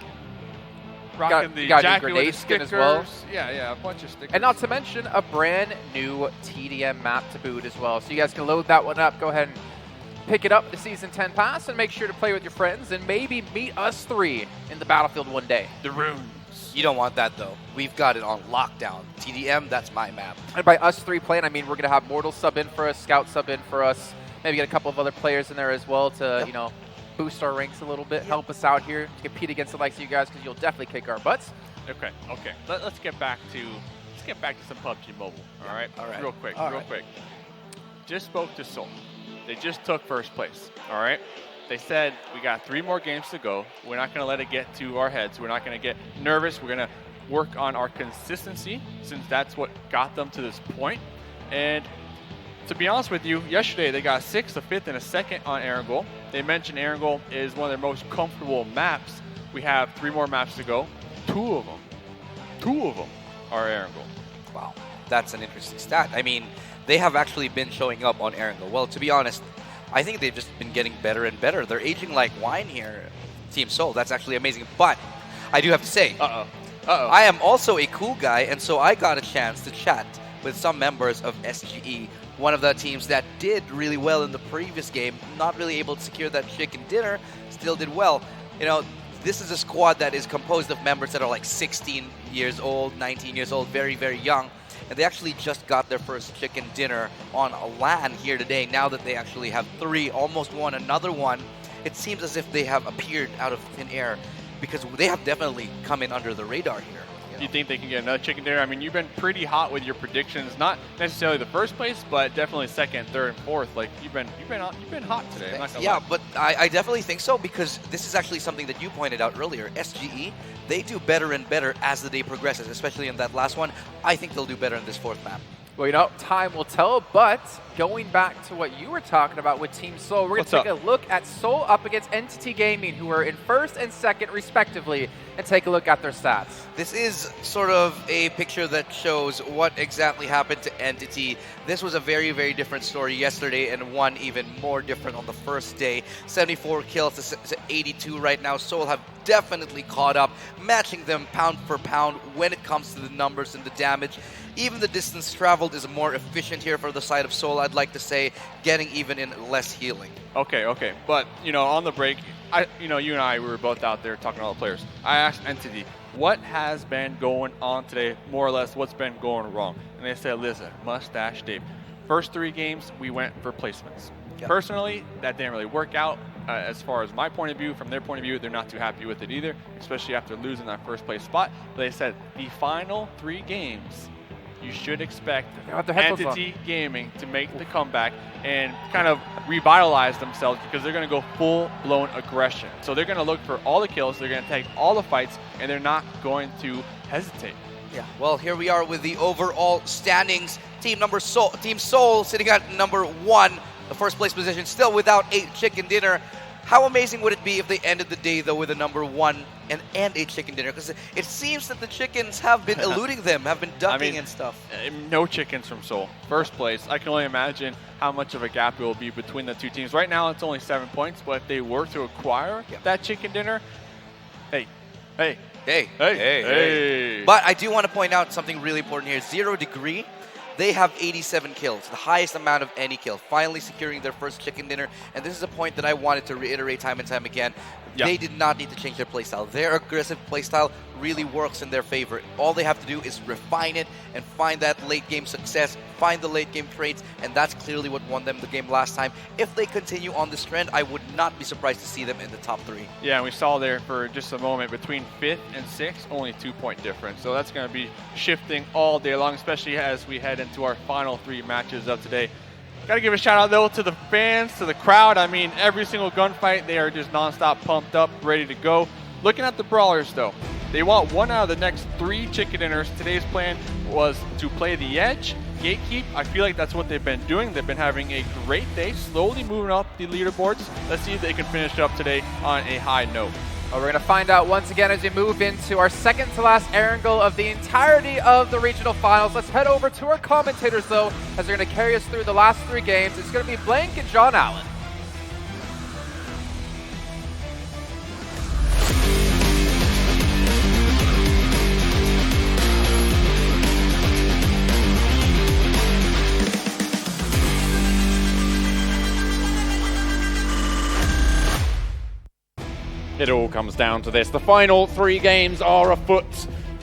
Rocking the got a new jacket grenade with the skin stickers. as well. Yeah, a bunch of stickers. And not to mention a brand new TDM map to boot as well. So you guys can load that one up. Go ahead and pick it up, the Season 10 pass, and make sure to play with your friends and maybe meet us three in the battlefield one day. The runes. You don't want that, though. We've got it on lockdown. TDM, that's my map. And by us three playing, I mean we're going to have Mortal sub in for us, Scout sub in for us, maybe get a couple of other players in there as well to, you know, boost our ranks a little bit, help us out here, to compete against the likes of you guys, because you'll definitely kick our butts. Okay. Let's get back to some PUBG Mobile. All right. Real quick. Just spoke to Seoul. They just took first place. All right. They said we got 3 more games to go. We're not going to let it get to our heads. We're not going to get nervous. We're going to work on our consistency since that's what got them to this point. And to be honest with you, yesterday they got 6th, a 5th, and a 2nd on Erangel. They mentioned Erangel is one of their most comfortable maps. We have 3 more maps to go. 2 of them are Erangel. Wow, that's an interesting stat. I mean, they have actually been showing up on Erangel. Well, to be honest, I think they've just been getting better and better. They're aging like wine here, Team Seoul. That's actually amazing. But I do have to say, I am also a cool guy, and so I got a chance to chat with some members of SGE, one of the teams that did really well in the previous game, not really able to secure that chicken dinner, still did well. You know, this is a squad that is composed of members that are like 16 years old, 19 years old, very, very young. And they actually just got their first chicken dinner on a LAN here today. Now that they actually have 3, almost won another one, it seems as if they have appeared out of thin air. because they have definitely come in under the radar here. Do you think they can get another chicken dinner? I mean, you've been pretty hot with your predictions, not necessarily the first place, but definitely second, third, and fourth. Like you've been hot today. I'm not gonna Yeah, lie. but I definitely think so, because this is actually something that you pointed out earlier. SGE, they do better and better as the day progresses, especially in that last one. I think they'll do better in this fourth map. Well, you know, time will tell, but going back to what you were talking about with Team Seoul, we're going to take a look at Seoul up against Entity Gaming, who are in first and second, respectively, and take a look at their stats. This is sort of a picture that shows what exactly happened to Entity. This was a very, very different story yesterday, and one even more different on the first day. 74 kills to 82 right now. Seoul have definitely caught up, matching them pound for pound when it comes to the numbers and the damage. Even the distance traveled is more efficient here for the side of Seoul, I'd like to say, getting even in less healing. Okay. But, you know, on the break, you and I, we were both out there talking to all the players. I asked Entity, what has been going on today, more or less, what's been going wrong? And they said, listen, Mustache Dave. First 3 games, we went for placements. Yeah. Personally, that didn't really work out. As far as my point of view, from their point of view, they're not too happy with it either, especially after losing that first place spot. But they said, the final 3 games, you should expect Entity Gaming to make the comeback and kind of revitalize themselves, because they're going to go full-blown aggression. So they're going to look for all the kills, they're going to take all the fights, and they're not going to hesitate. Yeah, well, here we are with the overall standings. Team Seoul sitting at number 1, the first place position, still without a chicken dinner. How amazing would it be if they ended the day, though, with a number 1 and a chicken dinner? Because it seems that the chickens have been eluding them, have been ducking and stuff. No chickens from Seoul. First place. I can only imagine how much of a gap it will be between the two teams. Right now, it's only 7 points, but if they were to acquire that chicken dinner, hey. But I do want to point out something really important here. 0 Degree, they have 87 kills, the highest amount of any kill, finally securing their first chicken dinner. And this is a point that I wanted to reiterate time and time again. Yeah. They did not need to change their playstyle. Their aggressive playstyle really works in their favor. All they have to do is refine it and find that late game success, find the late game trades, and that's clearly what won them the game last time. If they continue on this trend, I would not be surprised to see them in the top 3. Yeah, and we saw there for just a moment between 5th and 6th, only 2-point difference. So that's going to be shifting all day long, especially as we head into our final 3 matches of today. Got to give a shout out, though, to the fans, to the crowd. I mean, every single gunfight, they are just nonstop pumped up, ready to go. Looking at the Brawlers, though, they want 1 out of the next 3 chicken dinners. Today's plan was to play the edge, gatekeep. I feel like that's what they've been doing. They've been having a great day, slowly moving up the leaderboards. Let's see if they can finish up today on a high note. Well, we're going to find out once again as we move into our second to last angle of the entirety of the regional finals. Let's head over to our commentators, though, as they're going to carry us through the last 3 games. It's going to be Blank and John Allen. It all comes down to this. The final 3 games are afoot.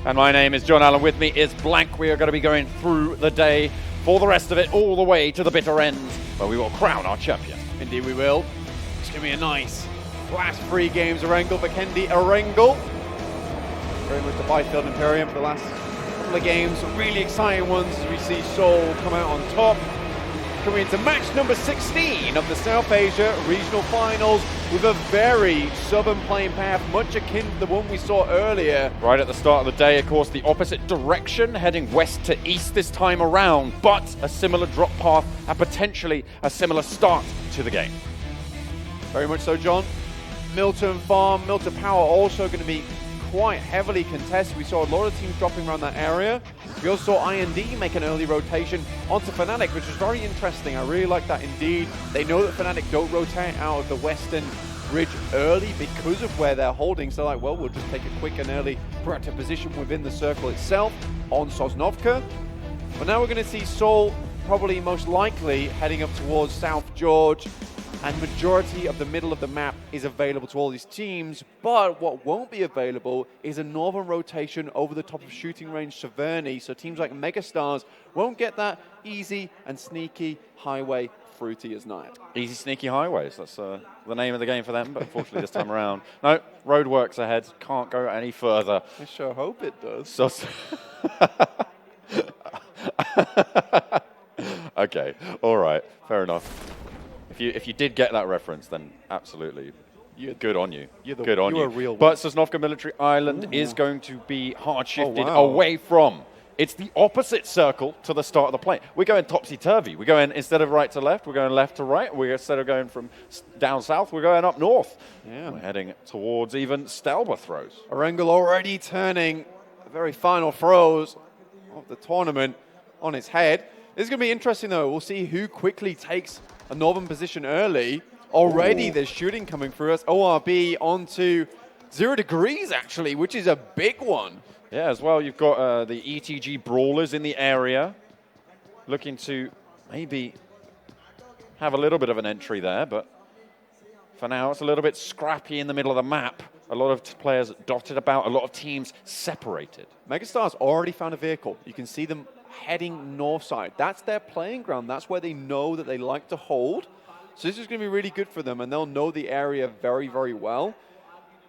And my name is John Allen. With me is Blank. We are going to be going through the day for the rest of it, all the way to the bitter end, where we will crown our champion. Indeed we will. It's going to be a nice last 3 games Erangel for Kendi Erangel. Very much the Byfield Imperium for the last couple of games. Really exciting ones as we see Seoul come out on top. Coming into match number 16 of the South Asia Regional Finals with a very southern playing path, much akin to the one we saw earlier. Right at the start of the day, of course, the opposite direction, heading west to east this time around, but a similar drop path and potentially a similar start to the game. Very much so, John. Milton Farm, Milton Power also going to be quite heavily contested. We saw a lot of teams dropping around that area. We also saw IND make an early rotation onto Fnatic, which was very interesting. I really like that indeed. They know that Fnatic don't rotate out of the western bridge early because of where they're holding. So like, well, we'll just take a quick and early proactive position within the circle itself on Sosnovka. But now we're going to see Seoul probably most likely heading up towards South George. and majority of the middle of the map is available to all these teams, but what won't be available is a northern rotation over the top of shooting range Severny, so teams like Megastars won't get that easy and sneaky highway fruity as night. Easy sneaky highways, that's the name of the game for them, but unfortunately this time around. No, roadworks ahead, can't go any further. I sure hope it does. So okay, all right, fair enough. If you did get that reference, then absolutely, good on you. Good on you. A real but Sosnovka Military Island is going to be hard shifted away from. It's the opposite circle to the start of the play. We're going topsy-turvy. We're going, instead of right to left, we're going left to right. Instead of going from down south, we're going up north. Yeah. We're heading towards even Stelba throws. Erengel already turning the very final throws of the tournament on his head. This is going to be interesting, though. We'll see who quickly takes a northern position early. Already there's shooting coming through us. ORB onto 0 degrees, actually, which is a big one. Yeah, as well, you've got the ETG.Brawlers in the area, looking to maybe have a little bit of an entry there, but for now it's a little bit scrappy in the middle of the map. A lot of players dotted about, a lot of teams separated. Megastars already found a vehicle. You can see them heading north side. That's their playing ground. That's where they know that they like to hold. So this is going to be really good for them, and they'll know the area very, very well.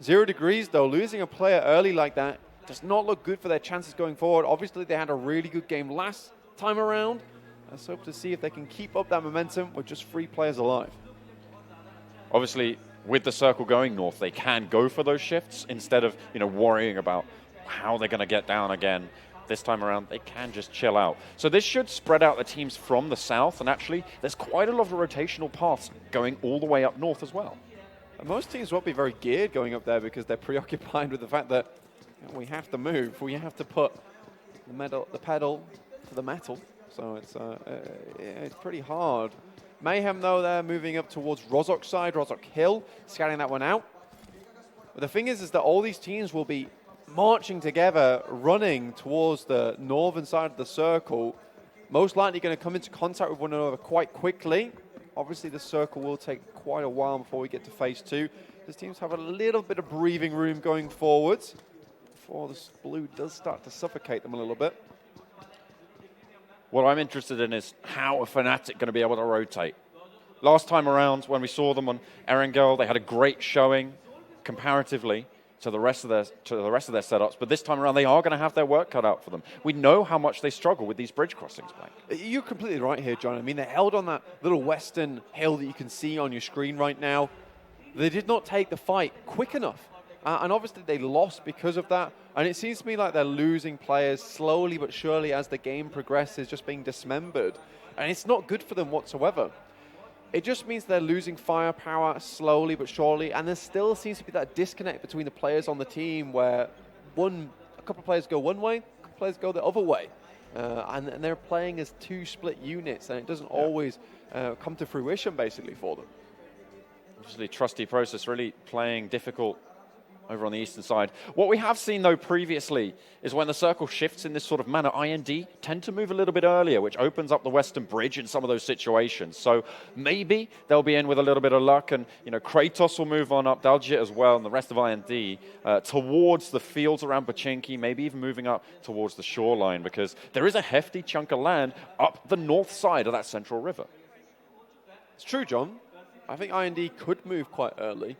0 degrees, though, losing a player early like that does not look good for their chances going forward. Obviously, they had a really good game last time around. Let's hope to see if they can keep up that momentum with just 3 players alive. Obviously, with the circle going north, they can go for those shifts instead of worrying about how they're going to get down again. This time around, they can just chill out. So this should spread out the teams from the south, and actually, there's quite a lot of rotational paths going all the way up north as well. And most teams won't be very geared going up there because they're preoccupied with the fact that we have to move. We have to put the pedal to the metal. So it's pretty hard. Mayhem, though, they're moving up towards Rozhok side, Rozhok Hill, scouting that one out. But the thing is that all these teams will be marching together, running towards the northern side of the circle, most likely going to come into contact with one another quite quickly. Obviously, the circle will take quite a while before we get to phase 2. These teams have a little bit of breathing room going forwards before this blue does start to suffocate them a little bit. What I'm interested in is how are Fnatic going to be able to rotate? Last time around, when we saw them on Erengel, they had a great showing comparatively to the rest of their setups, but this time around they are going to have their work cut out for them. We know how much they struggle with these bridge crossings, Blake. You're completely right here, John. I mean, they held on that little western hill that you can see on your screen right now. They did not take the fight quick enough, and obviously they lost because of that. And it seems to me like they're losing players slowly but surely as the game progresses, just being dismembered, and it's not good for them whatsoever. It just means they're losing firepower slowly but surely, and there still seems to be that disconnect between the players on the team where a couple of players go one way, a couple of players go the other way. And they're playing as 2 split units, and it doesn't always come to fruition, basically, for them. Obviously, TrustDProcess really playing difficult over on the eastern side. What we have seen, though, previously is when the circle shifts in this sort of manner, IND tend to move a little bit earlier, which opens up the western bridge in some of those situations. So maybe they'll be in with a little bit of luck, and Kratos will move on up, Daljit as well, and the rest of IND towards the fields around Pochinki, maybe even moving up towards the shoreline, because there is a hefty chunk of land up the north side of that central river. It's true, John. I think IND could move quite early.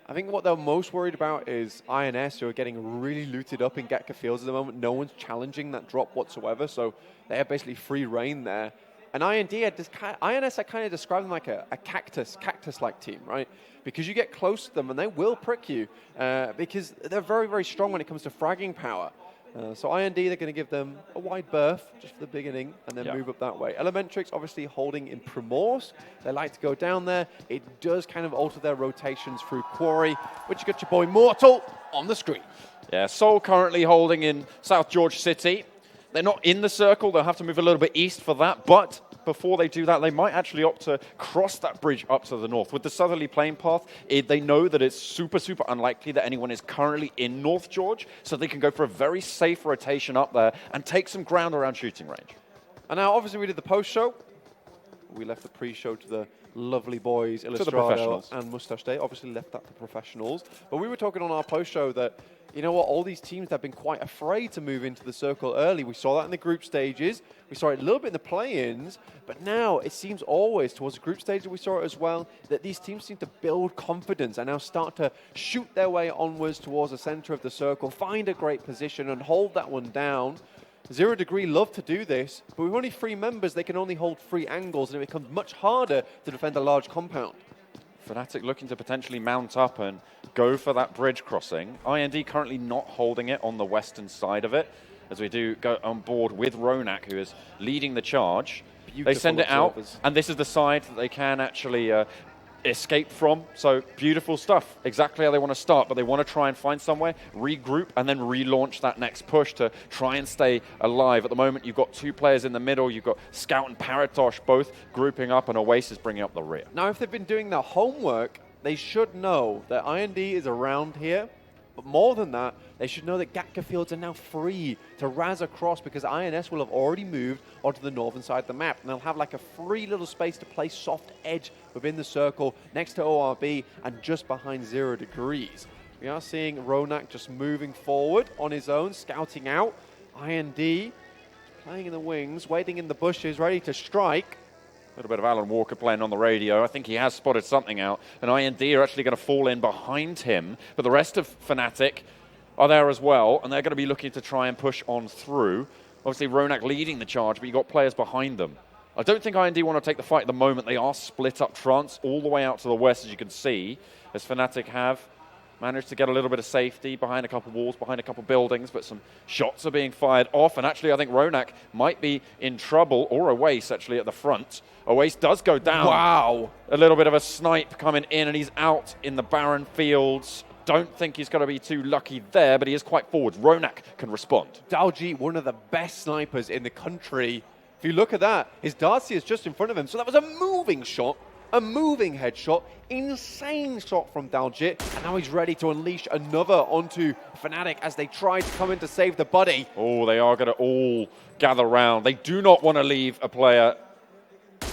I think what they're most worried about is INS, who are getting really looted up in Gatka Fields at the moment. No one's challenging that drop whatsoever, so they have basically free reign there. And INS, I kind of describe them like a cactus-like team, right? Because you get close to them and they will prick you because they're very, very strong when it comes to fragging power. So IND, they're going to give them a wide berth just for the beginning and then move up that way. Elementrix obviously holding in Primorsk. They like to go down there. It does kind of alter their rotations through Quarry, which you got your boy Mortal on the screen. Yeah, Seoul currently holding in South George City. They're not in the circle. They'll have to move a little bit east for that, but before they do that, they might actually opt to cross that bridge up to the north. With the southerly plain path, they know that it's super, super unlikely that anyone is currently in North George, so they can go for a very safe rotation up there and take some ground around shooting range. And now, obviously, we did the post-show. We left the pre-show to the lovely boys, the Illustrado professionals. and Mustache Day. Obviously left that to professionals. But we were talking on our post-show that, you know what, all these teams have been quite afraid to move into the circle early. We saw that in the group stages. We saw it a little bit in the play-ins. But now it seems always, towards the group stage we saw it as well, that these teams seem to build confidence and now start to shoot their way onwards towards the center of the circle, find a great position and hold that one down. Zero Degree love to do this, but with only 3 members, they can only hold 3 angles, and it becomes much harder to defend a large compound. Fnatic looking to potentially mount up and go for that bridge crossing. IND currently not holding it on the western side of it, as we do go on board with Ronak, who is leading the charge. They send it out, and this is the side that they can actually escape from. So beautiful stuff. Exactly how they want to start, but they want to try and find somewhere, regroup, and then relaunch that next push to try and stay alive. At the moment, you've got 2 players in the middle. You've got Scout and Paratosh both grouping up, and Oasis bringing up the rear. Now, if they've been doing their homework, they should know that IND is around here. But more than that, they should know that Gatka fields are now free to razz across because INS will have already moved onto the northern side of the map. And they'll have like a free little space to play soft edge within the circle next to ORB and just behind 0 Degrees. We are seeing Ronak just moving forward on his own, scouting out. IND playing in the wings, waiting in the bushes, ready to strike. A little bit of Alan Walker playing on the radio. I think he has spotted something out. And IND are actually going to fall in behind him. But the rest of Fnatic are there as well. And they're going to be looking to try and push on through. Obviously, Ronak leading the charge, but you've got players behind them. I don't think IND want to take the fight at the moment. They are split up Trance all the way out to the west, as you can see, as Fnatic have managed to get a little bit of safety behind a couple walls, behind a couple buildings, but some shots are being fired off. And actually, I think Ronak might be in trouble, or Oasis actually at the front. Oasis does go down. Wow. A little bit of a snipe coming in, and he's out in the barren fields. Don't think he's going to be too lucky there, but he is quite forward. Ronak can respond. Dalji, one of the best snipers in the country. If you look at that, his Darcy is just in front of him. So that was a moving shot, a moving headshot, insane shot from Daljit. And now he's ready to unleash another onto Fnatic as they try to come in to save the buddy. Oh, they are going to all gather round. They do not want to leave a player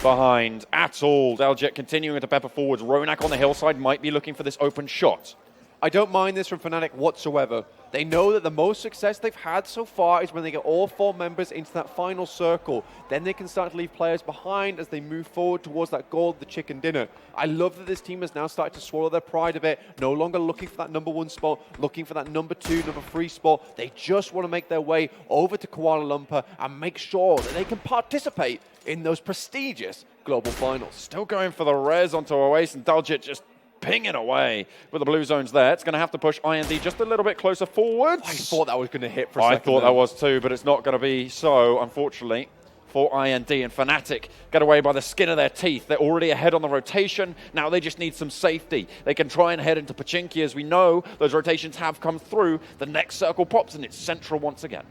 behind at all. Daljit continuing to pepper forwards. Ronak on the hillside might be looking for this open shot. I don't mind this from Fnatic whatsoever. They know that the most success they've had so far is when they get all 4 members into that final circle. Then they can start to leave players behind as they move forward towards that goal of the chicken dinner. I love that this team has now started to swallow their pride a bit, no longer looking for that number 1 spot, looking for that number 2, number 3 spot. They just want to make their way over to Kuala Lumpur and make sure that they can participate in those prestigious global finals. Still going for the res onto Oasis, and Daljit just pinging away with the blue zones there. It's going to have to push IND just a little bit closer forwards. I thought that was going to hit for a second. I thought that was too, but it's not going to be so, unfortunately, for IND. And Fnatic get away by the skin of their teeth. They're already ahead on the rotation. Now they just need some safety. They can try and head into Pachinki. As we know, those rotations have come through. The next circle pops, and it's central once again.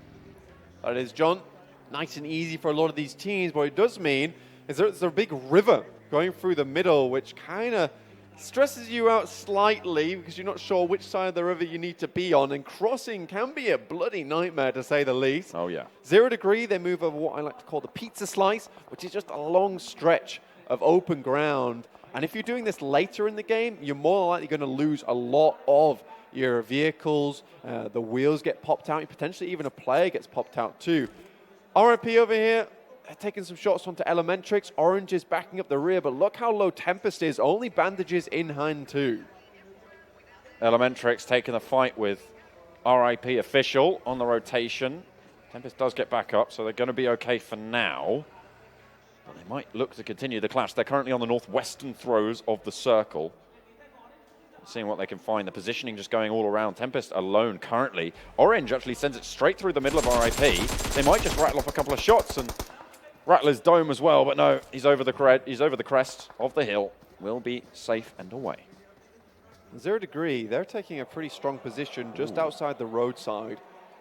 That is, John, nice and easy for a lot of these teams. What it does mean is there's a big river going through the middle, which kind of stresses you out slightly because you're not sure which side of the river you need to be on, and crossing can be a bloody nightmare to say the least. Oh yeah. 0 Degree, they move over what I like to call the pizza slice, which is just a long stretch of open ground. And if you're doing this later in the game, you're more likely going to lose a lot of your vehicles. The wheels get popped out, potentially even a player gets popped out too. RIP over here, taking some shots onto Elementrix. Orange is backing up the rear, but look how low Tempest is. Only bandages in hand too. Elementrix taking the fight with RIP official on the rotation. Tempest does get back up, so they're going to be okay for now. But they might look to continue the clash. They're currently on the northwestern throws of the circle. Seeing what they can find. The positioning just going all around. Tempest alone currently. Orange actually sends it straight through the middle of RIP. They might just rattle off a couple of shots and Rattler's dome as well, but no, he's over the crest of the hill. Will be safe and away. 0 Degree, they're taking a pretty strong position just outside the roadside.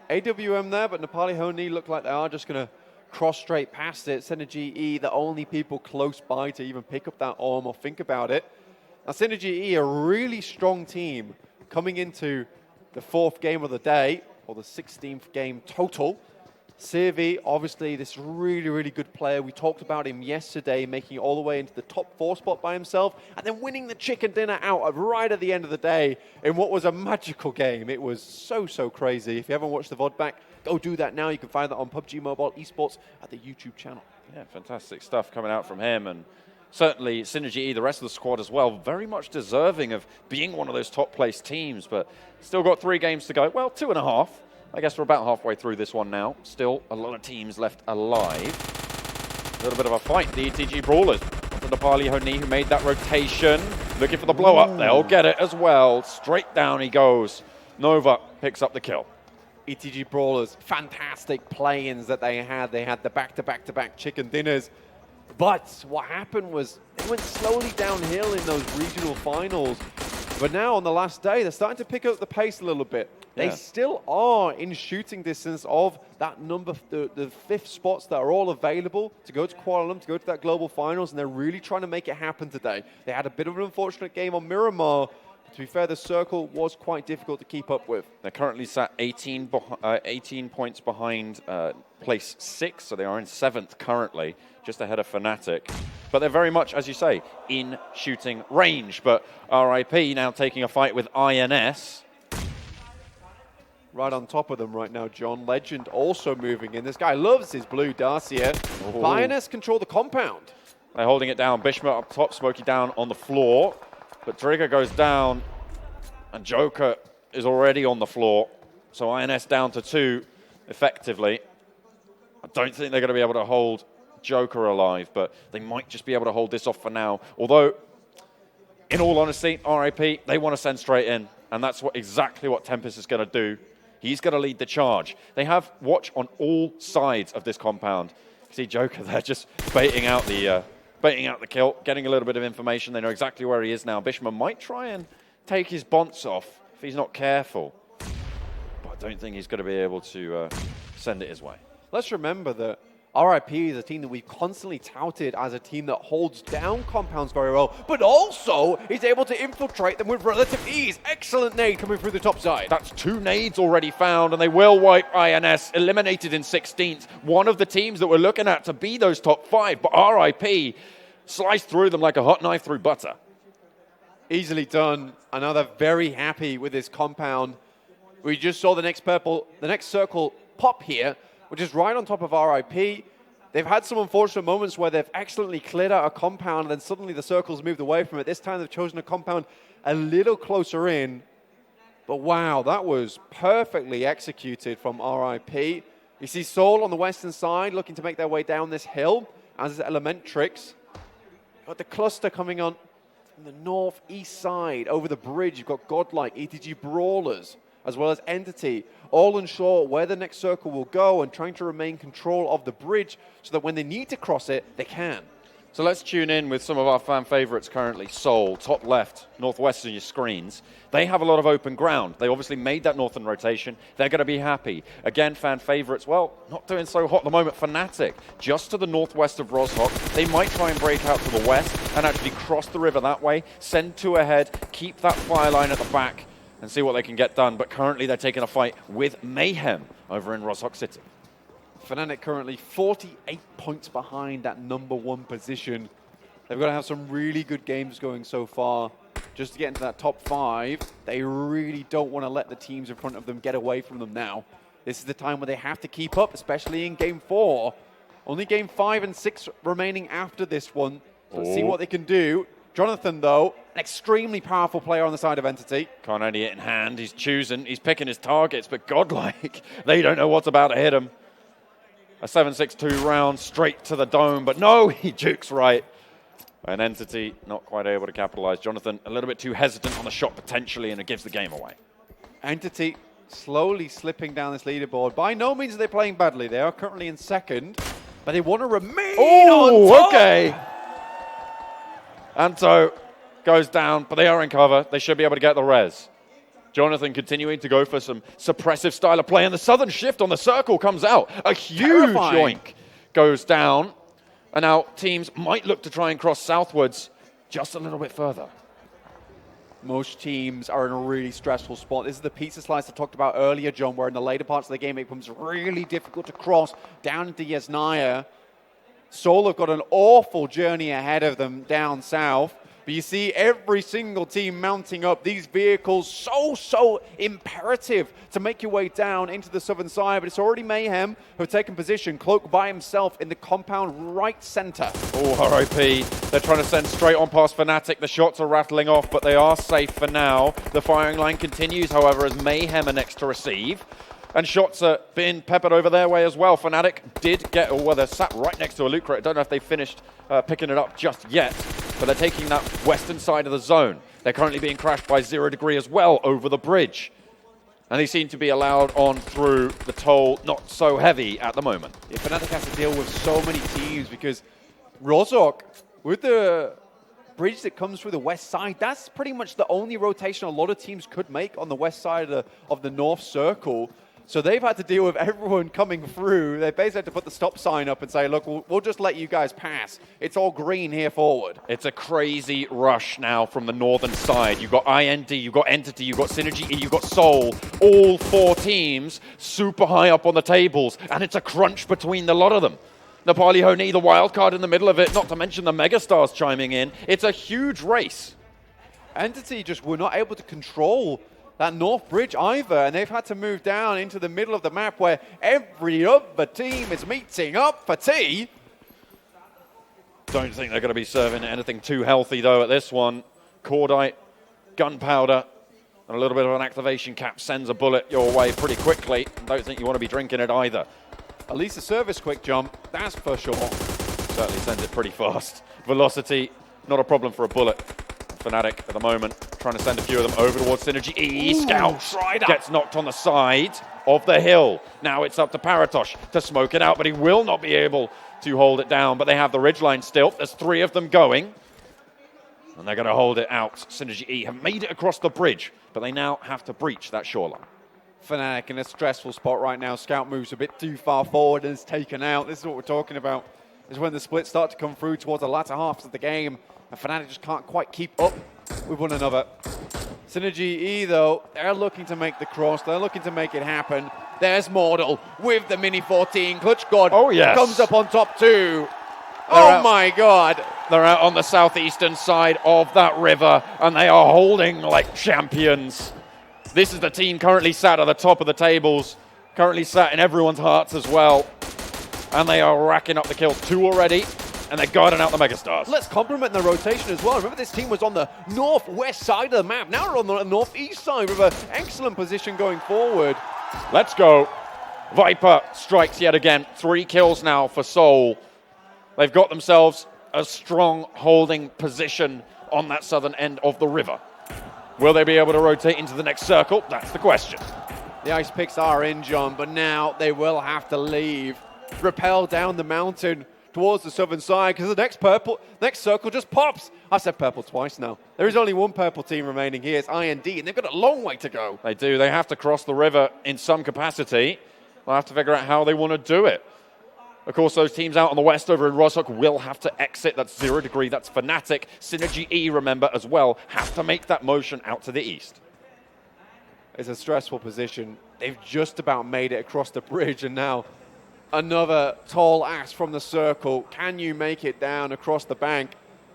AWM there, but Nepali HO NI look like they are just going to cross straight past it. SynerGE, the only people close by to even pick up that arm or think about it. Now, SynerGE, a really strong team coming into the 4th game of the day, or the 16th game total. Sirvi, obviously, this really, really good player. We talked about him yesterday, making it all the way into the top 4 spot by himself, and then winning the chicken dinner out right at the end of the day in what was a magical game. It was so, so crazy. If you haven't watched the VOD back, go do that now. You can find that on PUBG Mobile Esports at the YouTube channel. Yeah, fantastic stuff coming out from him, and certainly SynerGE, the rest of the squad as well, very much deserving of being one of those top place teams, but still got 3 games to go. Well, 2.5. I guess we're about halfway through this one now. Still a lot of teams left alive. A little bit of a fight. The ETG.Brawlers. The Nepali HO NI who made that rotation. Looking for the blow up. They'll get it as well. Straight down he goes. Nova picks up the kill. ETG.Brawlers, fantastic play-ins that they had. They had the back-to-back-to-back chicken dinners. But what happened was they went slowly downhill in those regional finals. But now on the last day, they're starting to pick up the pace a little bit. They still are in shooting distance of that number, the 5th spots that are all available to go to Kuala Lumpur, to go to that global finals, and they're really trying to make it happen today. They had a bit of an unfortunate game on Miramar. To be fair, the circle was quite difficult to keep up with. They're currently sat 18 points behind place 6, so they are in 7th currently, just ahead of Fnatic. But they're very much, as you say, in shooting range. But RIP now taking a fight with INS. Right on top of them right now, John. Legend also moving in. This guy loves his blue Darcia. INS control the compound. They're holding it down. Bishma up top, Smokey down on the floor. But Trigger goes down, and Joker is already on the floor. So INS down to 2, effectively. I don't think they're going to be able to hold Joker alive, but they might just be able to hold this off for now. Although, in all honesty, RIP, they want to send straight in, and that's exactly what Tempest is going to do. He's going to lead the charge. They have watch on all sides of this compound. See Joker there just baiting out the kill, getting a little bit of information. They know exactly where he is now. Bishma might try and take his bonce off if he's not careful. But I don't think he's going to be able to send it his way. Let's remember that RIP is a team that we've constantly touted as a team that holds down compounds very well, but also is able to infiltrate them with relative ease. Excellent nade coming through the top side. That's 2 nades already found, and they will wipe INS, eliminated in 16th. One of the teams that we're looking at to be those top 5, but RIP sliced through them like a hot knife through butter. Easily done. I know they're very happy with this compound. We just saw the next circle pop here, which is right on top of RIP. They've had some unfortunate moments where they've excellently cleared out a compound and then suddenly the circle's moved away from it. This time they've chosen a compound a little closer in. But wow, that was perfectly executed from RIP. You see Soul on the western side looking to make their way down this hill, as is Elementrix. Got the cluster coming on from the northeast side. Over the bridge, you've got Godlike, ETG.Brawlers, as well as Entity, all unsure where the next circle will go and trying to remain control of the bridge so that when they need to cross it, they can. So let's tune in with some of our fan favorites currently. Seoul, top left, northwest on your screens. They have a lot of open ground. They obviously made that northern rotation. They're going to be happy. Again, fan favorites, well, not doing so hot at the moment. Fnatic, just to the northwest of Roshok. They might try and break out to the west and actually cross the river that way, send 2 ahead, keep that fire line at the back, and see what they can get done. But currently they're taking a fight with Mayhem over in Roshok City. Fnatic currently 48 points behind that number 1 position. They've got to have some really good games going so far just to get into that top 5. They really don't want to let the teams in front of them get away from them now. This is the time where they have to keep up, especially in Game 4. Only Game 5 and 6 remaining after this one. So let's see what they can do. Jonathan, though, an extremely powerful player on the side of Entity. Can't only hit in hand. He's choosing. He's picking his targets, but Godlike, they don't know what's about to hit him. A 7-6-2 round straight to the dome, but no, he jukes right. An Entity not quite able to capitalize. Jonathan a little bit too hesitant on the shot potentially, and it gives the game away. Entity slowly slipping down this leaderboard. By no means are they playing badly. They are currently in 2nd, but they want to remain on top. Okay. Anto goes down, but they are in cover. They should be able to get the res. Jonathan continuing to go for some suppressive style of play, and the southern shift on the circle comes out. A huge yoink goes down, and now teams might look to try and cross southwards just a little bit further. most teams are in a really stressful spot. This is the pizza slice I talked about earlier, John, where in the later parts of the game it becomes really difficult to cross down into Yasnaya. Seoul have got an awful journey ahead of them down south. But you see every single team mounting up these vehicles, so imperative to make your way down into the southern side. But it's already Mayhem who have taken position, Cloak by himself in the compound right center. Oh, RIP. They're trying to send straight on past Fnatic. The shots are rattling off, but they are safe for now. The firing line continues, however, as Mayhem are next to receive. And shots are being peppered over their way as well. Fnatic did get, well, they're sat right next to a loot crate. I don't know if they finished picking it up just yet, but they're taking that western side of the zone. They're currently being crashed by 0 Degree as well over the bridge. And they seem to be allowed on through the toll, not so heavy at the moment. Yeah, Fnatic has to deal with so many teams because Rozhok, with the bridge that comes through the west side, that's pretty much the only rotation a lot of teams could make on the west side of the north circle. So they've had to deal with everyone coming through. They basically had to put the stop sign up and say, look, we'll just let you guys pass. It's all green here forward. It's a crazy rush now from the northern side. You've got IND, you've got Entity, you've got SynerGE, you've got Seoul. All 4 teams super high up on the tables, and it's a crunch between the lot of them. Nepali HO NI, the wild card in the middle of it, not to mention the Megastars chiming in. It's a huge race. Entity just were not able to control that north bridge either, and they've had to move down into the middle of the map where every other team is meeting up for tea. Don't think they're going to be serving anything too healthy, though, at this one. Cordite, gunpowder, and a little bit of an activation cap sends a bullet your way pretty quickly. Don't think you want to be drinking it either. At least a service quick jump, that's for sure. Certainly sends it pretty fast. Velocity, not a problem for a bullet. Fnatic at the moment, trying to send a few of them over towards SynerGE. Scout gets knocked on the side of the hill. Now it's up to Paratosh to smoke it out, but he will not be able to hold it down. But they have the ridgeline still. There's 3 of them going, and they're going to hold it out. SynerGE have made it across the bridge, but they now have to breach that shoreline. Fnatic in a stressful spot right now. Scout moves a bit too far forward and is taken out. This is what we're talking about, is when the splits start to come through towards the latter halves of the game. And Fnatic just can't quite keep up with one another. SynerGE, though, they're looking to make the cross. They're looking to make it happen. There's Mortal with the Mini 14. Clutch God comes up on top too. Oh my God. They're out on the southeastern side of that river, and they are holding like champions. This is the team currently sat at the top of the tables, currently sat in everyone's hearts as well. And they are racking up the kills. 2 already. And they're guarding out the Megastars. Let's compliment the rotation as well. Remember, this team was on the northwest side of the map. Now they're on the northeast side with an excellent position going forward. Let's go. Viper strikes yet again. 3 kills now for Seoul. They've got themselves a strong holding position on that southern end of the river. Will they be able to rotate into the next circle? That's the question. The ice picks are in, John, but now they will have to leave. Rappel down the mountain towards the southern side, because the next circle just pops. I said purple twice now. There is only one purple team remaining here. It's IND, and they've got a long way to go. They do. They have to cross the river in some capacity. They'll have to figure out how they want to do it. Of course, those teams out on the west over in Rozhok will have to exit. That's 0 Degree. That's Fnatic. SynerGE, remember, as well, have to make that motion out to the east. It's a stressful position. They've just about made it across the bridge, and now another tall ass from the circle. Can you make it down across the bank?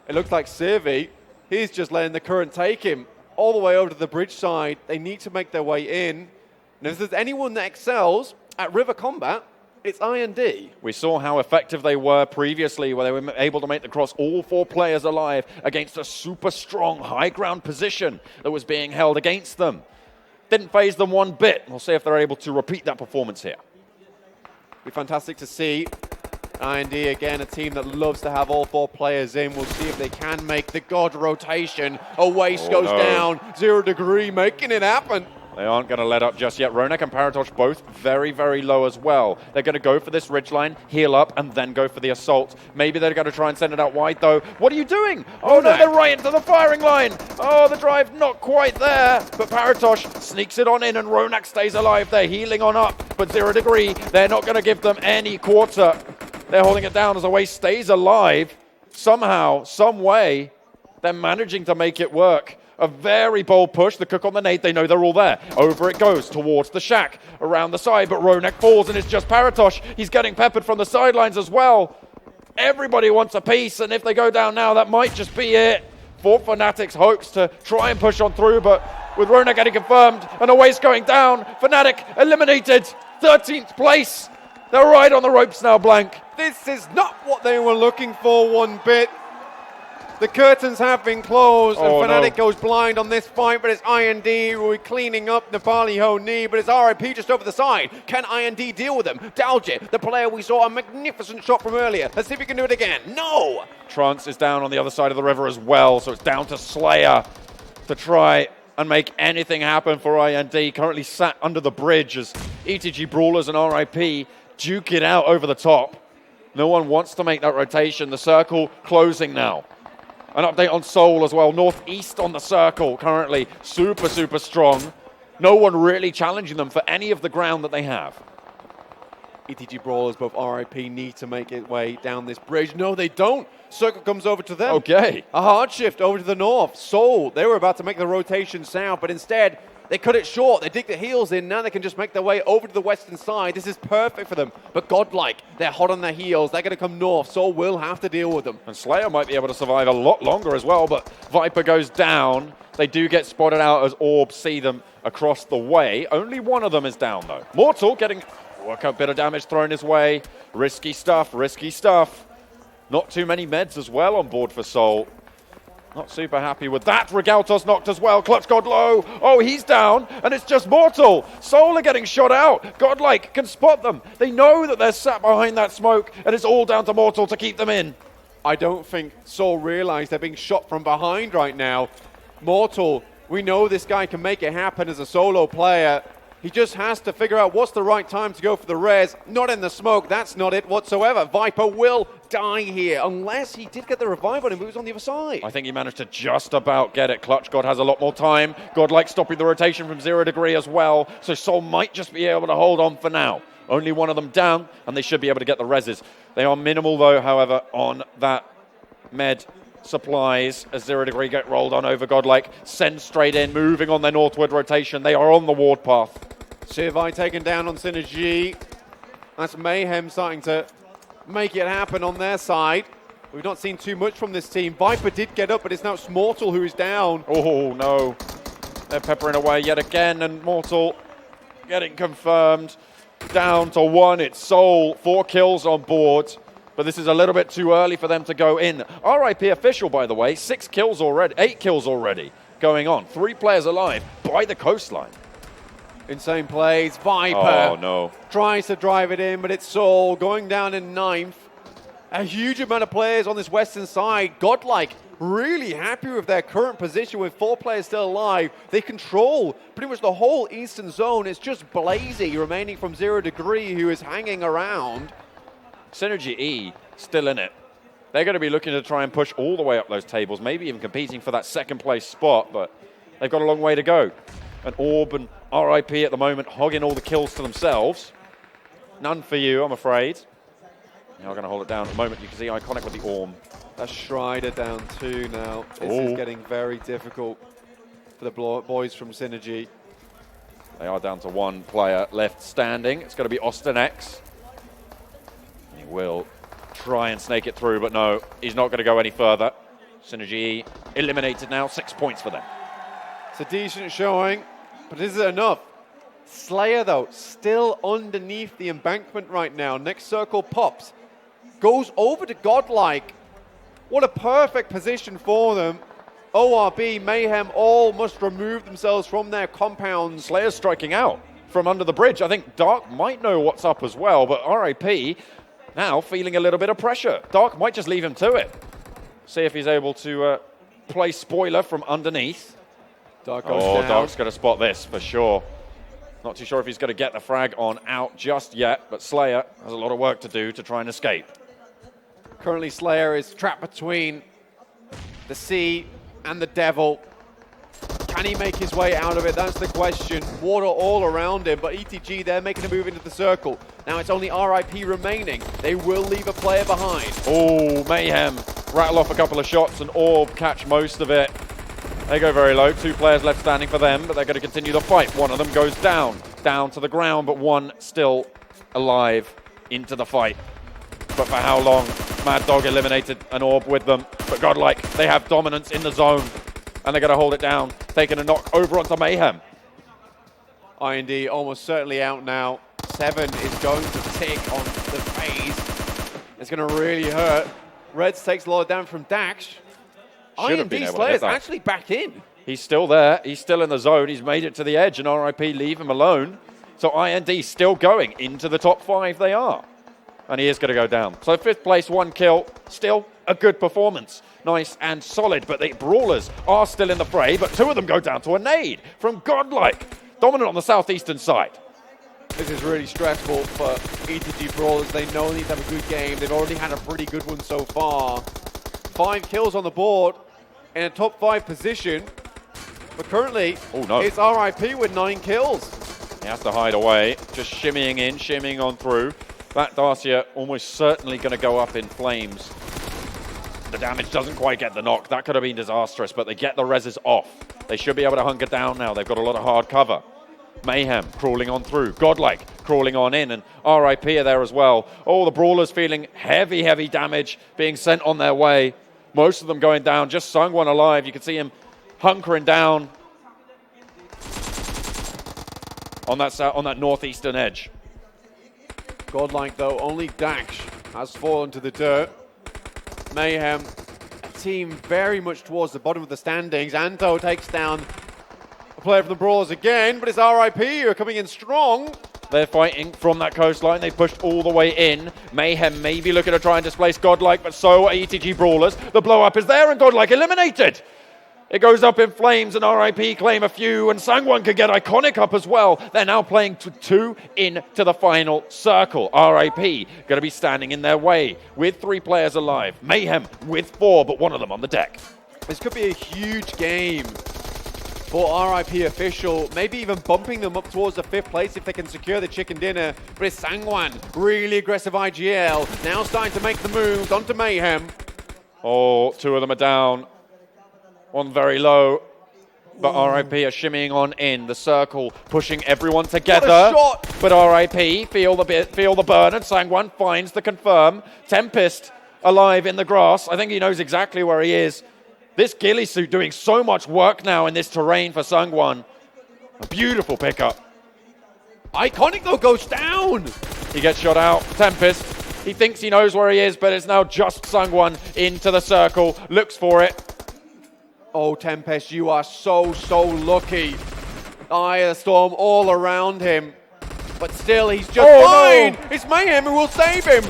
It looks like Sirvi, he's just letting the current take him all the way over to the bridge side. They need to make their way in. And if there's anyone that excels at river combat, it's IND. We saw how effective they were previously, where they were able to make the cross, all 4 players alive against a super strong high ground position that was being held against them. Didn't phase them one bit. We'll see if they're able to repeat that performance here. Be fantastic to see. IND, again, a team that loves to have all 4 players in. We'll see if they can make the God rotation. A waste goes down. 0 Degree making it happen. They aren't going to let up just yet. Ronak and Paratosh both very, very low as well. They're going to go for this ridgeline, heal up, and then go for the assault. Maybe they're going to try and send it out wide, though. What are you doing? Oh, no, they're right into the firing line. Oh, the drive not quite there. But Paratosh sneaks it on in, and Ronak stays alive. They're healing on up, but 0 Degree, they're not going to give them any quarter. They're holding it down as Away stays alive. Somehow, some way, they're managing to make it work. A very bold push. The cook on the nade, they know they're all there. Over it goes towards the shack. Around the side, but Ronak falls, and it's just Paratosh. He's getting peppered from the sidelines as well. Everybody wants a piece, and if they go down now, that might just be it. For Fnatic's hopes to try and push on through, but with Ronak getting confirmed and a waste going down, Fnatic eliminated. 13th place. They're right on the ropes now, Blank. This is not what they were looking for one bit. The curtains have been closed, and Fnatic goes blind on this fight, but it's IND who are cleaning up Nepali HO NI, but it's RIP just over the side. Can IND deal with them? Dalje, the player we saw a magnificent shot from earlier. Let's see if he can do it again. No! Trance is down on the other side of the river as well, so it's down to Slayer to try and make anything happen for IND. Currently sat under the bridge as ETG.Brawlers and RIP duke it out over the top. No one wants to make that rotation. The circle closing now. An update on Seoul as well. Northeast on the circle currently super, super strong. No one really challenging them for any of the ground that they have. ETG.Brawlers, both RIP, need to make it way down this bridge. No, they don't. Circle comes over to them. Okay. A hard shift over to the north. Seoul, they were about to make the rotation south, but instead they cut it short. They dig the heels in. Now they can just make their way over to the western side. This is perfect for them. But Godlike, they're hot on their heels. They're going to come north. Seoul will have to deal with them. And Slayer might be able to survive a lot longer as well, but Viper goes down. They do get spotted out as Orbs see them across the way. Only one of them is down, though. Mortal getting a bit of damage thrown his way. Risky stuff, risky stuff. Not too many meds as well on board for Seoul. Not super happy with that. Regaltos knocked as well. Clutch God low. Oh, he's down, and it's just Mortal. Soul are getting shot out. Godlike can spot them. They know that they're sat behind that smoke, and it's all down to Mortal to keep them in. I don't think Seoul realize they're being shot from behind right now. Mortal, we know this guy can make it happen as a solo player. He just has to figure out what's the right time to go for the res. Not in the smoke, that's not it whatsoever. Viper will die here, unless he did get the revive on him, but he was on the other side. I think he managed to just about get it. Clutch God has a lot more time. Godlike stopping the rotation from 0 degree as well, so Soul might just be able to hold on for now. Only one of them down, and they should be able to get the reses. They are minimal, though, however, on that med supplies as 0 degree get rolled on over Godlike. Send straight in, moving on their northward rotation. They are on the ward path. Sirvi taken down on SynerGE. That's Mayhem starting to make it happen on their side. We've not seen too much from this team. Viper did get up, but it's now Mortal who is down. Oh, no. They're peppering away yet again, and Mortal getting confirmed. Down to 1. It's Soul. 4 kills on board. But this is a little bit too early for them to go in. RIP official, by the way. 6 kills already. 8 kills already going on. 3 players alive by the coastline. Insane plays. Viper. Oh, no. Tries to drive it in, but it's Soul going down in 9th. A huge amount of players on this western side. Godlike really happy with their current position with 4 players still alive. They control pretty much the whole eastern zone. It's just Blazy remaining from 0 degree who is hanging around. SynerGE still in it. They're going to be looking to try and push all the way up those tables, maybe even competing for that second place spot, but they've got a long way to go. And Orb and RIP at the moment hogging all the kills to themselves. None for you, I'm afraid. Now going to hold it down at the moment. You can see Iconic with the Orm. That's Strider down 2 now. This is getting very difficult for the boys from SynerGE. They are down to 1 player left standing. It's going to be Austin X. He will try and snake it through, but no, he's not going to go any further. SynerGE eliminated now. 6 points for them. It's a decent showing, but is it enough? Slayer, though, still underneath the embankment right now. Next circle pops. Goes over to Godlike. What a perfect position for them. ORB, Mayhem, all must remove themselves from their compounds. Slayer's striking out from under the bridge. I think Dark might know what's up as well, but RIP now feeling a little bit of pressure. Dark might just leave him to it. See if he's able to play spoiler from underneath. Dark goes down. Dark's going to spot this for sure. Not too sure if he's going to get the frag on out just yet, but Slayer has a lot of work to do to try and escape. Currently, Slayer is trapped between the sea and the devil. Can he make his way out of it? That's the question. Water all around him, but ETG, they're making a move into the circle. Now it's only RIP remaining. They will leave a player behind. Oh, Mayhem rattle off a couple of shots and Orb catch most of it. They go very low. 2 players left standing for them, but they're going to continue the fight. One of them goes down to the ground, but one still alive into the fight. But for how long? Mad Dog eliminated an orb with them, but Godlike, they have dominance in the zone, and they're going to hold it down, taking a knock over onto Mayhem. IND almost certainly out now. 7 is going to tick on the phase. It's going to really hurt. Reds takes a lot of damage from Dax. IND Slayer's actually back in. He's still there. He's still in the zone. He's made it to the edge, and RIP leave him alone. So IND still going into the top 5 they are. And he is going to go down. So 5th place, 1 kill. Still a good performance. Nice and solid. But the Brawlers are still in the fray, but 2 of them go down to a nade from Godlike. Dominant on the southeastern side. This is really stressful for ETG.Brawlers. They know they need to have a good game. They've already had a pretty good one so far. 5 kills on the board in a top 5 position. But currently, it's RIP with 9 kills. He has to hide away. Just shimmying in, shimmying on through. That Darcia almost certainly going to go up in flames. The damage doesn't quite get the knock. That could have been disastrous, but they get the reses off. They should be able to hunker down now. They've got a lot of hard cover. Mayhem crawling on through. Godlike crawling on in, and RIP are there as well. Oh, the Brawlers feeling heavy, heavy damage being sent on their way. Most of them going down. Just Sungwon alive. You can see him hunkering down on that northeastern edge. Godlike, though, only Dax has fallen to the dirt. Mayhem, a team very much towards the bottom of the standings. Anto takes down a player from the Brawlers again, but it's RIP who are coming in strong. They're fighting from that coastline. They pushed all the way in. Mayhem may be looking to try and displace Godlike, but so are ETG.Brawlers. The blow-up is there, and Godlike eliminated. It goes up in flames, and RIP claim a few, and Sangwon could get Iconic up as well. They're now playing 2 into the final circle. RIP going to be standing in their way with 3 players alive. Mayhem with 4, but one of them on the deck. This could be a huge game for RIP official, maybe even bumping them up towards the 5th place if they can secure the chicken dinner. But it's Sangwon, really aggressive IGL, now starting to make the moves onto Mayhem. Oh, 2 of them are down. One very low, but RIP are shimmying on in the circle, pushing everyone together. What a shot! But RIP feel the burn, and Sangwon finds the confirm. Tempest alive in the grass. I think he knows exactly where he is. This ghillie suit doing so much work now in this terrain for Sangwon. A beautiful pickup. Iconic, though, goes down. He gets shot out. Tempest, he thinks he knows where he is, but it's now just Sangwon into the circle. Looks for it. Oh, Tempest, you are so lucky. Eye of the Storm all around him. But still, he's just fine. No. It's Mayhem who will save him.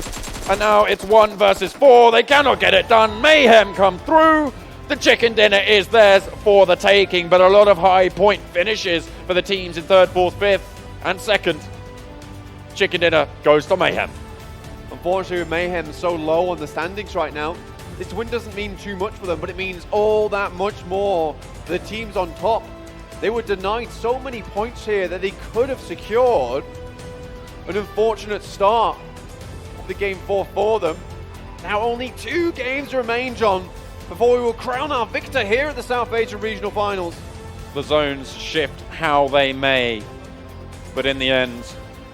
And now it's 1 versus 4. They cannot get it done. Mayhem come through. The chicken dinner is theirs for the taking, but a lot of high point finishes for the teams in 3rd, 4th, 5th, and 2nd. Chicken dinner goes to Mayhem. Unfortunately, Mayhem so low on the standings right now. This win doesn't mean too much for them, but it means all that much more for the teams on top. They were denied so many points here that they could have secured an unfortunate start of the game 4 for them. Now only 2 games remain, John, before we will crown our victor here at the South Asia Regional Finals. The zones shift how they may, but in the end,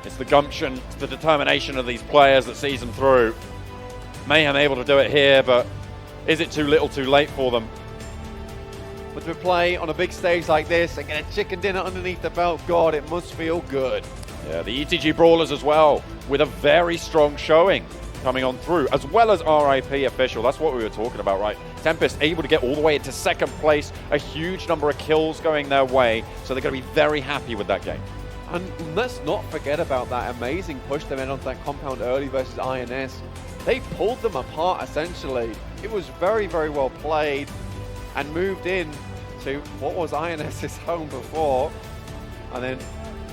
it's the gumption, it's the determination of these players that sees them through. Mayhem able to do it here, but is it too little too late for them? But to play on a big stage like this and get a chicken dinner underneath the belt, God, it must feel good. Yeah, the ETG.Brawlers as well, with a very strong showing coming on through, as well as RIP official. That's what we were talking about, right? Tempest able to get all the way into 2nd place, a huge number of kills going their way, so they're going to be very happy with that game. And let's not forget about that amazing push they made onto that compound early versus INS. They pulled them apart, essentially. It was very, very well played and moved in to what was INS's home before, and then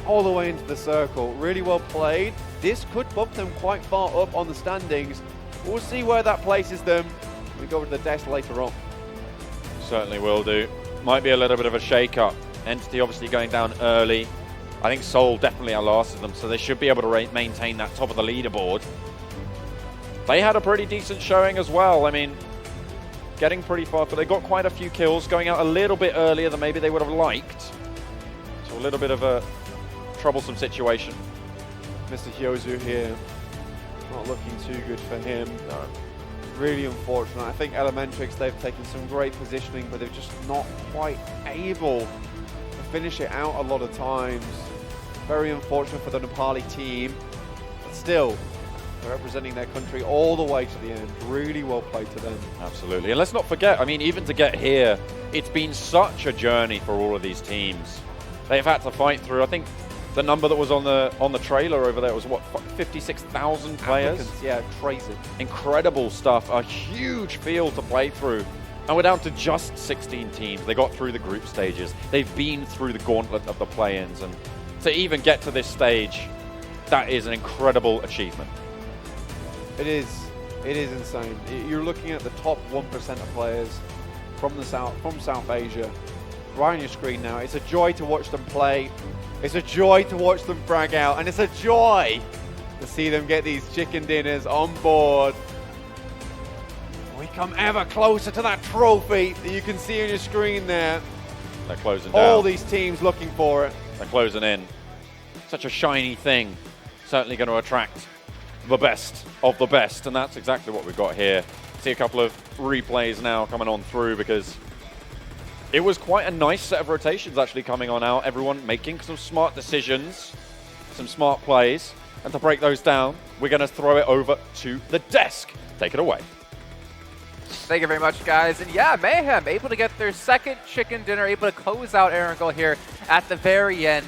all the way into the circle. Really well played. This could bump them quite far up on the standings. We'll see where that places them when we go to the desk later on. Certainly will do. Might be a little bit of a shake-up. Entity obviously going down early. I think Seoul definitely outlasted them, so they should be able to maintain that top of the leaderboard. They had a pretty decent showing as well. I mean, getting pretty far, but they got quite a few kills, going out a little bit earlier than maybe they would have liked. So a little bit of a troublesome situation. Mr. Hyozu here, not looking too good for him. No. Really unfortunate. I think Elementrix, they've taken some great positioning, but they're just not quite able to finish it out a lot of times. Very unfortunate for the Nepali team, but still, they're representing their country all the way to the end. Really well played to them. Absolutely. And let's not forget, I mean, even to get here, it's been such a journey for all of these teams. They've had to fight through, I think, the number that was on the trailer over there was what, 56,000 players? Applicants, yeah, crazy. Incredible stuff. A huge field to play through. And we're down to just 16 teams. They got through the group stages. They've been through the gauntlet of the play-ins. And to even get to this stage, that is an incredible achievement. It is insane. You're looking at the top 1% of players from South Asia. Right on your screen now. It's a joy to watch them play. It's a joy to watch them brag out, and it's a joy to see them get these chicken dinners on board. We come ever closer to that trophy that you can see on your screen there. They're closing down. All these teams looking for it. They're closing in. Such a shiny thing. Certainly going to attract the best of the best, and that's exactly what we've got here. See a couple of replays now coming on through, because it was quite a nice set of rotations actually coming on out. Everyone making some smart decisions, some smart plays. And to break those down, we're going to throw it over to the desk. Take it away. Thank you very much, guys. And yeah, Mayhem able to get their second chicken dinner, able to close out Erangel here at the very end.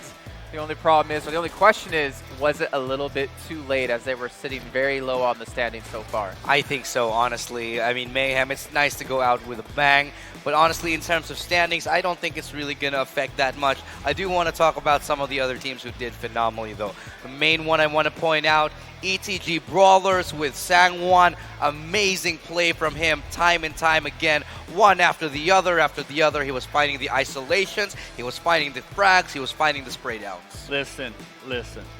The only problem is, or the only question is, was it a little bit too late as they were sitting very low on the standings so far? I think so, honestly. I mean, Mayhem, it's nice to go out with a bang, but honestly, in terms of standings, I don't think it's really going to affect that much. I do want to talk about some of the other teams who did phenomenally, though. The main one I want to point out, ETG.Brawlers with Sangwon. Amazing play from him time and time again. One after the other. He was finding the isolations. He was finding the frags. He was finding the spray downs. Listen,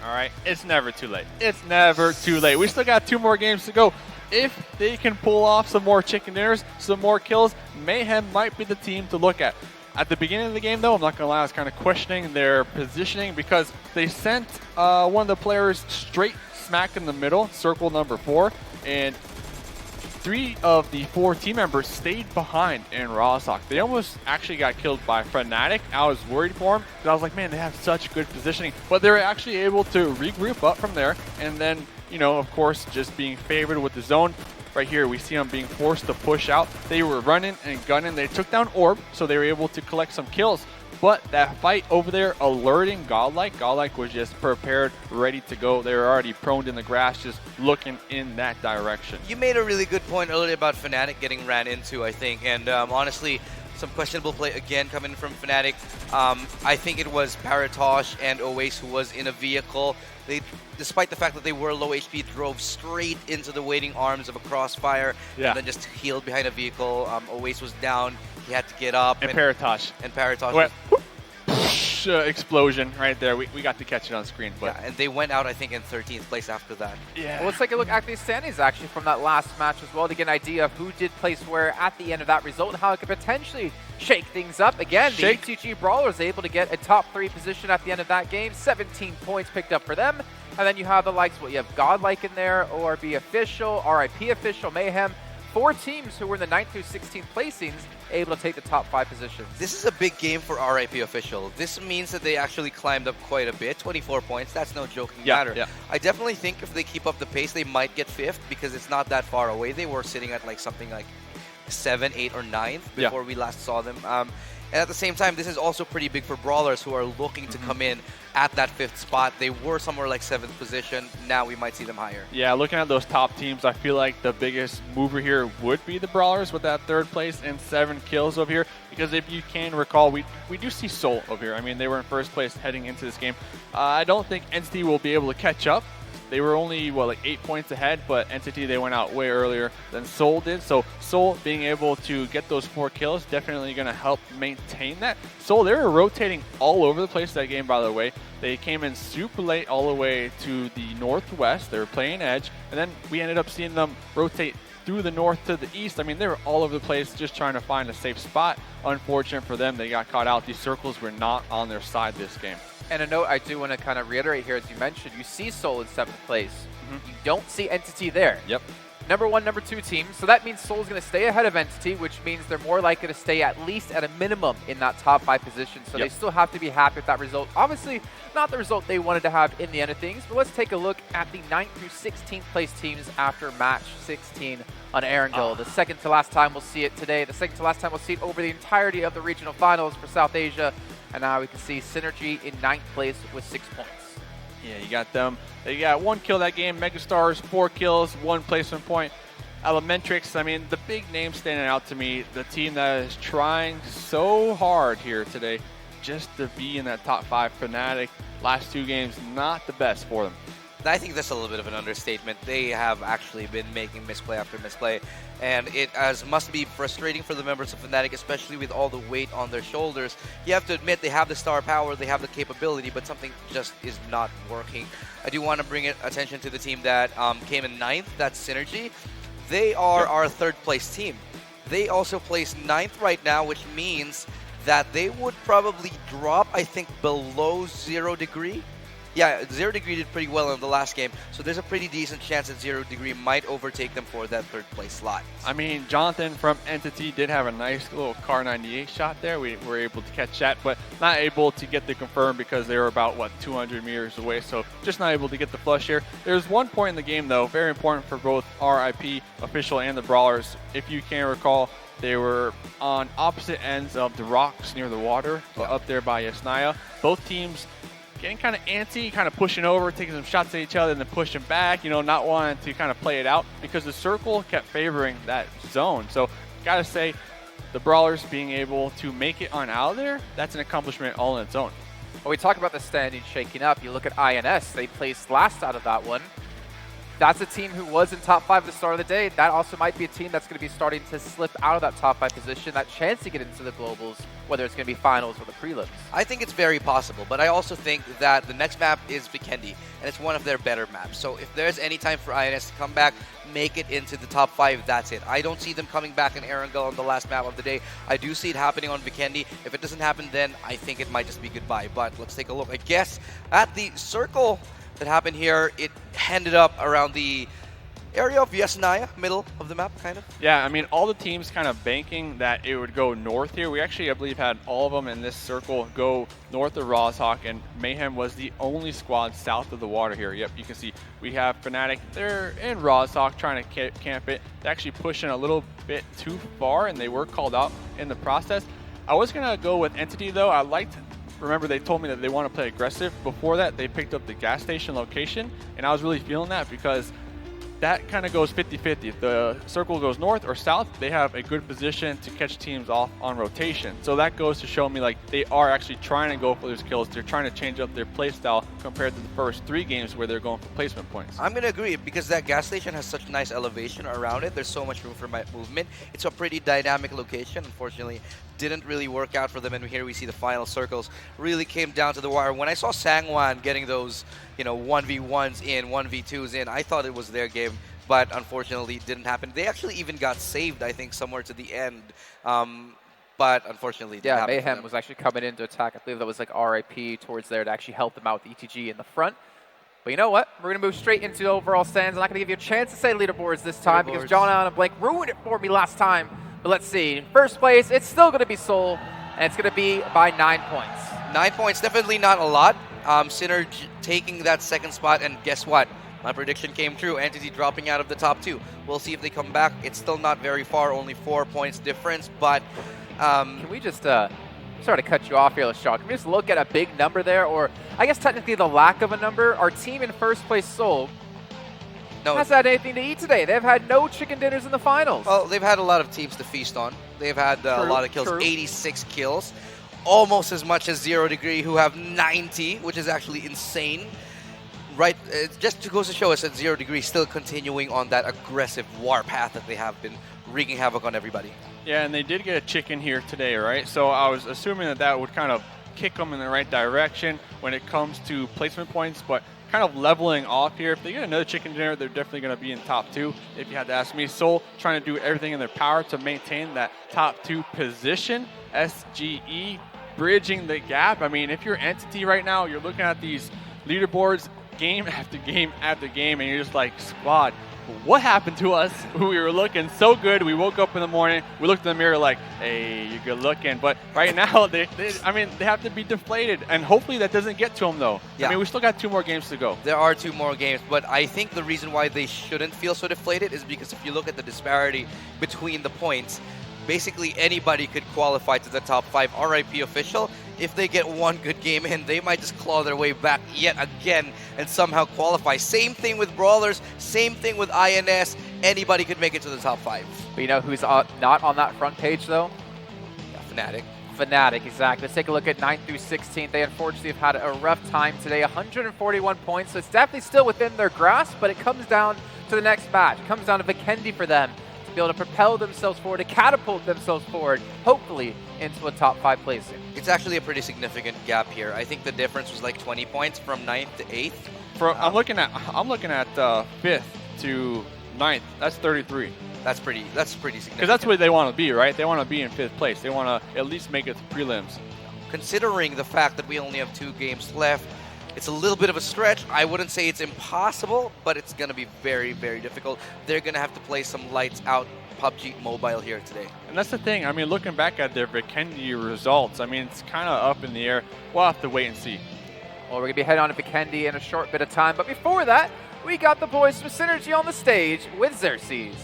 all right? It's never too late. It's never too late. We still got 2 more games to go. If they can pull off some more chicken dinners, some more kills, Mayhem might be the team to look at. At the beginning of the game, though, I'm not going to lie, I was kind of questioning their positioning because they sent one of the players straight smack in the middle, circle number 4, and 3 of the 4 team members stayed behind in Rawsock. They almost actually got killed by Fnatic. I was worried for them because I was like, man, they have such good positioning. But they were actually able to regroup up from there, and then, you know, of course, just being favored with the zone. Right here, we see them being forced to push out. They were running and gunning. They took down Orb, so they were able to collect some kills. But that fight over there, alerting Godlike. Godlike was just prepared, ready to go. They were already prone in the grass, just looking in that direction. You made a really good point earlier about Fnatic getting ran into, I think. And honestly, some questionable play again coming from Fnatic. I think it was Paratosh and Oace who was in a vehicle. They, despite the fact that they were low HP, drove straight into the waiting arms of a crossfire and then just healed behind a vehicle. Oace was down. He had to get up. And Paratosh. And Paratosh. Well, explosion right there. We got to catch it on screen. But yeah, and they went out, I think, in 13th place after that. Yeah. Well, let's take a look at these standings, actually, from that last match as well to get an idea of who did place where at the end of that result and how it could potentially shake things up. Again, the ETG.Brawlers able to get a top 3 position at the end of that game. 17 points picked up for them. And then you have the likes, you have Godlike in there, ORB Official, RIP Official, Mayhem. 4 teams who were in the 9th through 16th placings able to take the top 5 positions. This is a big game for RIP Official. This means that they actually climbed up quite a bit. 24 points, that's no joking matter. Yeah. I definitely think if they keep up the pace, they might get 5th because it's not that far away. They were sitting at like something like 7th, 8th, or 9th before we last saw them. And at the same time, this is also pretty big for Brawlers who are looking to come in at that 5th spot. They were somewhere like 7th position. Now we might see them higher. Yeah, looking at those top teams, I feel like the biggest mover here would be the Brawlers with that 3rd place and 7 kills over here. Because if you can recall, we do see Seoul over here. I mean, they were in 1st place heading into this game. I don't think Entity will be able to catch up. They were only, like 8 points ahead, but Entity, they went out way earlier than Seoul did. So Seoul being able to get those 4 kills, definitely going to help maintain that. Seoul, they were rotating all over the place that game, by the way. They came in super late all the way to the northwest. They were playing edge, and then we ended up seeing them rotate through the north to the east. I mean, they were all over the place just trying to find a safe spot. Unfortunate for them, they got caught out. These circles were not on their side this game. And a note I do want to kind of reiterate here, as you mentioned, you see Seoul in 7th place. You don't see Entity there. Yep. Number 1, number 2 teams. So that means Seoul's going to stay ahead of Entity, which means they're more likely to stay at least at a minimum in that top 5 position. So they still have to be happy with that result. Obviously, not the result they wanted to have in the end of things, but let's take a look at the 9th through 16th place teams after match 16 on Erangel. The second to last time we'll see it today. The second to last time we'll see it over the entirety of the regional finals for South Asia. And now we can see SynerGE in 9th place with 6 points. Yeah, you got them. They got 1 kill that game. Megastars, 4 kills, 1 placement point. Elementrix, I mean, the big name standing out to me, the team that is trying so hard here today just to be in that top 5. Fnatic, last 2 games, not the best for them. I think that's a little bit of an understatement. They have actually been making misplay after misplay, and it must be frustrating for the members of Fnatic, especially with all the weight on their shoulders. You have to admit they have the star power, they have the capability, but something just is not working. I do want to bring attention to the team that came in 9th, that's SynerGE. They are our 3rd place team. They also place 9th right now, which means that they would probably drop, I think, below 0 Degree. Yeah, 0 Degree did pretty well in the last game, so there's a pretty decent chance that 0 Degree might overtake them for that 3rd place slot. I mean, Jonathan from Entity did have a nice little Car 98 shot there. We were able to catch that, but not able to get the confirm because they were about, 200 meters away, so just not able to get the flush here. There's one point in the game, though, very important for both RIP, Official, and the Brawlers. If you can recall, they were on opposite ends of the rocks near the water, up there by Yasnaya. Both teams getting kind of antsy, kind of pushing over, taking some shots at each other, and then pushing back, not wanting to kind of play it out because the circle kept favoring that zone. So, gotta say, the Brawlers being able to make it on out of there, that's an accomplishment all in its own. When we talk about the standings shaking up, you look at INS, they placed last out of that one. That's a team who was in top 5 at the start of the day. That also might be a team that's going to be starting to slip out of that top 5 position, that chance to get into the globals, whether it's going to be finals or the prelims. I think it's very possible, but I also think that the next map is Vikendi, and it's one of their better maps. So if there's any time for INS to come back, make it into the top 5, that's it. I don't see them coming back in Erangel on the last map of the day. I do see it happening on Vikendi. If it doesn't happen, then I think it might just be goodbye. But let's take a look. I guess at the circle that happened here, it ended up around the area of Yasnaya, middle of the map, kind of. Yeah, I mean, all the teams kind of banking that it would go north here. We actually, I believe, had all of them in this circle go north of Rozhawk, and Mayhem was the only squad south of the water here. Yep, you can see we have Fnatic. They're in Rozhawk trying to camp it. They're actually pushing a little bit too far, and they were called out in the process. I was going to go with Entity, though. I liked remember, they told me that they want to play aggressive. Before that, they picked up the gas station location, and I was really feeling that because that kind of goes 50-50. If the circle goes north or south, they have a good position to catch teams off on rotation. So that goes to show me like they are actually trying to go for those kills. They're trying to change up their play style compared to the first 3 games where they're going for placement points. I'm going to agree because that gas station has such nice elevation around it. There's so much room for movement. It's a pretty dynamic location. Unfortunately, didn't really work out for them, and here we see the final circles really came down to the wire. When I saw Sangwan getting those, 1v1s in, 1v2s in, I thought it was their game, but unfortunately it didn't happen. They actually even got saved, I think, somewhere to the end, but unfortunately it didn't happen. Mayhem was actually coming in to attack. I believe that was like RIP towards there to actually help them out with ETG in the front. But you know what? We're going to move straight into the overall stands. I'm not going to give you a chance to say leaderboards this time because John Allen and Blake ruined it for me last time. But let's see. In first place, it's still going to be Seoul, and it's going to be by 9 points. 9 points, definitely not a lot. SynerGE taking that second spot, and guess what? My prediction came true. Entity dropping out of the top 2. We'll see if they come back. It's still not very far, only 4 points difference, but... Can we just... sorry to cut you off here, Sean. Can we just look at a big number there, or I guess technically the lack of a number? Our team in first place, Seoul, hasn't had anything to eat today. They've had no chicken dinners in the finals. Well, they've had a lot of teams to feast on. They've had a lot of kills, 86 kills. Almost as much as 0 Degree, who have 90, which is actually insane. Right, just goes to show us that 0 Degree still continuing on that aggressive war path that they have been wreaking havoc on everybody. Yeah, and they did get a chicken here today, right? So I was assuming that would kind of kick them in the right direction when it comes to placement points, but kind of leveling off here. If they get another chicken dinner, they're definitely going to be in top 2, if you had to ask me. Seoul trying to do everything in their power to maintain that top 2 position. SGE bridging the gap. I mean, if you're Entity right now, you're looking at these leaderboards game after game after game, and you're just like, squad, what happened to us? We were looking so good. We woke up in the morning, we looked in the mirror like, hey, you're good looking. But right now, they have to be deflated, and hopefully that doesn't get to them, though. Yeah. I mean, we still got 2 more games to go. There are 2 more games, but I think the reason why they shouldn't feel so deflated is because if you look at the disparity between the points, basically anybody could qualify to the top 5. RIP official, if they get one good game in, they might just claw their way back yet again and somehow qualify. Same thing with Brawlers, same thing with INS. Anybody could make it to the top 5. But you know who's not on that front page, though? Fnatic. Fnatic, exactly. Let's take a look at 9th through 16th. They unfortunately have had a rough time today. 141 points, so it's definitely still within their grasp, but it comes down to the next match. It comes down to Vikendi for them to be able to propel themselves forward, to catapult themselves forward, hopefully into a top 5 placing. It's actually a pretty significant gap here. I think the difference was like 20 points from 9th to 8th. I'm looking at 5th to 9th. That's 33. That's pretty significant. Because that's where they want to be, right? They want to be in 5th place. They want to at least make it to prelims. Considering the fact that we only have 2 games left, it's a little bit of a stretch. I wouldn't say it's impossible, but it's going to be very, very difficult. They're going to have to play some lights out PUBG Mobile here today. And that's the thing. I mean, looking back at their Vikendi results, I mean, it's kind of up in the air. We'll have to wait and see. Well, we're going to be heading on to Vikendi in a short bit of time. But before that, we got the boys from SynerGE on the stage with Xerxes.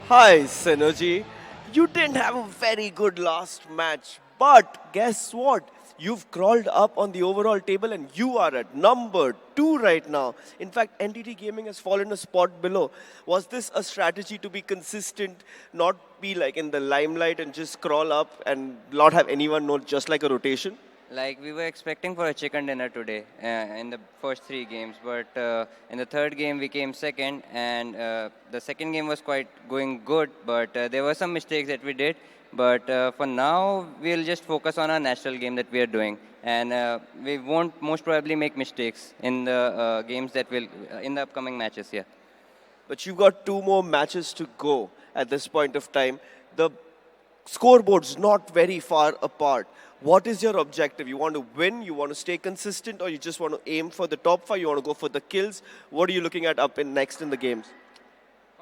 Hi, SynerGE. You didn't have a very good last match, but guess what? You've crawled up on the overall table and you are at number 2 right now. In fact, NTT Gaming has fallen a spot below. Was this a strategy to be consistent, not be like in the limelight and just crawl up and not have anyone know, just like a rotation? Like we were expecting for a chicken dinner today in the first 3 games, but in the 3rd game we came 2nd, and the 2nd game was quite going good, but there were some mistakes that we did. But for now, we'll just focus on our national game that we are doing, and we won't most probably make mistakes in the games that will in the upcoming matches here. But you've got 2 more matches to go at this point of time. The scoreboard's not very far apart. What is your objective? You want to win, you want to stay consistent, or you just want to aim for the top 5, you want to go for the kills? What are you looking at up in next in the games?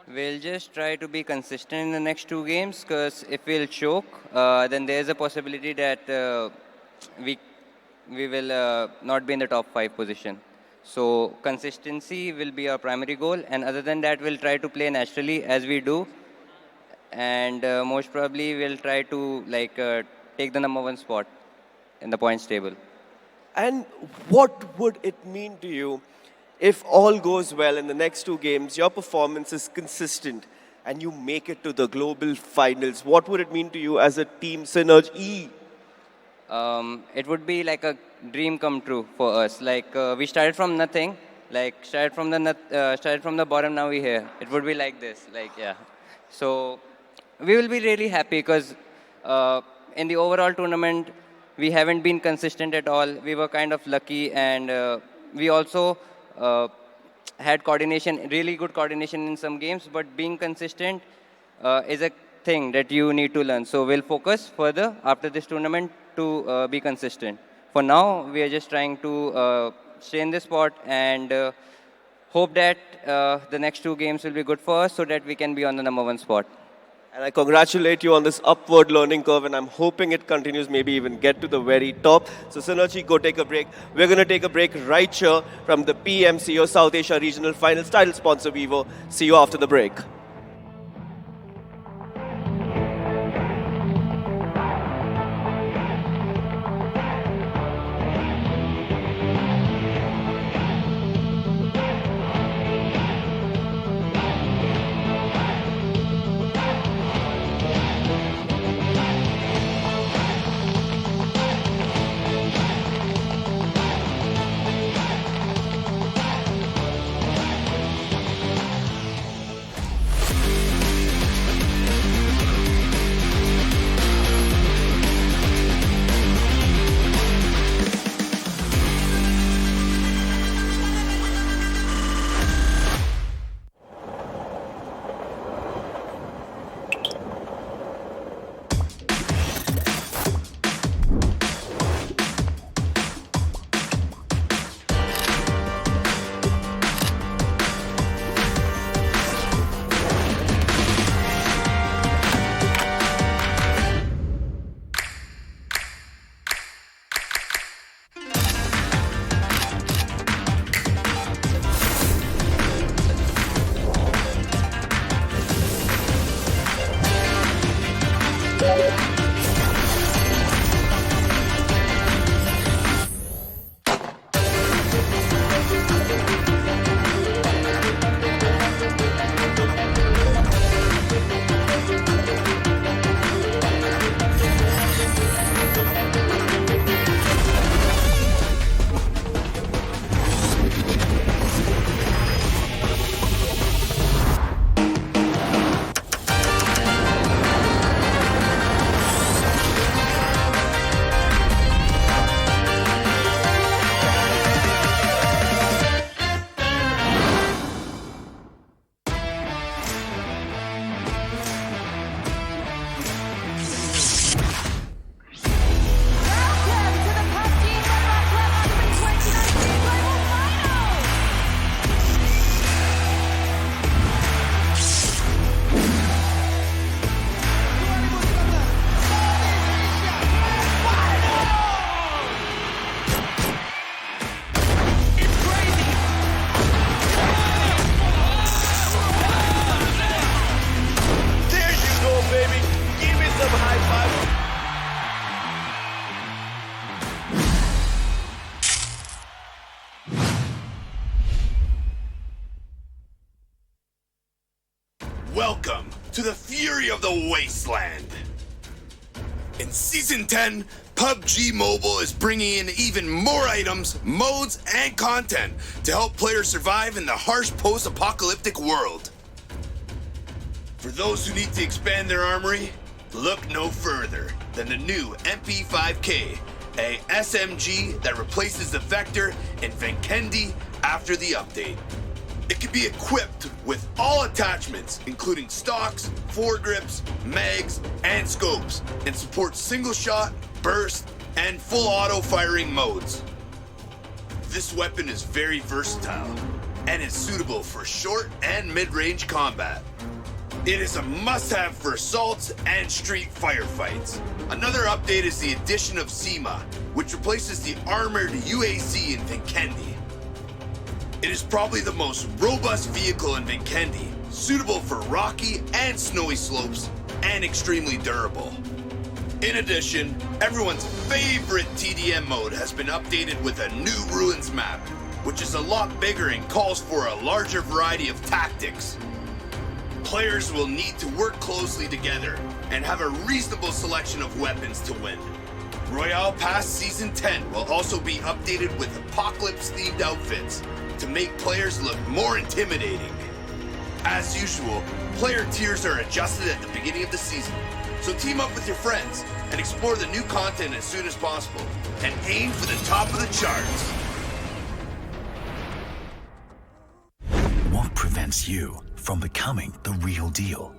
We'll just try to be consistent in the next 2 games, because if we'll choke, then there's a possibility that we will not be in the top 5 position. So consistency will be our primary goal, and other than that, we'll try to play naturally as we do, and most probably we'll try to take the number 1 spot in the points table. And what would it mean to you if all goes well in the next 2 games, your performance is consistent, and you make it to the global finals? What would it mean to you as a team SynerGE? It would be like a dream come true for us. We started from nothing, started from the bottom. Now we're here. It would be like this, yeah. So we will be really happy, because in the overall tournament we haven't been consistent at all. We were kind of lucky, and we also had coordination, really good coordination in some games, but being consistent is a thing that you need to learn. So we'll focus further after this tournament to be consistent. For now, we are just trying to stay in this spot and hope that the next 2 games will be good for us, so that we can be on the number 1 spot. And I congratulate you on this upward learning curve, and I'm hoping it continues, maybe even get to the very top. So SynerGE, go take a break. We're going to take a break right here from the PMCO South Asia Regional Finals, title sponsor Vivo. See you after the break. welcome to the fury of the wasteland. In Season 10, PUBG Mobile is bringing in even more items, modes, and content to help players survive in the harsh post-apocalyptic world. For those who need to expand their armory, look no further than the new MP5K, a SMG that replaces the Vector in Vinkendi after the update. It can be equipped with all attachments, including stocks, foregrips, mags, and scopes, and supports single shot, burst, and full auto firing modes. This weapon is very versatile and is suitable for short and mid-range combat. It is a must-have for assaults and street firefights. Another update is the addition of SEMA, which replaces the armored UAC in Vinkendi. It is probably the most robust vehicle in Vinkendi, suitable for rocky and snowy slopes, and extremely durable. In addition, everyone's favorite TDM mode has been updated with a new Ruins map, which is a lot bigger and calls for a larger variety of tactics. Players will need to work closely together and have a reasonable selection of weapons to win. Royale Pass Season 10 will also be updated with apocalypse-themed outfits to make players look more intimidating. As usual, player tiers are adjusted at the beginning of the season, so team up with your friends and explore the new content as soon as possible and aim for the top of the charts. What prevents you from becoming the real deal?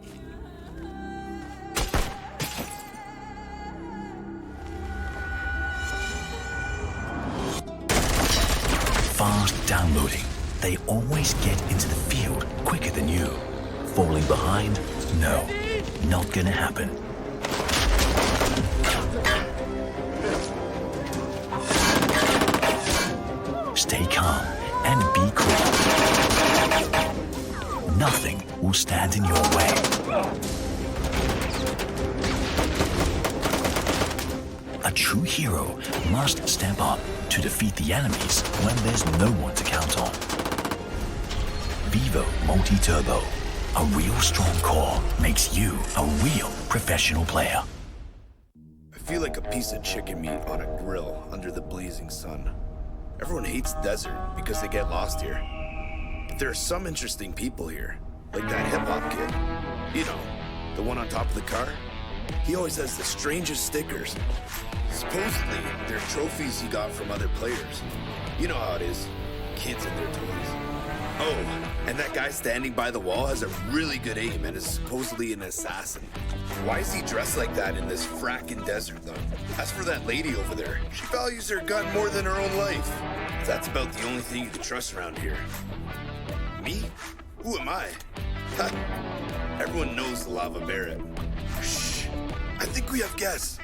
Fast downloading. They always get into the field quicker than you. Falling behind? No, not gonna happen. Stay calm and be cool. Nothing will stand in your way. A true hero must step up to defeat the enemies when there's no one to count on. Vivo Multi-Turbo. A real strong core makes you a real professional player. I feel like a piece of chicken meat on a grill under the blazing sun. Everyone hates desert because they get lost here. But there are some interesting people here, like that hip-hop kid. You know, the one on top of the car? He always has the strangest stickers. Supposedly, they're trophies he got from other players. You know how it is, kids and their toys. Oh, and that guy standing by the wall has a really good aim and is supposedly an assassin. Why is he dressed like that in this frackin' desert, though? As for that lady over there, she values her gun more than her own life. That's about the only thing you can trust around here. Me? Who am I? Ha! Everyone knows the Lava Barret. Shh! I think we have guests.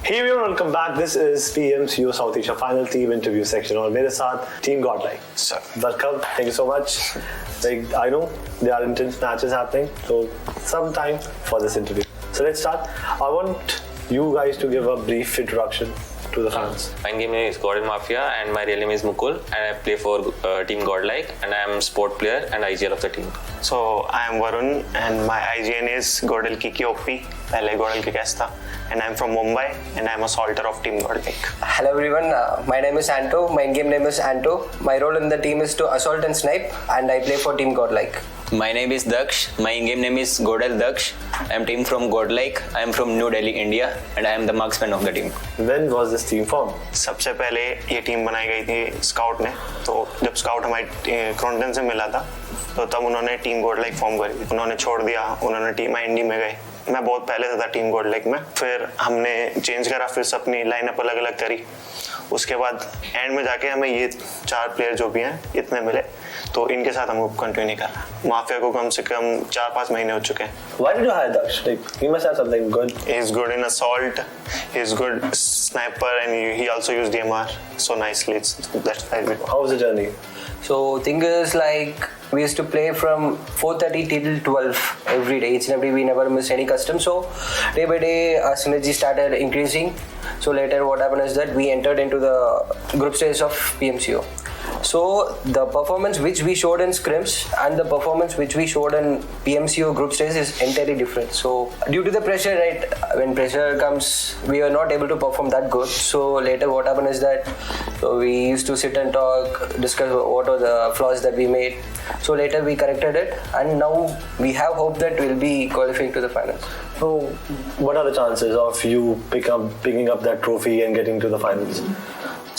Hey everyone, welcome back. This is PMCO South Asia Final Team Interview Section और मेरे साथ Team Godlike. Sir, welcome. Thank you so much. Like I know there are intense matches happening, so some time for this interview. So let's start. I want you guys to give a brief introduction to the fans. My name is Gordon Mafia and my real name is Mukul and I play for Team Godlike and I am sport player and IGL of the team. So I am Varun and my IGN is Godel Kiki OP. पहले Godel Kiki था. And I'm from Mumbai and I'm a salter of Team Godlike. Hello everyone, my name is Anto. My in-game name is Anto. My role in the team is to assault and snipe and I play for Team Godlike. My name is Daksh. My in-game name is Godel Daksh. I am team from Godlike. I am from New Delhi, India and I am the marksman of the team. When was this team formed? सबसे पहले ये team बनाई गई थी scout ने. तो जब scout हमारी क्रोनटन से मिला था तो तब उन्होंने टीम गॉडलाइक फॉर्म करी. उन्होंने छोड़ दिया, उन्होंने टीम इंडी में गए. मैं बहुत पहले से था टीम गॉडलाइक में. फिर हमने चेंज करा, फिर अपनी लाइनअप अलग अलग करी उसके बाद एंड में जाके हमें ये 4 प्लेयर जो भी हैं इतने मिले, तो इनके साथ हमको कंटिन्यू नहीं करना। माफिया को कम से कम 4-5 महीने हो चुके हैं। Why did you hire Daksh? Like, he must have something good. He's good in assault, he's good sniper, and he also used DMR so nicely. That's why. How was the journey? So thing is, like, we used to play from 4:30 till 12 every day. Each and every, we never missed any custom. So day by day, our synergy started increasing. So later, what happened is that we entered into the group stage of PMCO. So the performance which we showed in scrims and the performance which we showed in PMCO group stage is entirely different. So due to the pressure, right, when pressure comes, we are not able to perform that good. So later what happened is that we used to sit and talk, discuss what are the flaws that we made. So later we corrected it, and now we have hope that we'll be qualifying to the finals. So what are the chances of you picking up that trophy and getting to the finals?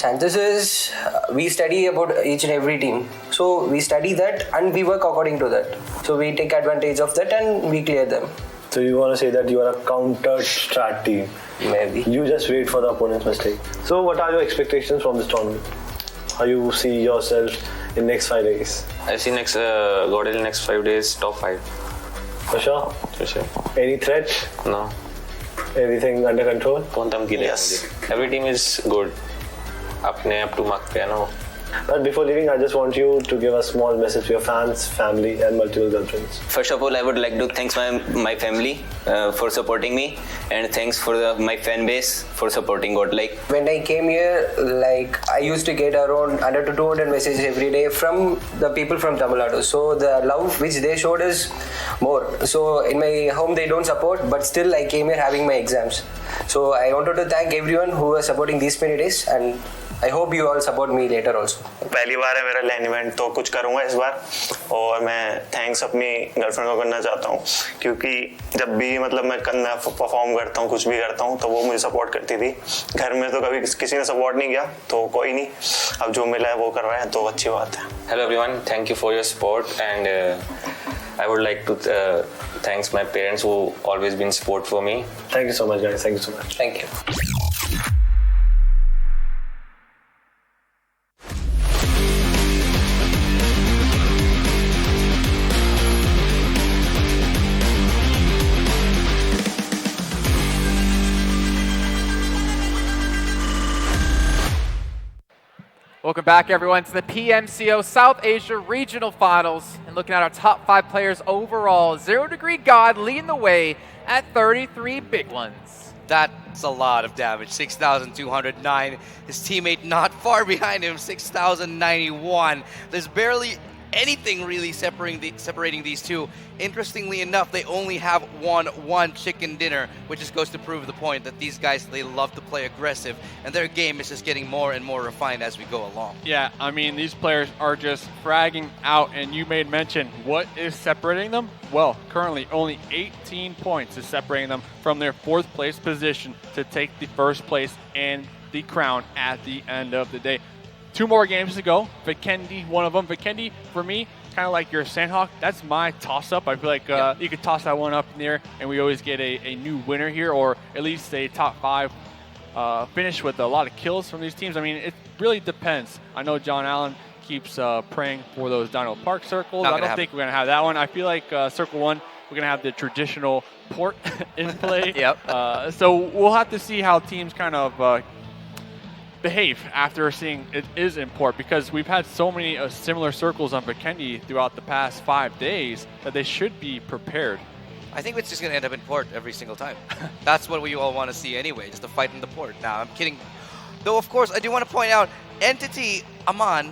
Chances is we study about each and every team. So we study that and we work according to that. So we take advantage of that and we clear them. So you want to say that you are a counter strat team? Maybe. You just wait for the opponent's mistake. So what are your expectations from this tournament? How you see yourself in next 5 days? I see Godlike next 5 days top 5. For sure? For sure. Any threat? No. Everything under control? Yes. Every team is good. अपने up to mark पे है ना वो। But before leaving, I just want you to give a small message to your fans, family, and multiple girlfriends. First of all, I would like to thank my family for supporting me, and thanks for my fan base for supporting Godlike. When I came here, like, I used to get around 100 to 200 messages every day from the people from Tamil Nadu. So the love which they showed is more. So in my home they don't support, but still I came here having my exams. So I wanted to thank everyone who was supporting these many days, and I hope you all support me later also. पहली बार है मेरा लैन event, तो कुछ करूँगा इस बार, और मैं thanks अपनी गर्लफ्रेंड को करना चाहता हूँ, क्योंकि जब भी मतलब मैं परफॉर्म करता हूँ, कुछ भी करता हूँ, तो वो मुझे सपोर्ट करती थी। घर में तो कभी किसी ने सपोर्ट नहीं किया, तो कोई नहीं, अब जो मिला है वो कर रहा है, तो अच्छी बात है। Hello everyone, thank you for your support, and I would like to thanks my parents who always been support for me. Thank you so much, guys. Thank you so much. Thank you. Welcome back, everyone, to the PMCO South Asia Regional Finals. And looking at our top 5 players overall, 0 Degree God leading the way at 33 big ones. That's a lot of damage. 6,209. His teammate not far behind him, 6,091. There's barely anything really separating these two. Interestingly enough, they only have one chicken dinner, which just goes to prove the point that these guys, they love to play aggressive, and their game is just getting more and more refined as we go along. Yeah, I mean, these players are just fragging out, and you made mention, what is separating them? Well, currently only 18 points is separating them from their 4th place position to take the 1st place and the crown at the end of the day. 2 more games to go. Vikendi, one of them. Vikendi, for me, kind of like your Sandhawk, that's my toss-up. I feel like you could toss that one up in there, and we always get a new winner here, or at least a top 5 finish with a lot of kills from these teams. I mean, it really depends. I know John Allen keeps praying for those Dino Park circles. I don't think we're going to have that one. I feel like Circle 1, we're going to have the traditional port in play. Yep. So we'll have to see how teams kind of behave after seeing it is in port, because we've had so many similar circles on Vikendi throughout the past 5 days that they should be prepared. I think it's just going to end up in port every single time. That's what we all want to see anyway, just a fight in the port. Now, I'm kidding. Though, of course, I do want to point out, Entity Aman,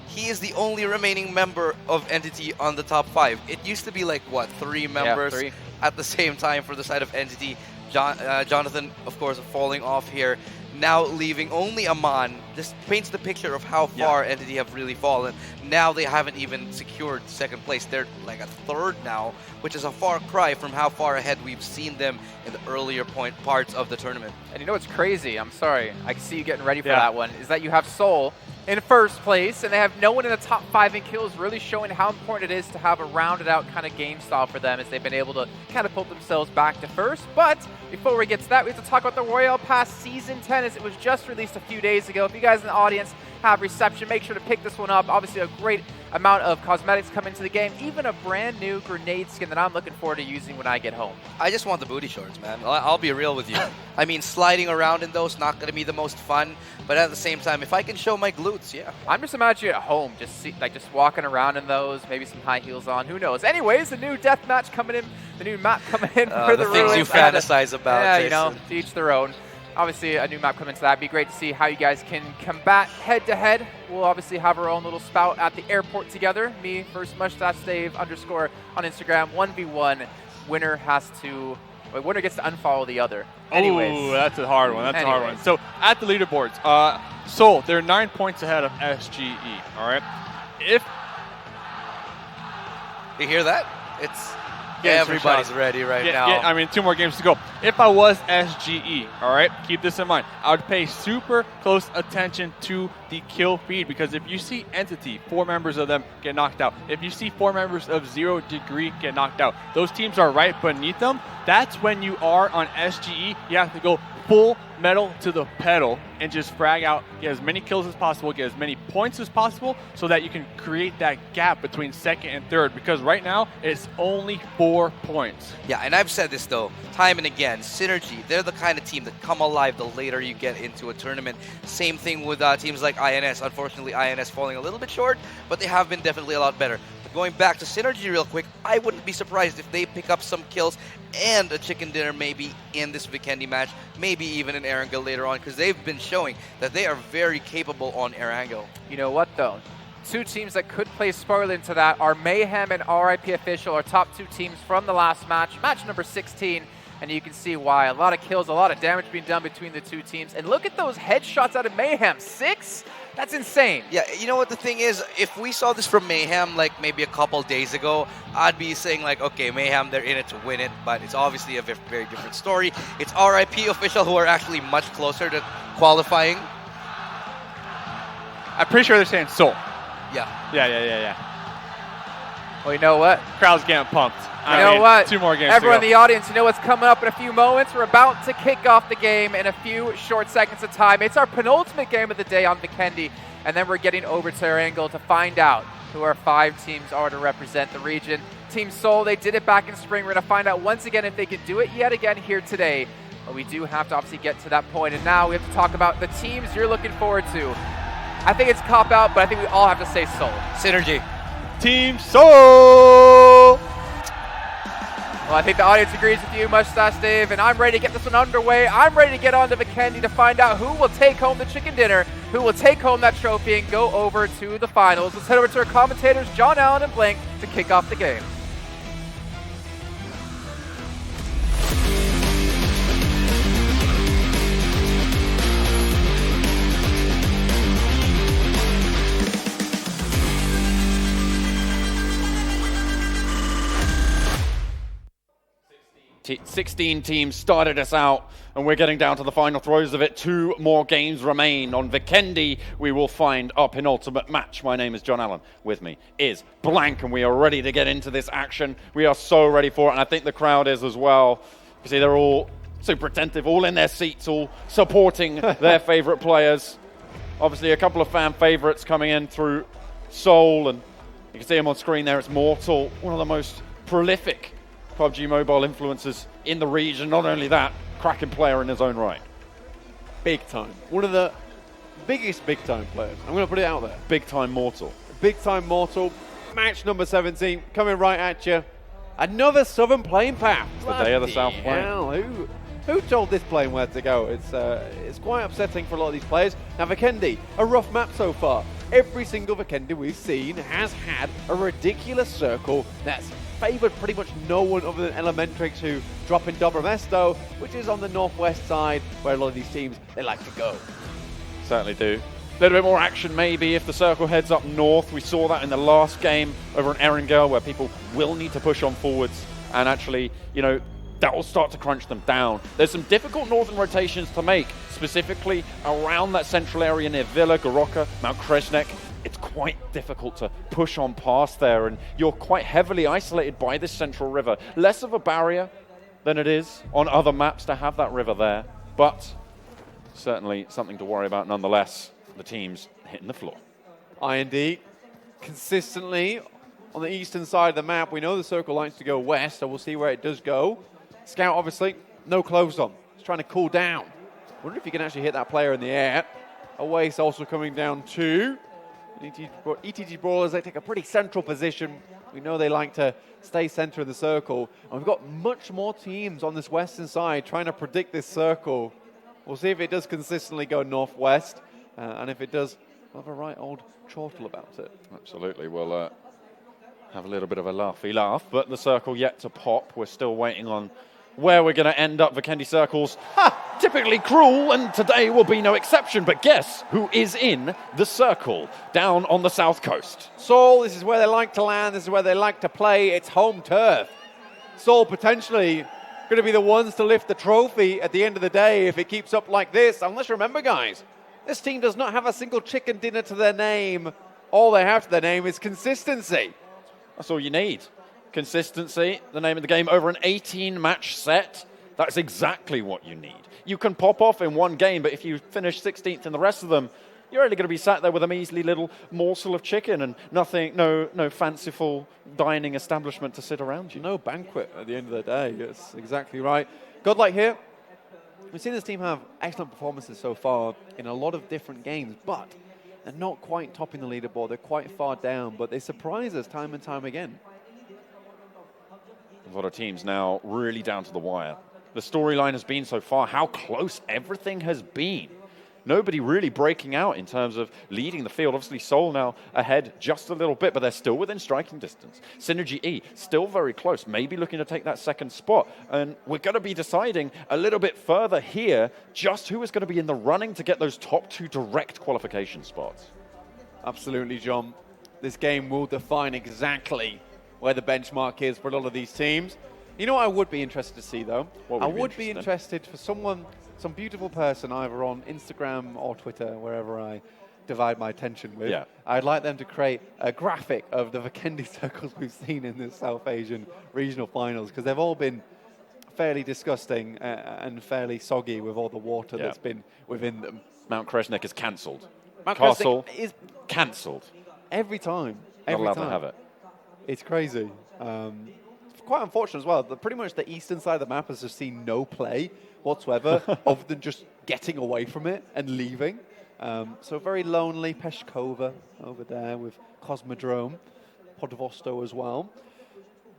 he is the only remaining member of Entity on the top 5. It used to be like, what, 3 members at the same time for the side of Entity. Jonathan, of course, falling off here. Now leaving only Aman, just paints the picture of how far Entity have really fallen. Now they haven't even secured 2nd place. They're like a 3rd now, which is a far cry from how far ahead we've seen them in the earlier parts of the tournament. And you know what's crazy? I'm sorry, I can see you getting ready for that one, is that you have Soul in first place, and they have no one in the top 5 in kills, really showing how important it is to have a rounded out kind of game style for them as they've been able to catapult themselves back to first. But before we get to that, we have to talk about the Royale Pass Season 10 as it was just released a few days ago. If you guys in the audience have reception, make sure to pick this one up. Obviously a great amount of cosmetics come into the game, even a brand new grenade skin that I'm looking forward to using when I get home. I just want the booty shorts, man. I'll be real with you. I mean, sliding around in those, not going to be the most fun, but at the same time, if I can show my glutes, yeah. I'm just imagining at home, just just walking around in those, maybe some high heels on, who knows. Anyways, the new deathmatch coming in, the new map coming in for the things you fantasize about, yeah, Jason. you know, to each their own. Obviously, a new map coming to that. It'd be great to see how you guys can combat head-to-head. We'll obviously have our own little spout at the airport together. Me versus _Dave_ on Instagram, 1v1. Winner gets to unfollow the other. Anyways. Ooh, that's a hard one. That's a hard one. So at the leaderboards, Seoul, they're 9 points ahead of SGE. All right. If you hear that, it's everybody's ready right now. I mean, 2 more games to go. If I was SGE, all right, keep this in mind. I would pay super close attention to the kill feed, because if you see Entity, 4 members of them get knocked out. If you see 4 members of 0 Degree get knocked out, those teams are right beneath them. That's when you are on SGE. You have to go full metal to the pedal and just frag out, get as many kills as possible, get as many points as possible, so that you can create that gap between second and third, because right now it's only 4 points. Yeah, and I've said this though, time and again, SynerGE, they're the kind of team that come alive the later you get into a tournament. Same thing with teams like INS. Unfortunately, INS falling a little bit short, but they have been definitely a lot better. But going back to SynerGE real quick, I wouldn't be surprised if they pick up some kills and a chicken dinner maybe in this Vikendi match, maybe even in Erangel later on, because they've been showing that they are very capable on Erangel. You know what though? 2 teams that could play spoiler into that are Mayhem and RIP Official, our top 2 teams from the last match number 16. And you can see why. A lot of kills, a lot of damage being done between the 2 teams. And look at those headshots out of Mayhem. 6? That's insane. Yeah, you know what the thing is? If we saw this from Mayhem like maybe a couple days ago, I'd be saying like, okay, Mayhem, they're in it to win it. But it's obviously a very different story. It's RIP Official who are actually much closer to qualifying. I'm pretty sure they're saying Seoul. Yeah. Yeah. Well, you know what? Crowd's getting pumped. You know what? 2 more games Everyone to go. in the audience, you know what's coming up in a few moments? We're about to kick off the game in a few short seconds of time. It's our penultimate game of the day on Vikendi, and then we're getting over to Erangel to find out who our 5 teams are to represent the region. Team Seoul, they did it back in spring. We're going to find out once again if they can do it yet again here today. But we do have to obviously get to that point, and now we have to talk about the teams you're looking forward to. I think it's cop-out, but I think we all have to say Seoul. SynerGE. Team Seoul! Well, I think the audience agrees with you, _Dave, and I'm ready to get this one underway. I'm ready to get on to Vikendi to find out who will take home the chicken dinner, who will take home that trophy and go over to the finals. Let's head over to our commentators, John Allen and Blank, to kick off the game. 16 teams started us out, and we're getting down to the final throes of it. 2 more games remain. On Vikendi, we will find our penultimate match. My name is John Allen. With me is Blank, and we are ready to get into this action. We are so ready for it, and I think the crowd is as well. You see, they're all super attentive, all in their seats, all supporting their favorite players. Obviously, a couple of fan favorites coming in through Seoul, and you can see him on screen there. It's Mortal, one of the most prolific PUBG Mobile influencers in the region. Not only that, cracking player in his own right. Big time. One of the biggest big time players. I'm going to put it out there. Big time Mortal. Big time Mortal. Match number 17 coming right at you. Another Southern plane path. It's the day of the South Plane. Hell, who told this plane where to go? It's quite upsetting for a lot of these players. Now Vikendi, a rough map so far. Every single Vikendi we've seen has had a ridiculous circle that's favoured pretty much no one other than Elementrix, who drop in Dobromesto, which is on the northwest side where a lot of these teams, they like to go. Certainly do. A little bit more action maybe if the circle heads up north. We saw that in the last game over in Erangel, where people will need to push on forwards and actually, you know, that will start to crunch them down. There's some difficult northern rotations to make, specifically around that central area near Villa, Goroka, Mount Kresnek. It's quite difficult to push on past there, and you're quite heavily isolated by this central river. Less of a barrier than it is on other maps to have that river there, but certainly something to worry about nonetheless. The teams hitting the floor. IND consistently on the eastern side of the map. We know the circle likes to go west, so we'll see where it does go. Scout, obviously, no clothes on. He's trying to cool down. Wonder if he can actually hit that player in the air. Awace also coming down too. ETG.Brawlers, they take a pretty central position. We know they like to stay center of the circle. And we've got much more teams on this western side trying to predict this circle. We'll see if it does consistently go northwest. And if it does, we'll have a right old chortle about it. Absolutely. We'll have a little bit of a laughy laugh, but the circle yet to pop. We're still waiting on where we're going to end up. Vikendi circles, typically cruel, and today will be no exception. But guess who is in the circle down on the south coast? Seoul, this is where they like to land. This is where they like to play. It's home turf. Seoul potentially going to be the ones to lift the trophy at the end of the day if it keeps up like this. And let's remember, guys, this team does not have a single chicken dinner to their name. All they have to their name is consistency. That's all you need. Consistency, the name of the game, over an 18-match set. That's exactly what you need. You can pop off in one game, but if you finish 16th in the rest of them, you're only going to be sat there with a measly little morsel of chicken and nothing, no fanciful dining establishment to sit around you. No banquet at the end of the day. That's exactly right. Godlike here. We've seen this team have excellent performances so far in a lot of different games, but they're not quite topping the leaderboard. They're quite far down, but they surprise us time and time again. A lot of teams now really down to the wire. The storyline has been so far how close everything has been. Nobody really breaking out in terms of leading the field. Obviously, Seoul now ahead just a little bit, but they're still within striking distance. SynerGE still very close, maybe looking to take that second spot. And we're going to be deciding a little bit further here just who is going to be in the running to get those top two direct qualification spots. Absolutely, John. This game will define exactly where the benchmark is for a lot of these teams. You know what I would be interested to see, though? I would be interested for someone, some beautiful person, either on Instagram or Twitter, wherever I divide my attention with. Yeah. I'd like them to create a graphic of the Vikendi circles we've seen in the South Asian regional finals, because they've all been fairly disgusting and fairly soggy with all the water that's been within them. Mount Kresnek is cancelled. Mount Castle Kresnek is cancelled. Every time. Not Every allowed time. to have it. It's crazy. It's quite unfortunate as well. Pretty much the eastern side of the map has just seen no play whatsoever, other than just getting away from it and leaving. So very lonely. Peshkova over there with Cosmodrome, Podvosto as well.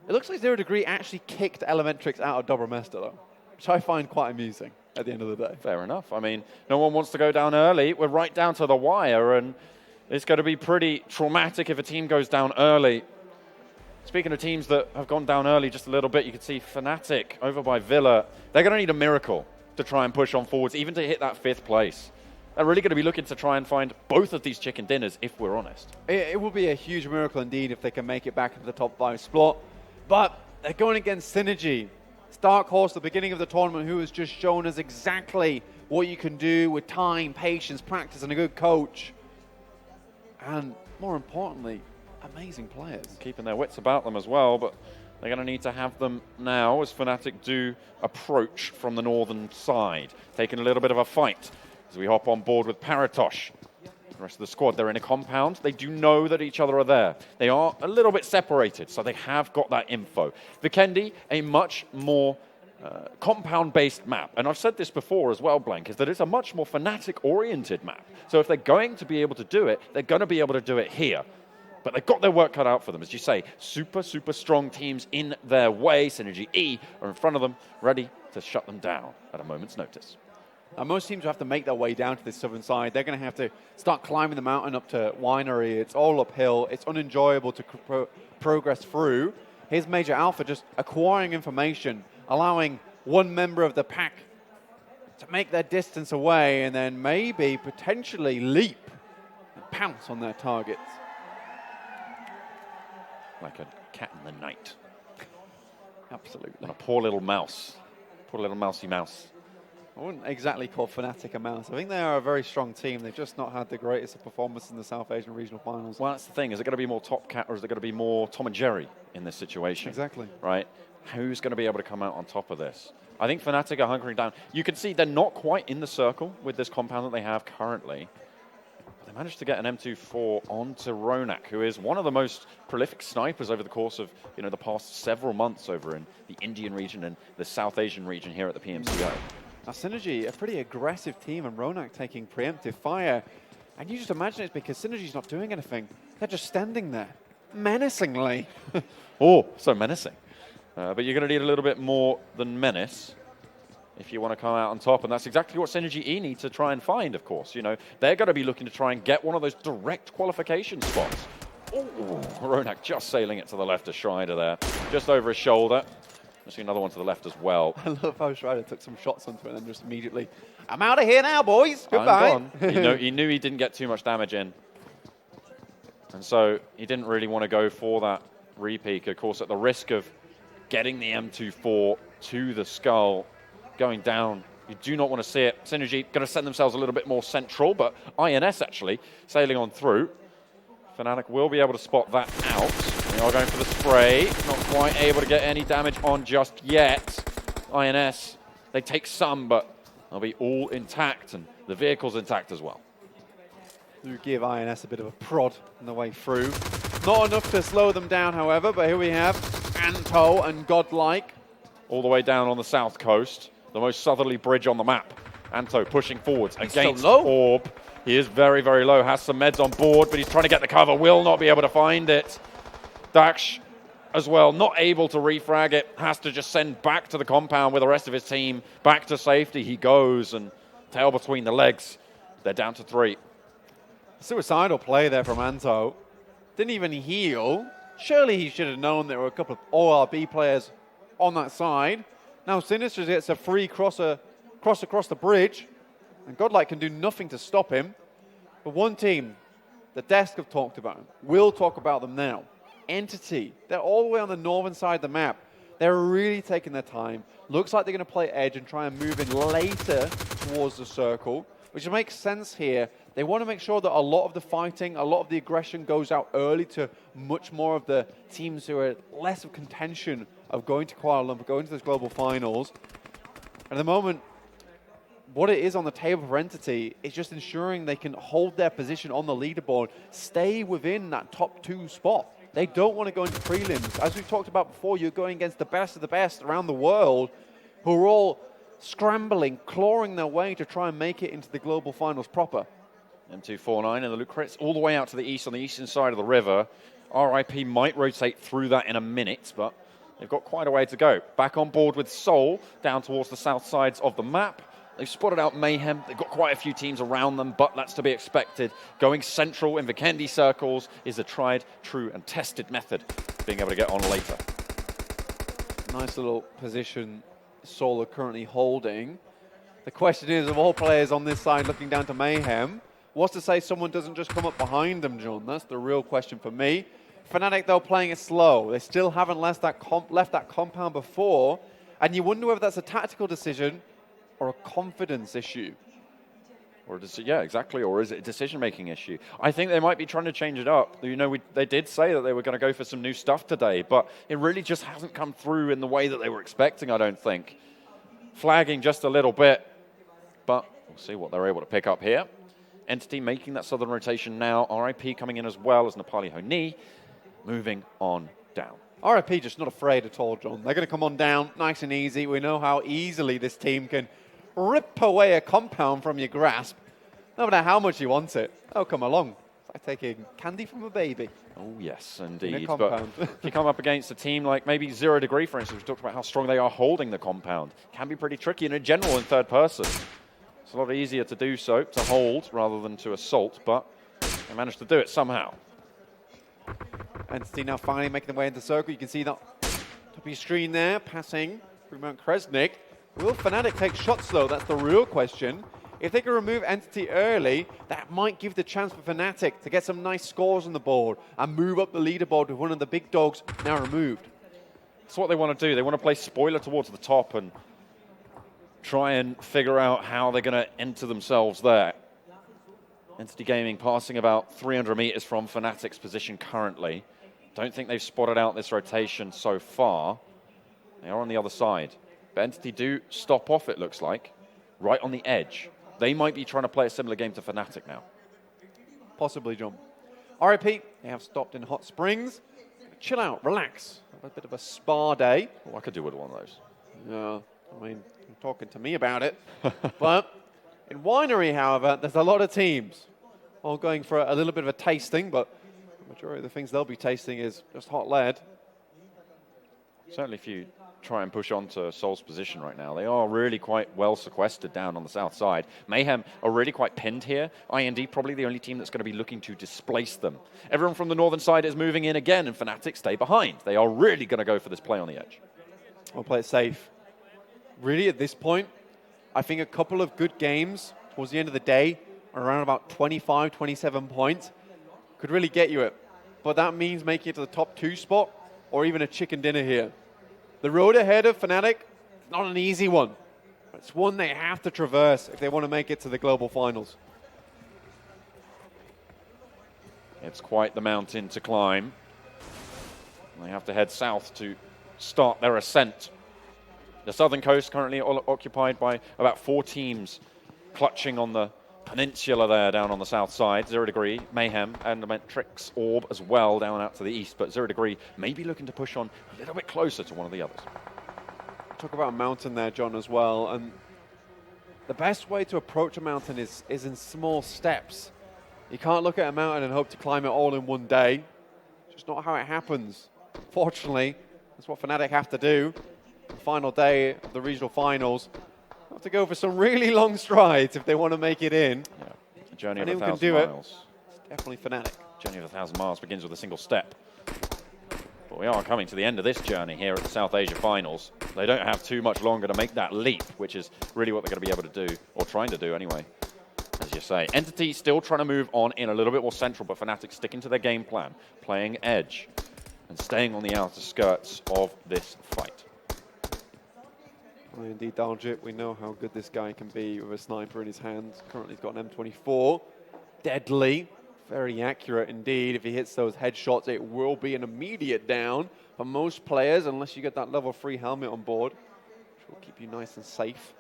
It looks like 0 Degree actually kicked Elementrix out of Dobromesta, though, which I find quite amusing at the end of the day. Fair enough. I mean, no one wants to go down early. We're right down to the wire, and it's going to be pretty traumatic if a team goes down early. Speaking of teams that have gone down early just a little bit, you can see Fnatic over by Villa. They're going to need a miracle to try and push on forwards, even to hit that 5th place. They're really going to be looking to try and find both of these chicken dinners, if we're honest. It will be a huge miracle indeed if they can make it back into the top 5 spot. But they're going against SynerGE. Dark Horse, at the beginning of the tournament, who has just shown us exactly what you can do with time, patience, practice, and a good coach. And more importantly, amazing players. Keeping their wits about them as well, but they're going to need to have them now as Fnatic do approach from the northern side. Taking a little bit of a fight as we hop on board with Paratosh. The rest of the squad, they're in a compound. They do know that each other are there. They are a little bit separated, so they have got that info. Vikendi, a much more compound-based map. And I've said this before as well, Blank, is that it's a much more Fnatic-oriented map. So if they're going to be able to do it, they're going to be able to do it here. But they've got their work cut out for them. As you say, super, super strong teams in their way. SynerGE are in front of them, ready to shut them down at a moment's notice. Now, most teams have to make their way down to this southern side. They're going to have to start climbing the mountain up to Winery. It's all uphill. It's unenjoyable to progress through. Here's Major Alpha just acquiring information, allowing one member of the pack to make their distance away and then maybe potentially leap and pounce on their targets. Like a cat in the night. Absolutely. And a poor little mouse. Poor little mousy mouse. I wouldn't exactly call Fnatic a mouse. I think they are a very strong team. They've just not had the greatest of performances in the South Asian Regional Finals. Well, that's the thing. Is it going to be more Top Cat or is it going to be more Tom and Jerry in this situation? Exactly. Right? Who's going to be able to come out on top of this? I think Fnatic are hunkering down. You can see they're not quite in the circle with this compound that they have currently. But they managed to get an M24 onto Ronak, who is one of the most prolific snipers over the course of the past several months over in the Indian region and the South Asian region here at the PMCO. Now, SynerGE, a pretty aggressive team, and Ronak taking preemptive fire. And you just imagine it's because SynerGE's not doing anything. They're just standing there, menacingly. Oh, so menacing. But you're going to need a little bit more than menace if you want to come out on top. And that's exactly what SynerGE need to try and find, of course. They're going to be looking to try and get one of those direct qualification spots. Oh, Ronak just sailing it to the left of Strider there, just over his shoulder. I see another one to the left as well. I love how Strider took some shots onto it and then just immediately, I'm out of here now, boys. Goodbye. I'm gone. He knew he didn't get too much damage in. And so he didn't really want to go for that repeak, of course, at the risk of getting the M24 to the skull, going down. You do not want to see it. SynerGE going to send themselves a little bit more central, but INS actually sailing on through. Fnatic will be able to spot that out. They are going for the spray. Not quite able to get any damage on just yet. INS, they take some, but they'll be all intact, and the vehicle's intact as well. You give INS a bit of a prod on the way through. Not enough to slow them down, however, but here we have Anto and Godlike. All the way down on the south coast, the most southerly bridge on the map. Anto pushing forwards against Orb. He is very, very low, has some meds on board, but he's trying to get the cover, will not be able to find it. Daksh as well, not able to refrag it, has to just send back to the compound with the rest of his team. Back to safety he goes, and tail between the legs. They're down to 3. Suicidal play there from Anto. Didn't even heal. Surely he should have known there were a couple of ORB players on that side. Now Sinister gets a free cross across the bridge, and Godlike can do nothing to stop him. But one team, the desk have talked about him. We'll talk about them now. Entity, they're all the way on the northern side of the map. They're really taking their time. Looks like they're going to play edge and try and move in later towards the circle, which makes sense here. They want to make sure that a lot of the fighting, a lot of the aggression goes out early to much more of the teams who are less of contention of going to Kuala Lumpur, going to this global finals. At the moment, what it is on the table for Entity is just ensuring they can hold their position on the leaderboard, stay within that top 2 spot. They don't want to go into prelims. As we've talked about before, you're going against the best of the best around the world who are all scrambling, clawing their way to try and make it into the global finals proper. M249 and the Lucrets all the way out to the east on the eastern side of the river. RIP might rotate through that in a minute, but they've got quite a way to go. Back on board with Seoul, down towards the south sides of the map. They've spotted out Mayhem. They've got quite a few teams around them, but that's to be expected. Going central in Vikendi circles is a tried, true, and tested method of being able to get on later. Nice little position Seoul are currently holding. The question is, of all players on this side looking down to Mayhem, what's to say someone doesn't just come up behind them, John? That's the real question for me. Fnatic, though, playing it slow. They still haven't left that compound before, and you wonder whether that's a tactical decision or a confidence issue. Or yeah, exactly. Or is it a decision-making issue? I think they might be trying to change it up. They did say that they were going to go for some new stuff today, but it really just hasn't come through in the way that they were expecting, I don't think. Flagging just a little bit, but we'll see what they're able to pick up here. Entity making that southern rotation now. RIP coming in as well as Nepali HO NI, moving on down. RIP just not afraid at all, John. They're going to come on down nice and easy. We know how easily this team can rip away a compound from your grasp. No matter how much you want it. Oh, come along. It's like taking candy from a baby. Oh, yes, indeed. But if you come up against a team like maybe 0 Degree, for instance, we talked about how strong they are holding the compound. Can be pretty tricky in general in third person. It's a lot easier to do so, to hold, rather than to assault, but they managed to do it somehow. Entity now finally making their way into the circle. You can see that top of your screen there, passing through Mount Kresnik. Will Fnatic take shots though? That's the real question. If they can remove Entity early, that might give the chance for Fnatic to get some nice scores on the board and move up the leaderboard with one of the big dogs now removed. It's what they want to do. They want to play spoiler towards the top and try and figure out how they're going to enter themselves there. Entity Gaming passing about 300 meters from Fnatic's position currently. Don't think they've spotted out this rotation so far. They are on the other side. But Entity do stop off, it looks like, right on the edge. They might be trying to play a similar game to Fnatic now. Possibly, John. RIP, they have stopped in Hot Springs. Chill out, relax. Have a bit of a spa day. Oh, I could do with one of those. Yeah, I mean, you're talking to me about it. But in Winery, however, there's a lot of teams all going for a little bit of a tasting, but the majority of the things they'll be tasting is just hot lead. Certainly if you try and push on to Seoul's position right now, they are really quite well sequestered down on the south side. Mayhem are really quite pinned here. IND probably the only team that's going to be looking to displace them. Everyone from the northern side is moving in again, and Fnatic stay behind. They are really going to go for this play on the edge. I'll play it safe. Really, at this point, I think a couple of good games towards the end of the day, around about 25, 27 points, could really get you it. But that means making it to the top 2 spot or even a chicken dinner here. The road ahead of Fnatic, not an easy one. It's one they have to traverse if they want to make it to the Global Finals. It's quite the mountain to climb. They have to head south to start their ascent. The southern coast currently occupied by about 4 teams clutching on the peninsula there down on the south side. 0 Degree, Mayhem, and the Matrix Orb as well down out to the east. But 0 Degree may be looking to push on a little bit closer to one of the others. Talk about a mountain there, John, as well. And the best way to approach a mountain is in small steps. You can't look at a mountain and hope to climb it all in one day. It's just not how it happens. Fortunately, that's what Fnatic have to do. The final day of the regional finals. Have to go for some really long strides if they want to make it in. Yeah. A journey of Anyone 1,000 can do miles. It's definitely Fnatic. Journey of 1,000 miles begins with a single step. But we are coming to the end of this journey here at the South Asia Finals. They don't have too much longer to make that leap, which is really what they're going to be able to do, or trying to do anyway, as you say. Entity still trying to move on in a little bit more central, but Fnatic sticking to their game plan, playing edge, and staying on the outer skirts of this fight. Well, indeed, Daljit, we know how good this guy can be with a sniper in his hand. Currently, he's got an M24. Deadly. Very accurate indeed. If he hits those headshots, it will be an immediate down for most players, unless you get that level 3 helmet on board, which will keep you nice and safe.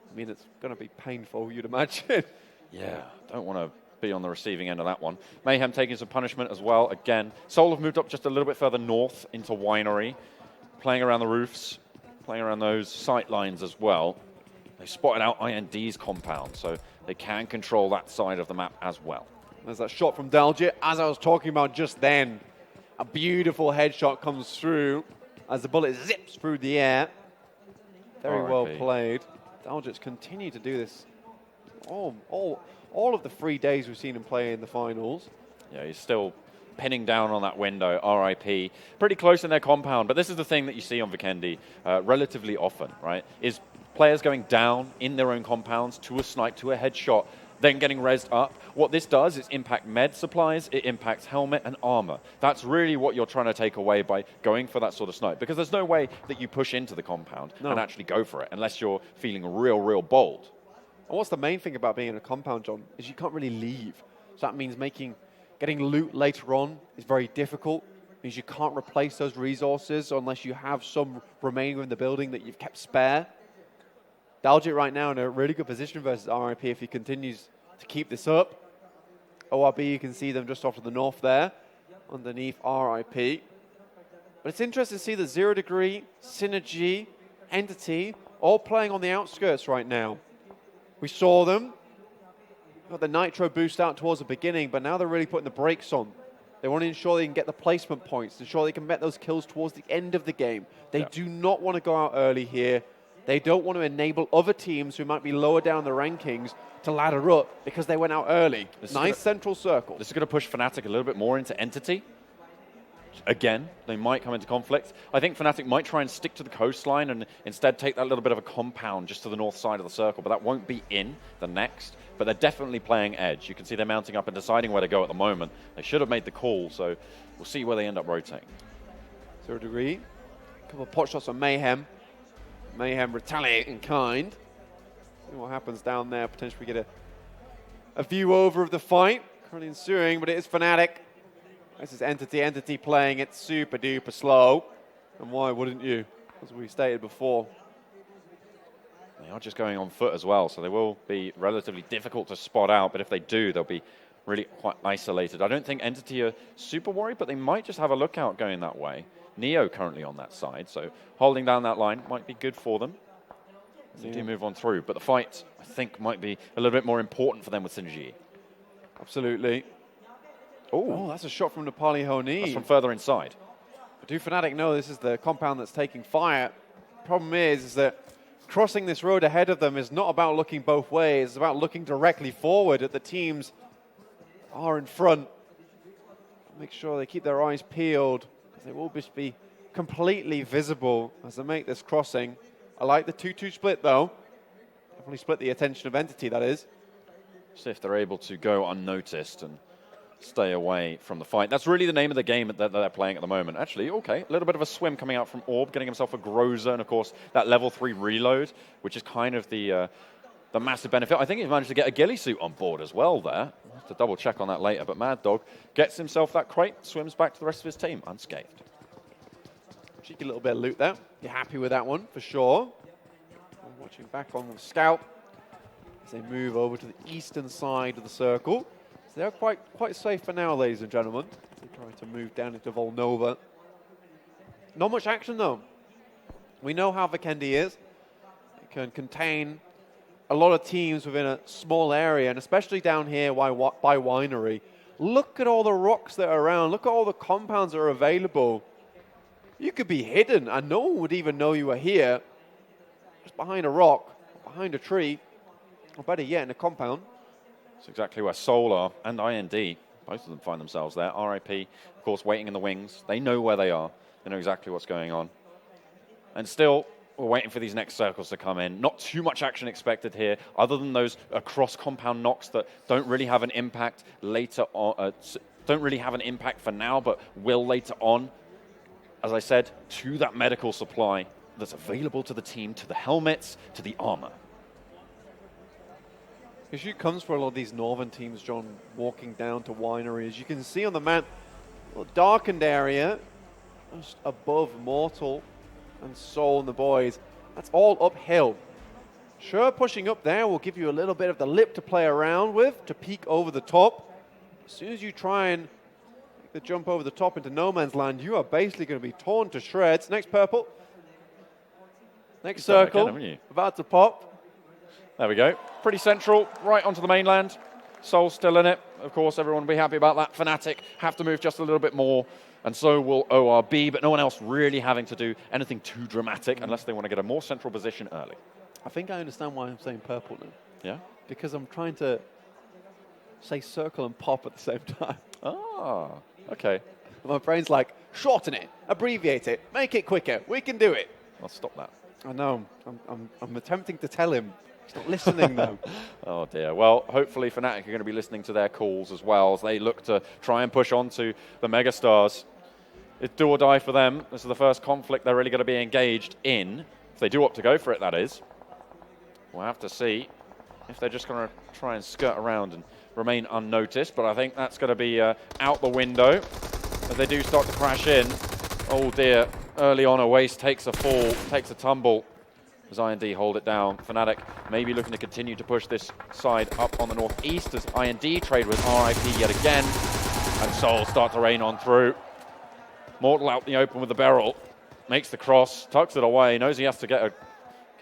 I mean, it's going to be painful, you'd imagine. Yeah, don't want to be on the receiving end of that one. Mayhem taking some punishment as well. Again, Seoul have moved up just a little bit further north into Winery, playing around the roofs, playing around those sight lines as well. They spotted out IND's compound, so they can control that side of the map as well. There's that shot from Daljit, as I was talking about just then. A beautiful headshot comes through as the bullet zips through the air. Very well played. Daljit's continued to do this all of the 3 days we've seen him play in the finals. Yeah, he's still pinning down on that window, RIP. Pretty close in their compound, but this is the thing that you see on Vikendi relatively often, right? Is players going down in their own compounds to a snipe, to a headshot, then getting rezzed up. What this does is impact med supplies, it impacts helmet and armor. That's really what you're trying to take away by going for that sort of snipe, because there's no way that you push into the compound and actually go for it unless you're feeling real bold. And what's the main thing about being in a compound, John, is you can't really leave. So that means getting loot later on is very difficult. It means you can't replace those resources unless you have some remaining in the building that you've kept spare. Daljit right now in a really good position versus RIP if he continues to keep this up. ORB, you can see them just off to the north there, underneath RIP. But it's interesting to see that 0 Degree, SynerGE, Entity, all playing on the outskirts right now. We saw them, got the nitro boost out towards the beginning, but now they're really putting the brakes on. They want to ensure they can get the placement points, ensure they can get those kills towards the end of the game. They do not want to go out early here. They don't want to enable other teams who might be lower down the rankings to ladder up because they went out early. Nice central circle. This is going to push Fnatic a little bit more into Entity. Again, they might come into conflict. I think Fnatic might try and stick to the coastline and instead take that little bit of a compound just to the north side of the circle, but that won't be in the next. But they're definitely playing edge. You can see they're mounting up and deciding where to go at the moment. They should have made the call, so we'll see where they end up rotating. 0 Degree couple of pot shots on Mayhem. Mayhem retaliate in kind. See what happens down there. Potentially get a view over of the fight. Currently ensuing, but it is Fnatic. This is Entity. Entity playing it super duper slow. And why wouldn't you? As we stated before. They are just going on foot as well, so they will be relatively difficult to spot out, but if they do, they'll be really quite isolated. I don't think Entity are super worried, but they might just have a lookout going that way. Neo currently on that side, so holding down that line might be good for them. They do move on through, but the fight, I think, might be a little bit more important for them with SynerGE. Absolutely. Oh, that's a shot from Nepali HO NI. That's from further inside. But do Fnatic know this is the compound that's taking fire? Problem is that crossing this road ahead of them is not about looking both ways. It's about looking directly forward at the teams are in front. Make sure they keep their eyes peeled, because they will just be completely visible as they make this crossing. I like the 2-2 split, though. Definitely split the attention of Entity, that is. See if they're able to go unnoticed and stay away from the fight. That's really the name of the game that they're playing at the moment. Actually, okay, a little bit of a swim coming out from Orb, getting himself a Groza, and of course that level 3 reload, which is kind of the massive benefit. I think he's managed to get a ghillie suit on board as well there. I'll have to double check on that later, but Mad Dog gets himself that crate, swims back to the rest of his team unscathed. Cheeky little bit of loot there. You're happy with that one, for sure. I'm watching back on the scout as they move over to the eastern side of the circle. So they're quite safe for now, ladies and gentlemen. They try to move down into Volnova. Not much action, though. We know how Vikendi is. It can contain a lot of teams within a small area, and especially down here by Winery. Look at all the rocks that are around. Look at all the compounds that are available. You could be hidden, and no one would even know you were here. Just behind a rock, behind a tree, or better yet, in a compound. That's exactly where Solar and IND, both of them find themselves there. RIP, of course, waiting in the wings. They know where they are. They know exactly what's going on. And still, we're waiting for these next circles to come in. Not too much action expected here, other than those cross-compound knocks that don't really have an impact later on. Don't really have an impact for now, but will later on. As I said, to that medical supply that's available to the team, to the helmets, to the armor. Issue comes for a lot of these northern teams, John, walking down to Winery. As you can see on the map, a darkened area, just above Mortal and Soul and the boys. That's all uphill. Sure, pushing up there will give you a little bit of the lip to play around with, to peek over the top. As soon as you try and make the jump over the top into no man's land, you are basically going to be torn to shreds. Next purple. Next circle, again, about to pop. There we go. Pretty central, right onto the mainland. Soul still in it. Of course, everyone will be happy about that. Fnatic have to move just a little bit more, and so will ORB, but no one else really having to do anything too dramatic unless they want to get a more central position early. I think I understand why I'm saying purple now. Yeah? Because I'm trying to say circle and pop at the same time. Ah, okay. My brain's like, shorten it, abbreviate it, make it quicker, we can do it. I'll stop that. I know, I'm attempting to tell him. He's not listening, though. Oh, dear. Well, hopefully Fnatic are going to be listening to their calls as well as they look to try and push on to the Megastars. It's do or die for them. This is the first conflict they're really going to be engaged in. If they do opt to go for it, that is. We'll have to see if they're just going to try and skirt around and remain unnoticed. But I think that's going to be out the window as they do start to crash in. Oh, dear. Early on, Oasis takes a fall, takes a tumble. As IND hold it down. Fnatic maybe looking to continue to push this side up on the northeast as IND trade with RIP yet again. And Soul start to rain on through. Mortal out in the open with the barrel. Makes the cross, tucks it away, knows he has to get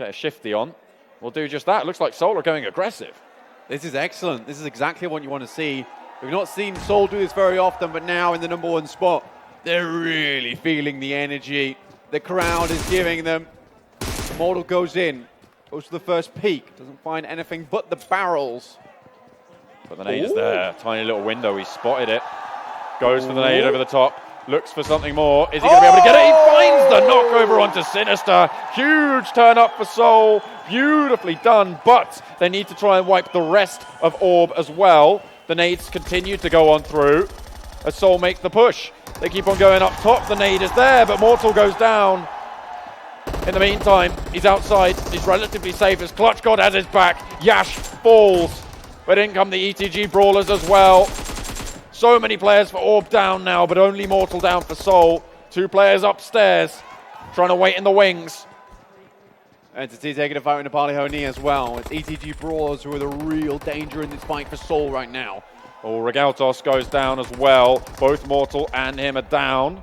a shifty on. We'll do just that. Looks like Soul are going aggressive. This is excellent. This is exactly what you want to see. We've not seen Soul do this very often, but now in the #1 spot, they're really feeling the energy. The crowd is giving them. Mortal goes in, goes to the first peak, doesn't find anything but the barrels. But the nade is there, tiny little window, he spotted it. Goes for the nade over the top, looks for something more. Is he going to be able to get it? He finds the knock over onto Sinister. Huge turn up for Soul, beautifully done, but they need to try and wipe the rest of Orb as well. The nades continue to go on through as Soul make the push. They keep on going up top, the nade is there, but Mortal goes down. In the meantime, he's outside. He's relatively safe as Clutch God has his back. Yash falls. But in come the ETG.Brawlers as well. So many players for Orb down now, but only Mortal down for Soul. 2 players upstairs, trying to wait in the wings. Entity taking a fight with Nepal HO NI as well. It's ETG.Brawlers who are the real danger in this fight for Soul right now. Oh, Regaltos goes down as well. Both Mortal and him are down.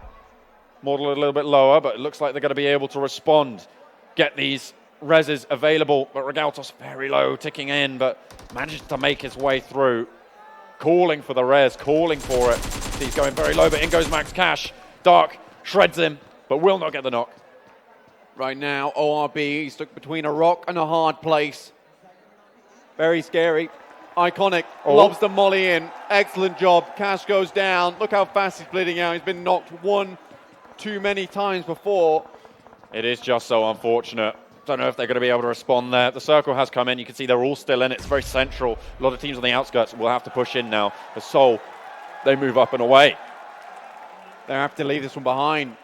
Mortal a little bit lower, but it looks like they're going to be able to respond. Get these reses available, but Regaltos very low, ticking in, but manages to make his way through. Calling for the res, calling for it. He's going very low, but in goes Max Cash. Dark shreds him, but will not get the knock. Right now, ORB, he's stuck between a rock and a hard place. Very scary. Iconic, lobs the molly in. Excellent job. Cash goes down. Look how fast he's bleeding out. He's been knocked one too many times before. It is just so unfortunate. Don't know if they're going to be able to respond there. The circle has come in. You can see they're all still in it. It's very central. A lot of teams on the outskirts will have to push in now. For Soul, they move up and away. They have to leave this one behind.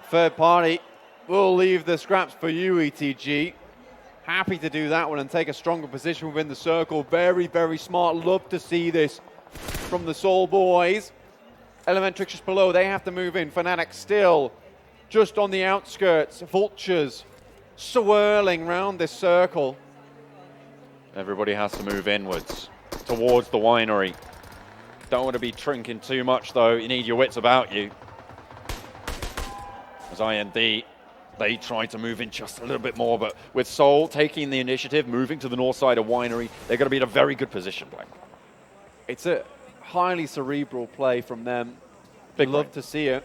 Third party will leave the scraps for you, ETG. Happy to do that one and take a stronger position within the circle. Very, very smart. Love to see this from the Soul boys. Elementrix just below. They have to move in. Fnatic still just on the outskirts. Vultures swirling round this circle. Everybody has to move inwards towards the winery. Don't want to be trinking too much, though. You need your wits about you. As IND, they try to move in just a little bit more, but with Soul taking the initiative, moving to the north side of winery, they're going to be in a very good position, Black. It's a highly cerebral play from them. Big love to see it.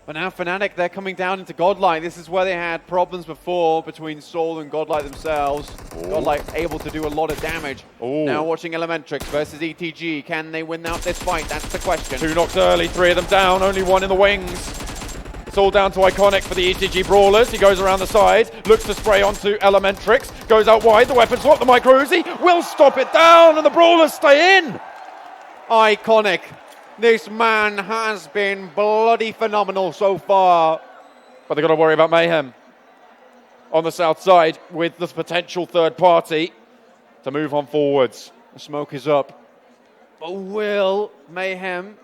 But now Fnatic, they're coming down into Godlike. This is where they had problems before between Soul and Godlike themselves. Godlike able to do a lot of damage. Now watching Elementrix versus ETG. Can they win out this fight? That's the question. 2 knocks early, 3 of them down, only 1 in the wings. It's all down to Iconic for the ETG.Brawlers. He goes around the side, looks to spray onto Elementrix, goes out wide, the weapon swap, the micro Uzi will stop it down, and the Brawlers stay in. Iconic. This man has been bloody phenomenal so far. But they've got to worry about Mayhem on the south side with this potential third party to move on forwards. The smoke is up. But will Mayhem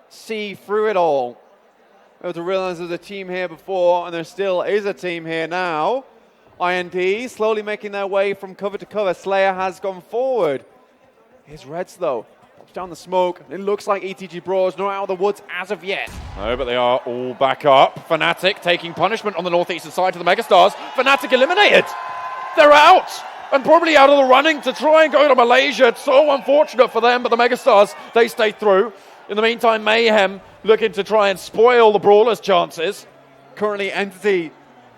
see through it all? We have to realize there's a team here before, and there still is a team here now. IND slowly making their way from cover to cover. Slayer has gone forward. Here's Reds, though. Pops down the smoke. It looks like ETG.Brawlers not out of the woods as of yet. No, but they are all back up. Fnatic taking punishment on the northeastern side to the Megastars. Fnatic eliminated. They're out. And probably out of the running to try and go to Malaysia. It's so unfortunate for them, but the Megastars, they stay through. In the meantime, Mayhem looking to try and spoil the Brawlers' chances. Currently, Entity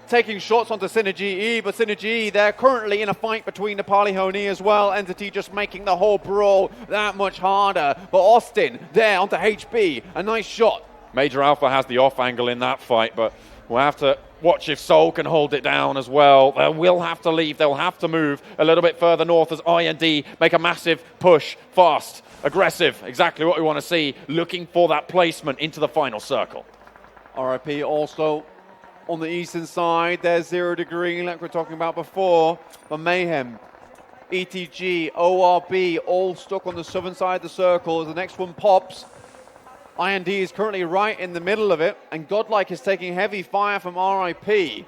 taking shots onto SynerGE, but SynerGE, they're currently in a fight between Nepal HO NI as well. Entity just making the whole brawl that much harder. But Austin there onto HB, a nice shot. Major Alpha has the off angle in that fight, but we'll have to watch if Soul can hold it down as well. They will have to leave. They'll have to move a little bit further north as IND make a massive push, fast, aggressive, exactly what we want to see, looking for that placement into the final circle. RIP also on the eastern side. There's 0 Degree, like we were talking about before. But Mayhem, ETG, ORB, all stuck on the southern side of the circle as the next one pops. IND is currently right in the middle of it, and Godlike is taking heavy fire from RIP.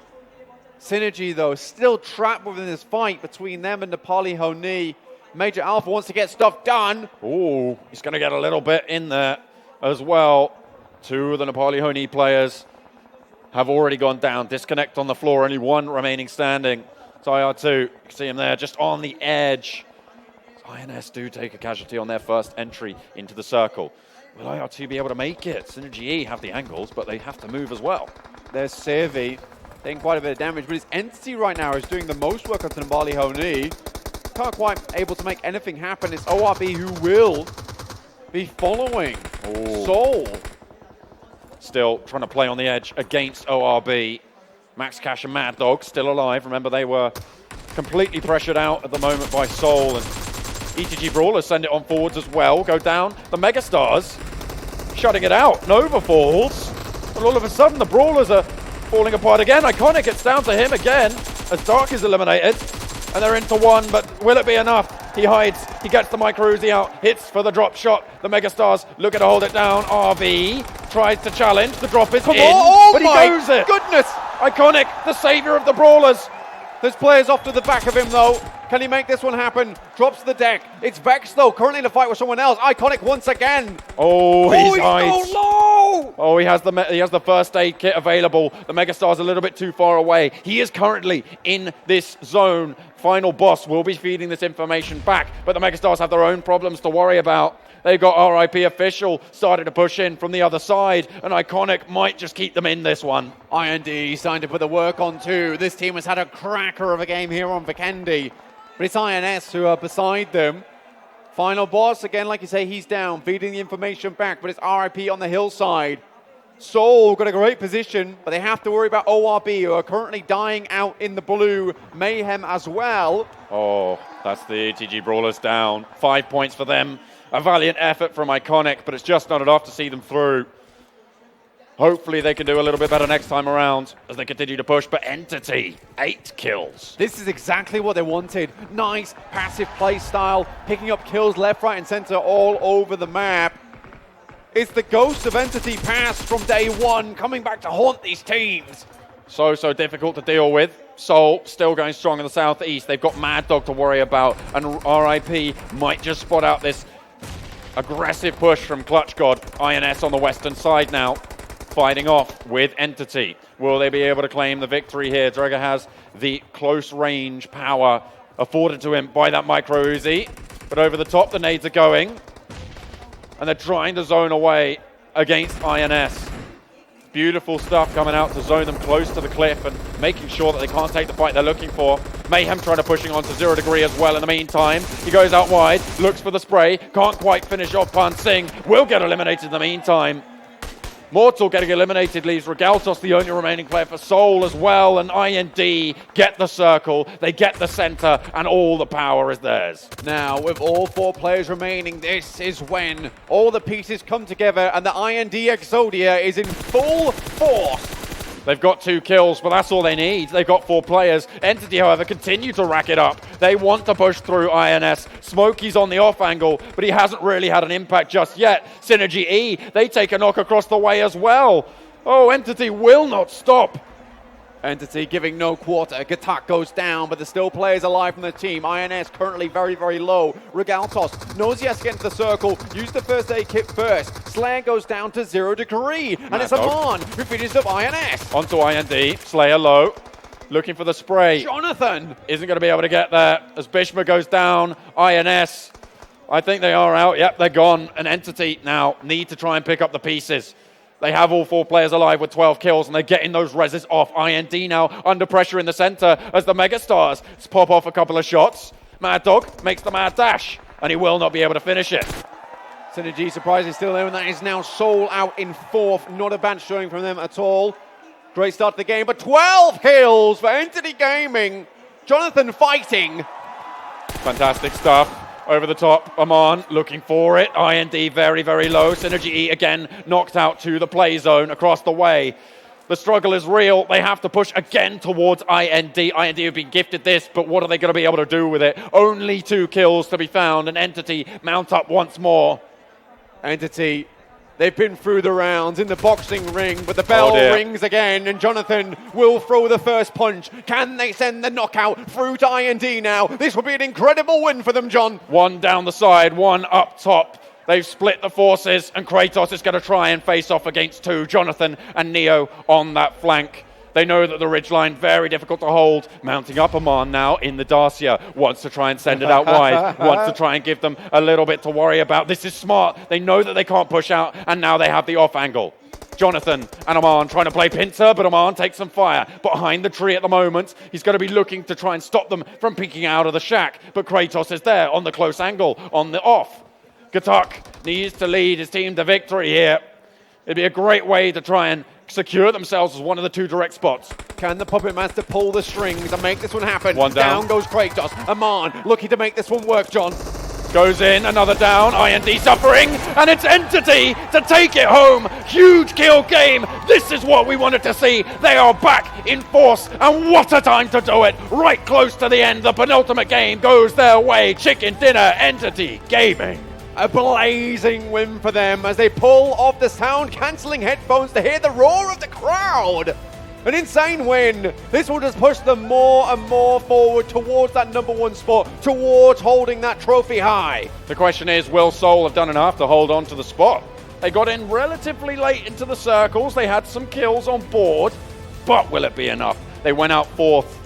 SynerGE, though, still trapped within this fight between them and Nepal HO NI. Major Alpha wants to get stuff done. Ooh, he's going to get a little bit in there as well. 2 of the Nepal HO NI players have already gone down. Disconnect on the floor, only 1 remaining standing. It's IR2, you can see him there, just on the edge. INS do take a casualty on their first entry into the circle. Will IR2 be able to make it? SynerGE have the angles, but they have to move as well. There's Servi, taking quite a bit of damage, but his Entity right now is doing the most work on Nepal HO NI. Can't quite able to make anything happen. It's ORB who will be following Soul. Still trying to play on the edge against ORB. Max Cash and Mad Dog still alive. Remember, they were completely pressured out at the moment by Soul, and ETG.Brawlers send it on forwards as well. Go down. The Megastars shutting it out. Nova falls. And all of a sudden, the Brawlers are falling apart again. Iconic, it's down to him again as Dark is eliminated. And they're into one, but will it be enough? He hides, he gets the micro Uzi out, hits for the drop shot. The Megastars looking to hold it down. RV tries to challenge, the drop is in, but he goes it. Goodness! Iconic, the savior of the Brawlers. There's players off to the back of him though. Can he make this one happen? Drops the deck. It's Vex though, currently in a fight with someone else. Iconic once again. Oh, he's hides. so low! Oh, he has the first aid kit available. The Megastar's a little bit too far away. He is currently in this zone. Final boss will be feeding this information back, but the Megastars have their own problems to worry about. They got RIP official started to push in from the other side, and Iconic might just keep them in this one. IND starting to put the work on too. This team has had a cracker of a game here on Vikendi, but it's INS who are beside them. Final boss, again, like you say, he's down, feeding the information back, but it's RIP on the hillside. Soul got a great position, but they have to worry about ORB, who are currently dying out in the blue. Mayhem as well. Oh, that's the ETG.Brawlers down. 5 points for them. A valiant effort from Iconic, but it's just not enough to see them through. Hopefully they can do a little bit better next time around as they continue to push, but Entity, 8 kills. This is exactly what they wanted. Nice passive play style, picking up kills left, right, and center all over the map. It's the ghost of Entity past from day one, coming back to haunt these teams. So difficult to deal with. Soul still going strong in the southeast. They've got Mad Dog to worry about, and RIP might just spot out this aggressive push from Clutch God. INS on the western side now, fighting off with Entity. Will they be able to claim the victory here? Draga has the close range power afforded to him by that micro Uzi, but over the top the nades are going, and they're trying to zone away against INS. Beautiful stuff coming out to zone them close to the cliff and making sure that they can't take the fight they're looking for. Mayhem trying to pushing on to 0 Degree as well in the meantime. He goes out wide, looks for the spray, can't quite finish off Pan Singh, will get eliminated in the meantime. Mortal getting eliminated leaves Regaltos the only remaining player for Soul as well, and IND get the circle, they get the center, and all the power is theirs. Now, with all 4 players remaining, this is when all the pieces come together and the IND Exodia is in full force. They've got 2 kills, but that's all they need. They've got 4 players. Entity, however, continue to rack it up. They want to push through INS. Smokey's on the off angle, but he hasn't really had an impact just yet. SynerGE, they take a knock across the way as well. Oh, Entity will not stop. Entity giving no quarter. Gatak goes down, but there's still players alive from the team. INS currently very, very low. Regaltos knows he has to get into the circle. Use the first aid kit first. Slayer goes down to 0 Degree. And it's Aman who finishes up INS. Onto IND. Slayer low. Looking for the spray. Jonathan isn't going to be able to get there as Bishma goes down. INS, I think they are out. Yep, they're gone. An Entity now need to try and pick up the pieces. They have all 4 players alive with 12 kills, and they're getting those reses off. IND now under pressure in the center as the Megastars pop off a couple of shots. Mad Dog makes the mad dash, and he will not be able to finish it. SynerGE surprisingly still there, and that is now Soul out in 4th. Not a bad showing from them at all. Great start to the game, but 12 kills for Entity Gaming. Jonathan fighting. Fantastic stuff. Over the top, Aman looking for it. IND very, very low. SynerGE again knocked out to the play zone across the way. The struggle is real. They have to push again towards IND. IND have been gifted this, but what are they going to be able to do with it? Only 2 kills to be found, and Entity mount up once more. Entity, they've been through the rounds in the boxing ring, but the bell rings again, and Jonathan will throw the first punch. Can they send the knockout through to IND now? This will be an incredible win for them, John. 1 down the side, 1 up top. They've split the forces, and Kratos is going to try and face off against 2. Jonathan and Neo on that flank. They know that the ridgeline, very difficult to hold. Mounting up Aman now in the Dacia. Wants to try and send it out wide. Wants to try and give them a little bit to worry about. This is smart. They know that they can't push out, and now they have the off angle. Jonathan and Aman trying to play pincer, but Aman takes some fire. Behind the tree at the moment, he's going to be looking to try and stop them from peeking out of the shack. But Kratos is there on the close angle, on the off. Gatak needs to lead his team to victory here. It'd be a great way to try and secure themselves as one of the 2 direct spots. Can the Puppet Master pull the strings and make this one happen? 1 down. Down goes Kratos. Aman looking to make this one work, John. Goes in, another down. IND suffering. and it's Entity to take it home. Huge kill game. This is what we wanted to see. They are back in force, and what a time to do it. Right close to the end, the penultimate game goes their way. Chicken dinner, Entity Gaming. A blazing win for them as they pull off the sound-cancelling headphones to hear the roar of the crowd. An insane win. This will just push them more and more forward towards that #1 spot, towards holding that trophy high. The question is, will Seoul have done enough to hold on to the spot? They got in relatively late into the circles. They had some kills on board, but will it be enough? They went out 4th.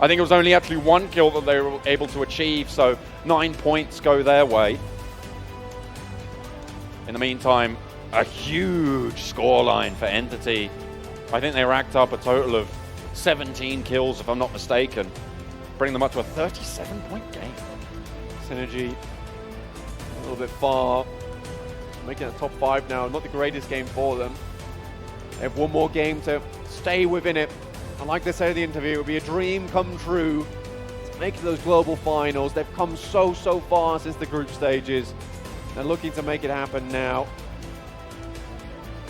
I think it was only actually 1 kill that they were able to achieve, so 9 points go their way. In the meantime, a huge scoreline for Entity. I think they racked up a total of 17 kills, if I'm not mistaken, bringing them up to a 37-point game. SynerGE a little bit far, making it top 5 now. Not the greatest game for them. They have one more game to stay within it. And like they said in the interview, it would be a dream come true to make it to those global finals. They've come so far since the group stages. They're looking to make it happen now.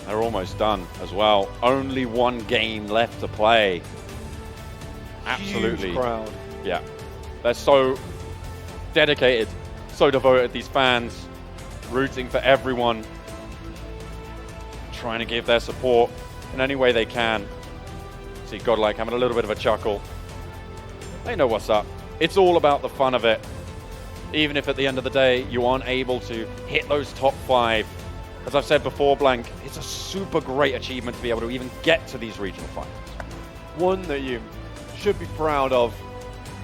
They're almost done as well. Only 1 game left to play. Absolutely. Huge crowd. Yeah. They're so dedicated, so devoted, these fans, rooting for everyone, trying to give their support in any way they can. See Godlike having a little bit of a chuckle. They know what's up. It's all about the fun of it. Even if at the end of the day you aren't able to hit those top 5. As I've said before, Blank, it's a super great achievement to be able to even get to these regional finals. One that you should be proud of.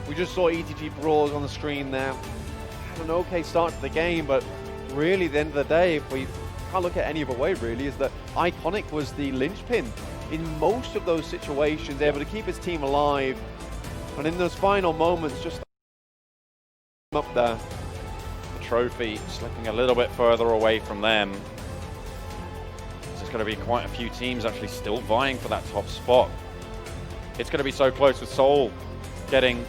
We just saw ETG.Brawlers on the screen there. Had an okay start to the game, but really at the end of the day, if we can't look at any other way really, is that Iconic was the linchpin in most of those situations, able to keep his team alive. And in those final moments, just up there. The trophy slipping a little bit further away from them. There's going to be quite a few teams actually still vying for that top spot. It's going to be so close with Seoul getting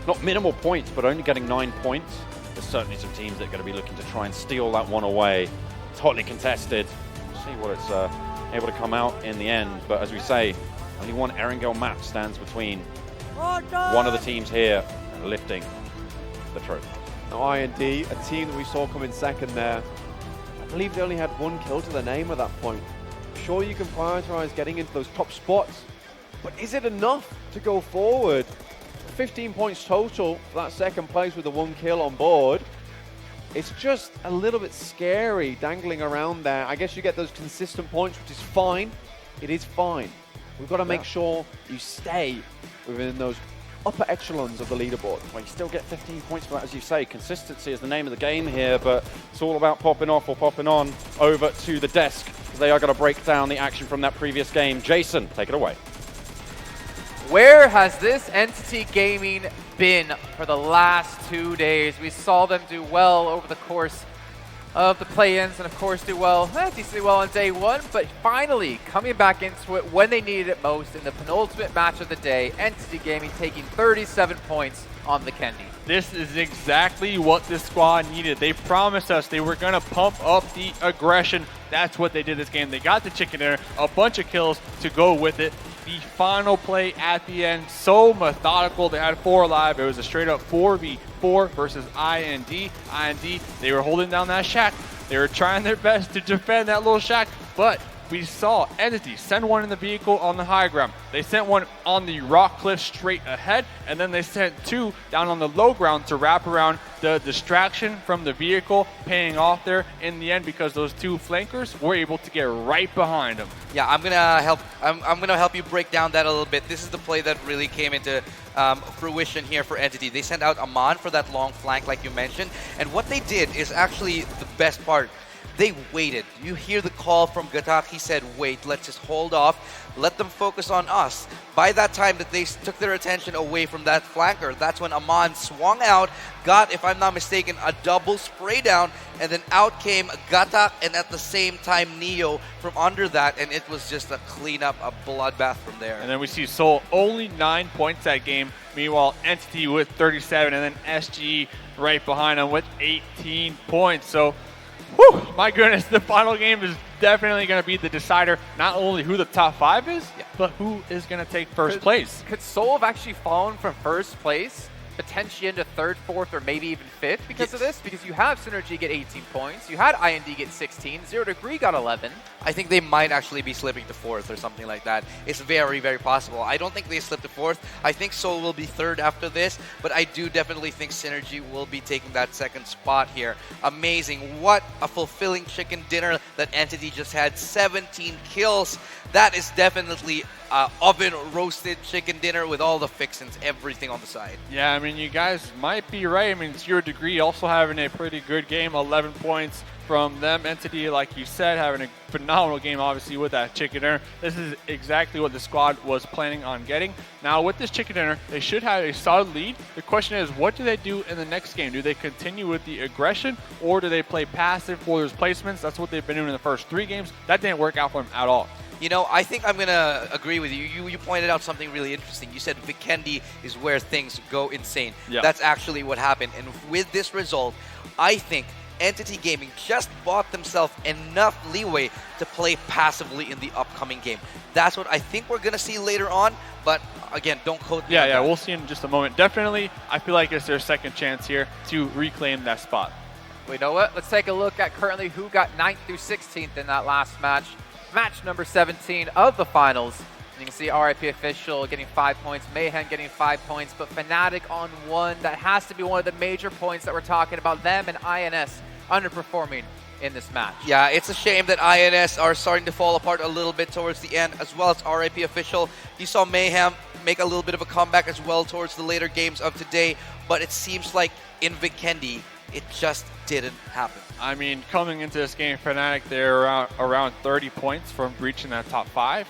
not minimal points, but only getting 9 points. There's certainly some teams that are going to be looking to try and steal that one away. It's hotly contested. We'll see what it's able to come out in the end. But as we say, only 1 Erangel map stands between one of the teams here and lifting the trophy. Now IND, a team that we saw come in second there, I believe they only had 1 kill to their name at that point. Sure, you can prioritize getting into those top spots, but is it enough to go forward? 15 points total for that second place with the 1 kill on board. It's just a little bit scary dangling around there. I guess you get those consistent points, which is fine. It is fine. We've got to make sure you stay within those upper echelons of the leaderboard. Well, you still get 15 points for that, as you say. Consistency is the name of the game here, but it's all about popping off or popping on over to the desk, because they are going to break down the action from that previous game. Jason, take it away. Where has this Entity Gaming been for the last 2 days? We saw them do well over the course of the play-ins, and of course do well, decently well on day 1, but finally coming back into it when they needed it most in the penultimate match of the day. Entity Gaming taking 37 points on the Kendi. This is exactly what this squad needed. They promised us they were going to pump up the aggression. That's what they did this game. They got the chicken dinner, a bunch of kills to go with it. The final play at the end, so methodical. They had 4 alive. It was a straight up 4v4 versus IND. IND, they were holding down that shack. They were trying their best to defend that little shack, but we saw Entity send one in the vehicle on the high ground. They sent one on the rock cliff straight ahead, and then they sent 2 down on the low ground to wrap around the distraction from the vehicle, paying off there in the end because those 2 flankers were able to get right behind them. Yeah, I'm gonna help you break down that a little bit. This is the play that really came into fruition here for Entity. They sent out Aman for that long flank, like you mentioned, and what they did is actually the best part. They waited. You hear the call from Gatak. He said, wait, let's just hold off. Let them focus on us. By that time that they took their attention away from that flanker, that's when Aman swung out, got, if I'm not mistaken, a double spray down, and then out came Gatak, and at the same time Neo from under that, and it was just a cleanup, a bloodbath from there. And then we see Seoul only 9 points that game. Meanwhile, Entity with 37, and then SGE right behind them with 18 points. So Whew, my goodness, the final game is definitely going to be the decider, not only who the top 5 is, but who is going to take first place. Could Seoul have actually fallen from first place, potentially into 3rd, 4th, or maybe even 5th because of this? Because you have SynerGE get 18 points, you had IND get 16, Zero Degree got 11. I think they might actually be slipping to 4th or something like that. It's very, very possible. I don't think they slip to 4th. I think Seoul will be 3rd after this, but I do definitely think SynerGE will be taking that 2nd spot here. Amazing. What a fulfilling chicken dinner that Entity just had. 17 kills. That is definitely oven roasted chicken dinner with all the fixins, everything on the side. Yeah, I mean, you guys might be right. I mean, Zero Degree also having a pretty good game, 11 points from them. Entity, like you said, having a phenomenal game, obviously, with that chicken dinner. This is exactly what the squad was planning on getting. Now, with this chicken dinner, they should have a solid lead. The question is, what do they do in the next game? Do they continue with the aggression, or do they play passive for those placements? That's what they've been doing in the first 3 games. That didn't work out for them at all. You know, I think I'm going to agree with you. You pointed out something really interesting. You said Vikendi is where things go insane. Yeah. That's actually what happened. And with this result, I think Entity Gaming just bought themselves enough leeway to play passively in the upcoming game. That's what I think we're going to see later on. But again, don't quote me. Yeah, we'll see in just a moment. Definitely, I feel like it's their second chance here to reclaim that spot. Well, you know what? Let's take a look at currently who got 9th through 16th in that last match. Match number 17 of the finals. And you can see RIP Official getting 5 points, Mayhem getting 5 points, but Fnatic on 1. That has to be one of the major points that we're talking about. Them and INS underperforming in this match. Yeah, it's a shame that INS are starting to fall apart a little bit towards the end, as well as RIP Official. You saw Mayhem make a little bit of a comeback as well towards the later games of today, but it seems like in Vikendi, it just didn't happen. I mean, coming into this game, Fnatic, they're around 30 points from reaching that top 5.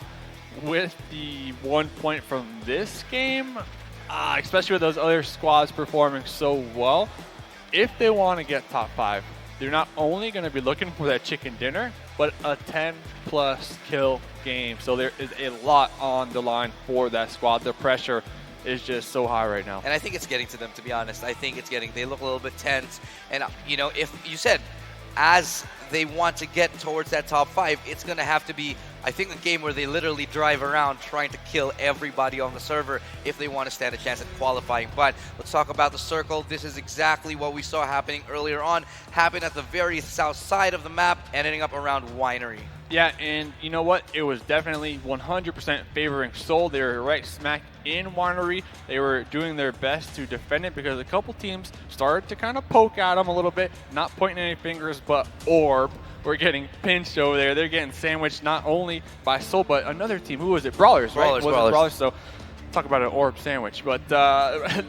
With the 1 point from this game, especially with those other squads performing so well, if they want to get top 5, they're not only going to be looking for that chicken dinner, but a 10-plus kill game. So there is a lot on the line for that squad. The pressure is just so high right now. And I think it's getting to them, to be honest. I think it's getting, they look a little bit tense. And, you know, if you said, as they want to get towards that top 5, it's going to have to be, I think, a game where they literally drive around trying to kill everybody on the server if they want to stand a chance at qualifying. But let's talk about the circle. This is exactly what we saw happening earlier on. Happened at the very south side of the map and ending up around Winery. Yeah, and you know what? It was definitely 100% favoring Seoul. They were right smack in Winery. They were doing their best to defend it because a couple teams started to kind of poke at them a little bit, not pointing any fingers, but Orb were getting pinched over there. They're getting sandwiched not only by Seoul, but another team. Who was it? Brawlers, right? Brawlers. So talk about an Orb sandwich. But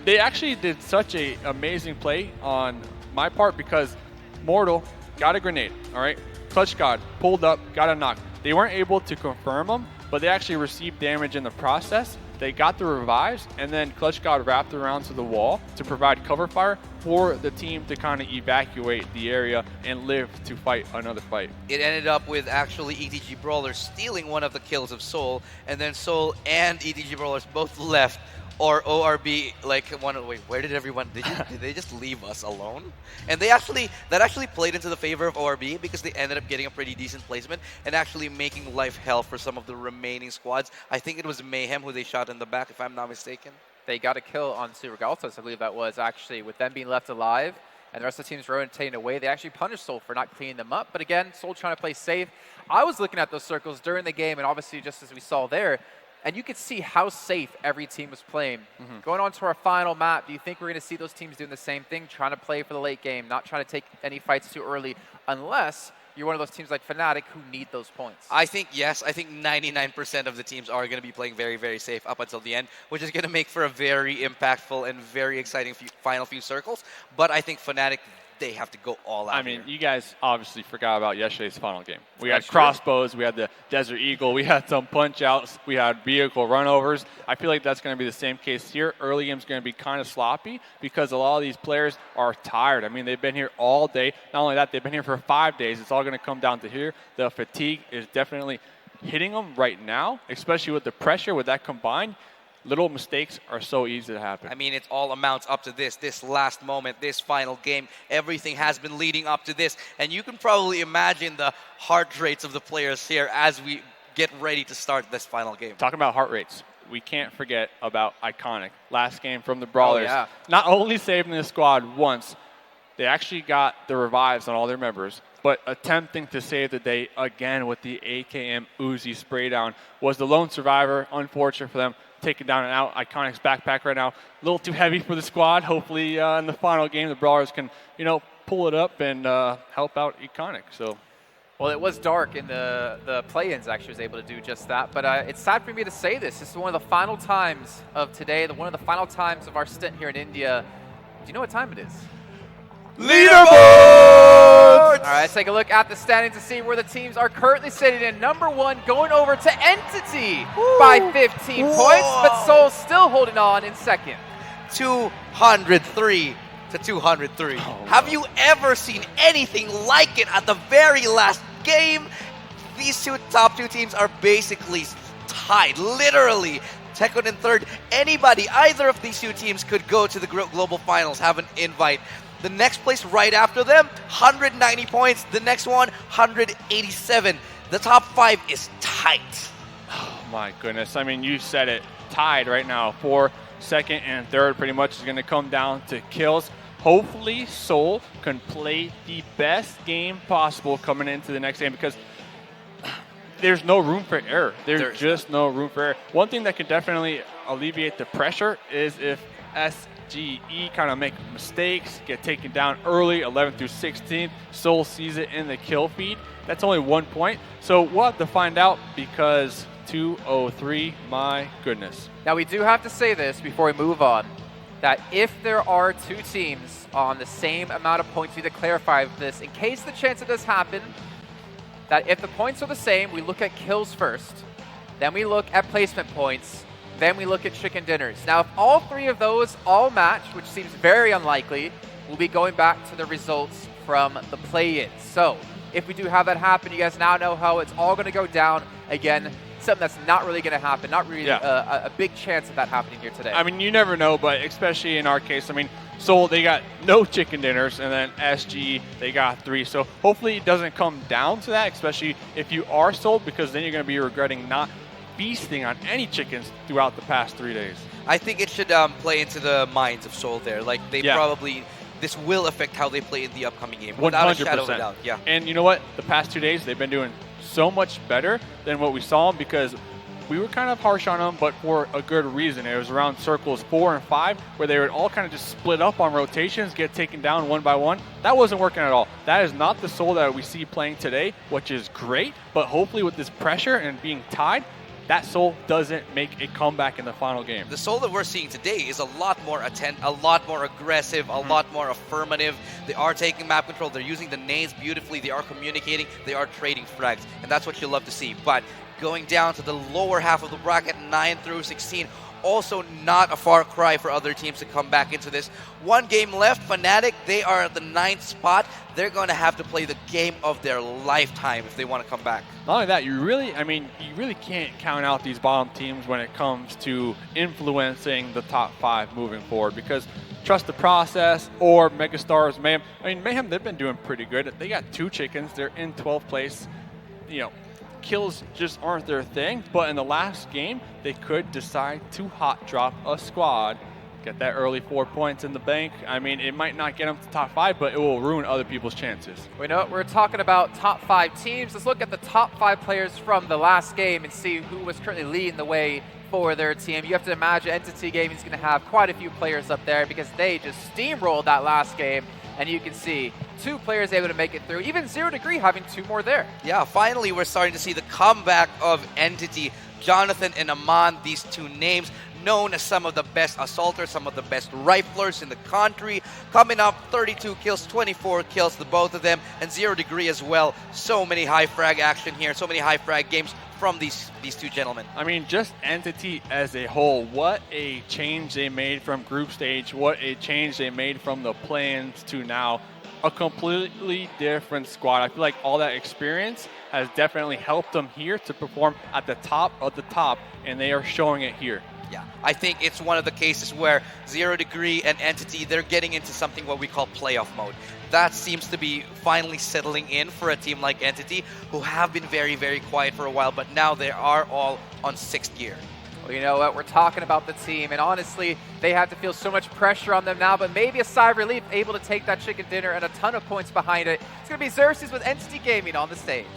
they actually did such an amazing play on my part because Mortal got a grenade, all right? Clutch God pulled up, got a knock. They weren't able to confirm them, but they actually received damage in the process. They got the revives, and then Clutch God wrapped around to the wall to provide cover fire for the team to kind of evacuate the area and live to fight another fight. It ended up with actually ETG.Brawlers stealing one of the kills of Seoul, and then Seoul and ETG.Brawlers both left. Or ORB, like, wait, where did everyone, did they just leave us alone? And that actually played into the favor of ORB because they ended up getting a pretty decent placement and actually making life hell for some of the remaining squads. I think it was Mayhem who they shot in the back, if I'm not mistaken. They got a kill on Suregaltos, I believe that was actually, with them being left alive and the rest of the teams rotating away. They actually punished Seoul for not cleaning them up. But again, Seoul trying to play safe. I was looking at those circles during the game, and obviously just as we saw there, and you could see how safe every team was playing. Going on to our final map, do you think we're going to see those teams doing the same thing, trying to play for the late game, not trying to take any fights too early, unless you're one of those teams like Fnatic who need those points? I think yes. I think 99% of the teams are going to be playing very, very safe up until the end, which is going to make for a very impactful and very exciting final few circles. But I think Fnatic, they have to go all out. I mean, you guys obviously forgot about yesterday's final game. We had crossbows, we had the Desert Eagle, we had some punch-outs, we had vehicle runovers. I feel like that's going to be the same case here. Early game's going to be kind of sloppy because a lot of these players are tired. I mean, they've been here all day. Not only that, they've been here for 5 days. It's all going to come down to here. The fatigue is definitely hitting them right now, especially with the pressure, with that combined. little mistakes are so easy to happen. I mean, it all amounts up to this last moment, this final game. Everything has been leading up to this. And you can probably imagine the heart rates of the players here as we get ready to start this final game. Talking about heart rates, we can't forget about Iconic. Last game from the Brawlers. Oh, yeah. Not only saving the squad once, they actually got the revives on all their members, but attempting to save the day again with the AKM Uzi spray down. Was the lone survivor. Unfortunate for them. Taken down and out. Iconic's backpack right now. A little too heavy for the squad. Hopefully in the final game, the Brawlers can, pull it up and help out Iconic. So. Well, it was dark in the play-ins, actually was able to do just that. But it's sad for me to say this. This is one of the final times of today, one of the final times of our stint here in India. Do you know what time it is? Leaderboard! All right, let's take a look at the standings to see where the teams are currently sitting in. Number 1 going over to Entity by 15 points, but Seoul still holding on in second. 203 to 203. Have you ever seen anything like it at the very last game? These top two teams are basically tied, literally. Second and third, either of these two teams could go to the Global Finals, have an invite. The next place right after them, 190 points. The next one, 187. The top 5 is tight. Oh my goodness. I mean, you said it. Tied right now for second and third. Pretty much is going to come down to kills. Hopefully, Seoul can play the best game possible coming into the next game because there's no room for error. There's just no room for error. One thing that can definitely alleviate the pressure is if SGE kind of make mistakes, get taken down early, 11th through 16th. Seoul sees it in the kill feed. That's only 1 point. So we'll have to find out because 203, my goodness. Now we do have to say this before we move on, that if there are two teams on the same amount of points, we need to clarify this in case the chance it does happen, that if the points are the same, we look at kills first, then we look at placement points, then we look at chicken dinners. Now, if all three of those all match, which seems very unlikely, we'll be going back to the results from the play-in. So, if we do have that happen, you guys now know how it's all going to go down. Again, something that's not really going to happen, not really a big chance of that happening here today. I mean, you never know, but especially in our case, I mean, Seoul, they got no chicken dinners, and then SG, they got 3. So hopefully it doesn't come down to that, especially if you are sold, because then you're going to be regretting not feasting on any chickens throughout the past 3 days. I think it should play into the minds of Seoul there. Like, they probably, this will affect how they play in the upcoming game, without a shadow of a doubt. Yeah. And you know what? The past 2 days, they've been doing so much better than what we saw them because we were kind of harsh on them, but for a good reason. It was around circles 4 and 5 where they would all kind of just split up on rotations, get taken down one by one. That wasn't working at all. That is not the Seoul that we see playing today, which is great, but hopefully with this pressure and being tied, that Seoul doesn't make a comeback in the final game. The Seoul that we're seeing today is a lot more a lot more aggressive, a lot more affirmative. They are taking map control. They're using the nades beautifully. They are communicating. They are trading frags, and that's what you love to see. But going down to the lower half of the bracket, 9 through 16, also not a far cry for other teams to come back into this. 1 game left. Fnatic, they are at the 9th spot. They're going to have to play the game of their lifetime if they want to come back. Not only that, you really can't count out these bottom teams when it comes to influencing the top 5 moving forward because TrustDProcess or Megastars, Mayhem. I mean, Mayhem, they've been doing pretty good. They got 2 chickens. They're in 12th place. You know, kills just aren't their thing, but in the last game, they could decide to hot drop a squad, get that early 4 points in the bank. I mean, it might not get them to top 5, but it will ruin other people's chances. We know we're talking about top 5 teams. Let's look at the top 5 players from the last game and see who was currently leading the way for their team. You have to imagine Entity Gaming is going to have quite a few players up there because they just steamrolled that last game. And you can see 2 players able to make it through, even SynerGE having 2 more there. Yeah, finally we're starting to see the comeback of Entity. Jonathan and Aman, these 2 names, known as some of the best assaulters, some of the best riflers in the country. Coming up, 32 kills, 24 kills, the both of them, and 0° as well. So many high frag action here, so many high frag games from these 2 gentlemen. I mean, just Entity as a whole, what a change they made from group stage, what a change they made from the play-ins to now. A completely different squad. I feel like all that experience has definitely helped them here to perform at the top of the top, and they are showing it here. Yeah, I think it's one of the cases where 0 Degree and Entity, they're getting into something what we call playoff mode. That seems to be finally settling in for a team like Entity, who have been very, very quiet for a while, but now they are all on 6th gear. Well, you know what? We're talking about the team, and honestly, they have to feel so much pressure on them now, but maybe a sigh of relief, able to take that chicken dinner and a ton of points behind it. It's going to be Xerxes with Entity Gaming on the stage.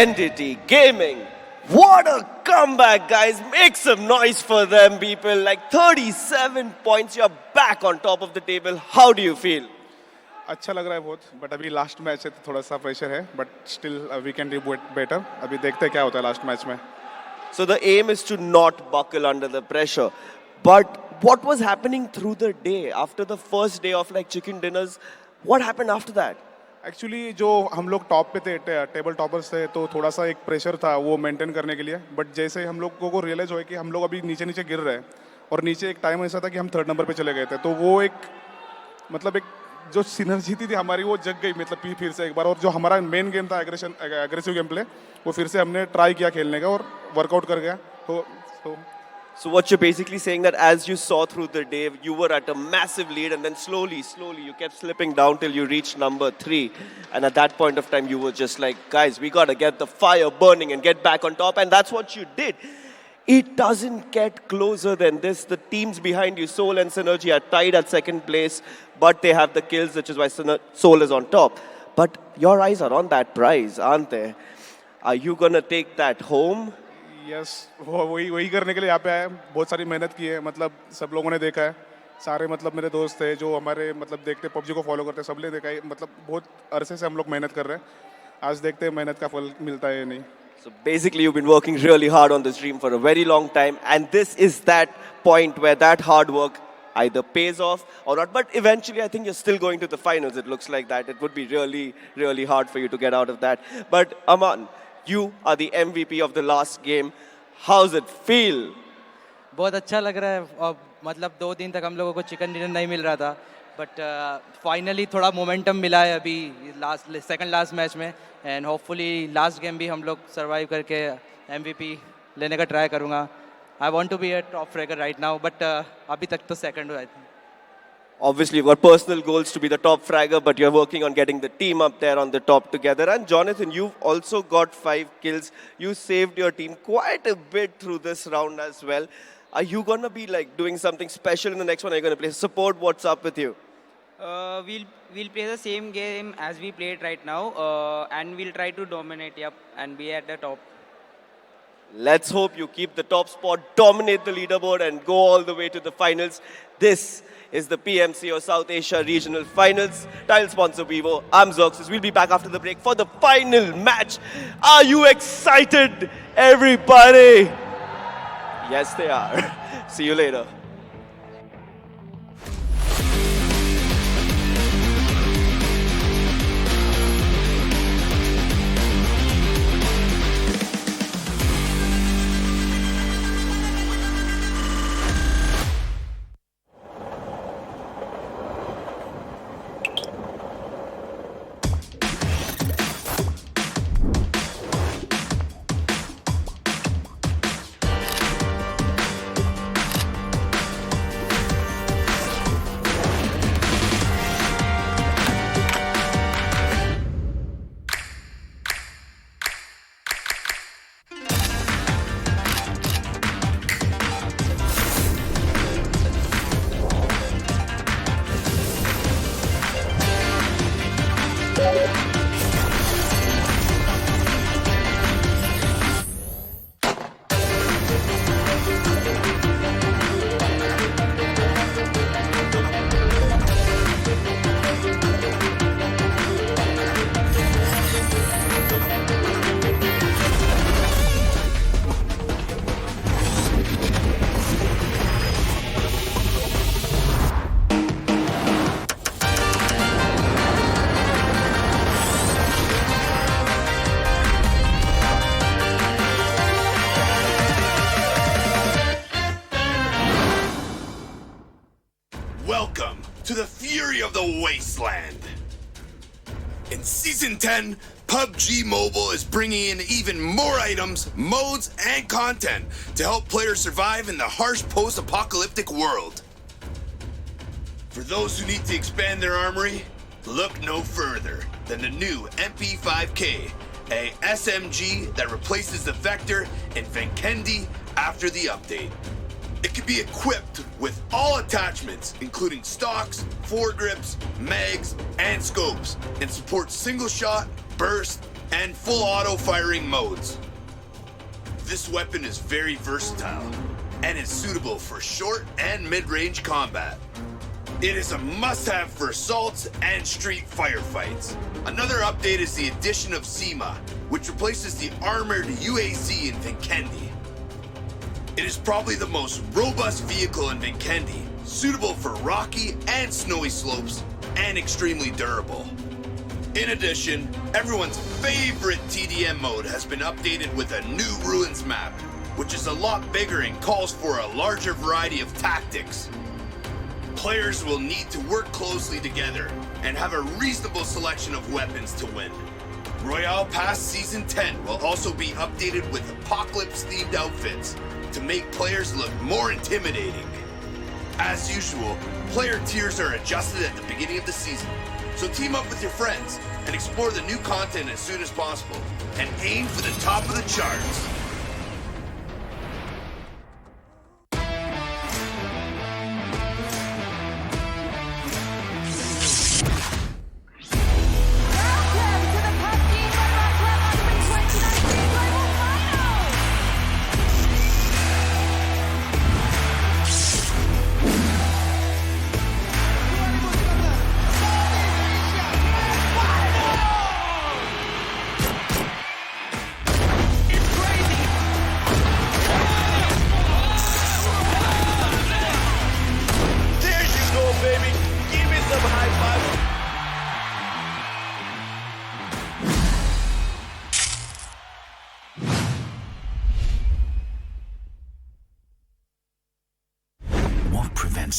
Entity Gaming. What a comeback, guys. Make some noise for them, people. Like 37 points, you're back on top of the table. How do you feel? अच्छा लग रहा है बहुत, but अभी last match है तो थोड़ा सा प्रेशर है, but still we can do better. अभी देखते हैं क्या होता है लास्ट मैच में. So the aim is to not buckle under the pressure. But what was happening through the day after the first day of like chicken dinners? What happened after that? Actually जो हम लोग top पे थे, table toppers थे, तो थोड़ा सा एक प्रेशर था वो मेंटेन करने के लिए. बट जैसे हम लोगों को रियलाइज हुआ कि हम लोग अभी नीचे नीचे गिर रहे हैं, और नीचे एक टाइम ऐसा था कि हम 3rd नंबर पे चले गए थे, तो वो एक मतलब एक जो सिनर्जी थी हमारी वो जग गई, मतलब फिर से एक बार. और जो हमारा मेन गेम था एग्रेसिव गेम प्ले, वो फिर से हमने ट्राई किया खेलने का और वर्कआउट कर गया. So what you're basically saying that as you saw through the day, you were at a massive lead and then slowly you kept slipping down till you reached number 3. And at that point of time, you were just like, guys, we got to get the fire burning and get back on top. And that's what you did. It doesn't get closer than this. The teams behind you, Soul and SynerGE, are tied at 2nd place, but they have the kills, which is why Soul is on top. But your eyes are on that prize, aren't they? Are you going to take that home? Yes, वही करने के लिए यहाँ पे आए. बहुत सारी मेहनत की है, मतलब सब लोगों ने देखा है. सारे मतलब मेरे दोस्त थे जो हमारे मतलब देखते पबजी को फॉलो करते, सब ने देखा है. मतलब बहुत अरसे से हम लोग मेहनत कर रहे हैं. आज देखते हैं मेहनत का फल मिलता है या नहीं. So basically you've been working really hard on this dream for a very long time, and this is that point where that hard work either pays off or not. But eventually I think you're still going to the finals. It looks like that. It would be really, really hard for you to get out of that. But Aman, you are the MVP of the last game. How's it feel? बहुत अच्छा लग रहा है. और मतलब 2 दिन तक हम लोगों को चिकन डिनर नहीं मिल रहा था, बट फाइनली थोड़ा मोमेंटम मिला है अभी सेकंड लास्ट मैच में. एंड होपफुली लास्ट गेम भी हम लोग सर्वाइव करके MVP लेने का ट्राई करूँगा. I want to be a top fragger right now, but अभी तक तो सेकंड हुआ है. Obviously, you've got personal goals to be the top fragger, but you're working on getting the team up there on the top together. And Jonathan, you've also got 5 kills. You saved your team quite a bit through this round as well. Are you going to be like doing something special in the next one? Are you going to play support? What's up with you? We'll play the same game as we played right now, and we'll try to dominate, and be at the top. Let's hope you keep the top spot, dominate the leaderboard, and go all the way to the finals. This is the PMCO South Asia Regional Finals. Title sponsor Vivo. I'm Xerxes. We'll be back after the break for the final match. Are you excited, everybody? Yes, they are. See you later. Welcome to the fury of the wasteland. In Season 10, PUBG Mobile is bringing in even more items, modes, and content to help players survive in the harsh post-apocalyptic world. For those who need to expand their armory, look no further than the new MP5K, a SMG that replaces the Vector in Vinkendi after the update. It can be equipped with all attachments, including stocks, foregrips, mags, and scopes, and supports single shot, burst, and full auto firing modes. This weapon is very versatile and is suitable for short and mid-range combat. It is a must-have for assaults and street firefights. Another update is the addition of SEMA, which replaces the armored UAC in Vinkendi. It is probably the most robust vehicle in Vinkendi, suitable for rocky and snowy slopes, and extremely durable. In addition, everyone's favorite TDM mode has been updated with a new Ruins map, which is a lot bigger and calls for a larger variety of tactics. Players will need to work closely together and have a reasonable selection of weapons to win. Royale Pass Season 10 will also be updated with apocalypse-themed outfits to make players look more intimidating. As usual, player tiers are adjusted at the beginning of the season, so team up with your friends and explore the new content as soon as possible, and aim for the top of the charts.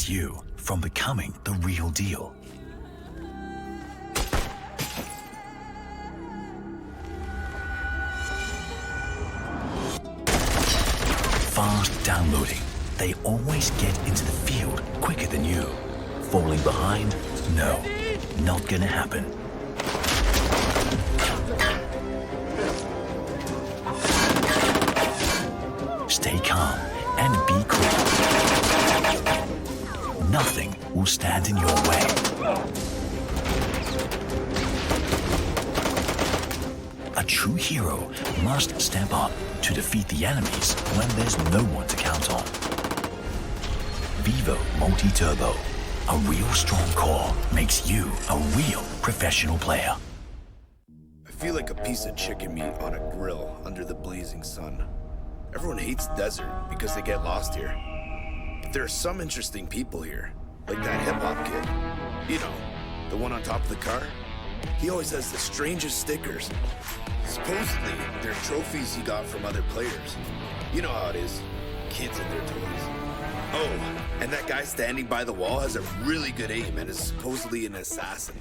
You from becoming the real deal. Fast downloading. They always get into the field quicker than you. Falling behind? No, not gonna happen. Stay calm and be cool. Nothing will stand in your way. A true hero must step up to defeat the enemies when there's no one to count on. Vivo Multi-Turbo, a real strong core makes you a real professional player. I feel like a piece of chicken meat on a grill under the blazing sun. Everyone hates desert because they get lost here. But there are some interesting people here, like that hip-hop kid. You know, the one on top of the car? He always has the strangest stickers. Supposedly, they're trophies he got from other players. You know how it is, kids and their toys. Oh, and that guy standing by the wall has a really good aim and is supposedly an assassin.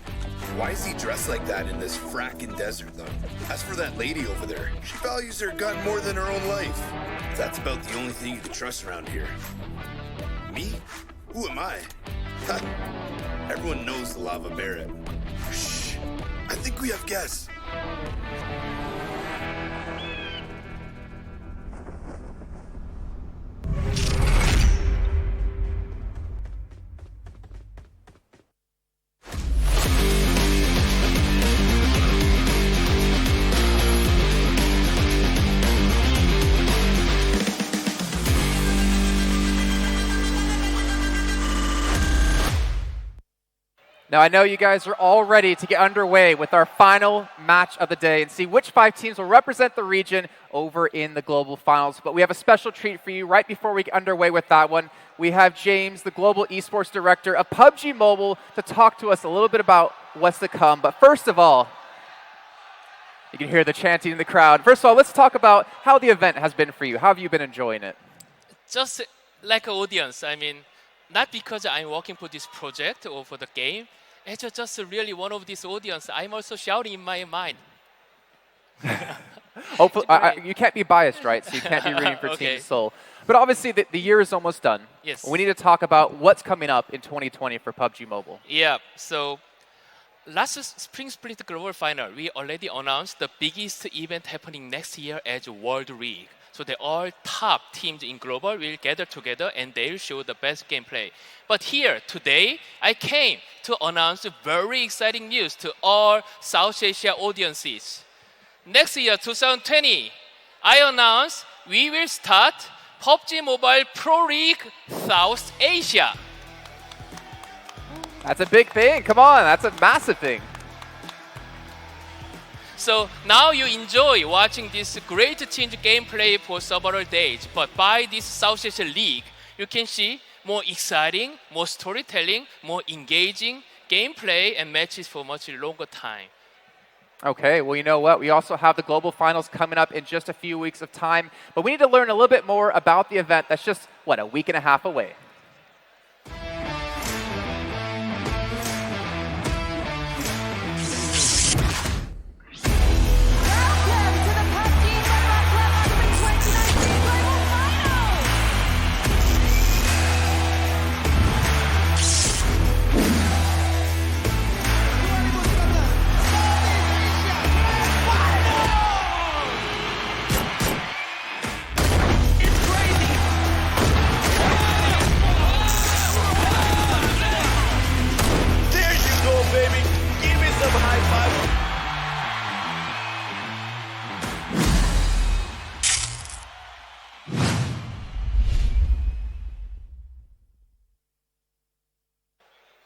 Why is he dressed like that in this frackin' desert, though? As for that lady over there, she values her gun more than her own life. That's about the only thing you can trust around here. Me? Who am I? Ha! Everyone knows the Lava Barret. Shh! I think we have guests. Now, I know you guys are all ready to get underway with our final match of the day and see which 5 teams will represent the region over in the Global Finals. But we have a special treat for you right before we get underway with that one. We have James, the Global Esports Director of PUBG Mobile, to talk to us a little bit about what's to come. But first of all, you can hear the chanting in the crowd. First of all, let's talk about how the event has been for you. How have you been enjoying it? Just like an audience. I mean, not because I'm working for this project or for the game. It's just really one of these audience. I'm also shouting in my mind. Hopefully, you can't be biased, right? So you can't be rooting for Team Seoul. But obviously, the year is almost done. Yes. We need to talk about what's coming up in 2020 for PUBG Mobile. Yeah, so last Spring Split Global Final, we already announced the biggest event happening next year as World League. So the all top teams in Global will gather together and they'll show the best gameplay. But here, today, I came to announce very exciting news to all South Asia audiences. Next year, 2020, I announce we will start PUBG Mobile Pro League South Asia. That's a big thing. Come on, that's a massive thing. So now you enjoy watching this great team gameplay for several days. But by this South Asia League, you can see more exciting, more storytelling, more engaging gameplay and matches for much longer time. Okay, well, you know what? We also have the Global Finals coming up in just a few weeks of time. But we need to learn a little bit more about the event that's just, what, a week and a half away.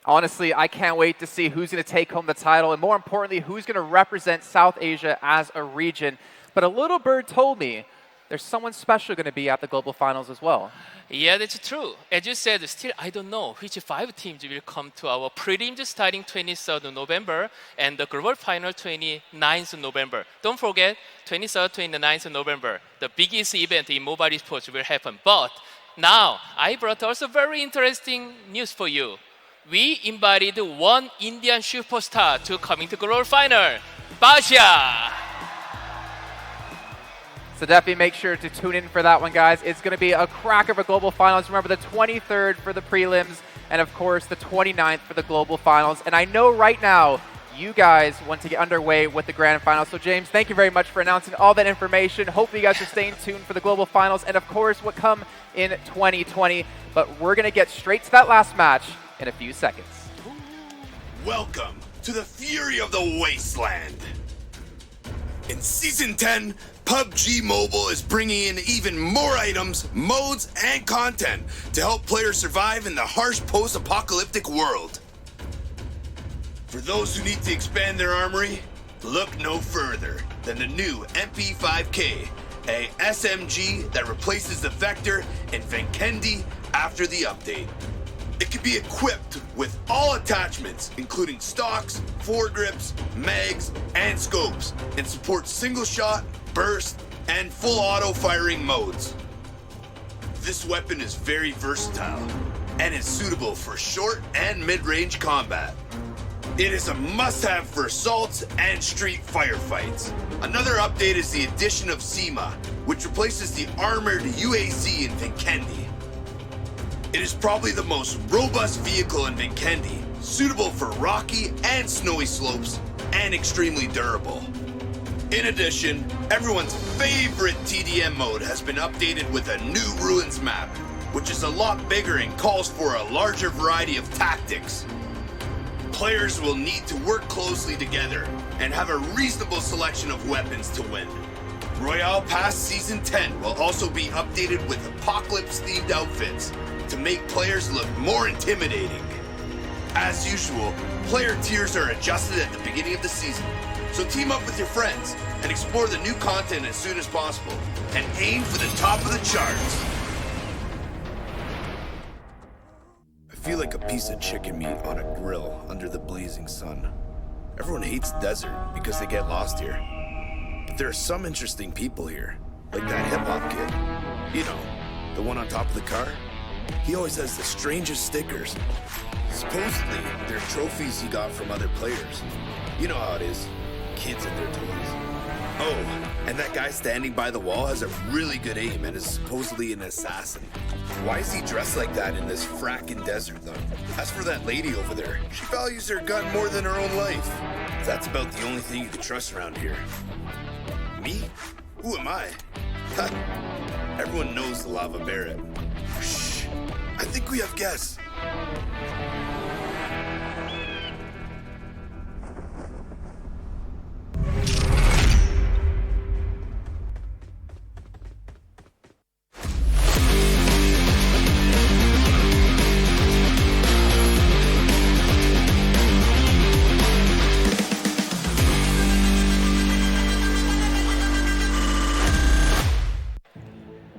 Honestly, I can't wait to see who's going to take home the title, and more importantly, who's going to represent South Asia as a region. But a little bird told me there's someone special going to be at the Global Finals as well. Yeah, that's true. As you said, still I don't know which 5 teams will come to our prelims starting 23rd of November and the Global Final 29th of November. Don't forget, 23rd, 29th of November, the biggest event in mobile esports will happen. But now, I brought also very interesting news for you. We invited one Indian superstar to come into Global Final, Basha. So definitely make sure to tune in for that one, guys. It's going to be a crack of a Global Finals. Remember, the 23rd for the prelims, and of course, the 29th for the Global Finals. And I know right now, you guys want to get underway with the Grand Finals. So James, thank you very much for announcing all that information. Hopefully you guys are staying tuned for the Global Finals, and of course, what come in 2020. But we're going to get straight to that last match in a few seconds. Welcome to the fury of the wasteland. In Season 10, PUBG Mobile is bringing in even more items, modes, and content to help players survive in the harsh post-apocalyptic world. For those who need to expand their armory, look no further than the new MP5K, a SMG that replaces the Vector in Vinkendi after the update. It can be equipped with all attachments, including stocks, foregrips, mags, and scopes, and supports single shot, burst, and full auto firing modes. This weapon is very versatile and is suitable for short and mid-range combat. It is a must-have for assaults and street firefights. Another update is the addition of SEMA, which replaces the armored UAC in Vinkendi. It is probably the most robust vehicle in Vinkendi, suitable for rocky and snowy slopes, and extremely durable. In addition, everyone's favorite TDM mode has been updated with a new Ruins map, which is a lot bigger and calls for a larger variety of tactics. Players will need to work closely together and have a reasonable selection of weapons to win. Royale Pass Season 10 will also be updated with apocalypse-themed outfits to make players look more intimidating. As usual, player tiers are adjusted at the beginning of the season, so team up with your friends and explore the new content as soon as possible, and aim for the top of the charts. I feel like a piece of chicken meat on a grill under the blazing sun. Everyone hates desert because they get lost here. But there are some interesting people here, like that hip-hop kid. You know, the one on top of the car? He always has the strangest stickers. Supposedly, they're trophies he got from other players. You know how it is, kids and their toys. Oh, and that guy standing by the wall has a really good aim and is supposedly an assassin. Why is he dressed like that in this frackin' desert, though? As for that lady over there, she values her gun more than her own life. That's about the only thing you can trust around here. Me? Who am I? Ha! Everyone knows the Lava Barret. Shh! I think we have guests.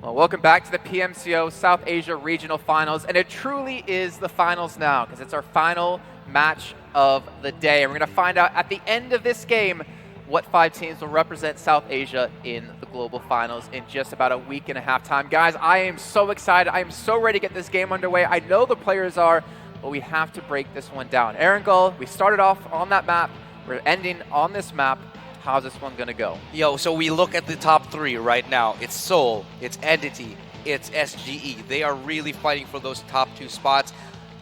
Welcome back to the PMCO South Asia Regional Finals, and it truly is the finals now because it's our final match of the day. And we're going to find out at the end of this game what 5 teams will represent South Asia in the Global Finals in just about a week and a half time. Guys, I am so excited. I am so ready to get this game underway. I know the players are, but we have to break this one down. Erangel, we started off on that map. We're ending on this map. How's this one gonna go? Yo, so we look at the top 3 right now. It's Seoul, it's Entity, it's SGE. They are really fighting for those top 2 spots.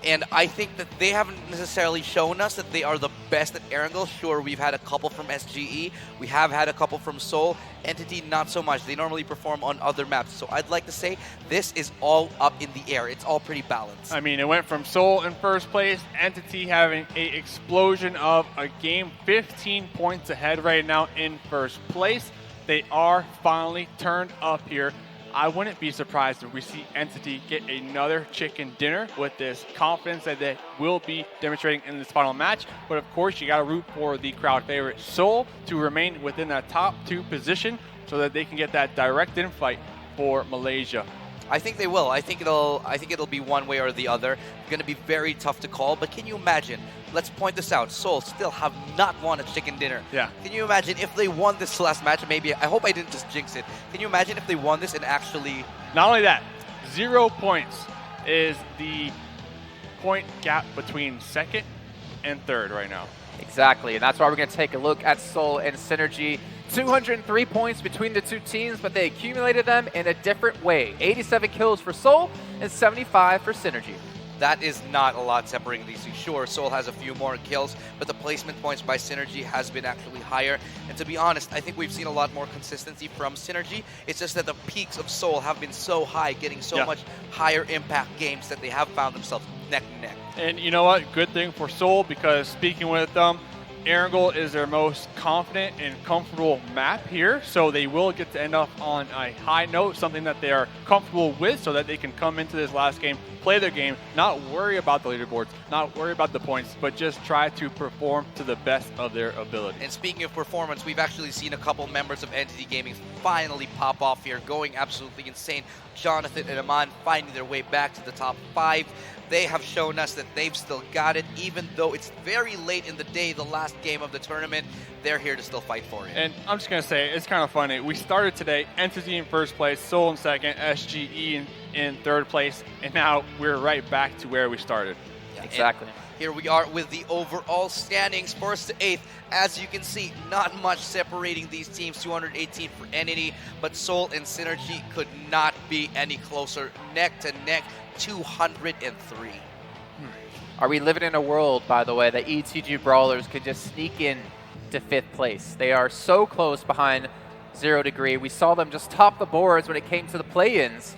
And I think that they haven't necessarily shown us that they are the best at Erangel. Sure, we've had a couple from SGE. We have had a couple from Seoul. Entity, not so much. They normally perform on other maps. So I'd like to say this is all up in the air. It's all pretty balanced. I mean, it went from Seoul in first place, Entity having an explosion of a game, 15 points ahead right now in first place. They are finally turned up here. I wouldn't be surprised if we see Entity get another chicken dinner with this confidence that they will be demonstrating in this final match. But of course, you got to root for the crowd favorite Seoul to remain within that top 2 position so that they can get that direct in-fight for Malaysia. I think they will. I think it'll be one way or the other. Going to be very tough to call. But can you imagine? Let's point this out. Seoul still have not won a chicken dinner. Yeah. Can you imagine if they won this last match? Maybe I hope I didn't just jinx it. Can you imagine if they won this and actually? Not only that, 0 points is the point gap between second and third right now. Exactly, and that's why we're going to take a look at Seoul and SynerGE. 203 points between the 2 teams, but they accumulated them in a different way. 87 kills for Seoul and 75 for SynerGE. That is not a lot separating these two. Sure, Seoul has a few more kills, but the placement points by SynerGE has been actually higher. And to be honest, I think we've seen a lot more consistency from SynerGE. It's just that the peaks of Seoul have been so high, getting so much higher impact games that they have found themselves neck and neck. And you know what? Good thing for Seoul, because speaking with them, Erangel is their most confident and comfortable map here, so they will get to end up on a high note, something that they are comfortable with, so that they can come into this last game, play their game, not worry about the leaderboards, not worry about the points, but just try to perform to the best of their ability. And speaking of performance, we've actually seen a couple members of Entity Gaming finally pop off here, going absolutely insane. Jonathan and Aman finding their way back to the top 5. They have shown us that they've still got it, even though it's very late in the day, the last game of the tournament. They're here to still fight for it. And I'm just going to say, it's kind of funny. We started today, Entity in first place, Seoul in second, SGE in third place, and now we're right back to where we started. Yeah, exactly. Here we are with the overall standings, 1st to 8th. As you can see, not much separating these teams, 218 for Entity, but Seoul and SynerGE could not be any closer, neck to neck. 203. Are we living in a world, by the way, that ETG.Brawlers could just sneak in to 5th place? They are so close behind 0 Degree. We saw them just top the boards when it came to the play-ins.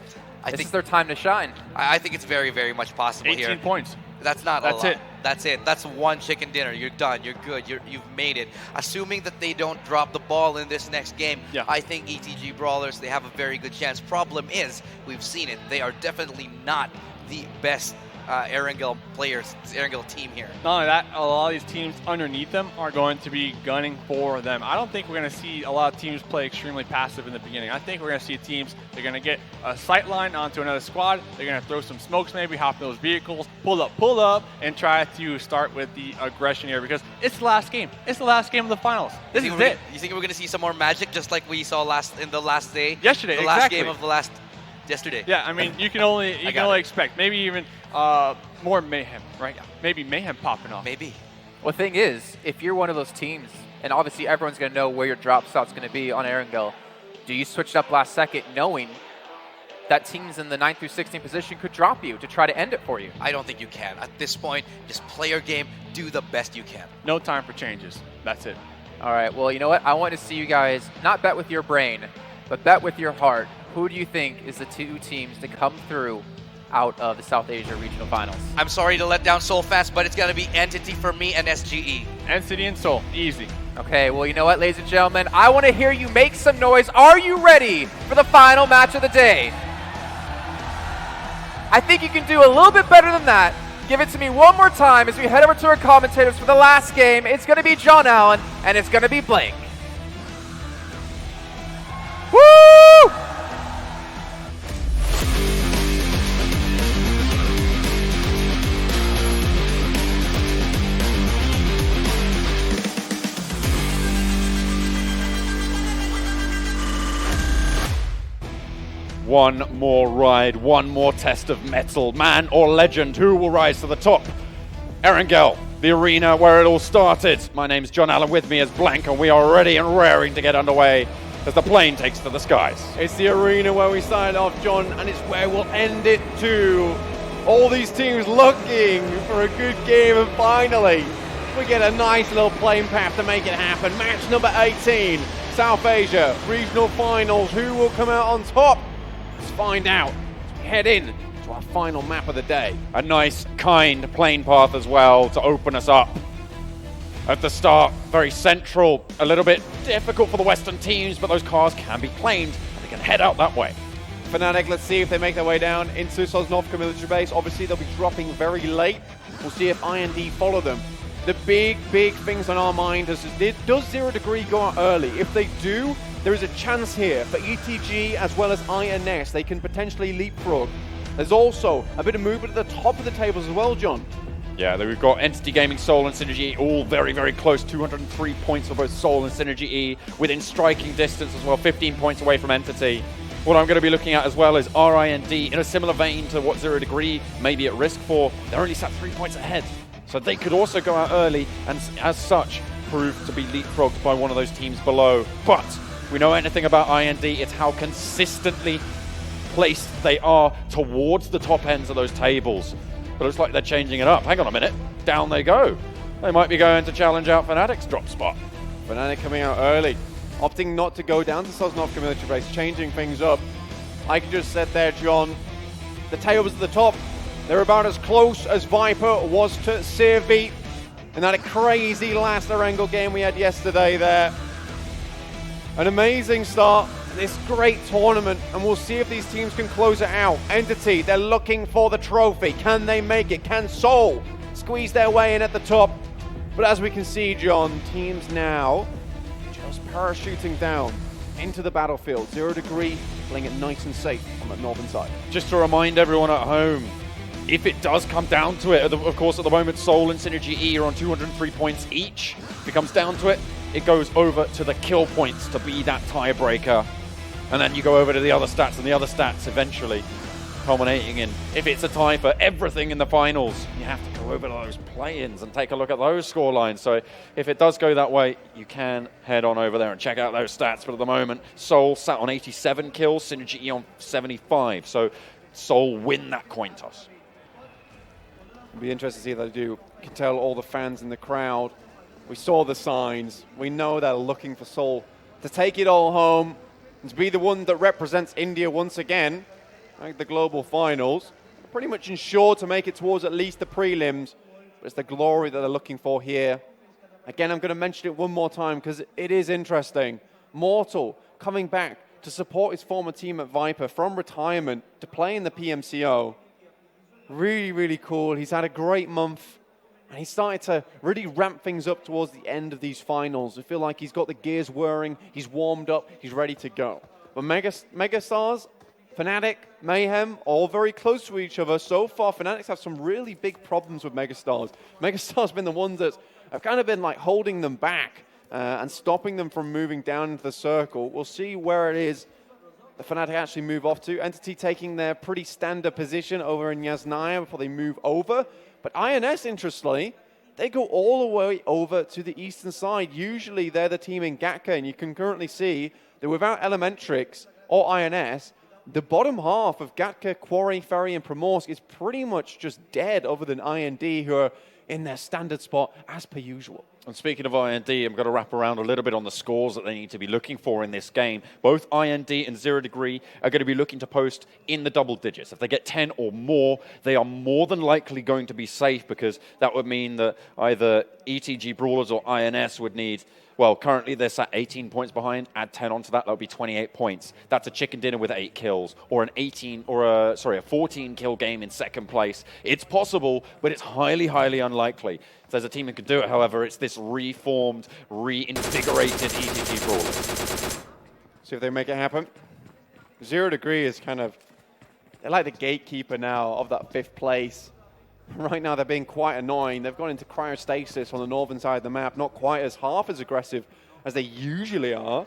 This is their time to shine. I think it's very, very much possible 18 here. 18 points. That's not a lot. That's it. That's it. That's one chicken dinner. You're done. You're good. You've made it. Assuming that they don't drop the ball in this next game, I think ETG.Brawlers, they have a very good chance. Problem is, we've seen it. They are definitely not the best Erangel players, Erangel team here. Not only that, a lot of these teams underneath them are going to be gunning for them. I don't think we're going to see a lot of teams play extremely passive in the beginning. I think we're going to see teams, they're going to get a sight line onto another squad, they're going to throw some smokes maybe, hop in those vehicles, pull up, and try to start with the aggression here, because it's the last game. It's the last game of the finals. This is it. You think we're going to see some more magic, just like we saw in the last day? Yesterday, the last game of the last yesterday. Yeah, I mean, you can only expect maybe even more Mayhem, right? Maybe Mayhem popping off. Maybe. Well, the thing is, if you're one of those teams and obviously everyone's going to know where your drop stop's going to be on Erangel. Do you switch it up last second knowing that teams in the 9th through 16th position could drop you to try to end it for you? I don't think you can. At this point, just play your game, do the best you can. No time for changes. That's it. All right, well, you know what? I want to see you guys not bet with your brain, but bet with your heart. Who do you think is the 2 teams to come through out of the South Asia Regional Finals? I'm sorry to let down Seoul fans, but it's going to be Entity for me and SGE. Entity and Seoul, easy. Okay, well, you know what, ladies and gentlemen? I want to hear you make some noise. Are you ready for the final match of the day? I think you can do a little bit better than that. Give it to me one more time as we head over to our commentators for the last game. It's going to be John Allen, and it's going to be Blank. Woo! One more ride, one more test of metal. Man or legend, who will rise to the top? Erangel, the arena where it all started. My name's John Allen, with me is Blank, and we are ready and raring to get underway as the plane takes to the skies. It's the arena where we started off, John, and it's where we'll end it too. All these teams looking for a good game, and finally, we get a nice little plane path to make it happen. Match number 18, South Asia Regional Finals. Who will come out on top? Let's find out. As we head in to our final map of the day. A nice, kind plane path as well to open us up. At the start, very central, a little bit difficult for the Western teams, but those cars can be claimed, and they can head out that way. Fnatic, let's see if they make their way down into Sosnovka military base. Obviously, they'll be dropping very late. We'll see if IND follow them. The big things on our mind is, does Zero Degree go out early? If they do, there is a chance here for ETG as well as INS. They can potentially leapfrog. There's also a bit of movement at the top of the tables as well, John. Yeah, we've got Entity Gaming, Seoul, and SynerGE all very, very close. 203 points for both Seoul and SynerGE, within striking distance as well, 15 points away from Entity. What I'm going to be looking at as well is RIND, in a similar vein to what Zero Degree may be at risk for. They're only sat 3 points ahead, so they could also go out early and as such prove to be leapfrogged by one of those teams below. But we know anything about IND, it's how consistently placed they are towards the top ends of those tables. But it looks like they're changing it up. Hang on a minute, down they go. They might be going to challenge out Fnatic's drop spot. Fnatic coming out early, opting not to go down to Sosnovka military base, changing things up. Like you just said there, John, the tables at the top, they're about as close as Viper was to Sirvi in that crazy last Erangel game we had yesterday there. An amazing start to this great tournament, and we'll see if these teams can close it out. Entity, they're looking for the trophy. Can they make it? Can Seoul squeeze their way in at the top? But as we can see, John, teams now just parachuting down into the battlefield. Zero Degree playing it nice and safe on the northern side. Just to remind everyone at home, if it does come down to it, of course at the moment Seoul and SynerGE are on 203 points each. If it comes down to it, it goes over to the kill points to be that tiebreaker. And then you go over to the other stats, and the other stats eventually culminating in, if it's a tie for everything in the finals, you have to go over to those play-ins and take a look at those scorelines. So if it does go that way, you can head on over there and check out those stats. But at the moment, Seoul sat on 87 kills, SynerGE on 75. So Seoul win that coin toss. It'll be interesting to see if they do. You can tell all the fans in the crowd. We saw the signs. We know they're looking for Seoul to take it all home and to be the one that represents India once again at the Global Finals. Pretty much ensured to make it towards at least the prelims, but it's the glory that they're looking for here. Again, I'm going to mention it one more time because it is interesting. Mortal coming back to support his former team at Viper from retirement to play in the PMCO. Really, really cool. He's had a great month. And he's started to really ramp things up towards the end of these finals. I feel like he's got the gears whirring, he's warmed up, he's ready to go. But Megastars, Fnatic, Mayhem, all very close to each other. So far, Fnatic's have some really big problems with Megastars. Megastars have been the ones that have kind of been like holding them back and stopping them from moving down into the circle. We'll see where it is the Fnatic actually move off to. Entity taking their pretty standard position over in Yasnaya before they move over. But INS, interestingly, they go all the way over to the eastern side. Usually they're the team in Gatka, and you can currently see that without Elementrix or INS, the bottom half of Gatka, Quarry, Ferry, and Primorsk is pretty much just dead, other than IND, who are in their standard spot as per usual. And speaking of IND, I'm going to wrap around a little bit on the scores that they need to be looking for in this game. Both IND and 0 Degree are going to be looking to post in the double digits. If they get 10 or more, they are more than likely going to be safe, because that would mean that either ETG.Brawlers or INS would need, well, currently they're sat 18 points behind. Add 10 onto that would be 28 points. That's a chicken dinner with 8 kills, or a 14 kill game in second place. It's possible, but it's highly, highly unlikely. If there's a team that could do it, however, it's this reformed, reinvigorated ETG.Brawlers. See if they make it happen. 0 Degree is kind of, they're like the gatekeeper now of that 5th place. Right now they're being quite annoying. They've gone into cryostasis on the northern side of the map, not quite half as aggressive as they usually are.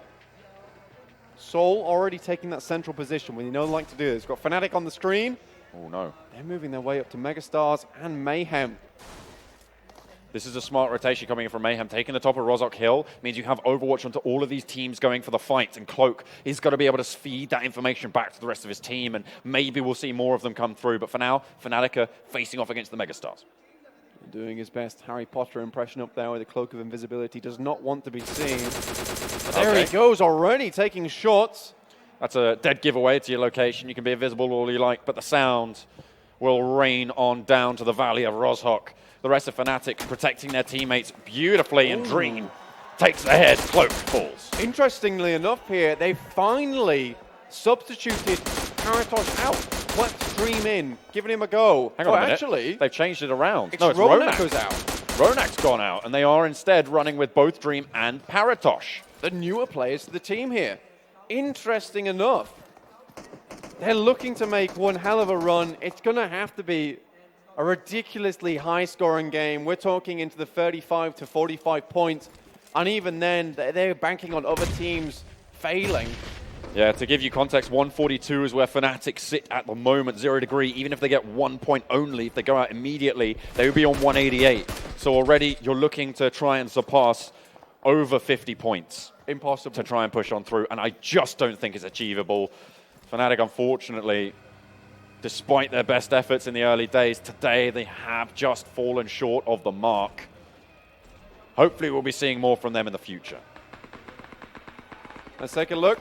Soul already taking that central position when you know they like to do this. Got Fnatic on the screen. Oh no. They're moving their way up to Megastars and Mayhem. This is a smart rotation coming in from Mayhem. Taking the top of Rozhok Hill means you have Overwatch onto all of these teams going for the fight, and Cloak is going to be able to feed that information back to the rest of his team, and maybe we'll see more of them come through. But for now, Fnatic are facing off against the Megastars. Doing his best Harry Potter impression up there with the Cloak of Invisibility. Does not want to be seen. But there he goes already, taking shots. That's a dead giveaway to your location. You can be invisible all you like, but the sound will rain on down to the valley of Rozhok. The rest of Fnatic protecting their teammates beautifully, and Dream takes the head, Cloak falls. Interestingly enough here, they finally substituted Paratosh out, left Dream in, giving him a go. Hang on a minute. Actually, they've changed it around. No, it's Ronak goes out. Ronak's gone out, and they are instead running with both Dream and Paratosh. The newer players to the team here. Interesting enough, they're looking to make one hell of a run. It's going to have to be a ridiculously high-scoring game. We're talking into the 35 to 45 points. And even then, they're banking on other teams failing. Yeah, to give you context, 142 is where Fnatic sit at the moment. 0 Degree, even if they get 1 point only, if they go out immediately, they would be on 188. So already you're looking to try and surpass over 50 points. Impossible. To try and push on through, and I just don't think it's achievable. Fnatic, unfortunately, despite their best efforts in the early days, today they have just fallen short of the mark. Hopefully we'll be seeing more from them in the future. Let's take a look.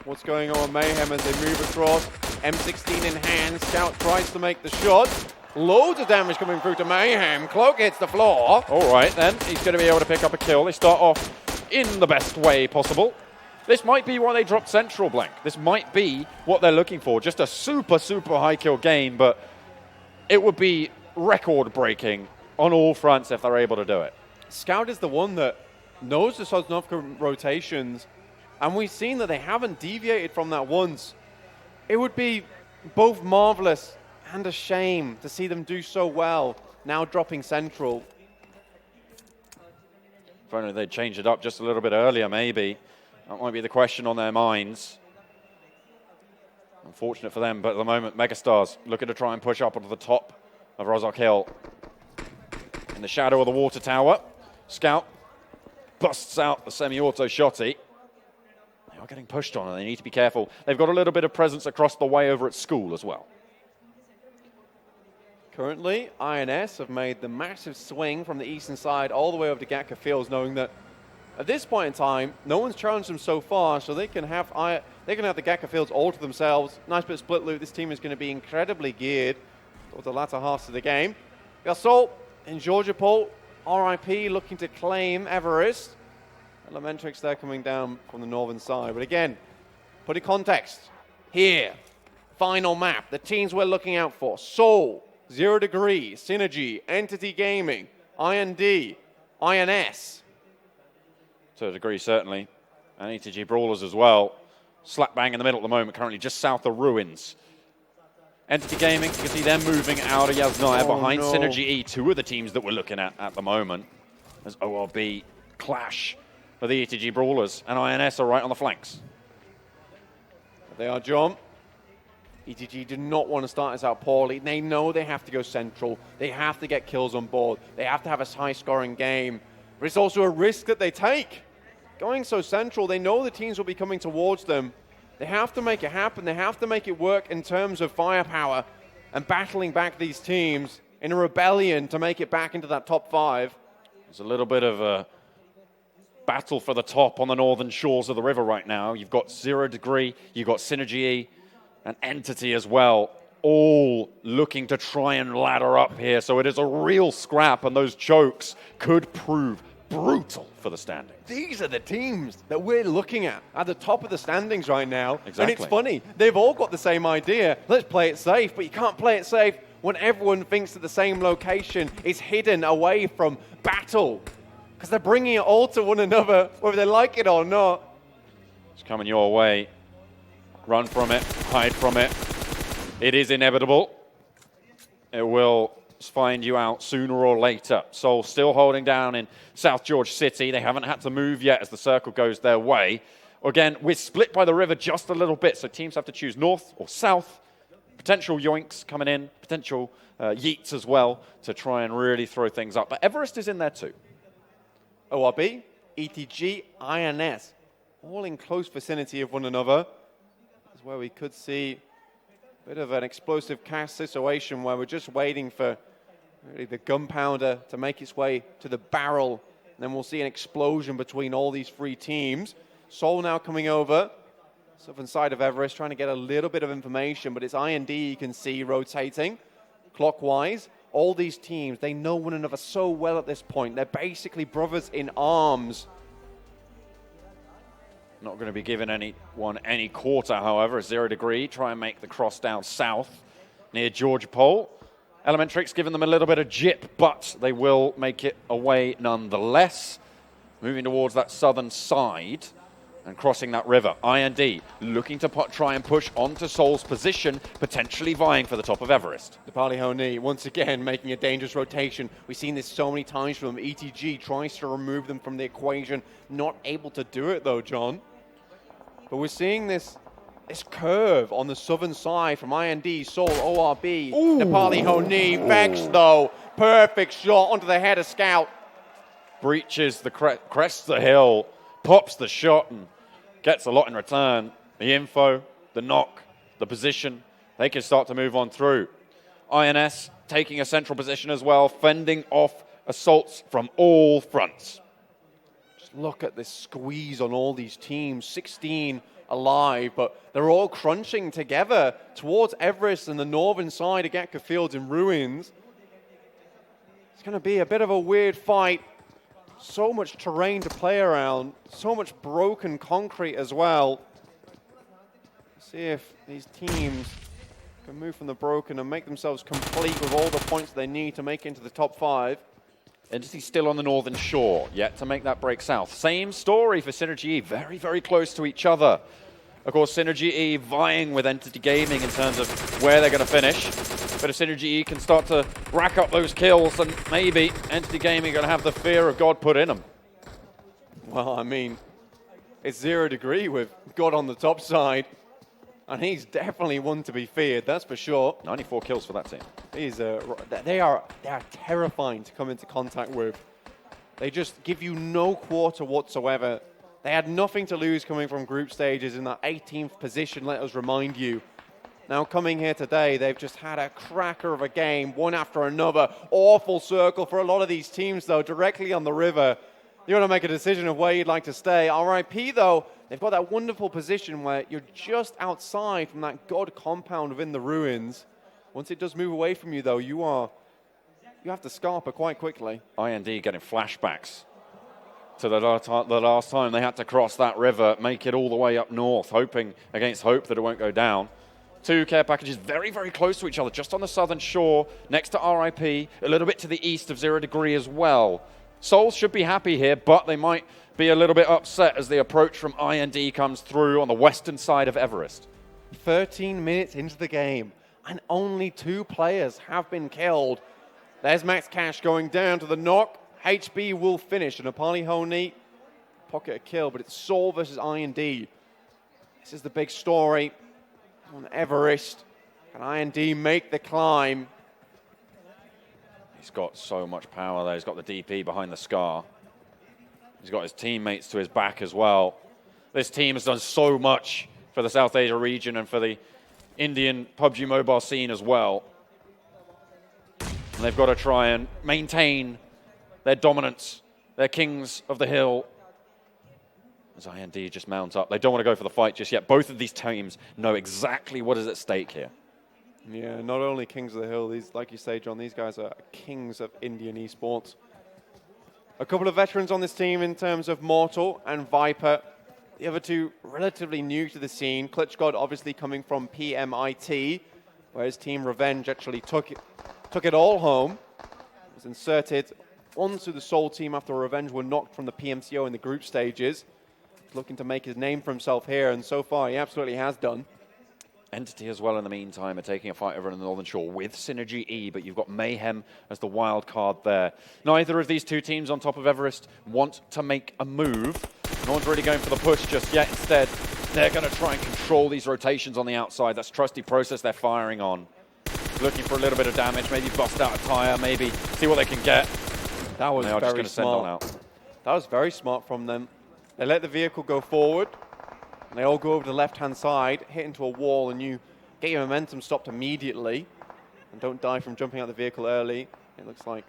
What's going on with Mayhem as they move across. M16 in hand. Scout tries to make the shot. Loads of damage coming through to Mayhem. Cloak hits the floor. All right, then. He's going to be able to pick up a kill. They start off in the best way possible. This might be why they dropped Central, Blank. This might be what they're looking for. Just a super, super high kill game, but it would be record-breaking on all fronts if they're able to do it. Scout is the one that knows the Sosnovka rotations, and we've seen that they haven't deviated from that once. It would be both marvelous and a shame to see them do so well, now dropping Central. If only they'd change it up just a little bit earlier, maybe. That might be the question on their minds. Unfortunate for them, but at the moment, Megastars looking to try and push up onto the top of Rozhok Hill. In the shadow of the water tower, Scout busts out the semi-auto shotty. They are getting pushed on, and they need to be careful. They've got a little bit of presence across the way over at school as well. Currently, INS have made the massive swing from the eastern side all the way over to Gatka Fields, knowing that at this point in time, no one's challenged them so far, so they can have the Gatka Fields all to themselves. Nice bit of split loot. This team is going to be incredibly geared towards the latter half of the game. Gasol in Georgia Pole, RIP looking to claim Everest. Elementrix there coming down from the northern side. But again, put in context, here, final map, the teams we're looking out for. Soul, 0 Degree, SynerGE, Entity Gaming, IND, INS. To a degree, certainly. And ETG.Brawlers as well. Slap bang in the middle at the moment, currently just south of Ruins. Entity Gaming, you can see them moving out of Yasnaya behind SynerGE, two of the teams that we're looking at the moment. As ORB clash for the ETG.Brawlers, and INS are right on the flanks. They are John. ETG do not want to start us out poorly. They know they have to go central. They have to get kills on board. They have to have a high-scoring game. But it's also a risk that they take. Going so central, they know the teams will be coming towards them. They have to make it happen. They have to make it work in terms of firepower and battling back these teams in a rebellion to make it back into that top 5. There's a little bit of a battle for the top on the northern shores of the river right now. You've got 0 Degree, you've got SynerGE, and Entity as well, all looking to try and ladder up here. So it is a real scrap, and those chokes could prove brutal for the standings. These are the teams that we're looking at the top of the standings right now. Exactly. And it's funny, they've all got the same idea. Let's play it safe, but you can't play it safe when everyone thinks that the same location is hidden away from battle. Because they're bringing it all to one another, whether they like it or not. It's coming your way. Run from it, hide from it. It is inevitable. It will find you out sooner or later. Seoul still holding down in South George City. They haven't had to move yet as the circle goes their way. Again, we're split by the river just a little bit, so teams have to choose north or south. Potential yoinks coming in, potential yeets as well to try and really throw things up. But Everest is in there too. ORB, ETG, INS, all in close vicinity of one another. That's where we could see a bit of an explosive cast situation where we're just waiting for really the gunpowder to make its way to the barrel. And then we'll see an explosion between all these 3 teams. Seoul now coming over, southern side of Everest, trying to get a little bit of information, but it's IND you can see rotating clockwise. All these teams, they know one another so well at this point. They're basically brothers in arms. Not going to be giving anyone any quarter, however, as 0 Degree try and make the cross down south near Georgia Pole. Elementrix giving them a little bit of jip, but they will make it away nonetheless. Moving towards that southern side and crossing that river. IND looking to try and push onto Seoul's position, potentially vying for the top of Everest. Nepali HO NI once again making a dangerous rotation. We've seen this so many times from them. ETG tries to remove them from the equation. Not able to do it though, John. But we're seeing this curve on the southern side from IND, Seoul, ORB, Nepali HO NI, Vex though. Perfect shot onto the head of Scout. Breaches the crests the hill, pops the shot and gets a lot in return. The info, the knock, the position, they can start to move on through. INS taking a central position as well, fending off assaults from all fronts. Look at this squeeze on all these teams, 16 alive, but they're all crunching together towards Everest and the northern side of Gatka Fields in ruins. It's going to be a bit of a weird fight. So much terrain to play around, so much broken concrete as well. See if these teams can move from the broken and make themselves complete with all the points they need to make it into the top 5. Entity still on the northern shore, yet to make that break south. Same story for SynerGE, very, very close to each other. Of course, SynerGE vying with Entity Gaming in terms of where they're going to finish. But if SynerGE can start to rack up those kills, then maybe Entity Gaming are going to have the fear of God put in them. Well, I mean, it's 0 Degree with God on the top side. And he's definitely one to be feared, that's for sure. 94 kills for that team. They are terrifying to come into contact with. They just give you no quarter whatsoever. They had nothing to lose coming from group stages in that 18th position, let us remind you. Now coming here today, they've just had a cracker of a game, one after another. Awful circle for a lot of these teams, though, directly on the river. You want to make a decision of where you'd like to stay. RIP, though, they've got that wonderful position where you're just outside from that God compound within the ruins. Once it does move away from you, though, you have to scarper quite quickly. IND getting flashbacks to the last time they had to cross that river, make it all the way up north, hoping against hope that it won't go down. 2 care packages very, very close to each other, just on the southern shore, next to RIP, a little bit to the east of 0 Degree as well. Seoul should be happy here, but they might be a little bit upset as the approach from IND comes through on the western side of Everest. 13 minutes into the game, and only 2 players have been killed. There's Max Cash going down to the knock. HB will finish, and Nepali HO NI pocket a kill, but it's Seoul versus IND. This is the big story on Everest. Can IND make the climb? He's got so much power there. He's got the DP behind the Scar. He's got his teammates to his back as well. This team has done so much for the South Asia region and for the Indian PUBG Mobile scene as well. And they've got to try and maintain their dominance. They're kings of the hill. As IND just mounts up. They don't want to go for the fight just yet. Both of these teams know exactly what is at stake here. Yeah, not only kings of the hill, these, like you say, John, these guys are kings of Indian esports. A couple of veterans on this team in terms of Mortal and Viper. The other two relatively new to the scene. Klitschgod obviously coming from PMIT, where his team Revenge actually took it all home. Was inserted onto the Seoul team after Revenge were knocked from the PMCO in the group stages. Looking to make his name for himself here, and so far he absolutely has done. Entity as well in the meantime are taking a fight over on the Northern Shore with SynerGE, but you've got Mayhem as the wild card there. Neither of these two teams on top of Everest want to make a move. No one's really going for the push just yet. Instead, they're going to try and control these rotations on the outside. That's TrustDProcess they're firing on. Looking for a little bit of damage, maybe bust out a tire, maybe see what they can get. That was they are just very going to send on smart. out. That was very smart from them. They let the vehicle go forward, and they all go over to the left-hand side, hit into a wall, and you get your momentum stopped immediately. And don't die from jumping out the vehicle early. It looks like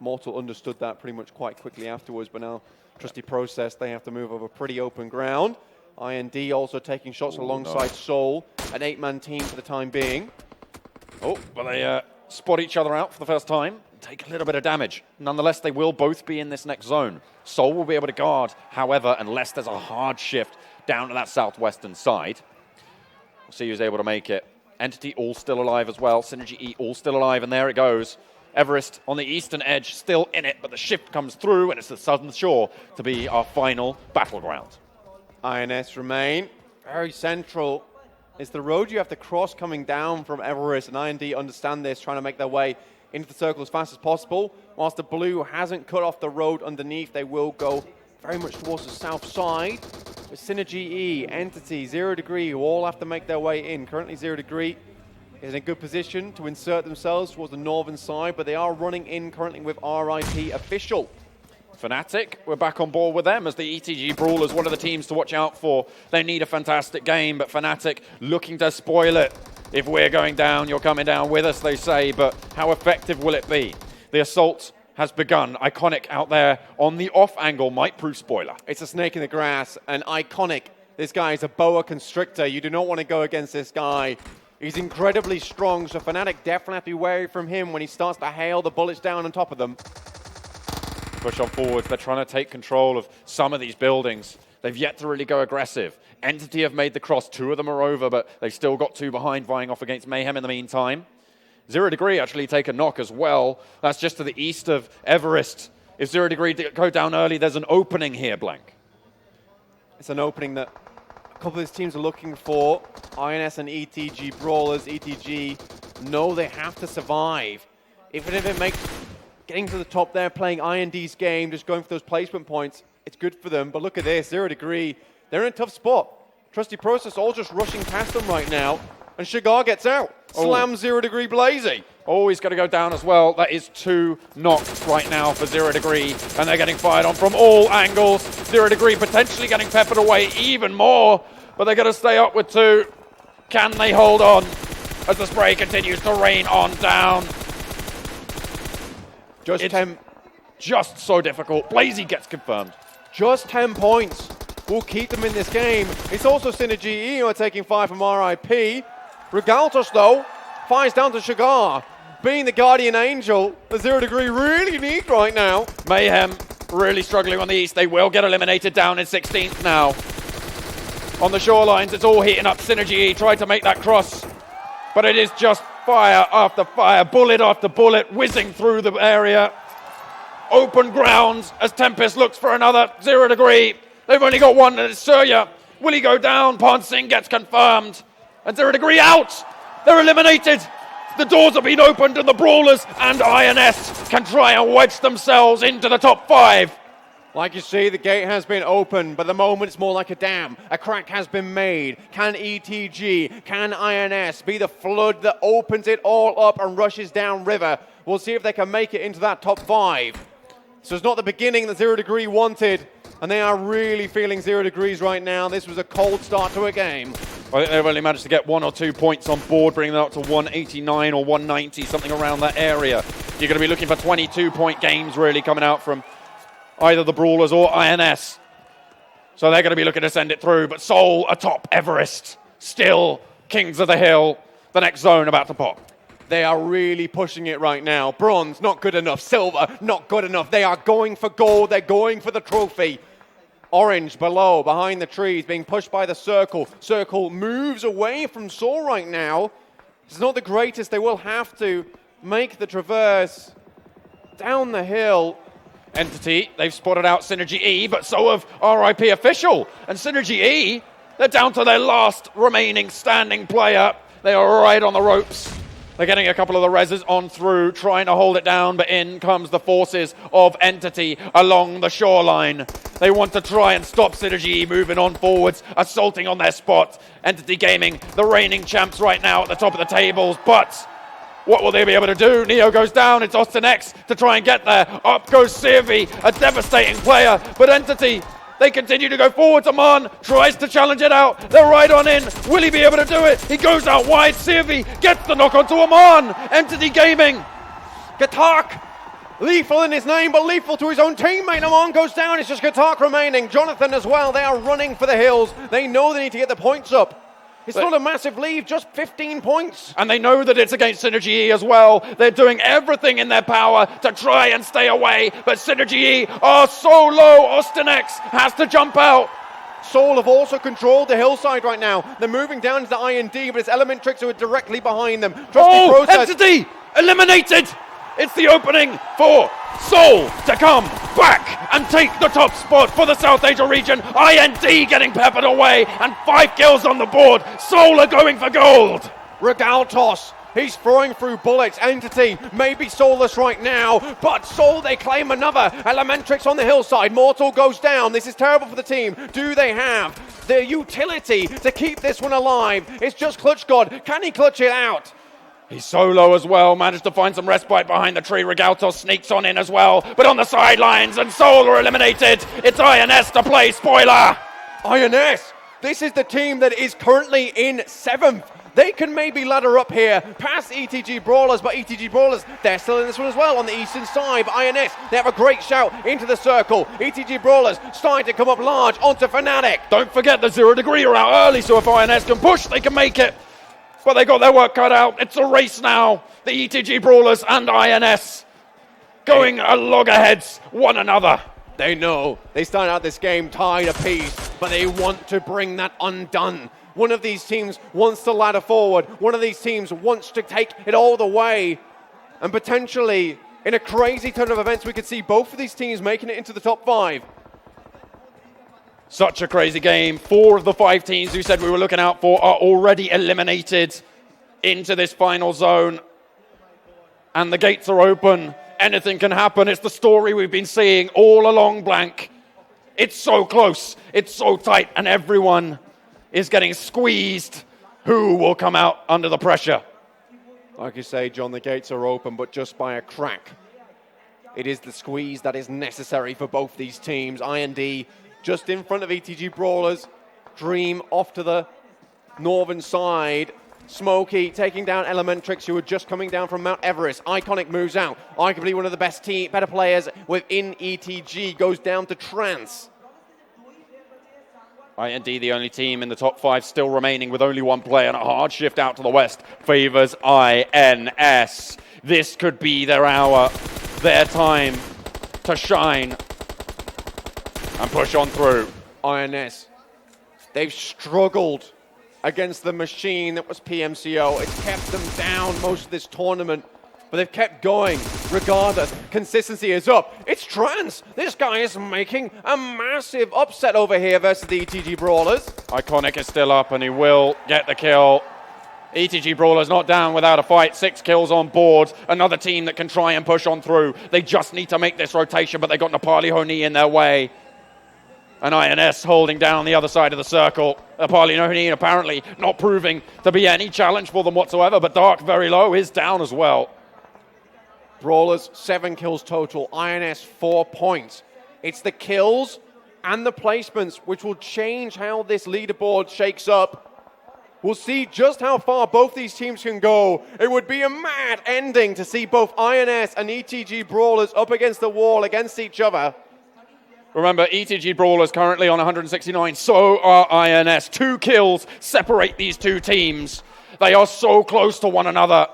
Mortal understood that pretty much quite quickly afterwards, but now TrustDProcess, they have to move over pretty open ground. IND also taking shots alongside Seoul, an 8-man team for the time being. Oh, but they spot each other out for the first time. Take a little bit of damage. Nonetheless, they will both be in this next zone. Seoul will be able to guard, however, unless there's a hard shift down to that southwestern side. We'll see who's able to make it. Entity all still alive as well. SynerGE all still alive, and there it goes. Everest on the eastern edge, still in it, but the shift comes through, and it's the southern shore to be our final battleground. INS remain very central. It's the road you have to cross coming down from Everest, and IND understand this, trying to make their way into the circle as fast as possible. Whilst the blue hasn't cut off the road underneath, they will go very much towards the south side. With SynerGE, Entity, 0 Degree, who all have to make their way in. Currently 0 Degree is in a good position to insert themselves towards the northern side, but they are running in currently with RIP official. Fnatic, we're back on board with them as the ETG.Brawlers, one of the teams to watch out for. They need a fantastic game, but Fnatic looking to spoil it. If we're going down, you're coming down with us, they say, but how effective will it be? The assault has begun. Iconic out there on the off angle might prove spoiler. It's a snake in the grass, and Iconic, this guy is a boa constrictor. You do not want to go against this guy. He's incredibly strong, so Fnatic definitely have to be wary from him when he starts to hail the bullets down on top of them. Push on forwards. They're trying to take control of some of these buildings. They've yet to really go aggressive. Entity have made the cross. 2 of them are over, but they've still got 2 behind, vying off against Mayhem in the meantime. 0 Degree actually take a knock as well. That's just to the east of Everest. If 0 Degree go down early, there's an opening here, Blank. It's an opening that a couple of these teams are looking for. INS and ETG.Brawlers. ETG know they have to survive. Even if it makes getting to the top there, playing IND's game, just going for those placement points, it's good for them. But look at this, 0 Degree. They're in a tough spot. TrustDProcess all just rushing past them right now. And Shigar gets out. Slams 0 Degree Blazy. Oh, he's got to go down as well. That is 2 knocks right now for 0 Degree. And they're getting fired on from all angles. 0 Degree potentially getting peppered away even more. But they're going to stay up with 2. Can they hold on as the spray continues to rain on down? Just so difficult. Blazy gets confirmed. Just 10 points will keep them in this game. It's also SynerGE who are taking 5 from RIP. Regaltos, though, fires down to Shigar. Being the guardian angel, the 0 Degree really need right now. Mayhem really struggling on the east. They will get eliminated down in 16th now. On the shorelines, it's all heating up. SynerGE tried to make that cross, but it is just fire after fire, bullet after bullet, whizzing through the area. Open ground as Tempest looks for another 0 Degree. They've only got 1, and it's Surya. Will he go down? Ponsing gets confirmed. And 0 Degree out. They're eliminated. The doors have been opened, and the Brawlers and INS can try and wedge themselves into the top 5. Like you see, the gate has been opened, but the moment it's more like a dam. A crack has been made. Can ETG, can INS be the flood that opens it all up and rushes down river? We'll see if they can make it into that top 5. So it's not the beginning that 0 Degree wanted, and they are really feeling 0 Degrees right now. This was a cold start to a game. I think they've only managed to get 1 or 2 points on board, bringing them up to 189 or 190, something around that area. You're going to be looking for 22-point games really coming out from either the Brawlers or INS. So they're going to be looking to send it through, but Seoul atop Everest, still Kings of the Hill, the next zone about to pop. They are really pushing it right now. Bronze, not good enough. Silver, not good enough. They are going for gold. They're going for the trophy. Orange below, behind the trees, being pushed by the Circle. Circle moves away from Seoul right now. It's not the greatest. They will have to make the traverse down the hill. Entity, they've spotted out SynerGE, but so have RIP Official. And SynerGE, they're down to their last remaining standing player. They are right on the ropes. They're getting a couple of the reses on through, trying to hold it down, but in comes the forces of Entity along the shoreline. They want to try and stop SynerGE moving on forwards, assaulting on their spot. Entity Gaming, the reigning champs right now at the top of the tables, but what will they be able to do? Neo goes down, it's Austin X to try and get there. Up goes Sirvi, a devastating player, but Entity, they continue to go forward. Aman tries to challenge it out. They're right on in. Will he be able to do it? He goes out wide. Sirvi gets the knock onto Aman. Entity Gaming. Gatark, lethal in his name, but lethal to his own teammate. Aman goes down. It's just Gatark remaining. Jonathan as well. They are running for the hills. They know they need to get the points up. It's not a massive lead, just 15 points. And they know that it's against SynerGE as well. They're doing everything in their power to try and stay away, but SynerGE are so low. Austin X has to jump out. Seoul have also controlled the hillside right now. They're moving down to the IND, but it's Elementrix who are directly behind them. TrustDProcess. Entity eliminated. It's the opening for Seoul to come back and take the top spot for the South Asia region. IND getting peppered away and 5 kills on the board. Seoul are going for gold. Regaltos, he's throwing through bullets. Entity may be soulless right now, but Seoul, they claim another. Elementrix on the hillside. Mortal goes down. This is terrible for the team. Do they have the utility to keep this one alive? It's just Clutch God. Can he clutch it out? He's solo as well, managed to find some respite behind the tree. Regaltos sneaks on in as well, but on the sidelines, and Seoul are eliminated. It's INS to play, spoiler! INS, this is the team that is currently in 7th. They can maybe ladder up here past ETG.Brawlers, but ETG.Brawlers, they're still in this one as well on the eastern side. But INS, they have a great shout into the circle. ETG.Brawlers starting to come up large onto Fnatic. Don't forget the 0 Degree are out early, so if INS can push, they can make it. But they got their work cut out. It's a race now. The ETG.Brawlers and INS going a loggerheads one another. They know they started out this game tied apiece, but they want to bring that undone. One of these teams wants to ladder forward. One of these teams wants to take it all the way. And potentially, in a crazy turn of events, we could see both of these teams making it into the top 5. Such a crazy game. 4 of the 5 teams who said we were looking out for are already eliminated into this final zone. And the gates are open. Anything can happen. It's the story we've been seeing all along, Blank. It's so close. It's so tight. And everyone is getting squeezed. Who will come out under the pressure? Like you say, John, the gates are open, but just by a crack. It is the squeeze that is necessary for both these teams. IND just in front of ETG.Brawlers. Dream off to the northern side. Smokey taking down Elementrix, who are just coming down from Mount Everest. Iconic moves out. Arguably one of the better players within ETG, goes down to Trance. IND, the only team in the top 5 still remaining with only 1 player, and a hard shift out to the west favors INS. This could be their hour, their time to shine and push on through. INS, they've struggled against the machine that was PMCO. It's kept them down most of this tournament, but they've kept going regardless. Consistency is up. It's Trance. This guy is making a massive upset over here versus the ETG.Brawlers. Iconic is still up, and he will get the kill. ETG.Brawlers not down without a fight. 6 kills on board. Another team that can try and push on through. They just need to make this rotation, but they got Nepali HO NI in their way. And INS holding down the other side of the circle. Nepali HO NI apparently not proving to be any challenge for them whatsoever, but Dark very low is down as well. Brawlers, 7 kills total. INS, 4 points. It's the kills and the placements which will change how this leaderboard shakes up. We'll see just how far both these teams can go. It would be a mad ending to see both INS and ETG.Brawlers up against the wall against each other. Remember, ETG.Brawlers currently on 169, so are INS. 2 kills separate these two teams. They are so close to one another.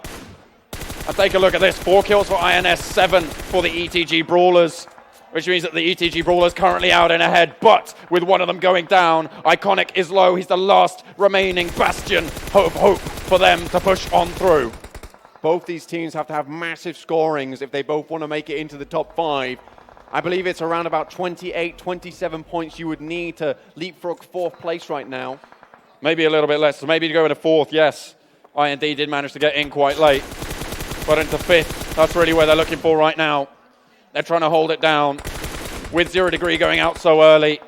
And take a look at this, 4 kills for INS, 7 for the ETG.Brawlers, which means that the ETG.Brawlers currently out and ahead, but with one of them going down, Iconic is low. He's the last remaining bastion of hope for them to push on through. Both these teams have to have massive scorings if they both want to make it into the top 5. I believe it's around about 28, 27 points you would need to leapfrog 4th place right now. Maybe a little bit less, so maybe to go into 4th, yes. IND did manage to get in quite late, but into 5th, that's really where they're looking for right now. They're trying to hold it down with 0 Degree going out so early.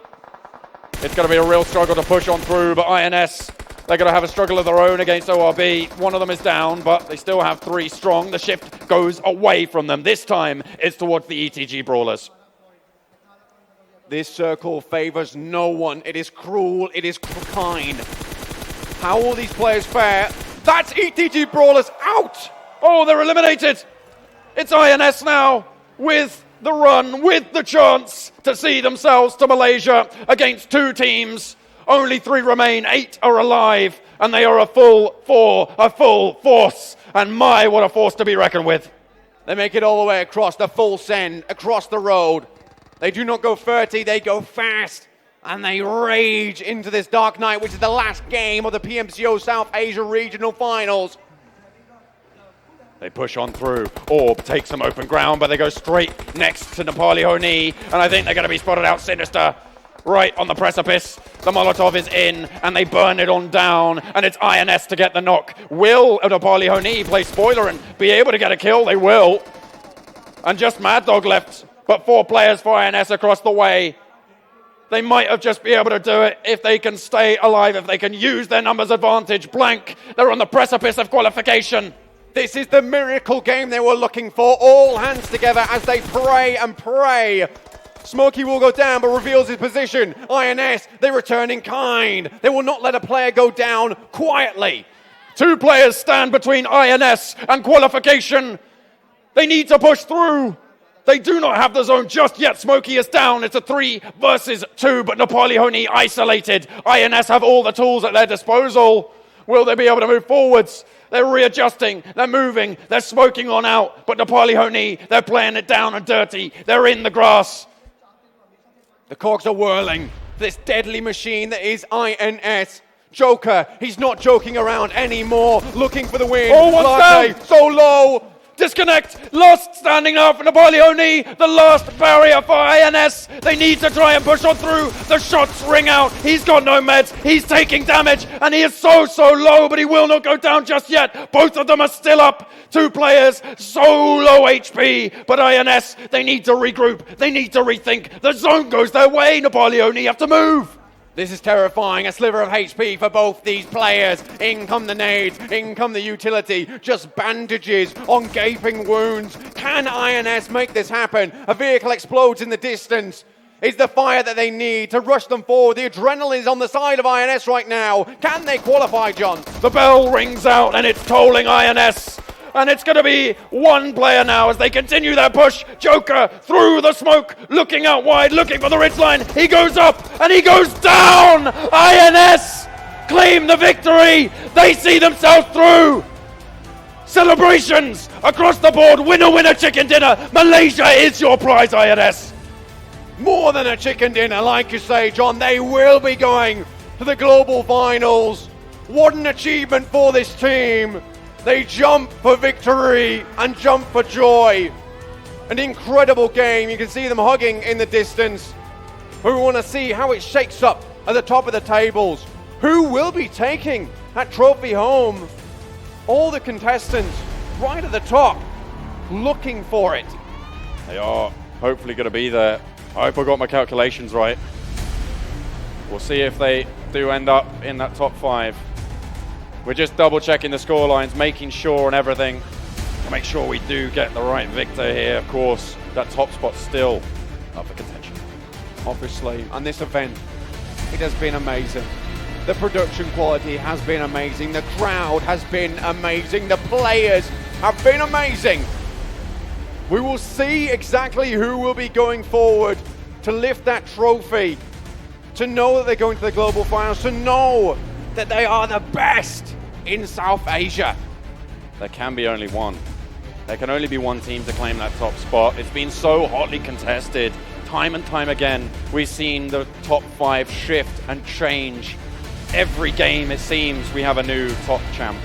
It's going to be a real struggle to push on through, but INS, they're going to have a struggle of their own against ORB. One of them is down, but they still have 3 strong. The shift goes away from them. This time, it's towards the ETG.Brawlers. This circle favors no one. It is cruel. It is kind. How will these players fare? That's ETG.Brawlers out! Oh, they're eliminated! It's INS now with the run, with the chance to see themselves to Malaysia against 2 teams. Only 3 remain, 8 are alive, and they are a full force. And my, what a force to be reckoned with. They make it all the way across the full send, across the road. They do not go 30, they go fast. And they rage into this Dark Night, which is the last game of the PMCO South Asia Regional Finals. They push on through. Orb takes some open ground, but they go straight next to Nepali HO NI. And I think they're going to be spotted out. Sinister right on the precipice. The Molotov is in, and they burn it on down. And it's INS to get the knock. Will Nepali HO NI play spoiler and be able to get a kill? They will. And just Mad Dog left, but 4 players for INS across the way. They might have just be able to do it if they can stay alive, if they can use their numbers advantage. Blank, they're on the precipice of qualification. This is the miracle game they were looking for. All hands together as they pray and pray. Smokey will go down but reveals his position. INS, they return in kind. They will not let a player go down quietly. 2 players stand between INS and qualification. They need to push through. They do not have the zone just yet. Smokey is down. It's a 3 versus 2, but Nepali HO NI isolated. INS have all the tools at their disposal. Will they be able to move forwards? They're readjusting, they're moving, they're smoking on out, but Nepali HO NI, they're playing it down and dirty. They're in the grass. The corks are whirling. This deadly machine that is INS. Joker, he's not joking around anymore, looking for the win. Oh, what's down? So low. Disconnect, lost, standing now for Nepali HO NI, the last barrier for INS. They need to try and push on through. The shots ring out. He's got no meds. He's taking damage, and he is so low, but he will not go down just yet. Both of them are still up. 2 players, so low HP, but INS, they need to regroup. They need to rethink. The zone goes their way. Nepali HO NI have to move. This is terrifying, a sliver of HP for both these players. In come the nades, in come the utility, just bandages on gaping wounds. Can INS make this happen? A vehicle explodes in the distance. It's the fire that they need to rush them forward. The adrenaline is on the side of INS right now. Can they qualify, John? The bell rings out and it's tolling INS. And it's going to be 1 player now as they continue their push. Joker through the smoke, looking out wide, looking for the ridgeline. He goes up and he goes down. INS claim the victory. They see themselves through. Celebrations across the board. Winner, winner, chicken dinner. Malaysia is your prize, INS. More than a chicken dinner, like you say, John. They will be going to the Global Finals. What an achievement for this team. They jump for victory and jump for joy. An incredible game. You can see them hugging in the distance. We want to see how it shakes up at the top of the tables. Who will be taking that trophy home? All the contestants right at the top, looking for it. They are hopefully going to be there. I hope I got my calculations right. We'll see if they do end up in that top 5. We're just double checking the score lines, making sure and everything to make sure we do get the right victor here. Of course, that top spot's still up for contention. Obviously, and this event, it has been amazing. The production quality has been amazing. The crowd has been amazing. The players have been amazing. We will see exactly who will be going forward to lift that trophy, to know that they're going to the Global Finals, to know that they are the best in South Asia. There can be only one. There can only be one team to claim that top spot. It's been so hotly contested. Time and time again, we've seen the top 5 shift and change. Every game, it seems, we have a new top champ.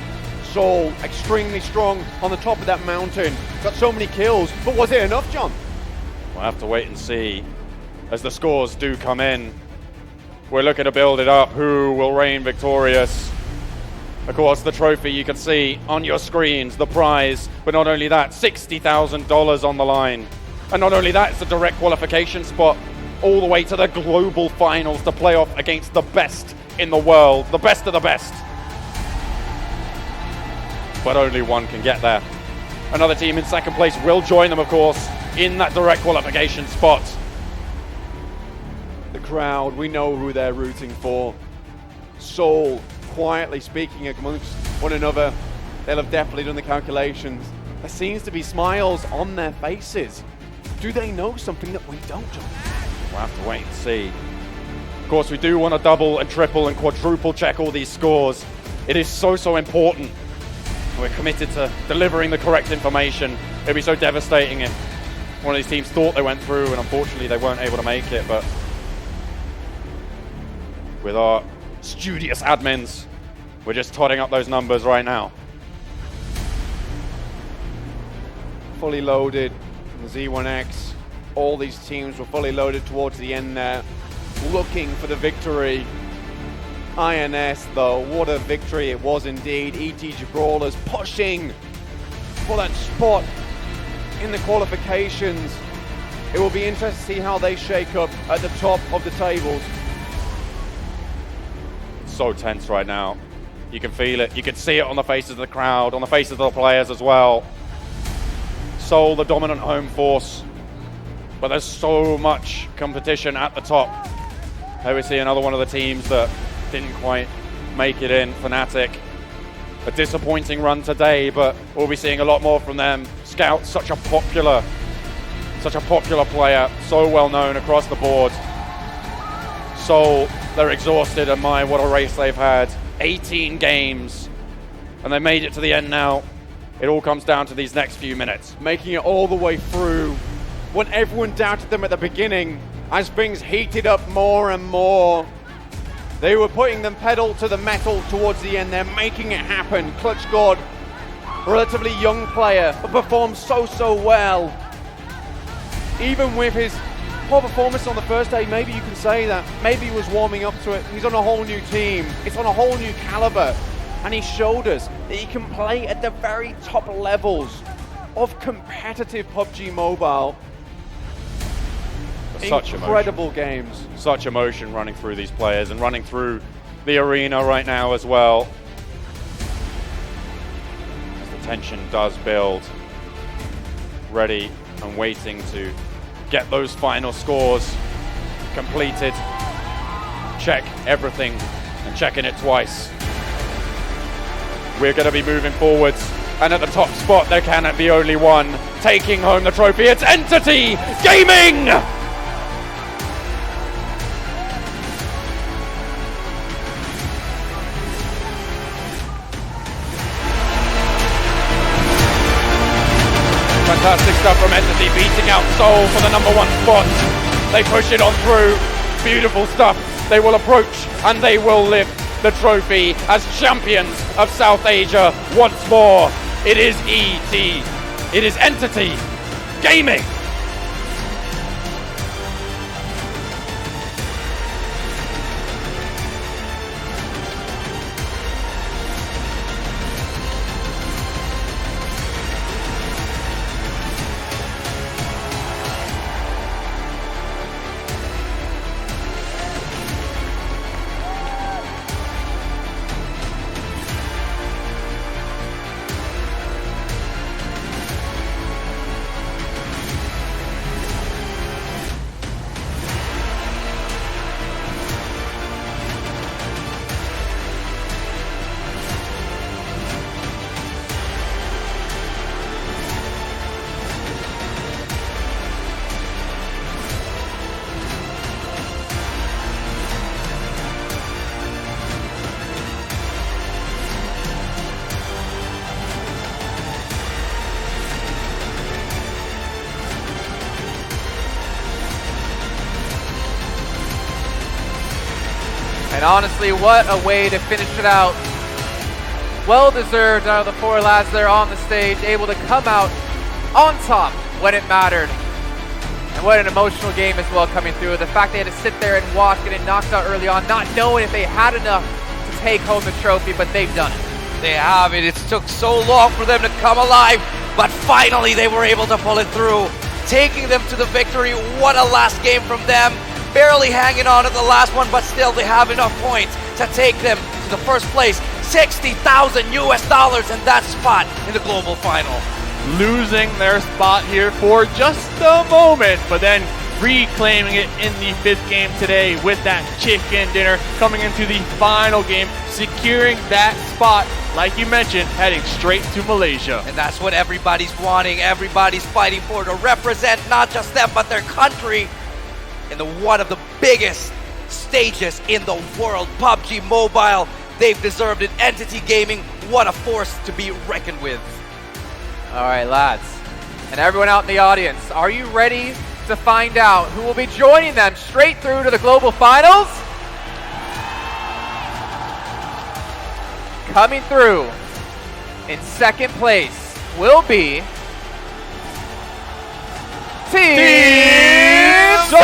Soul, extremely strong on the top of that mountain. Got so many kills, but was it enough, John? We'll have to wait and see. As the scores do come in, we're looking to build it up. Who will reign victorious? Of course, the trophy you can see on your screens, the prize, but not only that, $60,000 on the line. And not only that, it's a direct qualification spot all the way to the Global Finals to play off against the best in the world, the best of the best. But only one can get there. Another team in second place will join them, of course, in that direct qualification spot. The crowd, we know who they're rooting for. Soul, quietly speaking amongst one another. They'll have definitely done the calculations. There seems to be smiles on their faces. Do they know something that we don't? We'll have to wait and see. Of course, we do want to double and triple and quadruple check all these scores. It is so important. We're committed to delivering the correct information. It'd be so devastating if one of these teams thought they went through and unfortunately they weren't able to make it, but with our studious admins, we're just totting up those numbers right now. Fully loaded, the Z1X, all these teams were fully loaded towards the end there, looking for the victory. INS though, what a victory it was indeed. ETG.Brawlers pushing for that spot in the qualifications. It will be interesting to see how they shake up at the top of the tables. It's so tense right now. You can feel it, you can see it on the faces of the crowd, on the faces of the players as well. Seoul, the dominant home force, but there's so much competition at the top. Here we see another one of the teams that didn't quite make it in, Fnatic. A disappointing run today, but we'll be seeing a lot more from them. Scout, such a popular player, so well known across the board. Seoul, they're exhausted, and my, what a race they've had. 18 games, and they made it to the end now. It all comes down to these next few minutes. Making it all the way through. When everyone doubted them at the beginning, as things heated up more and more, they were putting them pedal to the metal towards the end. They're making it happen. Clutch God, relatively young player, but performed so well. Even with his poor performance on the first day, maybe you can say that. Maybe he was warming up to it. He's on a whole new team. It's on a whole new caliber. And he showed us that he can play at the very top levels of competitive PUBG Mobile. Such incredible games. Such emotion running through these players and running through the arena right now as well. As the tension does build. Ready and waiting to get those final scores completed. Check everything and checking it twice. We're going to be moving forwards, and at the top spot there can be only one taking home the trophy. It's Entity Gaming! Fantastic stuff from Entity, beating out Seoul for the #1 spot. They push it on through. Beautiful stuff. They will approach and they will lift the trophy as champions of South Asia once more. It is ET. It is Entity Gaming. And honestly, what a way to finish it out. Well deserved out of the four lads there on the stage, able to come out on top when it mattered. And what an emotional game as well coming through. The fact they had to sit there and watch getting knocked out early on, not knowing if they had enough to take home the trophy, but they've done it. They have it. It took so long for them to come alive, but finally they were able to pull it through, taking them to the victory. What a last game from them. Barely hanging on at the last one, but still they have enough points to take them to the first place. $60,000 in that spot in the global final. Losing their spot here for just a moment, but then reclaiming it in the 5th game today with that chicken dinner, coming into the final game, securing that spot, like you mentioned, heading straight to Malaysia. And that's what everybody's wanting. Everybody's fighting for, to represent not just them, but their country in one of the biggest stages in the world, PUBG Mobile. They've deserved it. Entity Gaming, what a force to be reckoned with. All right, lads, and everyone out in the audience, are you ready to find out who will be joining them straight through to the global finals? Coming through in 2nd place will be Team Soul!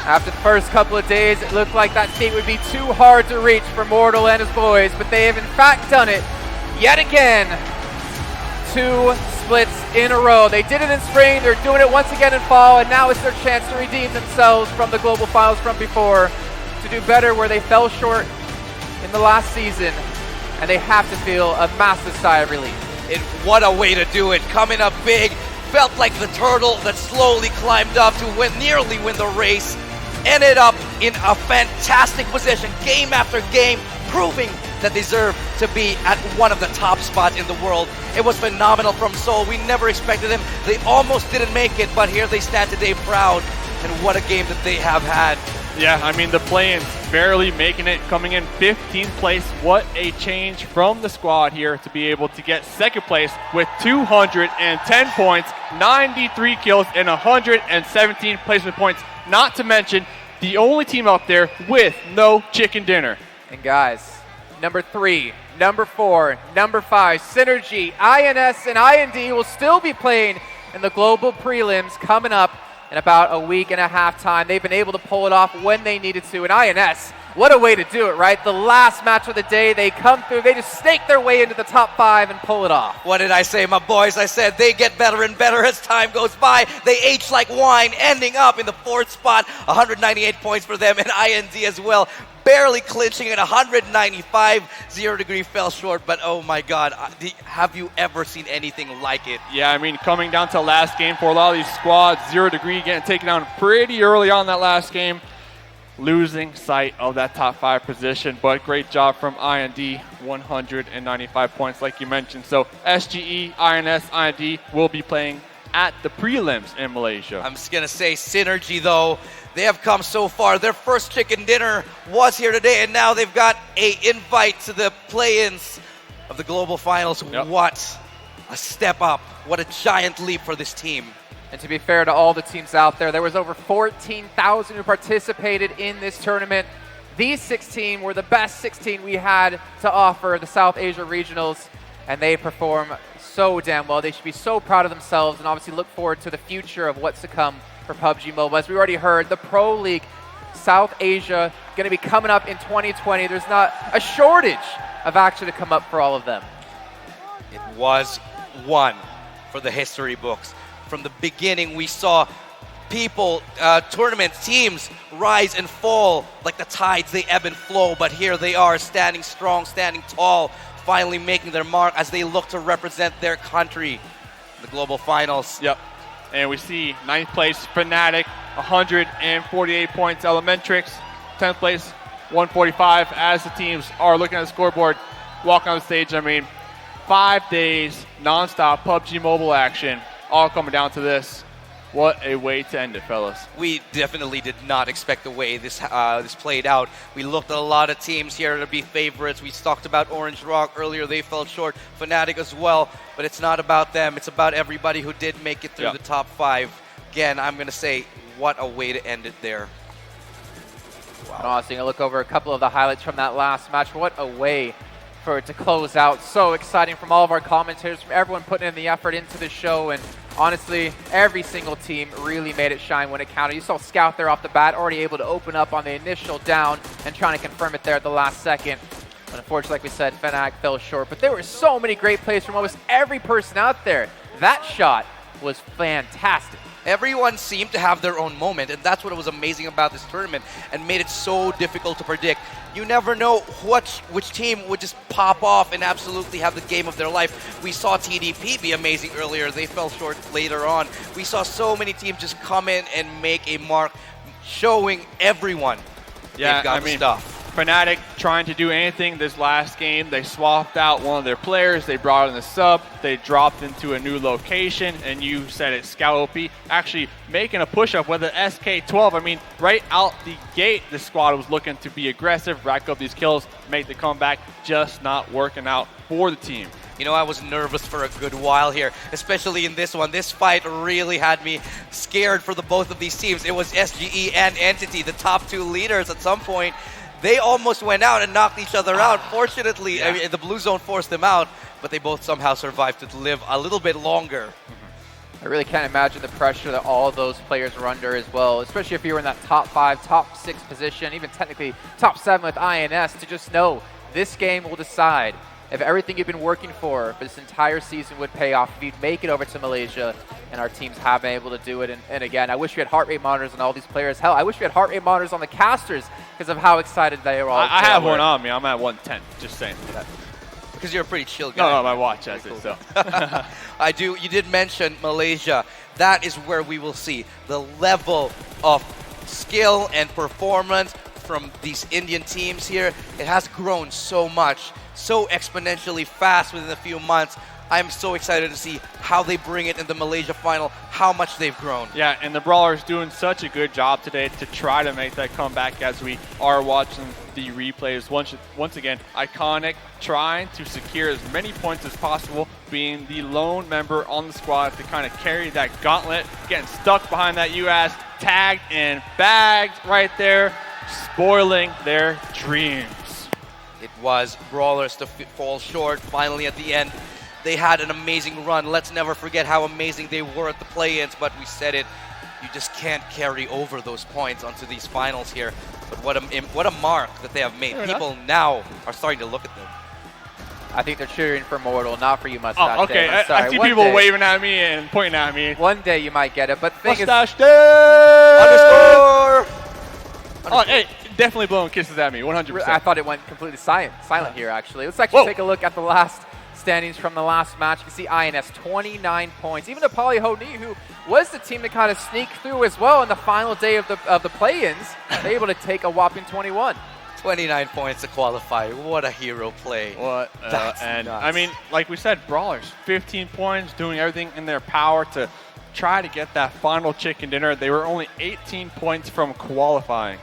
After the first couple of days, it looked like that state would be too hard to reach for Mortal and his boys, but they have in fact done it yet again. 2 splits in a row. They did it in spring, they're doing it once again in fall, and now it's their chance to redeem themselves from the global finals from before, to do better where they fell short in the last season, and they have to feel a massive sigh of relief. And what a way to do it, coming up big. Felt like the turtle that slowly climbed up to nearly win the race. Ended up in a fantastic position, game after game, proving that they deserve to be at one of the top spots in the world. It was phenomenal from Seoul. We never expected them. They almost didn't make it, but here they stand today proud. And what a game that they have had. Yeah, I mean, the play-ins barely making it, coming in 15th place. What a change from the squad here to be able to get 2nd place with 210 points, 93 kills, and 117 placement points. Not to mention, the only team up there with no chicken dinner. And guys, number 3, number 4, number 5, SynerGE, INS, and IND will still be playing in the global prelims coming up in about a week and a half time. They've been able to pull it off when they needed to. And INS, what a way to do it, right? The last match of the day, they come through, they just snake their way into the top 5 and pull it off. What did I say, my boys? I said they get better and better as time goes by. They age like wine, ending up in the 4th spot. 198 points for them, and IND as well. Barely clinching at 195. 0 Degree fell short, but oh my God, have you ever seen anything like it? Yeah, I mean, coming down to the last game for a lot of these squads, 0 Degree getting taken down pretty early on that last game, losing sight of that top 5 position, but great job from IND, 195 points like you mentioned. So SGE, INS, IND will be playing at the prelims in Malaysia. I'm just going to say SynerGE, though, they have come so far. Their first chicken dinner was here today, and now they've got an invite to the play-ins of the global finals. Yep. What a step up. What a giant leap for this team. And to be fair to all the teams out there was over 14,000 who participated in this tournament. These 16 were the best 16 we had to offer, the South Asia Regionals, and they perform so damn well. They should be so proud of themselves and obviously look forward to the future of what's to come for PUBG Mobile. As we already heard, the Pro League South Asia going to be coming up in 2020. There's not a shortage of action to come up for all of them. It was one for the history books. From the beginning, we saw people, tournament teams rise and fall like the tides. They ebb and flow, but here they are standing strong, standing tall, finally making their mark as they look to represent their country in the global finals. Yep. And we see 9th place Fnatic, 148 points. Elementrix, 10th place, 145. As the teams are looking at the scoreboard, walking on the stage. I mean, 5 days, non-stop PUBG Mobile action, all coming down to this. What a way to end it, fellas. We definitely did not expect the way this played out. We looked at a lot of teams here to be favorites. We talked about Orange Rock earlier. They fell short. Fnatic as well. But it's not about them. It's about everybody who did make it through the top 5. Again, I'm going to say, what a way to end it there. And honestly, I look over a couple of the highlights from that last match. What a way for it to close out. So exciting from all of our commentators, from everyone putting in the effort into the show. And honestly, every single team really made it shine when it counted. You saw Scout there off the bat, already able to open up on the initial down and trying to confirm it there at the last second. But unfortunately, like we said, Fnatic fell short. But there were so many great plays from almost every person out there. That shot was fantastic. Everyone seemed to have their own moment, and that's what was amazing about this tournament and made it so difficult to predict. You never know which team would just pop off and absolutely have the game of their life. We saw TDP be amazing earlier. They fell short later on. We saw so many teams just come in and make a mark, showing everyone they've got the stuff. Fnatic trying to do anything this last game. They swapped out one of their players. They brought in the sub. They dropped into a new location, and you said it, Scout OP actually making a push-up with an SK-12. I mean, right out the gate, the squad was looking to be aggressive, rack up these kills, make the comeback, just not working out for the team. You know, I was nervous for a good while here, especially in this one. This fight really had me scared for the both of these teams. It was SGE and Entity, the top 2 leaders at some point. They almost went out and knocked each other out. Fortunately, I mean, the blue zone forced them out, but they both somehow survived to live a little bit longer. I really can't imagine the pressure that all of those players were under as well, especially if you were in that top 5, top 6 position, even technically top 7 with INS, to just know this game will decide if everything you've been working for this entire season would pay off, if you'd make it over to Malaysia, and our teams have been able to do it. And again, I wish we had heart rate monitors on all these players. Hell, I wish we had heart rate monitors on the casters because of how excited they were all. I have one on me. I'm at 110, just saying. Because you're a pretty chill guy. No, my watch has it, so. I do. You did mention Malaysia. That is where we will see the level of skill and performance from these Indian teams here. It has grown so much, so exponentially fast within a few months. I'm so excited to see how they bring it in the Malaysia final, how much they've grown. Yeah, and the Brawlers doing such a good job today to try to make that comeback as we are watching the replays. Once again, Iconic trying to secure as many points as possible, being the lone member on the squad to kind of carry that gauntlet, getting stuck behind that US, tagged and bagged right there, spoiling their dreams. It was Brawlers to fall short finally at the end. They had an amazing run. Let's never forget how amazing they were at the play-ins, but we said it, you just can't carry over those points onto these finals here. But what a mark that they have made. People now are starting to look at them. I think they're cheering for Mortal, not for you, Mustache. Oh, okay. Dave. I see people waving at me and pointing at me. One day you might get it, but the thing Mustache is... Dave! Oh, hey, definitely blowing kisses at me, 100%. I thought it went completely silent here, actually. Let's actually take a look at the last standings from the last match. You can see INS 29 points. Even Nepali HO NI, who was the team to kind of sneak through as well in the final day of the play-ins, they're able to take a whopping 21. 29 points to qualify. What a hero play. That's nuts. I mean, like we said, Brawlers, 15 points, doing everything in their power to try to get that final chicken dinner. They were only 18 points from qualifying.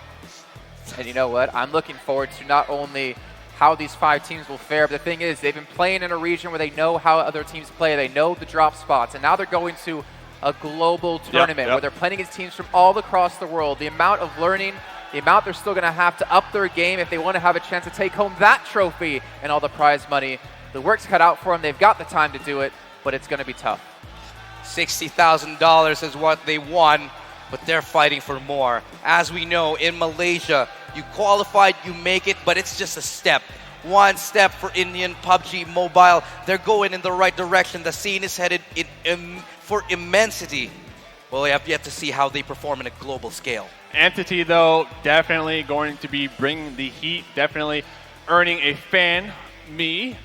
And you know what? I'm looking forward to not only how these 5 teams will fare, but the thing is, they've been playing in a region where they know how other teams play. They know the drop spots, and now they're going to a global tournament where they're playing against teams from all across the world. The amount of learning, the amount they're still going to have to up their game if they want to have a chance to take home that trophy and all the prize money. The work's cut out for them. They've got the time to do it, but it's going to be tough. $60,000 is what they won, but they're fighting for more. As we know, in Malaysia, you qualified, you make it, but it's just a step. One step for Indian PUBG Mobile. They're going in the right direction. The scene is headed for immensity. Well, we have yet to see how they perform in a global scale. Entity, though, definitely going to be bringing the heat, definitely earning a fan. Me,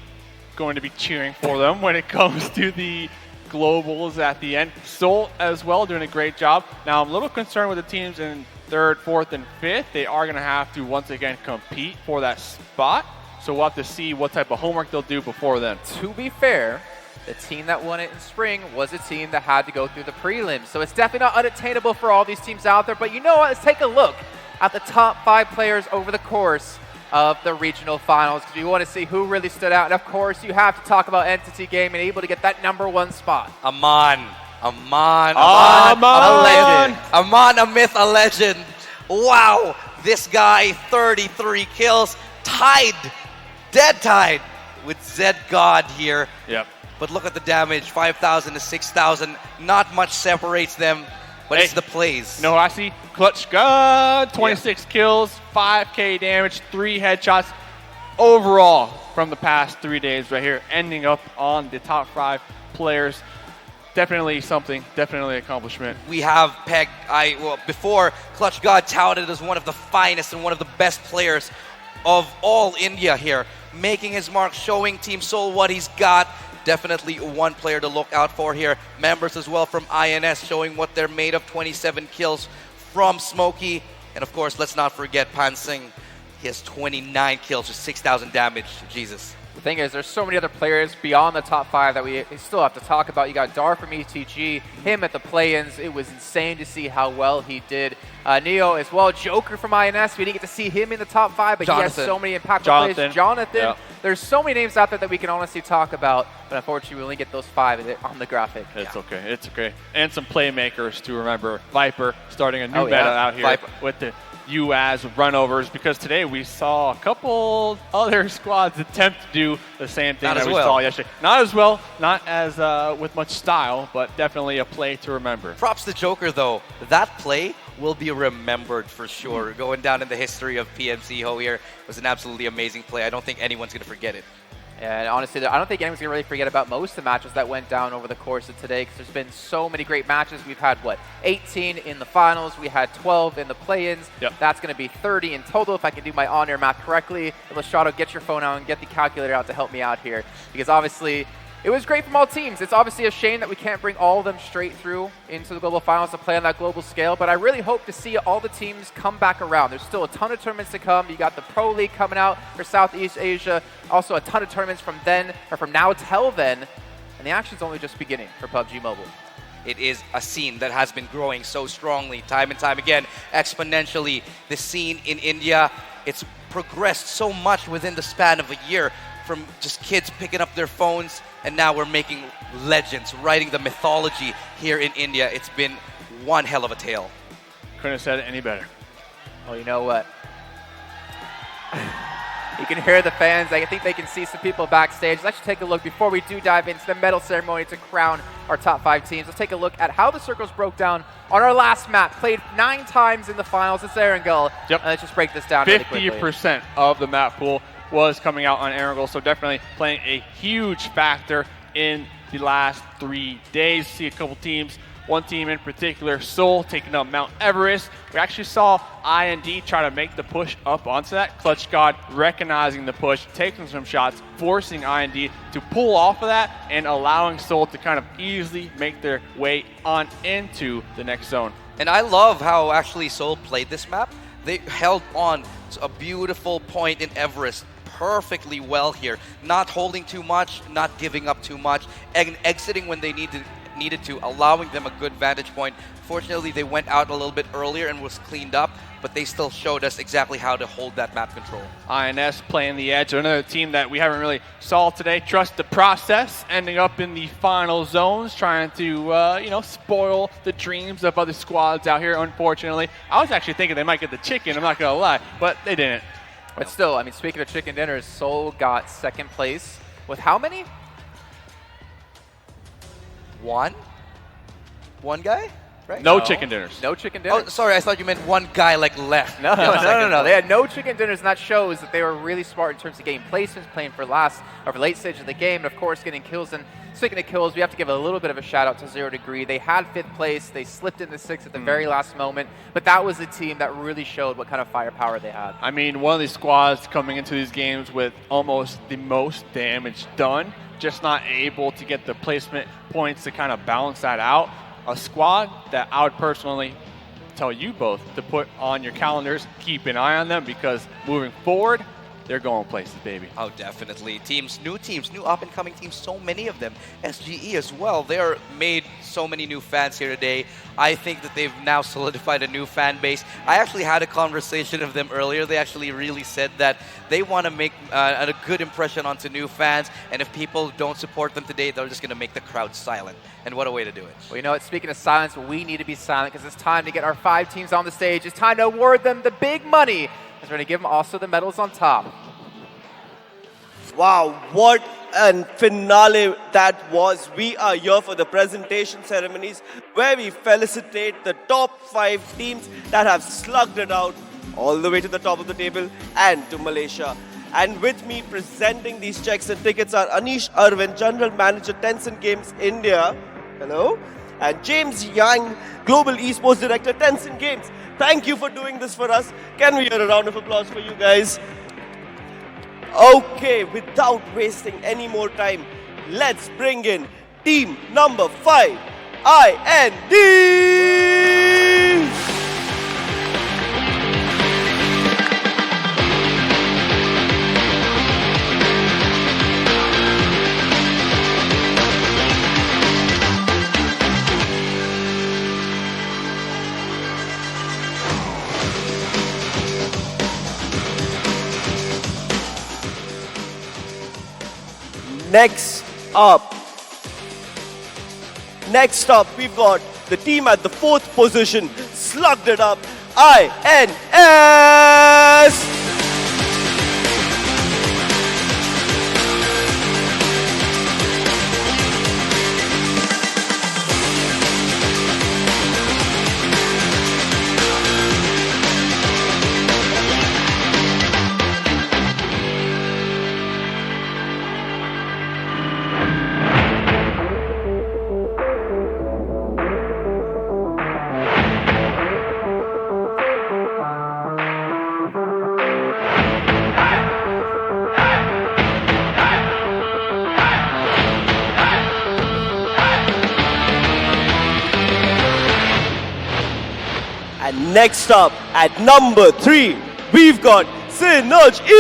going to be cheering for them when it comes to the globals at the end. Soul as well, doing a great job. Now, I'm a little concerned with the teams in 3rd, 4th, and 5th. They are going to have to once again compete for that spot. So we'll have to see what type of homework they'll do before then. To be fair, the team that won it in spring was a team that had to go through the prelims. So it's definitely not unattainable for all these teams out there. But you know what? Let's take a look at the top 5 players over the course of the regional finals, because you want to see who really stood out. And of course, you have to talk about Entity Gaming, able to get that #1 spot. Aman, a legend. Aman, a myth, a legend. Wow, this guy, 33 kills, dead tied with Zed God here. Yep. But look at the damage, 5,000 to 6,000. Not much separates them, but it's the plays. No, I see Clutch God, 26 kills, 5k damage, 3 headshots overall from the past 3 days right here, ending up on the top 5 players. Definitely something, definitely an accomplishment. We have pegged, before Clutch God touted as one of the finest and one of the best players of all India here, making his mark, showing Team Seoul what he's got. Definitely one player to look out for here. Members as well from INS showing what they're made of, 27 kills from Smokey. And of course, let's not forget Pan Singh. He has 29 kills with 6,000 damage. Jesus. The thing is, there's so many other players beyond the top 5 that we still have to talk about. You got Dar from ETG, him at the play-ins. It was insane to see how well he did. Neo as well, Joker from INS. We didn't get to see him in the top 5, but Jonathan. he has so many impactful plays. Jonathan. Yeah. There's so many names out there that we can honestly talk about, but unfortunately we only get those 5 on the graphic. It's okay, it's okay. And some playmakers to remember. Viper starting a new meta out here with the UAS runovers, because today we saw a couple other squads attempt to do the same thing that we saw yesterday. Not as well, not as with much style, but definitely a play to remember. Props to Joker though. That play will be remembered for sure. Going down in the history of PMCO here, was an absolutely amazing play. I don't think anyone's going to forget it. And honestly, I don't think anyone's going to really forget about most of the matches that went down over the course of today, because there's been so many great matches. We've had, 18 in the finals. We had 12 in the play-ins. Yep. That's going to be 30 in total, if I can do my on-air math correctly. Lashado, get your phone out and get the calculator out to help me out here, because obviously it was great from all teams. It's obviously a shame that we can't bring all of them straight through into the global finals to play on that global scale, but I really hope to see all the teams come back around. There's still a ton of tournaments to come. You got the Pro League coming out for Southeast Asia, also a ton of tournaments from now till then, and the action's only just beginning for PUBG Mobile. It is a scene that has been growing so strongly, time and time again, exponentially. The scene in India, it's progressed so much within the span of a year, from just kids picking up their phones, and now we're making legends, writing the mythology here in India. It's been one hell of a tale. Couldn't have said it any better. Well, you know what? You can hear the fans. I think they can see some people backstage. Let's take a look before we do dive into the medal ceremony to crown our top 5 teams. Let's take a look at how the circles broke down on our last map. Played 9 times in the finals. It's Erangel. Yep. Let's just break this down really quickly. 50% of the map pool was coming out on Erangel, so definitely playing a huge factor in the last 3 days. See a couple teams, one team in particular, Seoul, taking up Mount Everest. We actually saw IND try to make the push up onto that. Clutch God recognizing the push, taking some shots, forcing IND to pull off of that, and allowing Seoul to kind of easily make their way on into the next zone. And I love how actually Seoul played this map. They held on to a beautiful point in Everest perfectly well here, not holding too much, not giving up too much, and exiting when they needed to, allowing them a good vantage point. Fortunately, they went out a little bit earlier and was cleaned up, but they still showed us exactly how to hold that map control. INS playing the edge. Another team that we haven't really saw today, TrustDProcess, ending up in the final zones, trying to, spoil the dreams of other squads out here, unfortunately. I was actually thinking they might get the chicken, I'm not going to lie, but they didn't. But still, I mean, speaking of chicken dinners, Seoul got 2nd place with how many? One guy? Right? No chicken dinners. No chicken dinners. Oh, sorry, I thought you meant one guy left. No. They had no chicken dinners, and that shows that they were really smart in terms of game placements, playing for late stage of the game, and of course getting kills. And speaking of kills, we have to give a little bit of a shout out to 0 Degree. They had 5th place. They slipped into 6th at the very last moment, but that was a team that really showed what kind of firepower they had. I mean, one of these squads coming into these games with almost the most damage done, just not able to get the placement points to kind of balance that out. A squad that I would personally tell you both to put on your calendars, keep an eye on them, because moving forward, they're going places, baby. Oh, definitely. New up-and-coming teams, so many of them. SGE as well. They're made so many new fans here today. I think that they've now solidified a new fan base. I actually had a conversation with them earlier. They actually really said that they want to make a good impression onto new fans, and if people don't support them today, they're just going to make the crowd silent. And what a way to do it. Well, you know what? Speaking of silence, we need to be silent because it's time to get our 5 teams on the stage. It's time to award them the big money. We're going to give them also the medals on top. Wow, what a finale that was. We are here for the presentation ceremonies where we felicitate the top 5 teams that have slugged it out all the way to the top of the table and to Malaysia. And with me presenting these checks and tickets are Anish Arvind, General Manager, Tencent Games India. Hello. And James Yang, Global Esports Director, Tencent Games. Thank you for doing this for us. Can we hear a round of applause for you guys? Okay, without wasting any more time, let's bring in team number 5, IND! Next up, we've got the team at the 4th position, slugged it up, INS! And next up, at number 3, we've got SynerGE!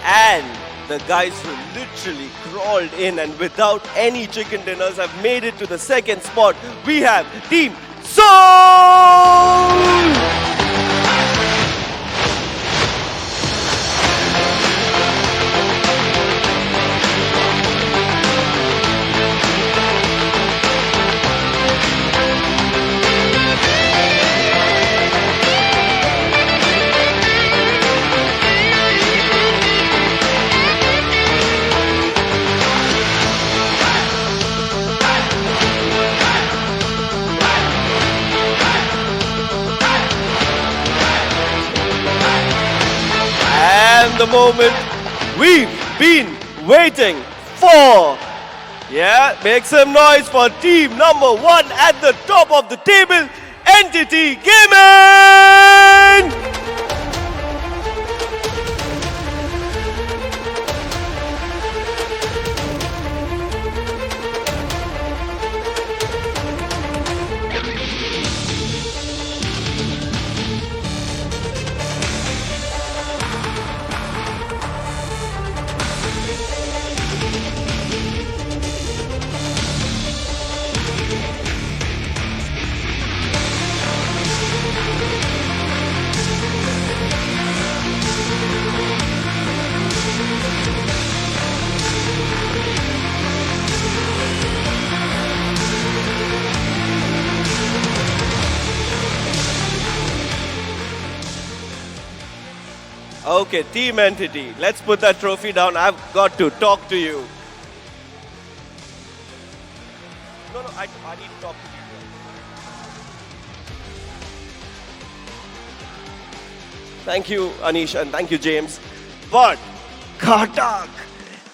And the guys who literally crawled in and without any chicken dinners have made it to the 2nd spot. We have Team Soul! And the moment we've been waiting for. Yeah, make some noise for team number 1 at the top of the table, Entity Gaming! Okay, Team Entity. Let's put that trophy down. I've got to talk to you. No, I need to talk to you. Thank you, Anish, and thank you, James. But, Kartak,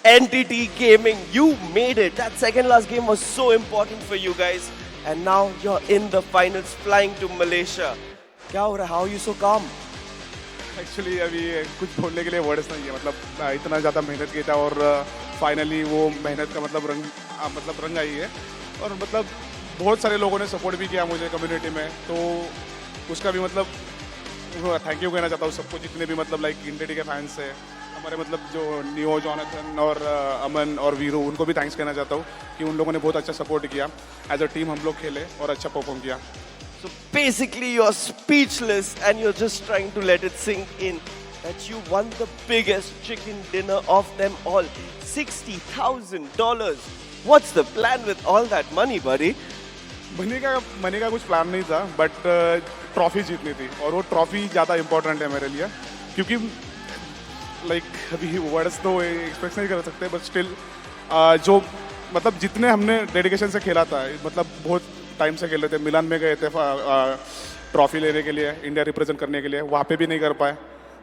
Entity Gaming, you made it. That second last game was so important for you guys. And now you're in the finals, flying to Malaysia. क्या हो रहा है? How are you so calm? Actually अभी कुछ बोलने के लिए words नहीं है, मतलब इतना ज़्यादा मेहनत किया था और फाइनली वो मेहनत का मतलब रंग आई है और मतलब बहुत सारे लोगों ने सपोर्ट भी किया मुझे कम्युनिटी में, तो उसका भी मतलब थैंक यू कहना चाहता हूँ सबको, जितने भी मतलब लाइक इंडिया के फैंस हैं हमारे, मतलब जो नियो, जॉनथन और अमन और वीरू, उनको भी थैंक्स कहना चाहता हूँ कि उन लोगों ने बहुत अच्छा सपोर्ट किया। एज अ टीम हम लोग खेले और अच्छा परफॉर्म किया। So basically you're speechless and you're just trying to let it sink in that you won the biggest chicken dinner of them all. $60,000. What's the plan with all that money, buddy? Money का कुछ plan नहीं था, but trophy जीतनी थी और वो trophy ज़्यादा important है मेरे लिए, क्योंकि लाइक अभी वर्ड्स तो एक्सप्रेस नहीं कर सकते, बट स्टिल जो मतलब जितने हमने डेडिकेशन से खेला था, मतलब बहुत टाइम से खेल रहे थे, मिलान में गए थे ट्रॉफी लेने के लिए, इंडिया रिप्रेजेंट करने के लिए, वहाँ पे भी नहीं कर पाए।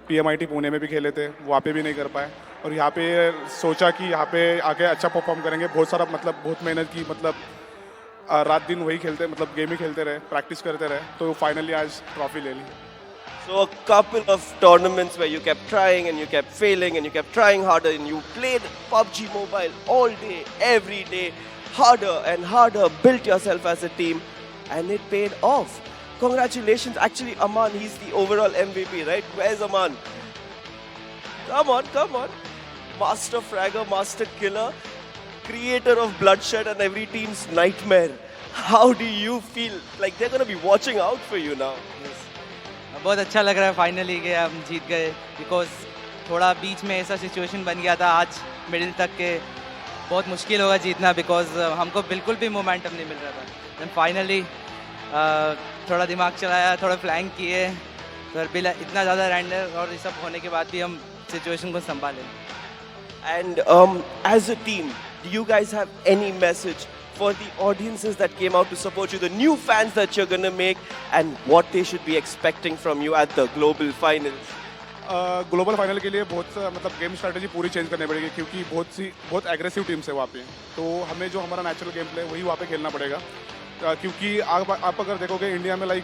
PMIT पुणे में भी खेले थे, वहाँ पे भी नहीं कर पाए, और यहाँ पे सोचा कि यहाँ पे आके अच्छा परफॉर्म करेंगे। बहुत सारा मतलब बहुत मेहनत की, मतलब रात दिन वही खेलते, मतलब गेम ही खेलते रहे, प्रैक्टिस करते रहे, तो फाइनली आज ट्रॉफी ले ली। So a couple of tournaments where you kept trying and you kept failing and you kept trying harder and you played PUBG Mobile all day, every day, harder and harder, built yourself as a team, and it paid off. Congratulations. Actually, Aman, he's the overall MVP, right? Where's Aman? Come on. Master fragger, master killer, creator of bloodshed and every team's nightmare. How do you feel? Like they're going to be watching out for you now. Yes. बहुत अच्छा लग रहा है finally कि हम जीत गए, because थोड़ा बीच में ऐसा सिचुएशन बन गया था आज मिडिल तक के बहुत मुश्किल होगा जीतना, बिकॉज हमको बिल्कुल भी मोमेंटम नहीं मिल रहा था। एंड फाइनली थोड़ा दिमाग चलाया, थोड़ा फ्लैंक किए, फिर भी इतना ज़्यादा रैंडर और ये सब होने के बाद भी हम सिचुएशन को संभाले। And as a team, do you guys have any message for the audiences that came out to support you, the new fans that you're going to make, and what they should be expecting from you at the Global Finals? Global final के लिए बहुत मतलब game strategy पूरी change करनी पड़ेगी, क्योंकि बहुत aggressive teams है वहाँ पे, तो हमें जो हमारा नेचुरल गेम प्ले वही वहाँ पे खेलना पड़ेगा। क्योंकि आप अगर देखोगे इंडिया में लाइक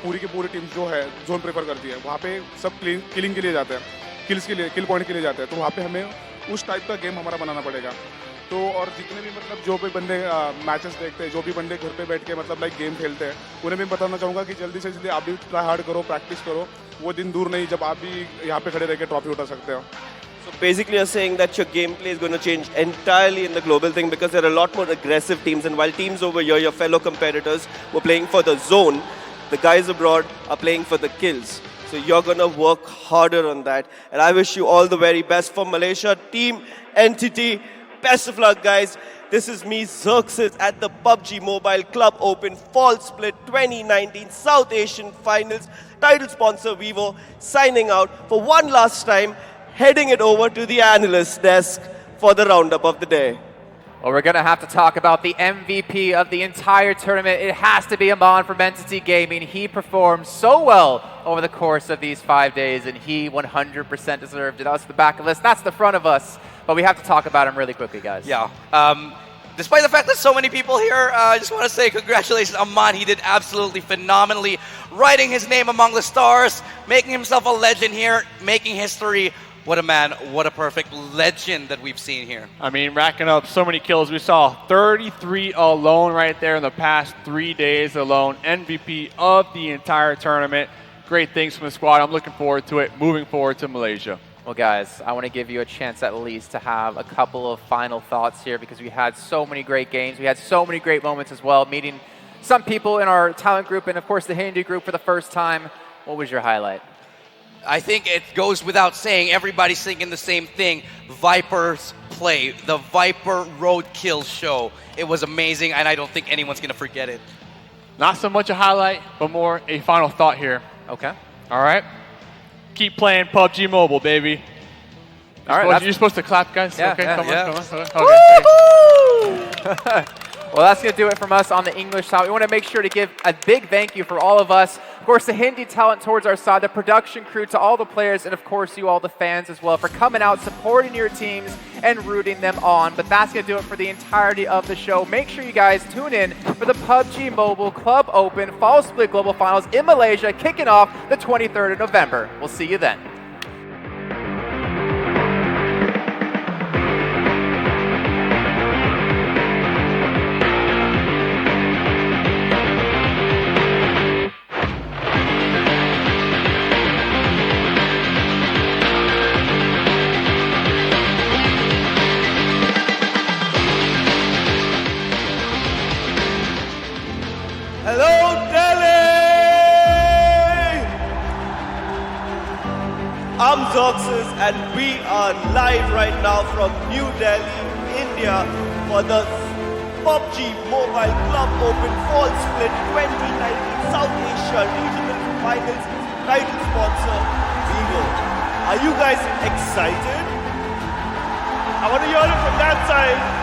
पूरी की पूरी टीम्स जो है जोन प्रेफर करती है, वहाँ पे सब किलिंग के लिए जाते हैं, किल्स के लिए, किल पॉइंट के लिए जाते हैं, तो वहाँ पे हमें उस टाइप का गेम हमारा बनाना पड़ेगा। तो और जितने भी मतलब जो भी बंदे मैचेस देखते हैं, जो भी बंदे घर पे बैठ के मतलब लाइक गेम खेलते हैं, उन्हें भी बताना चाहूँगा कि जल्दी से जल्दी आप भी ट्राई हार्ड करो, प्रैक्टिस करो, वो दिन दूर नहीं जब आप भी यहाँ पे खड़े रह के ट्रॉफी उठा सकते हो। So basically you're saying that your gameplay is going to change entirely in the global thing because there are a lot more aggressive teams, and while teams over here, your fellow competitors, were playing for the zone, the guys abroad are playing for the kills. So you're going to work harder on that, and I wish you all the very best for Malaysia. Team Entity, best of luck, guys. This is me, Xerxes, at the PUBG Mobile Club Open Fall Split 2019 South Asian Finals. Title sponsor Vivo, signing out for one last time, heading it over to the analyst desk for the roundup of the day. Well, we're going to have to talk about the MVP of the entire tournament. It has to be Aman from Entity Gaming. He performed so well over the course of these 5 days, and he 100% deserved it. That's the back of us. That's the front of us. But we have to talk about him really quickly, guys. Yeah. Despite the fact that so many people here, I just want to say congratulations, Aman. He did absolutely phenomenally, writing his name among the stars, making himself a legend here, making history. What a man, what a perfect legend that we've seen here. I mean, racking up so many kills. We saw 33 alone right there in the past 3 days alone. MVP of the entire tournament. Great things from the squad. I'm looking forward to it, moving forward to Malaysia. Well, guys, I want to give you a chance at least to have a couple of final thoughts here, because we had so many great games. We had so many great moments as well, meeting some people in our talent group and, of course, the Hindi group for the first time. What was your highlight? I think it goes without saying, everybody's thinking the same thing. Viper's play, the Viper Roadkill show. It was amazing, and I don't think anyone's going to forget it. Not so much a highlight, but more a final thought here. Okay. All right. keep playing PUBG Mobile, baby. All right, You're supposed to clap, guys. Yeah, okay, yeah, come yeah. on. Okay, Well, that's going to do it from us on the English side. We want to make sure to give a big thank you for all of us. Of course, the Hindi talent towards our side, the production crew, to all the players, and of course, you all the fans as well for coming out, supporting your teams, and rooting them on. But that's going to do it for the entirety of the show. Make sure you guys tune in for the PUBG Mobile Club Open Fall Split Global Finals in Malaysia, kicking off the 23rd of November. We'll see you then. Hello, Delhi! I'm Zoxus, and we are live right now from New Delhi, India, for the PUBG Mobile Club Open Fall Split 2019 South Asia Regional Finals title sponsor, Vivo. Are you guys excited? I want to hear it from that side.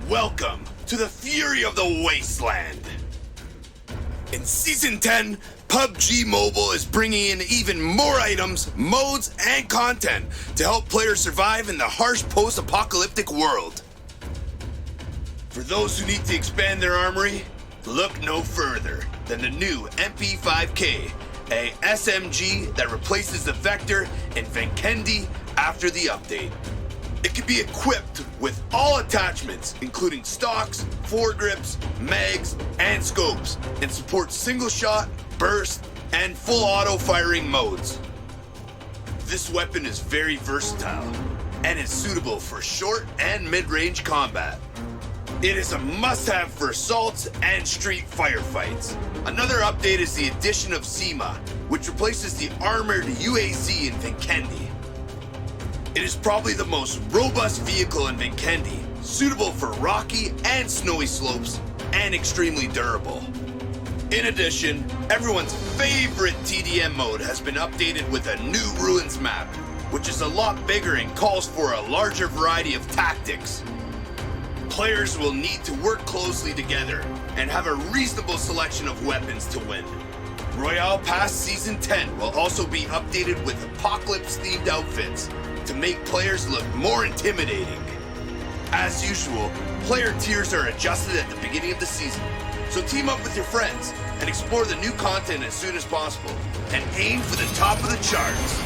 Welcome to the fury of the wasteland. In Season 10, PUBG Mobile is bringing in even more items, modes, and content to help players survive in the harsh post-apocalyptic world. For those who need to expand their armory, look no further than the new MP5K, a SMG that replaces the Vector and Venkendi after the update. It can be equipped with all attachments, including stocks, foregrips, mags, and scopes, and supports single shot, burst, and full auto firing modes. This weapon is very versatile and is suitable for short and mid-range combat. It is a must-have for assaults and street firefights. Another update is the addition of SEMA, which replaces the armored UAZ in Vinkendi. It is probably the most robust vehicle in Vinkendi, suitable for rocky and snowy slopes, and extremely durable. In addition, everyone's favorite TDM mode has been updated with a new Ruins map, which is a lot bigger and calls for a larger variety of tactics. Players will need to work closely together and have a reasonable selection of weapons to win. Royale Pass Season 10 will also be updated with apocalypse-themed outfits to make players look more intimidating. As usual, player tiers are adjusted at the beginning of the season, so team up with your friends and explore the new content as soon as possible and aim for the top of the charts.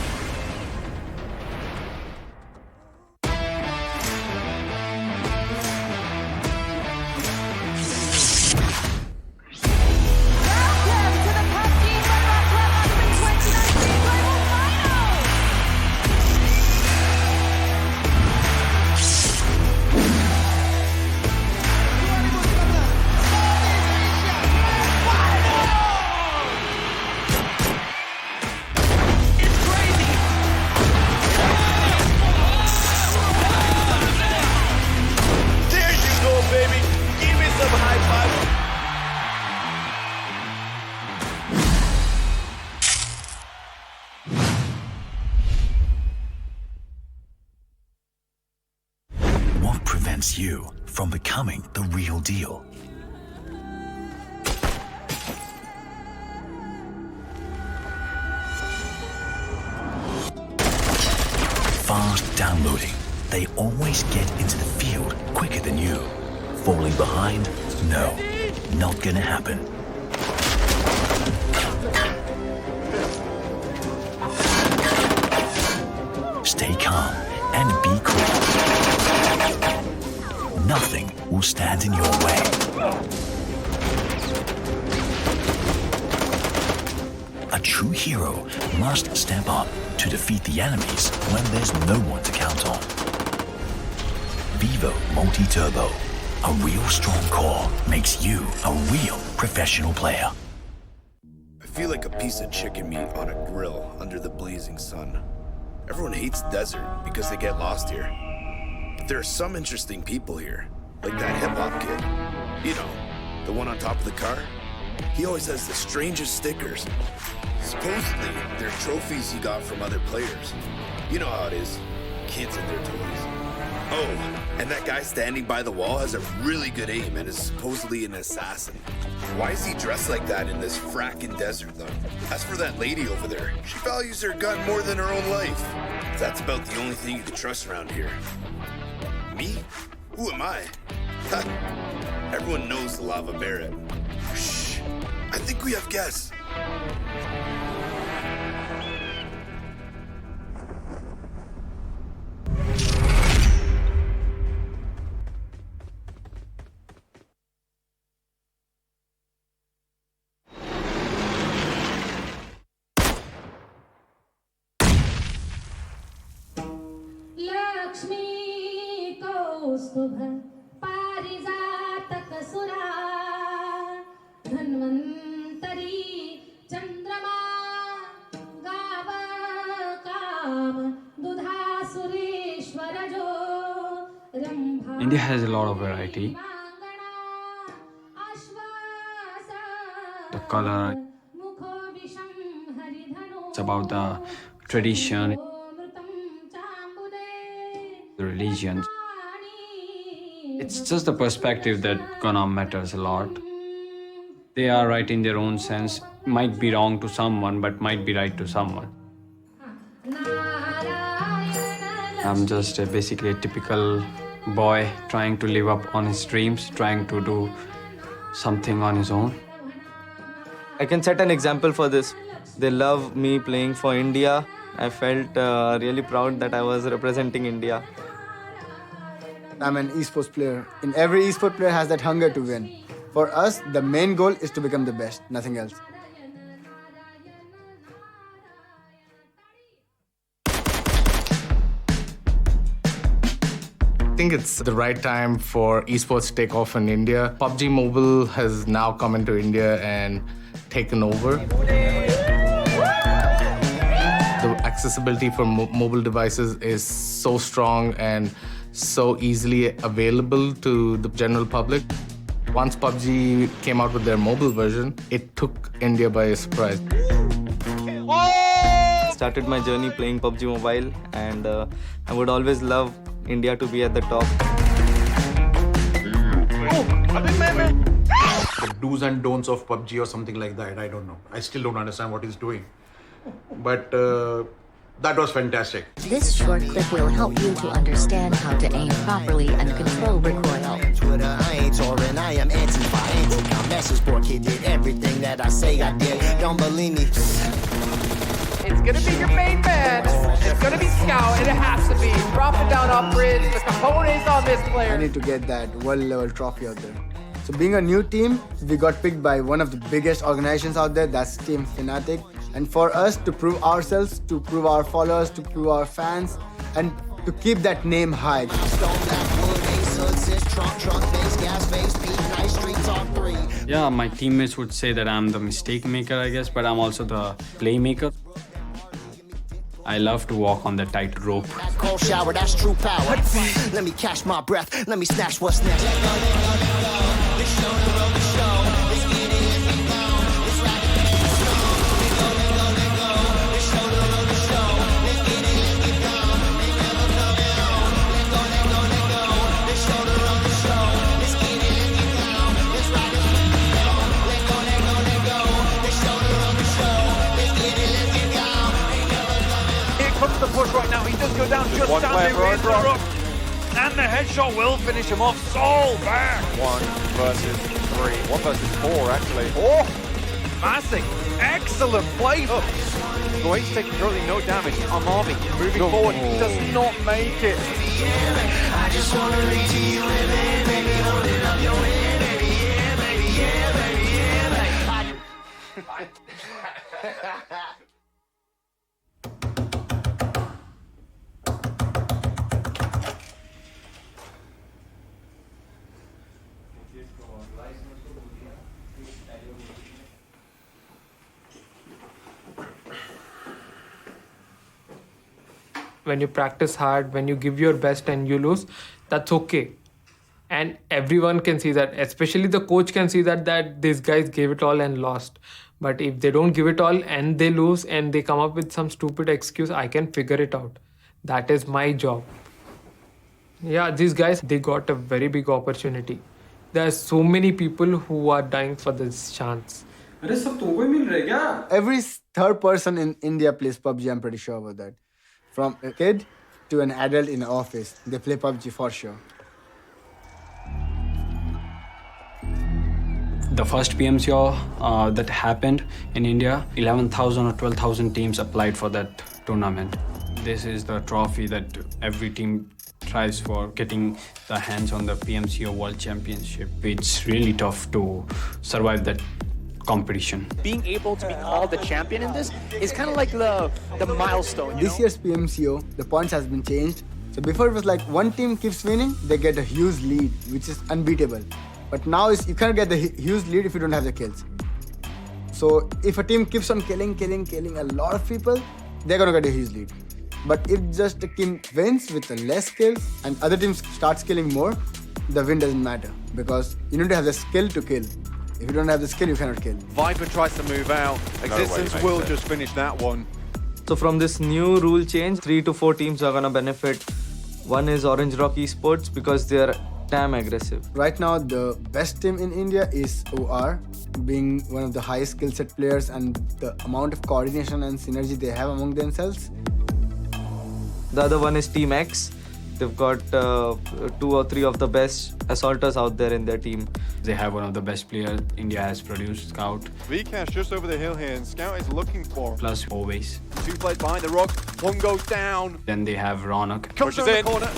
You from becoming the real deal. Fast downloading. They always get into the field quicker than you. Falling behind? No, not gonna happen. Stay calm and be cool. Nothing will stand in your way. A true hero must step up to defeat the enemies when there's no one to count on. Vivo Multi-Turbo, a real strong core makes you a real professional player. I feel like a piece of chicken meat on a grill under the blazing sun. Everyone hates desert because they get lost here. But there are some interesting people here, like that hip-hop kid. You know, the one on top of the car? He always has the strangest stickers. Supposedly, they're trophies he got from other players. You know how it is, kids and their toys. Oh, and that guy standing by the wall has a really good aim and is supposedly an assassin. Why is he dressed like that in this frackin' desert, though? As for that lady over there, she values her gun more than her own life. That's about the only thing you can trust around here. Me? Who am I? Ha! Everyone knows the Lava Barret. Shh! I think we have guests. India has a lot of variety. The color, it's about the tradition, the religion. It's just the perspective that gonna matters a lot. They are right in their own sense, might be wrong to someone, but might be right to someone. I'm just basically a typical boy trying to live up on his dreams, trying to do something on his own. I can set an example for this. They love me playing for India. I felt really proud that I was representing India. I'm an esports player. And every esports player has that hunger to win. For us, the main goal is to become the best, nothing else. I think it's the right time for esports to take off in India. PUBG Mobile has now come into India and taken over. The accessibility for mobile devices is so strong and so easily available to the general public. Once PUBG came out with their mobile version, it took India by surprise. Started my journey playing PUBG Mobile, and I would always love India to be at the top. The do's and don'ts of PUBG or something like that, I don't know. I still don't understand what he's doing. But that was fantastic. This short clip will help you to understand how to aim properly and control recoil. Twitter, I ain't touring, I am anti-com message board kid did everything that I say I did. Don't believe me. It's gonna be your main man. It's gonna be Scout, and it has to be. Drop it down off bridge. The Capone's on this player. I need to get that world level trophy out there. So being a new team, we got picked by one of the biggest organizations out there, that's Team Fnatic. And for us to prove ourselves, to prove our followers, to prove our fans, and to keep that name high. Yeah, my teammates would say that I'm the mistake maker, I guess, but I'm also the playmaker. I love to walk on the tightrope. Cold shower, that's true power. Let me catch my breath, let me snatch what's next. The push right now, he does go down just down there. And the headshot will finish him off. Soul back. 1 versus 3. 1 versus 4, actually. Oh, Massic. Excellent play. Oh. He's taking currently no damage. Amami moving forward. He does not make it. I just want to reach you, baby, hold it up your head, baby, yeah, baby, yeah, baby, yeah, baby. When you practice hard, when you give your best and you lose, that's okay. And everyone can see that, especially the coach can see that these guys gave it all and lost. But if they don't give it all and they lose and they come up with some stupid excuse, I can figure it out. That is my job. Yeah, these guys, they got a very big opportunity. There are so many people who are dying for this chance. Every third person in India plays PUBG, I'm pretty sure about that. From a kid to an adult in the office, they play PUBG for sure. The first PMCO that happened in India, 11,000 or 12,000 teams applied for that tournament. This is the trophy that every team tries for, getting the hands on the PMCO World Championship. It's really tough to survive that competition. Being able to be called the champion in this is kind of like the milestone. This year's PMCO, the points has been changed. So before it was like one team keeps winning, they get a huge lead, which is unbeatable. But now you can't get the huge lead if you don't have the kills. So if a team keeps on killing a lot of people, they're gonna get a huge lead. But if just a team wins with less kills and other teams starts killing more, the win doesn't matter because you need to have the skill to kill. If you don't have the skill, you cannot kill. Viper tries to move out. Existence will just finish that one. So from this new rule change, 3 to 4 teams are gonna benefit. One is Orange Rock Esports because they are damn aggressive. Right now, the best team in India is OR, being one of the highest skill set players and the amount of coordination and synergy they have among themselves. The other one is Team X. They've got 2 or 3 of the best assaulters out there in their team. They have one of the best players India has produced, Scout. Vcash just over the hill here, and Scout is looking for. Plus always. 2 players behind the rock, 1 goes down. Then they have Ronak. Comes in the corner.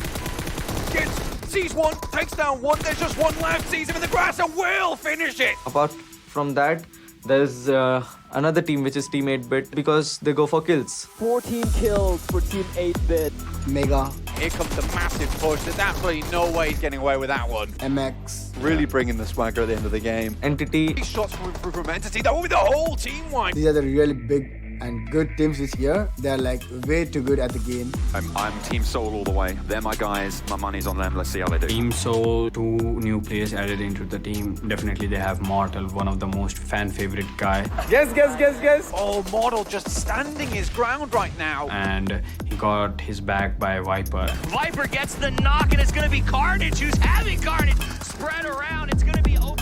Sees 1, takes down 1, there's just 1 left, sees him in the grass and will finish it. Apart from that, There's another team which is Team 8-Bit because they go for kills. 14 kills for Team 8-Bit. Mega. Here comes the massive push. There's absolutely no way he's getting away with that one. MX. Really bringing the swagger at the end of the game. Entity. These shots from Entity, that will be the whole team wipe. These are the really big and good teams this year. They're like way too good at the game. I'm Team Soul all the way. They're my guys. My money's on them. Let's see how they do. Team Soul, 2 new players added into the team. Definitely they have Mortal, one of the most fan favorite guy. Guess. Oh, Mortal just standing his ground right now. And he got his back by Viper. Viper gets the knock and it's going to be Carnage who's having Carnage spread around. It's going to be open.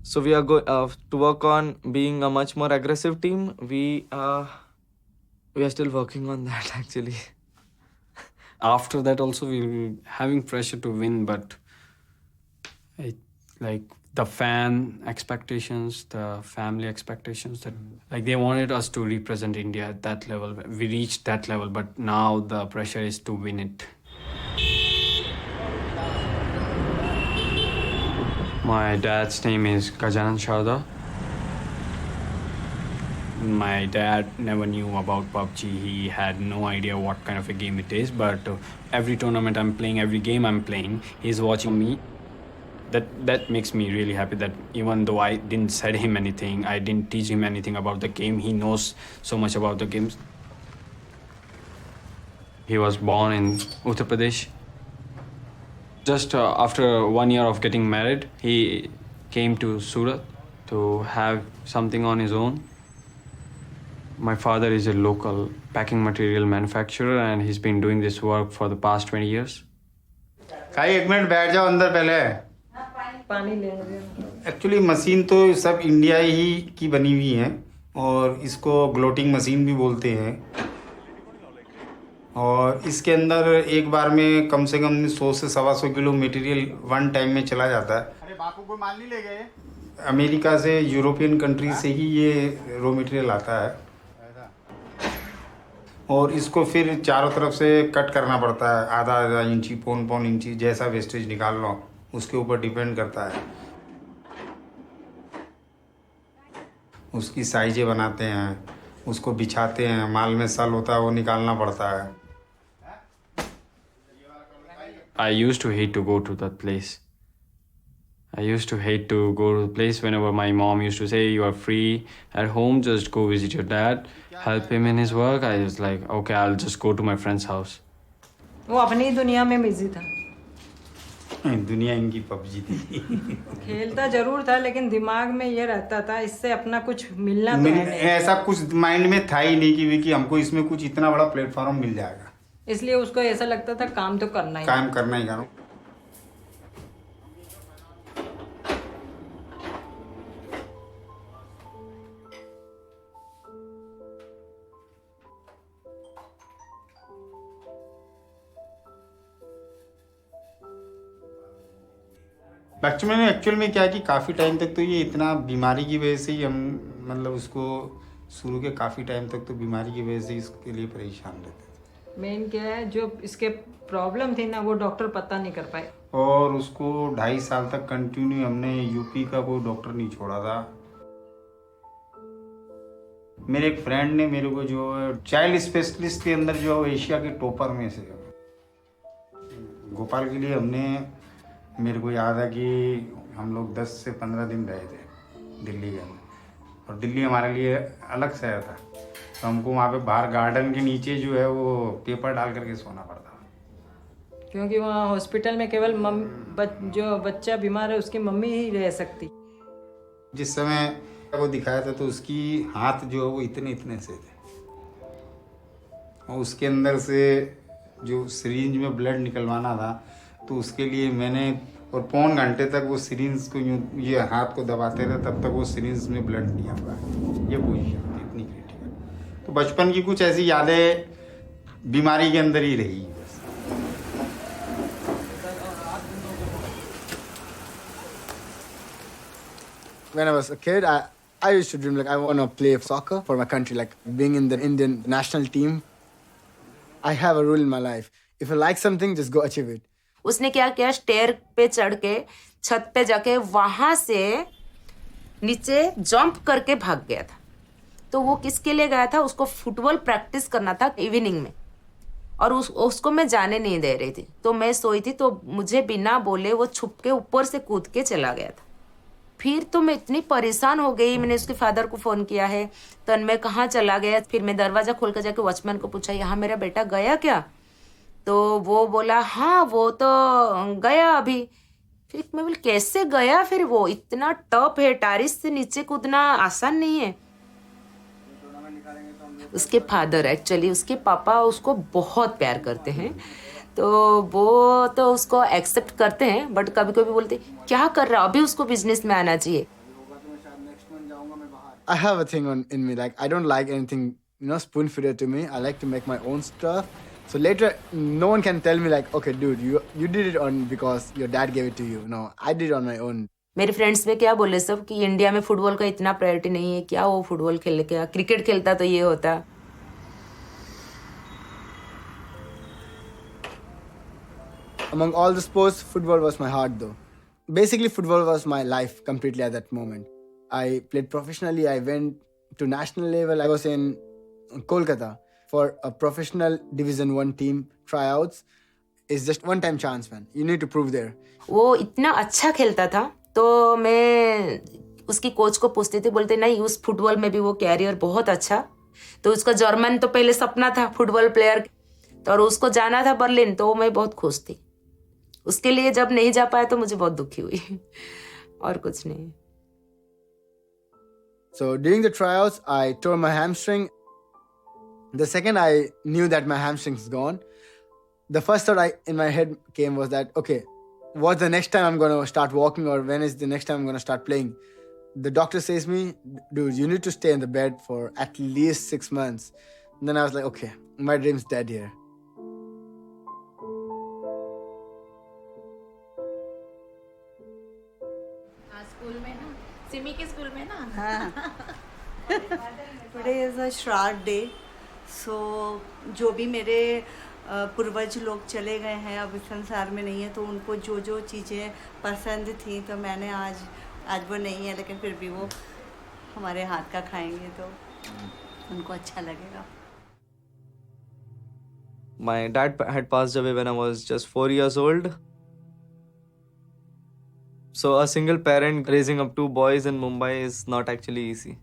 So we are going to work on being a much more aggressive team. We are still working on that actually. After that also we were having pressure to win, but like the fan expectations, the family expectations, that like they wanted us to represent India at that level. We reached that level, but now the pressure is to win it. My dad's name is Gajanan Sharda. My dad never knew about PUBG. He had no idea what kind of a game it is, but every tournament I'm playing, every game I'm playing, he's watching me. That makes me really happy that even though I didn't say him anything, I didn't teach him anything about the game, he knows so much about the games. He was born in Uttar Pradesh. Just after 1 year of getting married, he came to Surat to have something on his own. My father is a local packing material manufacturer and he's been doing this work for the past 20 years. भाई एक minute बैठ जाओ अंदर पहले. पानी लेंगे. Actually machine तो सब इंडिया ही की बनी हुई है और इसको ग्लोटिंग मशीन भी बोलते हैं. और इसके अंदर एक बार में कम से कम 100 से 125 किलो मटेरियल वन टाइम में चला जाता है. अरे बापू को माल नहीं ले गए. अमेरिका से, यूरोपियन कंट्री से ही ये रॉ मटेरियल आता है और इसको फिर चारों तरफ से कट करना पड़ता है. आधा इंची, पौन इंची, जैसा वेस्टेज निकाल लो उसके ऊपर डिपेंड करता है. उसकी साइजें बनाते हैं, उसको बिछाते हैं, माल में सल होता है वो निकालना पड़ता है. I used to hate to go to that place. I used to hate to go to the place whenever my mom used to say, you are free at home, just go visit your dad, help him in his work. I was like, okay, I'll just go to my friend's house. वो अपनी दुनिया में busy था. दुनिया इनकी PUBG थी. खेलता जरूर था लेकिन दिमाग में ये रहता था इससे अपना कुछ मिलना तो है नहीं. ऐसा कुछ माइंड में था ही नहीं कि हमको इसमें कुछ इतना बड़ा प्लेटफॉर्म मिल जाएगा. इसलिए उसको ऐसा लगता था काम तो करना ही. काम करना ही करो. एक्चुअल में क्या है कि काफ़ी टाइम तक तो ये इतना बीमारी की वजह से ही हम मतलब उसको शुरू के काफ़ी टाइम तक तो बीमारी की वजह से इसके लिए परेशान रहते थे. मेन क्या है जो इसके प्रॉब्लम थी ना वो डॉक्टर पता नहीं कर पाए और उसको 2.5 साल तक कंटिन्यू हमने यूपी का कोई डॉक्टर नहीं छोड़ा था. मेरे एक फ्रेंड ने मेरे को जो चाइल्ड स्पेशलिस्ट के अंदर जो एशिया के टॉपर में से गोपाल के लिए हमने, मेरे को याद है कि हम लोग 10 से 15 दिन रहे थे दिल्ली के अंदर और दिल्ली हमारे लिए अलग शहर था तो हमको वहाँ पे बाहर गार्डन के नीचे जो है वो पेपर डाल करके सोना पड़ता था क्योंकि वहाँ हॉस्पिटल में केवल जो बच्चा बीमार है उसकी मम्मी ही रह सकती. जिस समय वो दिखाया था तो उसकी हाथ जो है वो इतने से थे और उसके अंदर से जो सिरिंज में ब्लड निकलवाना था तो उसके लिए मैंने और 1.25 घंटे तक वो सिरिंज को यूँ ये हाथ को दबाते रहे तब तक वो सिरिंज में ब्लड नहीं आ पाया. ये पोजीशन थी इतनी क्रिटिकल. तो बचपन की कुछ ऐसी यादें बीमारी के अंदर ही रही. When I was a kid, I used to dream like I want to play soccer for my country, like being in the Indian national team. I have a rule in my life. If you like something, just go achieve it. उसने क्या किया, stair पे चढ़ के छत पे जाके वहां से नीचे जंप करके भाग गया था. तो वो किसके लिए गया था? उसको फुटबॉल प्रैक्टिस करना था इवनिंग में, और उसको मैं जाने नहीं दे रही थी. तो मैं सोई थी, तो मुझे बिना बोले वो छुप के ऊपर से कूद के चला गया था. फिर तो मैं इतनी परेशान हो गई, मैंने उसके फादर को फ़ोन किया है, तन्मय कहाँ चला गया. फिर मैं दरवाज़ा खोल कर जाके वॉचमैन को पूछा, यहाँ मेरा बेटा गया क्या? तो वो बोला हाँ वो तो गया अभी. फिर मैं बोली कैसे गया? फिर वो इतना टफ है, टेरेस से नीचे कूदना आसान नहीं है. उसके फादर एक्चुअली, उसके पापा उसको बहुत प्यार करते हैं, तो वो तो उसको एक्सेप्ट करते हैं, बट कभी कभी बोलते क्या कर रहा, अभी उसको बिजनेस में आना चाहिए. I have a thing in me, like I don't like anything, spoon fed to me. I like to make my own stuff. So later, no one can tell me like, okay, dude, you did it on because your dad gave it to you. No, I did it on my own. मेरे friends में क्या बोले सब कि India में football का इतना priority नहीं है, क्या वो फुटबॉल खेल के क्रिकेट खेलता तो ये होता. Among all the sports, football was my heart though. Basically, football was my life completely at that moment. I played professionally. I went to national level. I was in Kolkata for a professional Division 1 team tryouts. It's just one-time chance, man. You need to prove there. वो इतना अच्छा खेलता था, तो मैं उसकी coach को पूछती थी, बोलते नहीं उस फुटबॉल में भी वो कैरियर बहुत अच्छा. तो उसका जर्मन तो पहले सपना था फुटबॉल प्लेयर, तो और उसको जाना था बर्लिन, तो मैं बहुत खुश थी. उसके लिए जब नहीं जा पाया तो मुझे बहुत दुखी हुई, और कुछ नहीं. So during the tryouts, I tore my hamstring. The second I knew that my hamstring is gone, the first thought in my head came was that, okay, what's the next time I'm going to start walking, or when is the next time I'm going to start playing? The doctor says me, dude, you need to stay in the bed for at least 6 months. And then I was like, okay, my dream's dead here. Simi के school में ना. हाँ. Today is a श्राद्ध day, सो जो भी मेरे पूर्वज लोग चले गए हैं, अब इस संसार में नहीं है, तो उनको जो जो चीज़ें पसंद थी, तो मैंने आज वो नहीं है, लेकिन फिर भी वो हमारे हाथ का खाएंगे तो उनको अच्छा लगेगा. My dad had passed away when I was just 4 years old. So a single parent raising up 2 boys in Mumbai is not actually easy.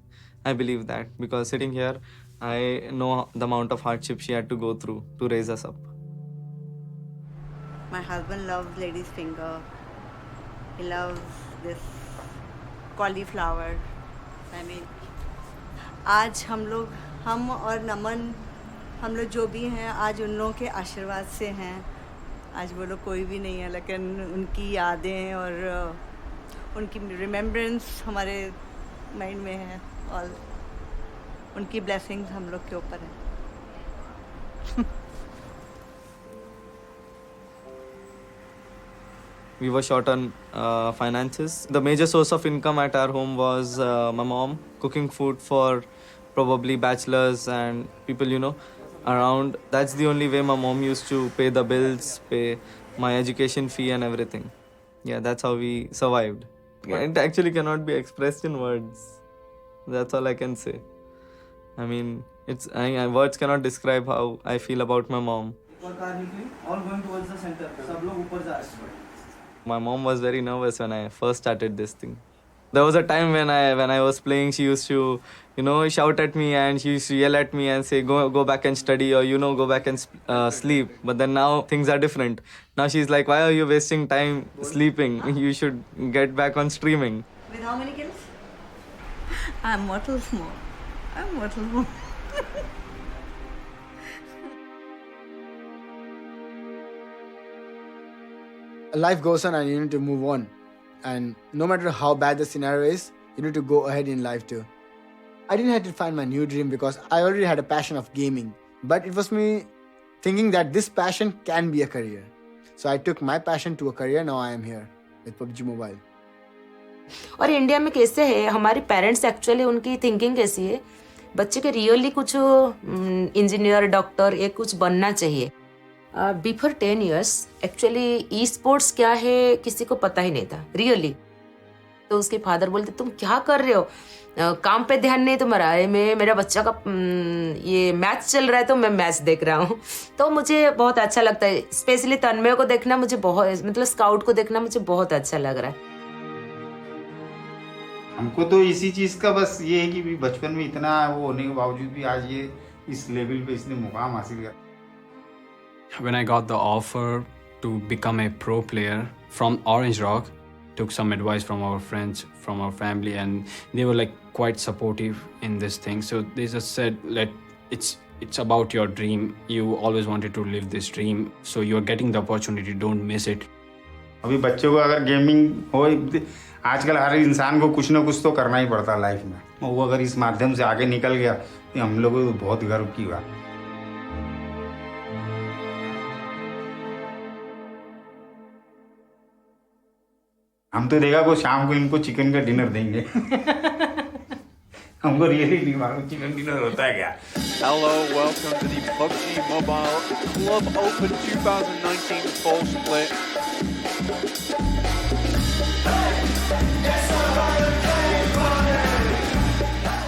I believe that because sitting here, I know the amount of hardship she had to go through to raise us up. My husband loves lady's finger. He loves this cauliflower. I mean, आज हम और नमन, हम लोग जो भी हैं, आज उन लोगों के आशीर्वाद से हैं. आज वो लोग कोई भी नहीं है, लेकिन उनकी यादें और उनकी रिमेम्बरेंस हमारे माइंड में है, और उनकी ब्लेसिंग्स हम लोग के ऊपर है. We were short on finances. The major source of income at our home was my mom cooking food for probably bachelors and people, around. That's the only way my mom used to pay the bills, pay my education fee and everything. Yeah, that's how we survived. It actually cannot be expressed in words. That's all I can say. I mean, words cannot describe how I feel about my mom. All going towards the center. My mom was very nervous when I first started this thing. There was a time when I was playing, she used to, shout at me, and she used to yell at me and say, go back and study, or, go back and sleep. But then now things are different. Now she's like, why are you wasting time sleeping? You should get back on streaming. With how many kills? I'm mortal small. Life goes on and you need to move on. And no matter how bad the scenario is, you need to go ahead in life too. I didn't have to find my new dream because I already had a passion of gaming. But it was me thinking that this passion can be a career. So I took my passion to a career. Now I am here with PUBG Mobile. और India में कैसे है, हमारे parents actually उनकी thinking कैसी है, बच्चे के रियली कुछ इंजीनियर, डॉक्टर, ये कुछ बनना चाहिए. Before 10 years actually e sports क्या है किसी को पता ही नहीं था रियली। तो उसके फादर बोलते तुम क्या कर रहे हो, काम पे ध्यान नहीं तुम्हारा, मेरा बच्चा का ये मैच चल रहा है तो मैं मैच देख रहा हूँ। तो मुझे बहुत अच्छा लगता है, स्पेशली तन्मय को देखना मुझे बहुत, मतलब स्काउट को देखना मुझे बहुत अच्छा लग रहा है। हमको तो इसी चीज़ का बस ये है कि भी बचपन में इतना वो होने के बावजूद भी आज ये इस लेवल पे इसने मुकाम हासिल किया। When I got the offer to become a pro player from Orange Rock, took some advice from our friends, from our family, and they were like quite supportive in this thing. So they just said, it's about your dream. You always wanted to live this dream, so you're getting the opportunity. Don't miss it. अभी बच्चों को अगर gaming हो, आजकल हर इंसान को कुछ ना कुछ तो करना ही पड़ता है लाइफ में। वो अगर इस माध्यम से आगे निकल गया तो हम लोगों को बहुत गर्व की बात। हम तो देखा को शाम को इनको चिकन का डिनर देंगे। हमको रियली नहीं मालूम चिकन डिनर होता है क्या। Hello, welcome to the PUBG Mobile Club Open 2019 Fall Split.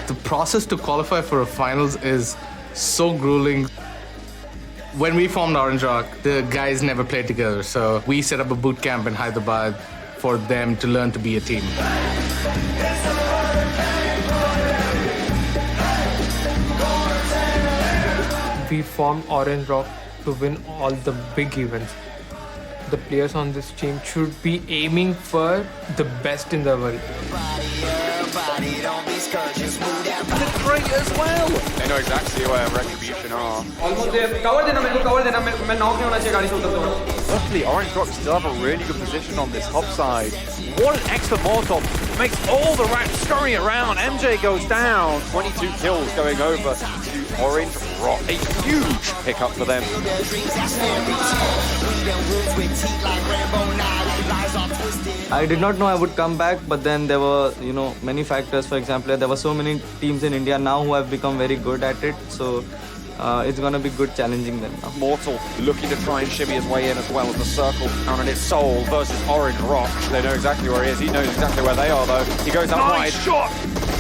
The process to qualify for a finals is so grueling. When we formed Orange Rock, the guys never played together, so we set up a boot camp in Hyderabad for them to learn to be a team. We formed Orange Rock to win all the big events. The players on this team should be aiming for the best in the world. It's great as well. They know exactly where Retribution are. Almost there. Cover देना मेरे को, cover देना, मैं knock नहीं होना चाहिए गाड़ी से उतरते हुए. Luckily, Orange Rock still have a really good position on this top side. What an extra Molotov. Makes all the rats scurry around. MJ goes down. 22 kills going over to Orange Rock. A huge pickup for them. I did not know I would come back, but then there were, many factors. For example, there were so many teams in India now who have become very good at it. So it's going to be good challenging them now. Mortal looking to try and shimmy his way in as well as the circle down on its soul versus Orange Rock. They know exactly where he is. He knows exactly where they are, though. He goes out wide. Nice shot!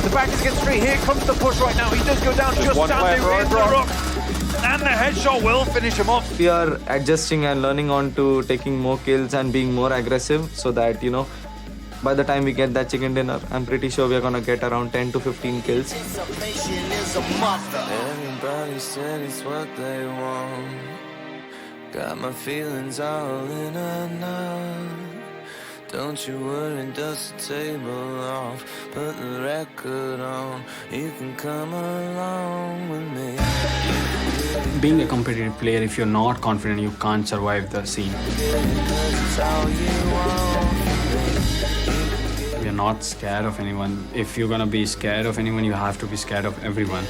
The back is against three. Here comes the push right now. He does go down just standing in the rock. And the headshot will finish him off. We are adjusting and learning on to taking more kills and being more aggressive so that, by the time we get that chicken dinner, I'm pretty sure we're going to get around 10 to 15 kills. Everybody said it's what they want. Got my feelings all in a knot. Don't you worry, dust the table off. Put the record on. You can come along with me. Being a competitive player, if you're not confident, you can't survive the scene. We are not scared of anyone. If you're gonna be scared of anyone, you have to be scared of everyone.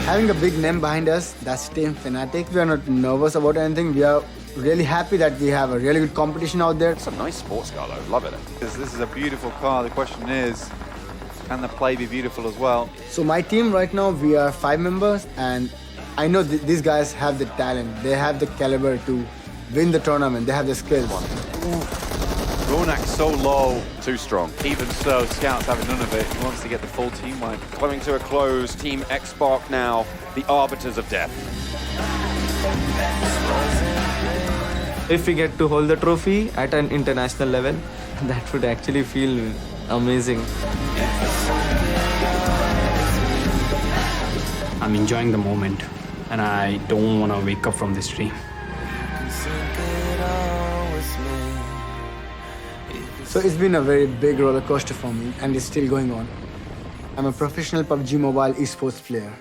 Having a big name behind us, that's Team Fnatic. We are not nervous about anything. We are really happy that we have a really good competition out there. It's a nice sports car though, love it. This is a beautiful car. The question is, can the play be beautiful as well? So my team right now, we are 5 members, and I know these guys have the talent. They have the caliber to win the tournament. They have the skills. Ronak's so low. Too strong. Even so, Scout's having none of it. He wants to get the full team win. Coming to a close, Team Xspark now, the arbiters of death. If we get to hold the trophy at an international level, that would actually feel amazing. I'm enjoying the moment, and I don't want to wake up from this dream. So it's been a very big roller coaster for me, and it's still going on. I'm a professional PUBG Mobile esports player.